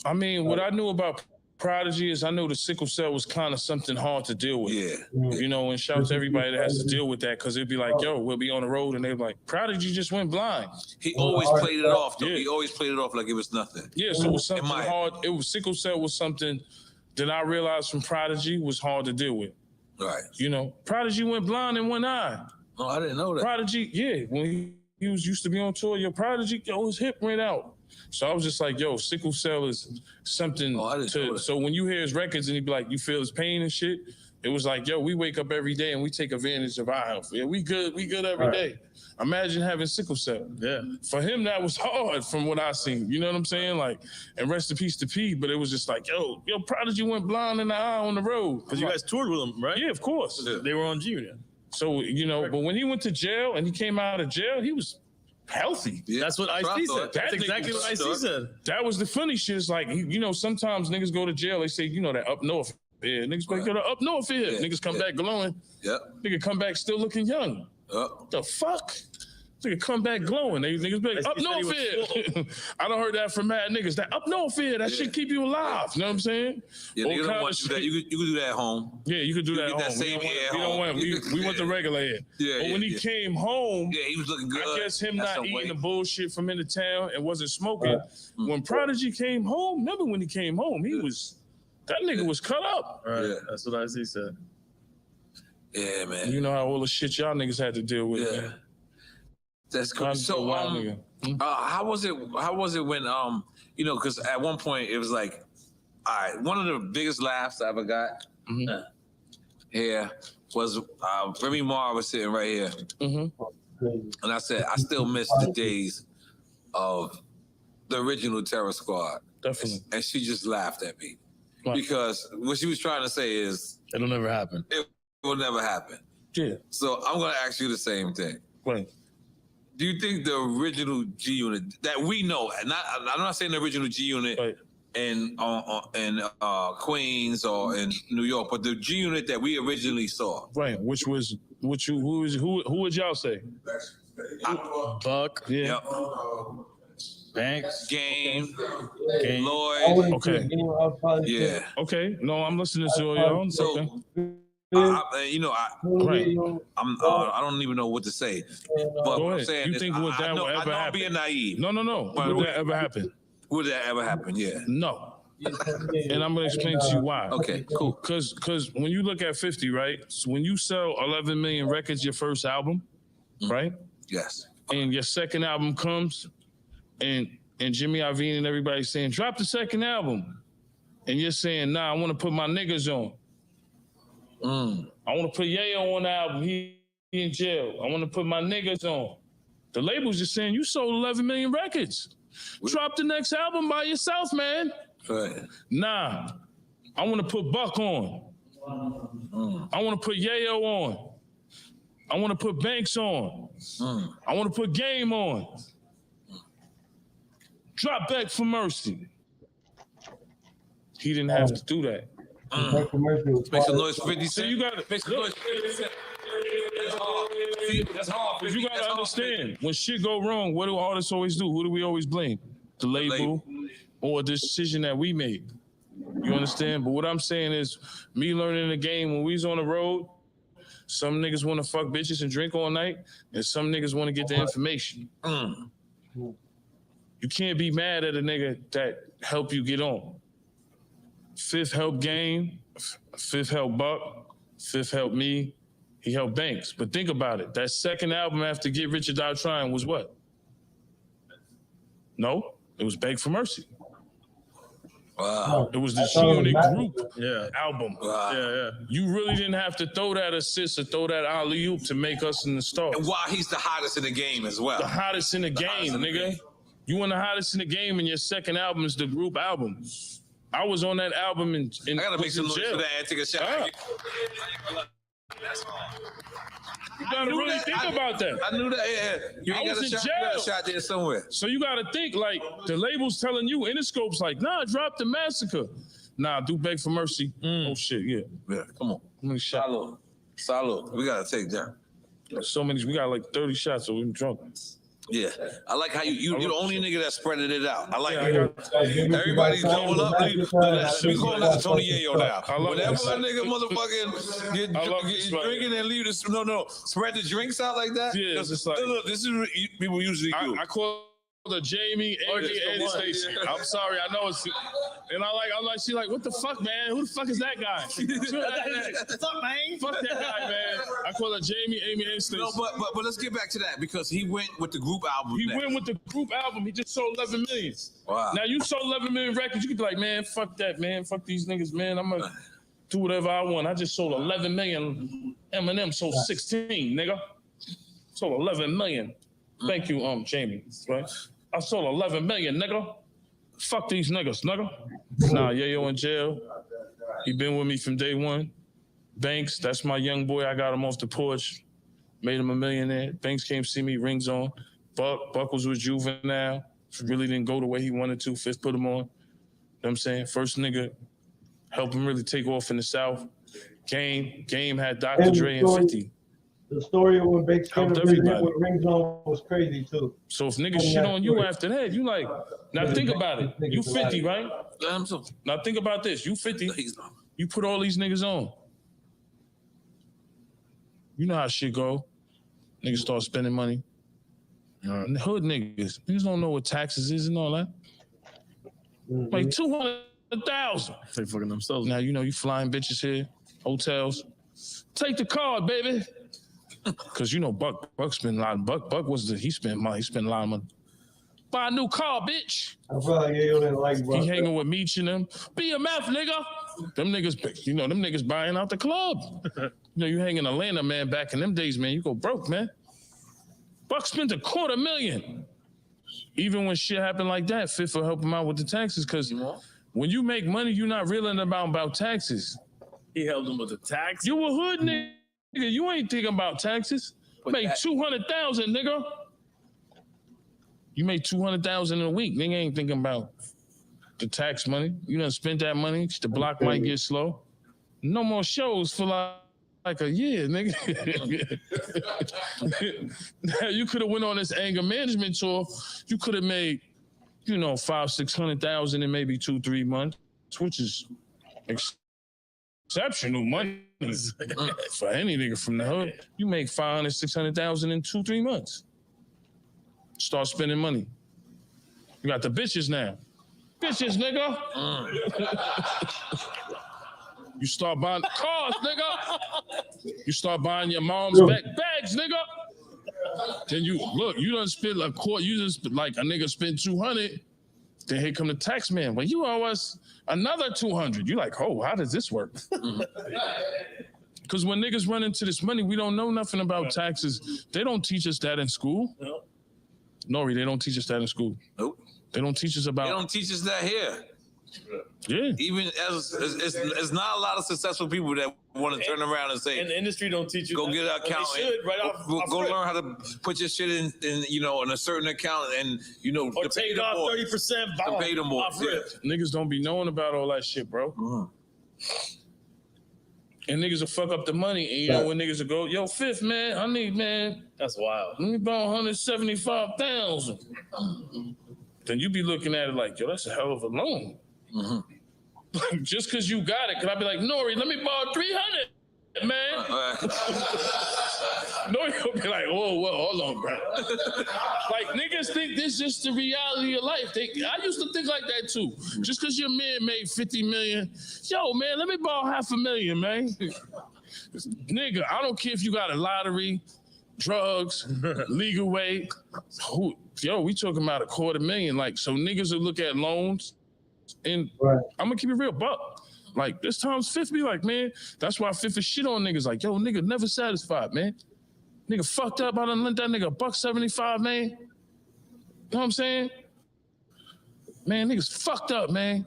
I mean, what I knew about Prodigy is I knew the sickle cell was kind of something hard to deal with. Yeah. You know, and shout out to everybody that has to deal with that, because it'd be like, yo, we'll be on the road, and they're like, Prodigy just went blind. He always played it off, though. He always played it off like it was nothing. Yeah, so it was something hard. It was sickle cell was something that I realized from Prodigy was hard to deal with. Right. You know, Prodigy went blind in one eye. Oh, I didn't know that. Prodigy, yeah, when he was used to be on tour, Prodigy, his hip went out. So I was just like, yo, sickle cell is something so when you hear his records and he be like, you feel his pain and shit, it was like, yo, we wake up every day and we take advantage of our health. Yeah, we good every day. Imagine having sickle cell. Yeah. For him, that was hard from what I seen. You know what I'm saying? Like, and rest in peace to P, but it was just like, yo, Prodigy went blind in the eye on the road. Because you guys toured with him, right? Yeah, of course. They were on G-Unit. So, you know, but when he went to jail and he came out of jail, he was healthy. Yeah, that's what Ice-T said. That's exactly what Ice-T said. That was the funny shit. It's like, you know, sometimes niggas go to jail, they say, you know, that up north. Yeah, niggas like, yo, the up north here. Niggas come back glowing. Yep. Nigga come back still looking young. The fuck? Nigga come back glowing. They niggas be like, up north here. I done heard that from mad niggas. That up north here, that shit keep you alive. You know what I'm saying? Yeah, you don't want to do that. You could do that at home. Yeah, you could do that at home. That same air at home. We want the regular air. Yeah, but when he came home, he was looking good. I guess him not eating the bullshit from in the town and wasn't smoking. When Prodigy came home, remember when he came home, that nigga was cut up. Right. Yeah. That's what Ice-T said. Yeah, man. You know how all the shit y'all niggas had to deal with, man. That's cool. So, how was it? How was it when, you know, because at one point it was like, all right, one of the biggest laughs I ever got here was Remy Ma was sitting right here, and I said, I still miss the days of the original Terror Squad. Definitely. And she just laughed at me because what she was trying to say is, it'll never happen. It will never happen. Yeah. So I'm gonna ask you the same thing. Right. Do you think the original G Unit that we know, and I'm not saying the original G Unit in Queens or in New York, but the G Unit that we originally saw, right? Who would y'all say? Buck, yeah, Banks, Game, Game. Lloyd, okay, yeah, okay. No, I'm listening to y'all. So, okay. You know, I don't even know what to say. But Go what I'm ahead. saying You is, think would that I know ever I'm happen? being naive. No. Would that ever happen? Would that ever happen? Yeah. No. And I'm gonna explain to you why. Okay, cool. Because when you look at 50, right? So when you sell 11 million records your first album, right? Yes. And your second album comes, and Jimmy Iovine and everybody saying, drop the second album. And you're saying, nah, I want to put my niggas on. I want to put Yayo on the album. He in jail. I want to put my niggas on. The label's just saying, you sold 11 million records. Drop the next album by yourself, man. Right. Nah, I want to put Buck on. I want to put Yayo on. I want to put Banks on. I want to put Game on. Drop Back for Mercy. He didn't have to do that. Make some noise for 50 Cent. So you got to make some noise for 50 Cent. That's hard. But you got to understand, when shit go wrong, what do artists always do? Who do we always blame? The label or the decision that we made. You understand? But what I'm saying is, me learning the game, when we was on the road, some niggas want to fuck bitches and drink all night, and some niggas want to get the information. You can't be mad at a nigga that helped you get on. Fifth helped Game, Fifth helped Buck, Fifth helped me. He helped Banks. But think about it. That second album after Get Rich or Die Trying was what? No, it was Beg for Mercy. Wow. It was the G-Unit Group Yeah. album. Wow. Yeah. You really didn't have to throw that assist or throw that alley-oop to make us in the stars. And while he's the hottest in the game as well. The hottest in the game, nigga. You want the hottest in the game, and your second album is the group album. I was on that album in I gotta make some noise jail. for that and take a shot. That's all. You gotta really think about that. I knew that. Yeah. You ain't I got was a in shot. jail. You got a shot there somewhere. So you gotta think, like, the label's telling you, Interscope's like, nah, drop the Massacre. Nah, do Beg for Mercy. Oh shit, yeah. Yeah, come on. How many shots? Salud. We gotta take that. So many, we got like 30 shots, so we're drunk. Yeah, I like how you're the only nigga that spreaded it out. I like Yeah, it. Everybody's going up. We calling that Tony Yayo now. Whenever a nigga motherfucking get drinking and leave this, no, spread the drinks out like that. Yeah, it's just like, look, this is what people usually do. I call her Jamie, Amy, and Stacey. I'm sorry, I know it's, and I'm like, she like, what the fuck, man? Who the fuck is that guy? What's up, man? Fuck that guy, man. I call her Jamie, Amy, and Stacey. No, but let's get back to that because he went with the group album. He went with the group album. He just sold 11 million. Wow. Now you sold 11 million records. You could be like, man, fuck that, man. Fuck these niggas, man. I'm gonna do whatever I want. I just sold 11 million. Eminem sold 16, nigga. Sold 11 million. Thank you, Jamie. Right? I sold 11 million, nigga. Fuck these niggas, nigga. Nah, Yayo in jail. He been with me from day one. Banks, that's my young boy. I got him off the porch. Made him a millionaire. Banks came see me, rings on. Buck was with Juvenile. Really didn't go the way he wanted to. Fifth put him on. You know what I'm saying? First nigga helped him really take off in the South. Game had Dr. Dre and 50. The story of when Banks came Helped to visit everybody. with Rings On was crazy too. So if niggas shit on you after that, you like, now think about it. You 50, right? Now think about this. You 50. You put all these niggas on. You know how shit go. Niggas start spending money. And the hood niggas don't know what taxes is and all that. Like 200,000. They fucking themselves. Now you know you flying bitches here, hotels. Take the card, baby. Cause you know Buck spent a lot. Buck he spent a lot of money. Buy a new car, bitch. I feel like Yayo didn't like Buck. He hanging with Meech and them. BMF, nigga. Them niggas buying out the club. You hang in Atlanta, man, back in them days, man, you go broke, man. Buck spent $250,000. Even when shit happened like that, Fifth will help him out with the taxes, because when you make money, you're not reeling about taxes. He helped him with the tax. You a hood nigga. You ain't thinking about taxes. Make $200,000, nigga. You make $200,000 in a week. Nigga ain't thinking about the tax money. You done spent that money. The block might get slow. No more shows for like a year, nigga. Now you could have went on this anger management tour. You could have made, $500,000-$600,000 in maybe 2-3 months, which is exceptional money for any nigga from the hood. You make $500,000-$600,000 in 2-3 months. Start spending money. You got the bitches now. Bitches, nigga. You start buying cars, nigga. You start buying your mom's bags, nigga. Then you done spend a quarter. You just like a nigga spent 200. Then here come the tax man. Well, you owe us another 200. You like, oh, how does this work? Because when niggas run into this money, we don't know nothing about taxes. They don't teach us that in school. No. Nori, they don't teach us that in school. Nope. They don't teach us about. They don't teach us that here. Yeah. Even as it's not a lot of successful people that want to turn around and say, and the industry don't teach you. Go get an account. Go learn how to put your shit in a certain account and or to take pay off more. 30%. To pay them more. Yeah. Niggas don't be knowing about all that shit, bro. And niggas will fuck up the money. And when niggas will go, yo, Fifth, man, I need, man. That's wild. Let me borrow $175,000. Then you be looking at it like, yo, that's a hell of a loan. Just because you got it, could I be like, Nori, let me borrow $300, man? Nori will be like, oh, well, hold on, bro. Like, niggas think this is just the reality of life. I used to think like that, too. Just because your man made $50 million, yo, man, let me borrow $500,000, man. Nigga, I don't care if you got a lottery, drugs, legal way. Yo, we talking about $250,000. Like, so niggas will look at loans, and I'm gonna keep it real, buck. Like, this times Fifth be like, man, that's why Fifth is shit on niggas. Like, yo, nigga never satisfied, man. Nigga fucked up. I done lent that nigga $175, man. You know what I'm saying? Man, niggas fucked up, man.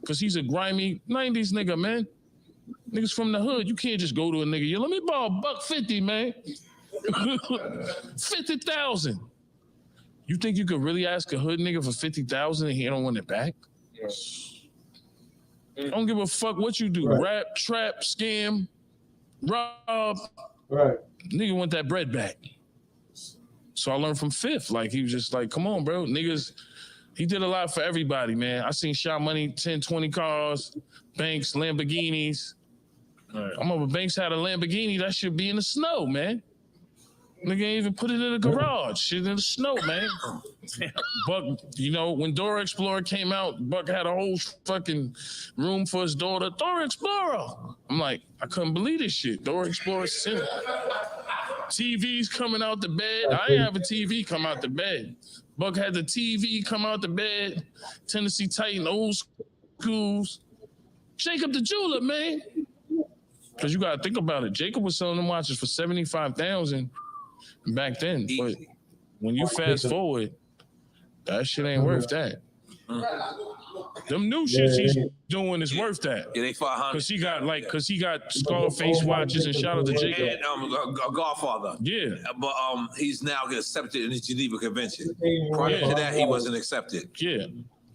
Cause he's a grimy 90s nigga, man. Niggas from the hood, you can't just go to a nigga, yo, let me borrow $150, man. 50,000. You think you could really ask a hood nigga for 50,000 and he don't want it back? I don't give a fuck what you do. Rap, trap, scam, rob. Nigga want that bread back. So I learned from Fifth. Like, he was just like, come on, bro. Niggas, he did a lot for everybody, man. I seen Shot Money 10, 20 cars, Banks, Lamborghinis. I'm over Banks had a Lamborghini, that should be in the snow, man. Nigga ain't even put it in the garage. Shit in the snow, man. Buck, you know, when Dora Explorer came out, Buck had a whole fucking room for his daughter. Dora Explorer. I'm like, I couldn't believe this shit. Dora Explorer sent TVs coming out the bed. I ain't have a TV come out the bed. Buck had the TV come out the bed. Tennessee Titan, old schools. Jacob the jeweler, man. Because you got to think about it. Jacob was selling them watches for $75,000 back then. But when you fast forward, that shit ain't worth that. Them new shits he's doing is worth that. Yeah, they 500. Cause he got Scarface watches, and shout out to Jacob. And Godfather. Yeah. But he's now accepted in the Geneva Convention. Prior to that, he wasn't accepted. Yeah.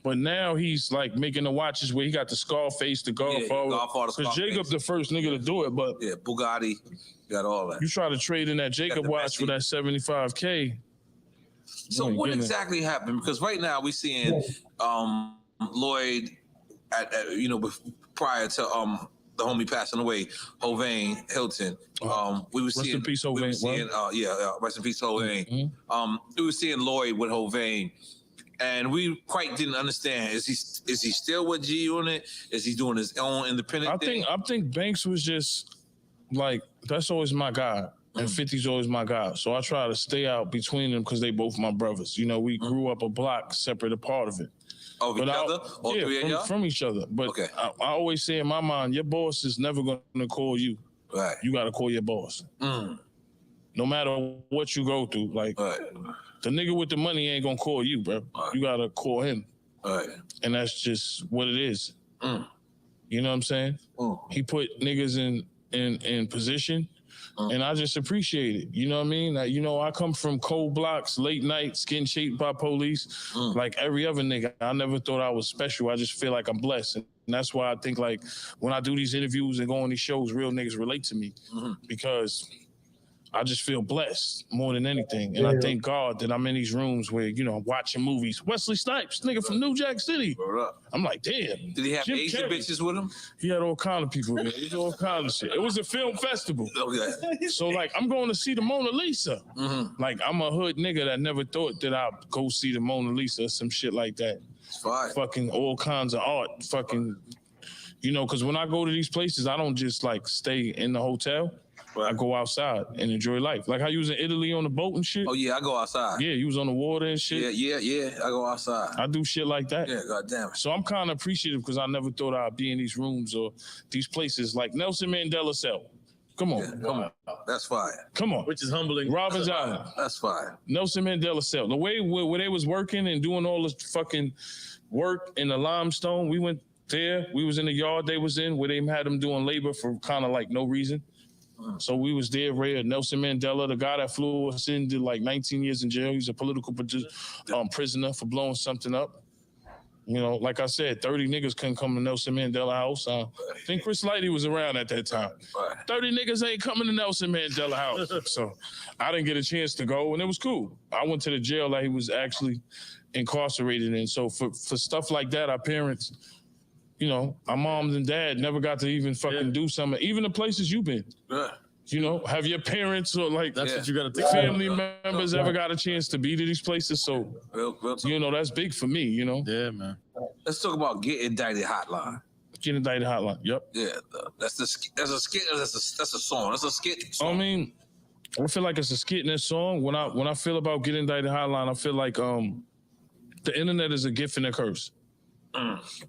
But now he's like making the watches where he got the Scarface, the Godfather. Because Jacob the first nigga to do it, but yeah, Bugatti, got all that. You try to trade in that Jacob watch for that $75K. So what exactly happened? Because right now we seeing Lloyd at prior to the homie passing away, Hovain Hilton. We were seeing rest in peace, Hovain. Rest in peace, Hovain. We were seeing Lloyd with Hovain. And we quite didn't understand. Is he still with G Unit? Is he doing his own independent thing? I think Banks was just like, that's always my guy. And 50's always my guy. So I try to stay out between them because they both my brothers. You know, we grew up a block separate apart of it. Of each other? All three of y'all? From each other. But I always say in my mind, your boss is never going to call you. Right. You got to call your boss. No matter what you go through. Like, the nigga with the money ain't going to call you, bro. You got to call him. And that's just what it is. You know what I'm saying? He put niggas in position. And I just appreciate it. You know what I mean? Like, you know, I come from cold blocks, late nights, getting chased by police, like every other nigga. I never thought I was special. I just feel like I'm blessed. And that's why I think, like, when I do these interviews and go on these shows, real niggas relate to me because I just feel blessed more than anything. And I thank God that I'm in these rooms where, you know, I'm watching movies. Wesley Snipes, nigga from New Jack City. I'm like, damn. Did he have Asian bitches with him? He had all kind of people with him. He did all kind of shit. It was a film festival. So, like, I'm going to see the Mona Lisa. Like, I'm a hood nigga that never thought that I'd go see the Mona Lisa or some shit like that. It's fine. Fucking all kinds of art. Fucking, you know, because when I go to these places, I don't just, like, stay in the hotel. I go outside and enjoy life. Like how you was in Italy on the boat and shit. Oh yeah, I go outside. Yeah, you was on the water and shit. Yeah. I go outside. I do shit like that. Yeah, goddamn it. So I'm kind of appreciative because I never thought I'd be in these rooms or these places like Nelson Mandela cell. Come on. Come on. That's fine. Come on. Which is humbling. Robbins Island. That's fine. Nelson Mandela cell. The way where they was working and doing all this fucking work in the limestone, we went there. We was in the yard they was in where they had them doing labor for kind of like no reason. So we was there, Ray, Nelson Mandela, the guy that flew us in, did like 19 years in jail. He's a political prisoner for blowing something up. You know, like I said, 30 niggas couldn't come to Nelson Mandela house. I think Chris Lighty was around at that time. 30 niggas ain't coming to Nelson Mandela house. So I didn't get a chance to go, and it was cool. I went to the jail that he was actually incarcerated in. So for stuff like that, our parents, you know, our moms and dad never got to even fucking do something. Even the places you've been. You know, have your parents or like that's what you got to think. Family members ever got a chance to be to these places? So, you know, that's big for me, you know? Yeah, man. Let's talk about Get Indicted Hotline. Get Indicted Hotline. Yep. Yeah, that's a skit. That's a song. That's a skit song. I mean, I feel like it's a skit in that song. When I feel about Get Indicted Hotline, I feel like the internet is a gift and a curse.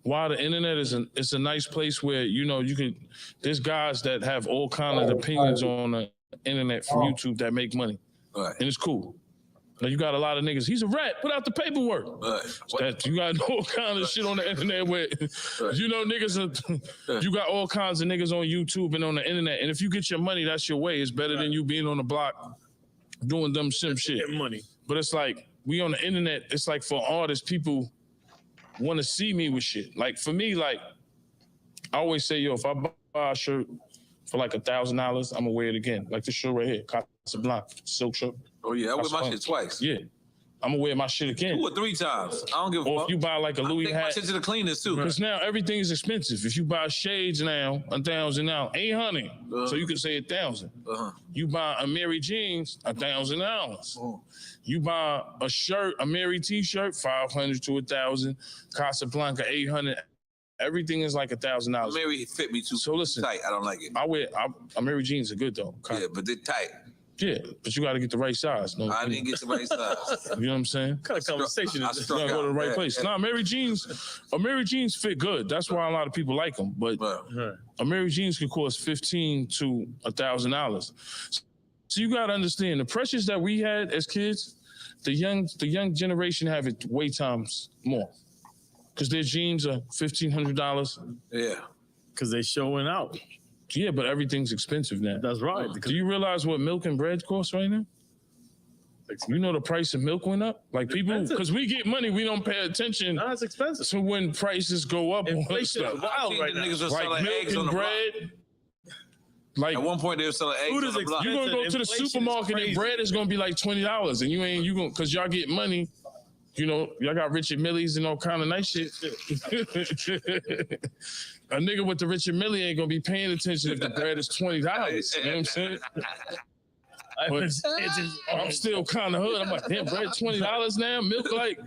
While the internet it's a nice place where there's guys that have all kind of opinions on the internet from YouTube that make money, and it's cool. Now you got a lot of niggas. He's a rat. Put out the paperwork. That you got all kind of shit on the internet where niggas. You got all kinds of niggas on YouTube and on the internet. And if you get your money, that's your way. It's better than you being on the block doing dumb sim shit. Get money. But it's like we on the internet. It's like for artists, people want to see me with shit. Like for me, like I always say, yo, if I buy a shirt for like $1,000, I'm gonna wear it again. Like this shirt right here, Casablanca silk shirt. Oh yeah, I wear my shit twice. Yeah, I'm gonna wear my shit again. 2 or 3 times. I don't give a fuck. Or if you buy like a Louis take hat, my shit to the cleaners too. because now everything is expensive. If you buy shades now, 1,000 now, 800. So you can say 1,000. You buy a Mary jeans, $1,000. You buy a shirt, a Mary t-shirt, 500 to 1,000. Casablanca, 800. Everything is like $1,000. Mary fit me too. So listen, tight. I don't like it. I Mary jeans are good though. Yeah, but they're tight. Yeah, but you got to get the right size. No, I didn't get the right size. You know what I'm saying? What kind of conversation is this? You gotta go to the right place. Nah, Mary jeans fit good. That's why a lot of people like them. But a Mary jeans could cost $1,500 to $1,000. So you gotta understand the pressures that we had as kids. The young generation have it way times more because their jeans are $1,500. Yeah, because they showing out. Yeah, but everything's expensive now. That's right. Do you realize what milk and bread cost right now? You know the price of milk went up? Like people, because we get money, we don't pay attention. No, it's expensive. So when prices go up, inflation is wild right now. Niggas are like selling milk eggs on and the bread. block. Like At one point they were selling eggs on the block. You're gonna go to the Inflation is supermarket and crazy. bread is gonna be like $20, and you gonna because y'all get money. Y'all got Richard Millies and all kind of nice shit. A nigga with the Richard Millie ain't gonna be paying attention if the bread is $20. You know what I'm saying? But I'm still kind of hood. I'm like, damn, bread $20 now, milk like.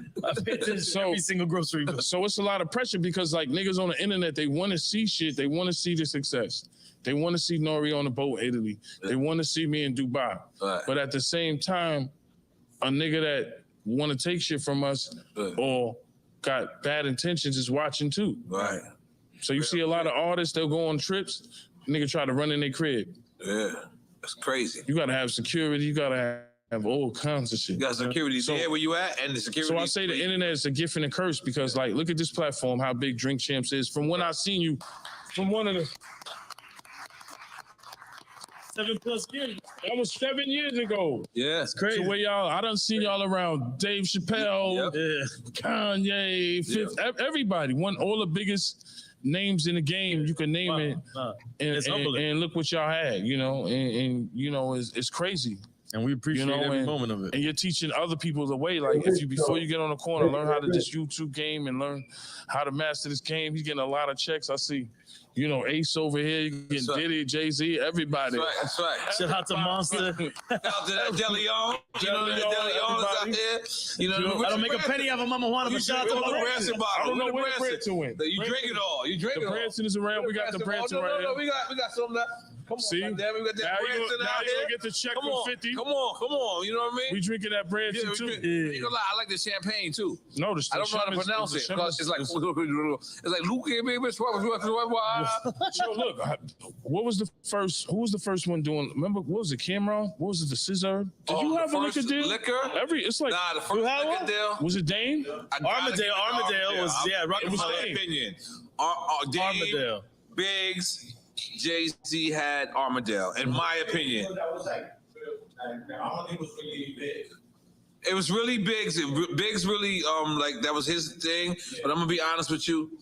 So every single grocery. So it's a lot of pressure because like niggas on the internet, they want to see shit. They want to see the success. They want to see Nori on the boat, Italy. They want to see me in Dubai. But at the same time, a nigga that want to take shit from us or got bad intentions is watching too. Right. So you see a lot of artists, they'll go on trips, nigga try to run in their crib. Yeah, that's crazy. You gotta have security, you gotta have all kinds of shit. You got security there where you at, and the security. So I say the internet is a gift and a curse because like, look at this platform, how big Drink Champs is. From when I seen you, from one of the 7+ years. That was 7 years ago. Yeah, it's crazy. So where y'all, I done seen y'all around Dave Chappelle, Kanye, Fifth, everybody. All the biggest names in the game, you can name it. And look what y'all had, and it's crazy. And we appreciate every moment of it. And you're teaching other people the way. Like before you get on the corner, learn how to this YouTube game and learn how to master this game. He's getting a lot of checks. I see, Ace over here, you getting Diddy, Jay-Z, everybody. That's right. Shout out to Monster. Shout out to that DeLeon. DeLeon is out there. I don't make a penny off of Mama Juana, but shout out to my Branson. I don't know where the Branson went. You drink it all. You drink it all. The Branson is around. We got the Branson right here. No, we got some left. Come on, see? Goddamn, we got that Branson out here. Get the check Come for on, 50. Come on. You know what I mean? We drinking that Branson too. You gonna lie, I like the champagne too. No, I don't know how to pronounce it because it's like Luke, baby. Look, what was the first? Who was the first one doing? Remember, what was it? Cameron? What was it? The Scissor? Did you have a liquor deal? It's like the first liquor deal. Was it Dame? Armadale was It was my opinion. Dame, Armadale. Biggs, Jay-Z had Armadale. In my opinion, it was really Biggs. Biggs really like that was his thing. But I'm gonna be honest with you.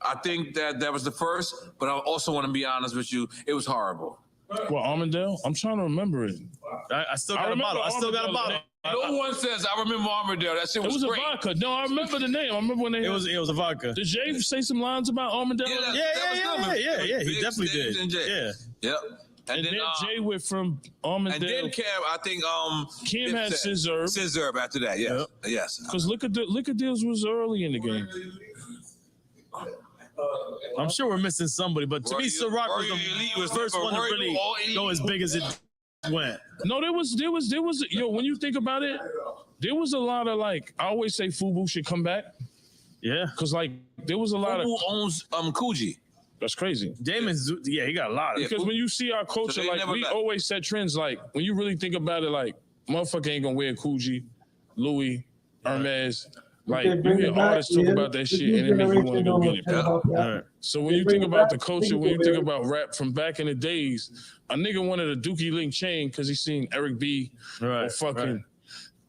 I think that was the first, but I also want to be honest with you. It was horrible. Well, Armadale? I'm trying to remember it. I still got a bottle. No one says I remember Armadale. That shit was great. A vodka. No, I remember the name. I remember when it was a vodka. Did Jay say some lines about Armadale? Yeah. He definitely did. And Jay. Yeah. Yep. And then Jay went from Armadale. And then Cam, I think Kim had Scissor. Scissor after that, yeah. Yes. Because liquor deals was early in the game. I'm sure we're missing somebody, but to me, Ciroc was the first one to really go as big as it went. No, there was yo, when you think about it, there was a lot of like, I always say Fubu should come back. Yeah. Cause like there was a lot Fubu of owns Coogee. That's crazy. Damon's, yeah, he got a lot of because when you see our culture, like we always set trends. Like when you really think about it, like motherfucker ain't gonna wear Coogee, Louis, Hermes. Like you hear artists talk about that shit and it make you want to go get it. Right. So when you think about the culture, when you think about rap from back in the days, a nigga wanted a Dookie Link chain because he seen Eric B or fucking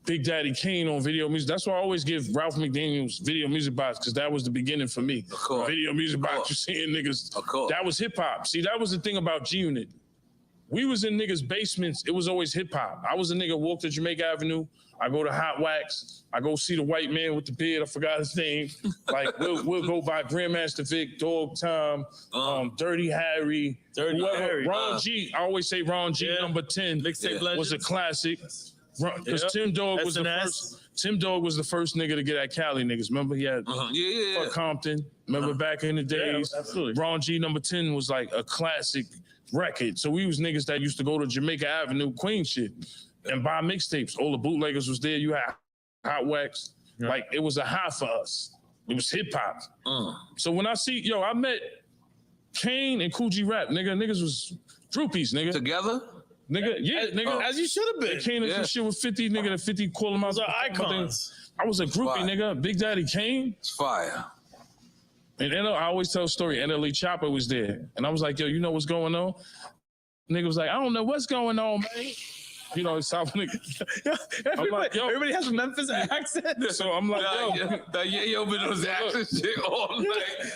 Big Daddy Kane on video music. That's why I always give Ralph McDaniel's Video Music Box because that was the beginning for me. Video Music Box, you seeing niggas. That was hip hop. See, that was the thing about G Unit. We was in niggas' basements. It was always hip hop. I was a nigga walk to Jamaica Avenue. I go to Hot Wax. I go see the white man with the beard. I forgot his name. Like we'll go by Grandmaster Vic, Dog Tom, Dirty Harry, whoever. Ron G. I always say Ron G. Number 10 was a classic. Because Tim Dog was the first. Tim Dog was the first nigga to get at Cali niggas. Remember he had fuck Compton. Remember back in the days. Absolutely. Ron G. Number 10 was like a classic record. So we was niggas that used to go to Jamaica Avenue, Queen shit, and buy mixtapes. All the bootleggers was there. You had Hot Wax. Like it was a high for us. It was hip hop. So when I see, I met Kane and Coogee Rap, nigga. Niggas was groupies, nigga. Together? Nigga, nigga. As you should have been. They came and shit with 50, nigga. The 50 call him out. Those are icons. I was a groupie, nigga. Big Daddy Kane. It's fire. And I always tell a story. NLE Chopper was there. And I was like, yo, you know what's going on? Nigga was like, I don't know what's going on, man. You know, South nigga. Everybody has a Memphis accent. So I'm like, yo. That Yayo been on his accent shit all night.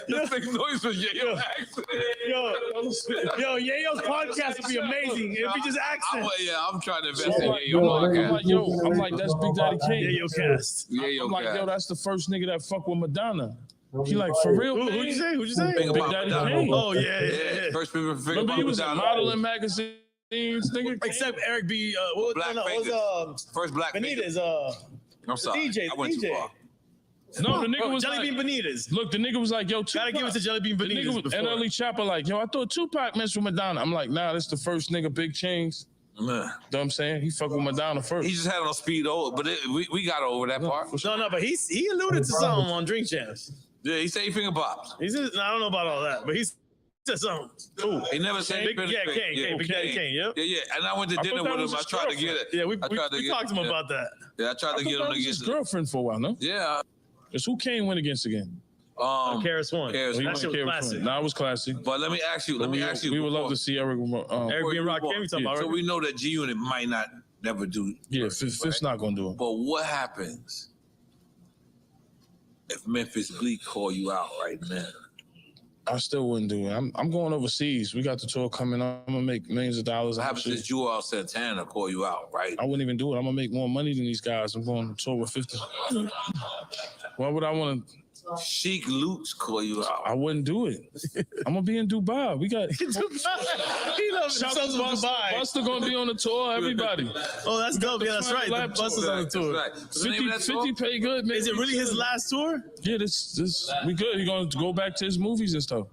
Just make noise for Yayo accent. Yo, Yayo's podcast would be amazing if he just accent. I'm trying to invest in Yayo podcast. I'm like, that's Big Daddy Kane. Yayo cast. I'm like, yo, that's the first nigga that fuck with Madonna. He like, for real, man? Who'd you say? Big Daddy Kane. Oh, yeah. First people figure Remember out he was in Madonna. modeling magazines, nigga. Except Eric B. First Black Benitez. I'm sorry. DJ. I went too far. No, the nigga was Jelly like, Bean Benitez. Look, the nigga was like, yo, Tupac. Gotta give it to Jelly Bean The Benitez. nigga was NLE Chopper like, yo, I thought Tupac messed with Madonna. I'm like, nah, that's the first nigga Big Chains. Man. You know what I'm saying? He fucked with Madonna first. He just had it on speed over, but we got over that part. No, but he alluded to something on Drink Champs. Yeah, he said he finger pops. He said, I don't know about all that, but he said something. Ooh. He never said Big Daddy Kane, yep. Yeah. And I went to dinner with him. I tried to get it. Yeah, we talked to him about that. Yeah, I tried to get him to get his girlfriend for a while, no? Yeah. It's who Kane went against again? Karis One. Karis That shit was classic. Nah, it was classic. But let me ask you. We would love to see Eric. Eric B. and Rakim, we talking about. So we know that G Unit might not never do. Yeah, Fifth's not gonna do it. But what happens if Memphis Bleak call you out right now? I still wouldn't do it. I'm going overseas. We got the tour coming up. I'm gonna make millions of dollars. What happens if Joel Santana call you out, right? I wouldn't even do it. I'm gonna make more money than these guys. I'm going to tour with 50. Why would I want to? Sheik Luke's call you out. I wouldn't do it. I'm gonna be in Dubai. We got He loves himself in Dubai. Buster gonna be on the tour. Everybody. Oh, that's dope. Yeah, that's right. The Buster's on the tour. 50 pay good, man. Is it really his last tour? Yeah, this we good. He gonna go back to his movies and stuff.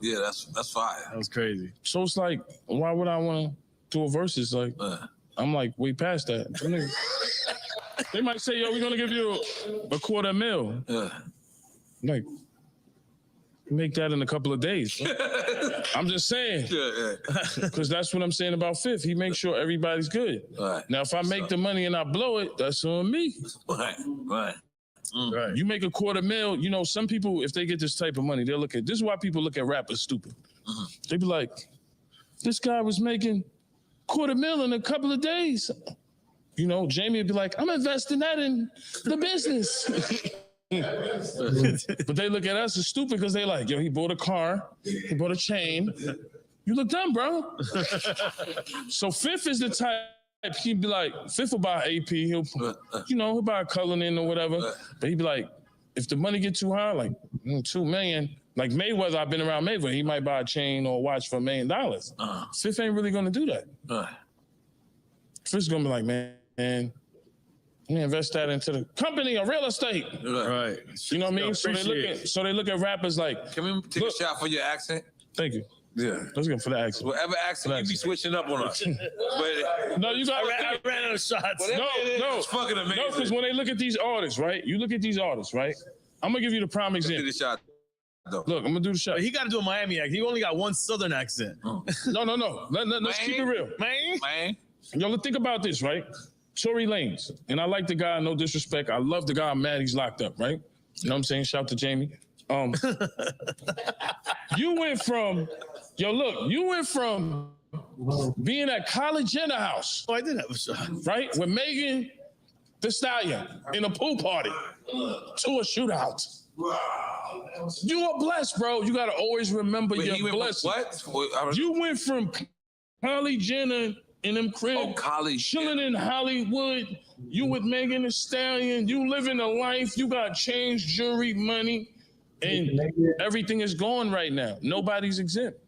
Yeah, that's fire. That was crazy. So it's like, why would I want to do a versus? Like, I'm like way past that. They might say, yo, we're gonna give you a $250,000. Yeah. Like, make that in a couple of days. I'm just saying. Because that's what I'm saying about Fifth. He makes sure everybody's good. Right. Now, if I make the money and I blow it, that's on me. Right. Right. You make a $250,000, you know, some people, if they get this type of money, they'll look at, this is why people look at rappers stupid. They be like, this guy was making $250,000 in a couple of days. You know, Jamie would be like, I'm investing that in the business. But they look at us as stupid because they like, yo, he bought a car, he bought a chain. You look dumb, bro. So Fifth is the type, he'd be like, Fifth will buy AP, he'll buy a Cullinan or whatever. But he'd be like, if the money get too high, like $2 million, like Mayweather, I've been around Mayweather, he might buy a chain or a watch for $1 million. Fifth ain't really gonna do that. Fifth's gonna be like, man, Let me invest that into the company or real estate. Right. You know what I mean? So they look at rappers like. Can we take a shot for your accent? Thank you. Yeah. Let's go for the accent. Whatever accent you be switching up on us. But no, you got. I ran out of shots. No, it's fucking amazing. No, because when they look at these artists, right? You look at these artists, right? I'm gonna give you the prime example. Do the shot. Look, I'm gonna do the shot. He got to do a Miami accent. He only got one Southern accent. No. Let's keep it real. Man. Yo, think about this, right? Tory Lanez, and I like the guy. No disrespect, I love the guy. I'm mad he's locked up, right? You know what I'm saying? Shout to Jamie. You went from being at Kylie Jenner house. Oh, I did have a shot. Right? With Megan Thee Stallion in a pool party to a shootout. You are blessed, bro. You gotta always remember your blessing. What? You went from Kylie Jenner in them crib, chilling in Hollywood. You with Megan Thee Stallion. You living a life. You got change, jewelry, money, and everything is gone right now. Nobody's exempt,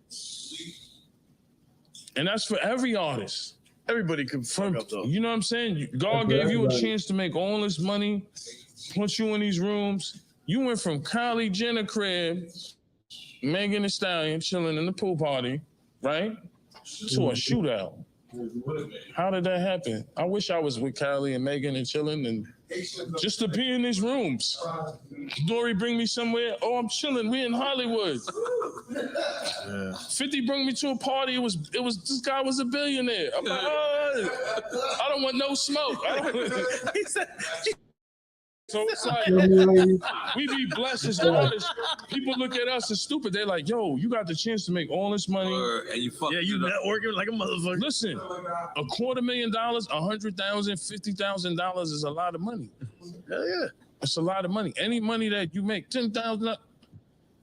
and that's for every artist. Everybody could fuck up though. You know what I'm saying? God gave you a chance to make all this money, put you in these rooms. You went from Kylie Jenner crib, Megan Thee Stallion chilling in the pool party, right, to a shootout. How did that happen? I wish I was with Kylie and Megan and chilling and just to be in these rooms. Dory bring me somewhere. Oh, I'm chilling. We in Hollywood. 50 bring me to a party. It was this guy was a billionaire. I'm like, I don't want no smoke. He said. So it's like, we be blessed as artists. People look at us as stupid. They're like, yo, you got the chance to make all this money. And you fuck. Yeah, you networking like a motherfucker. Listen, $250,000, $100,000, $50,000 is a lot of money. Hell yeah. It's a lot of money. Any money that you make, $10,000.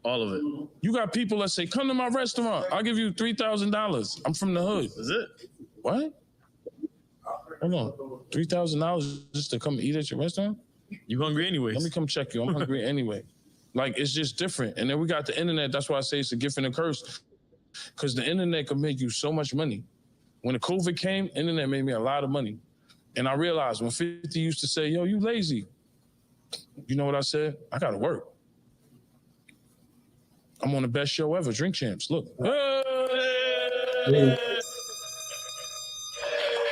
All of it. You got people that say, come to my restaurant. I'll give you $3,000. I'm from the hood. Is it? What? Hold on. $3,000 just to come eat at your restaurant? You hungry anyways? Let me come check you. I'm hungry anyway. Like, it's just different. And then we got the internet. That's why I say it's a gift and a curse. Because the internet can make you so much money. When the COVID came, internet made me a lot of money. And I realized when 50 used to say, yo, you lazy. You know what I said? I got to work. I'm on the best show ever, Drink Champs. Look. Hey.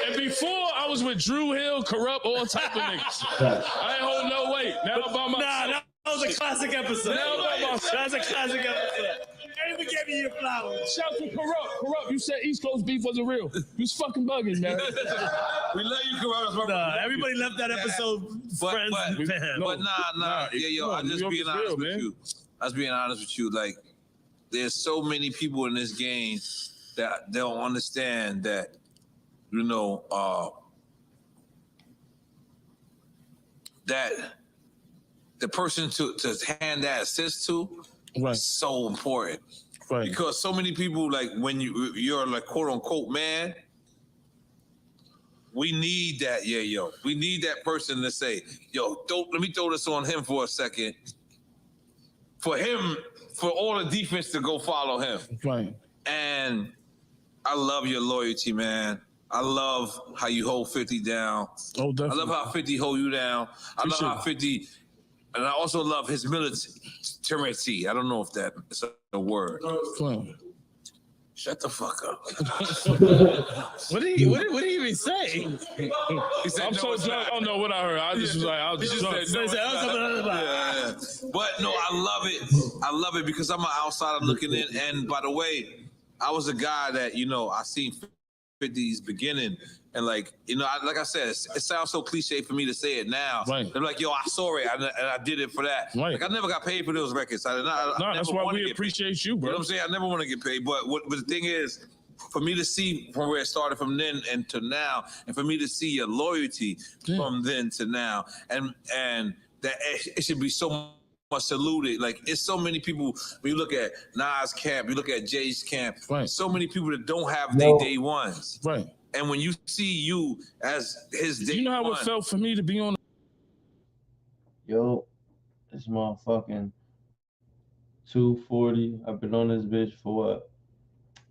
And before, I was with Drew Hill, Corrupt, all type of niggas. I ain't hold no weight. Now I'm by myself. Nah, that was a classic episode. Now I'm by myself. That's a classic episode. I even gave you your flowers. Shout to Corrupt. You said East Coast beef wasn't real. You was fucking bugging, man. We love you, Corrupt. Nah, everybody left that episode friends and fans. But nah. Yeah, yo, I'm just being honest with you. I was being honest with you. Like, there's so many people in this game that they don't understand that, you know, that the person to hand that assist to is so important. Right. Because so many people, like, when you're like quote unquote man, we need that, yo. We need that person to say, yo, let me throw this on him for a second. For him, for all the defense to go follow him. Right. And I love your loyalty, man. I love how you hold 50 down. Oh, definitely. I love how 50 hold you down. I love how 50, and I also love his military. I don't know if that is a word. Shut the fuck up. What did he even say? He said, I'm so drunk. I don't know what I heard. I just was like, I was just drunk. Yeah. But no, I love it. I love it because I'm an outsider looking in. And by the way, I was a guy that, you know, I seen 50's beginning. And like, you know, like I said, it sounds so cliche for me to say it now. Right. They're like, yo, I saw it and I did it for that. Right. Like, I never got paid for those records. I that's why we appreciate you, bro. You know what I'm saying? I never want to get paid. But the thing is, for me to see from where it started from then and to now, and for me to see your loyalty from then to now, and that it should be so much saluted. Like, it's so many people, when you look at Nas' camp, you look at Jay's camp, so many people that don't have their day ones. Right. And when you see you as his day you know how one, it felt for me to be on? Yo, it's motherfucking 2:40. I've been on this bitch for what?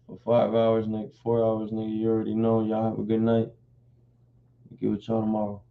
For 5 hours, nigga. 4 hours, nigga. You already know. Y'all have a good night. Get with y'all tomorrow.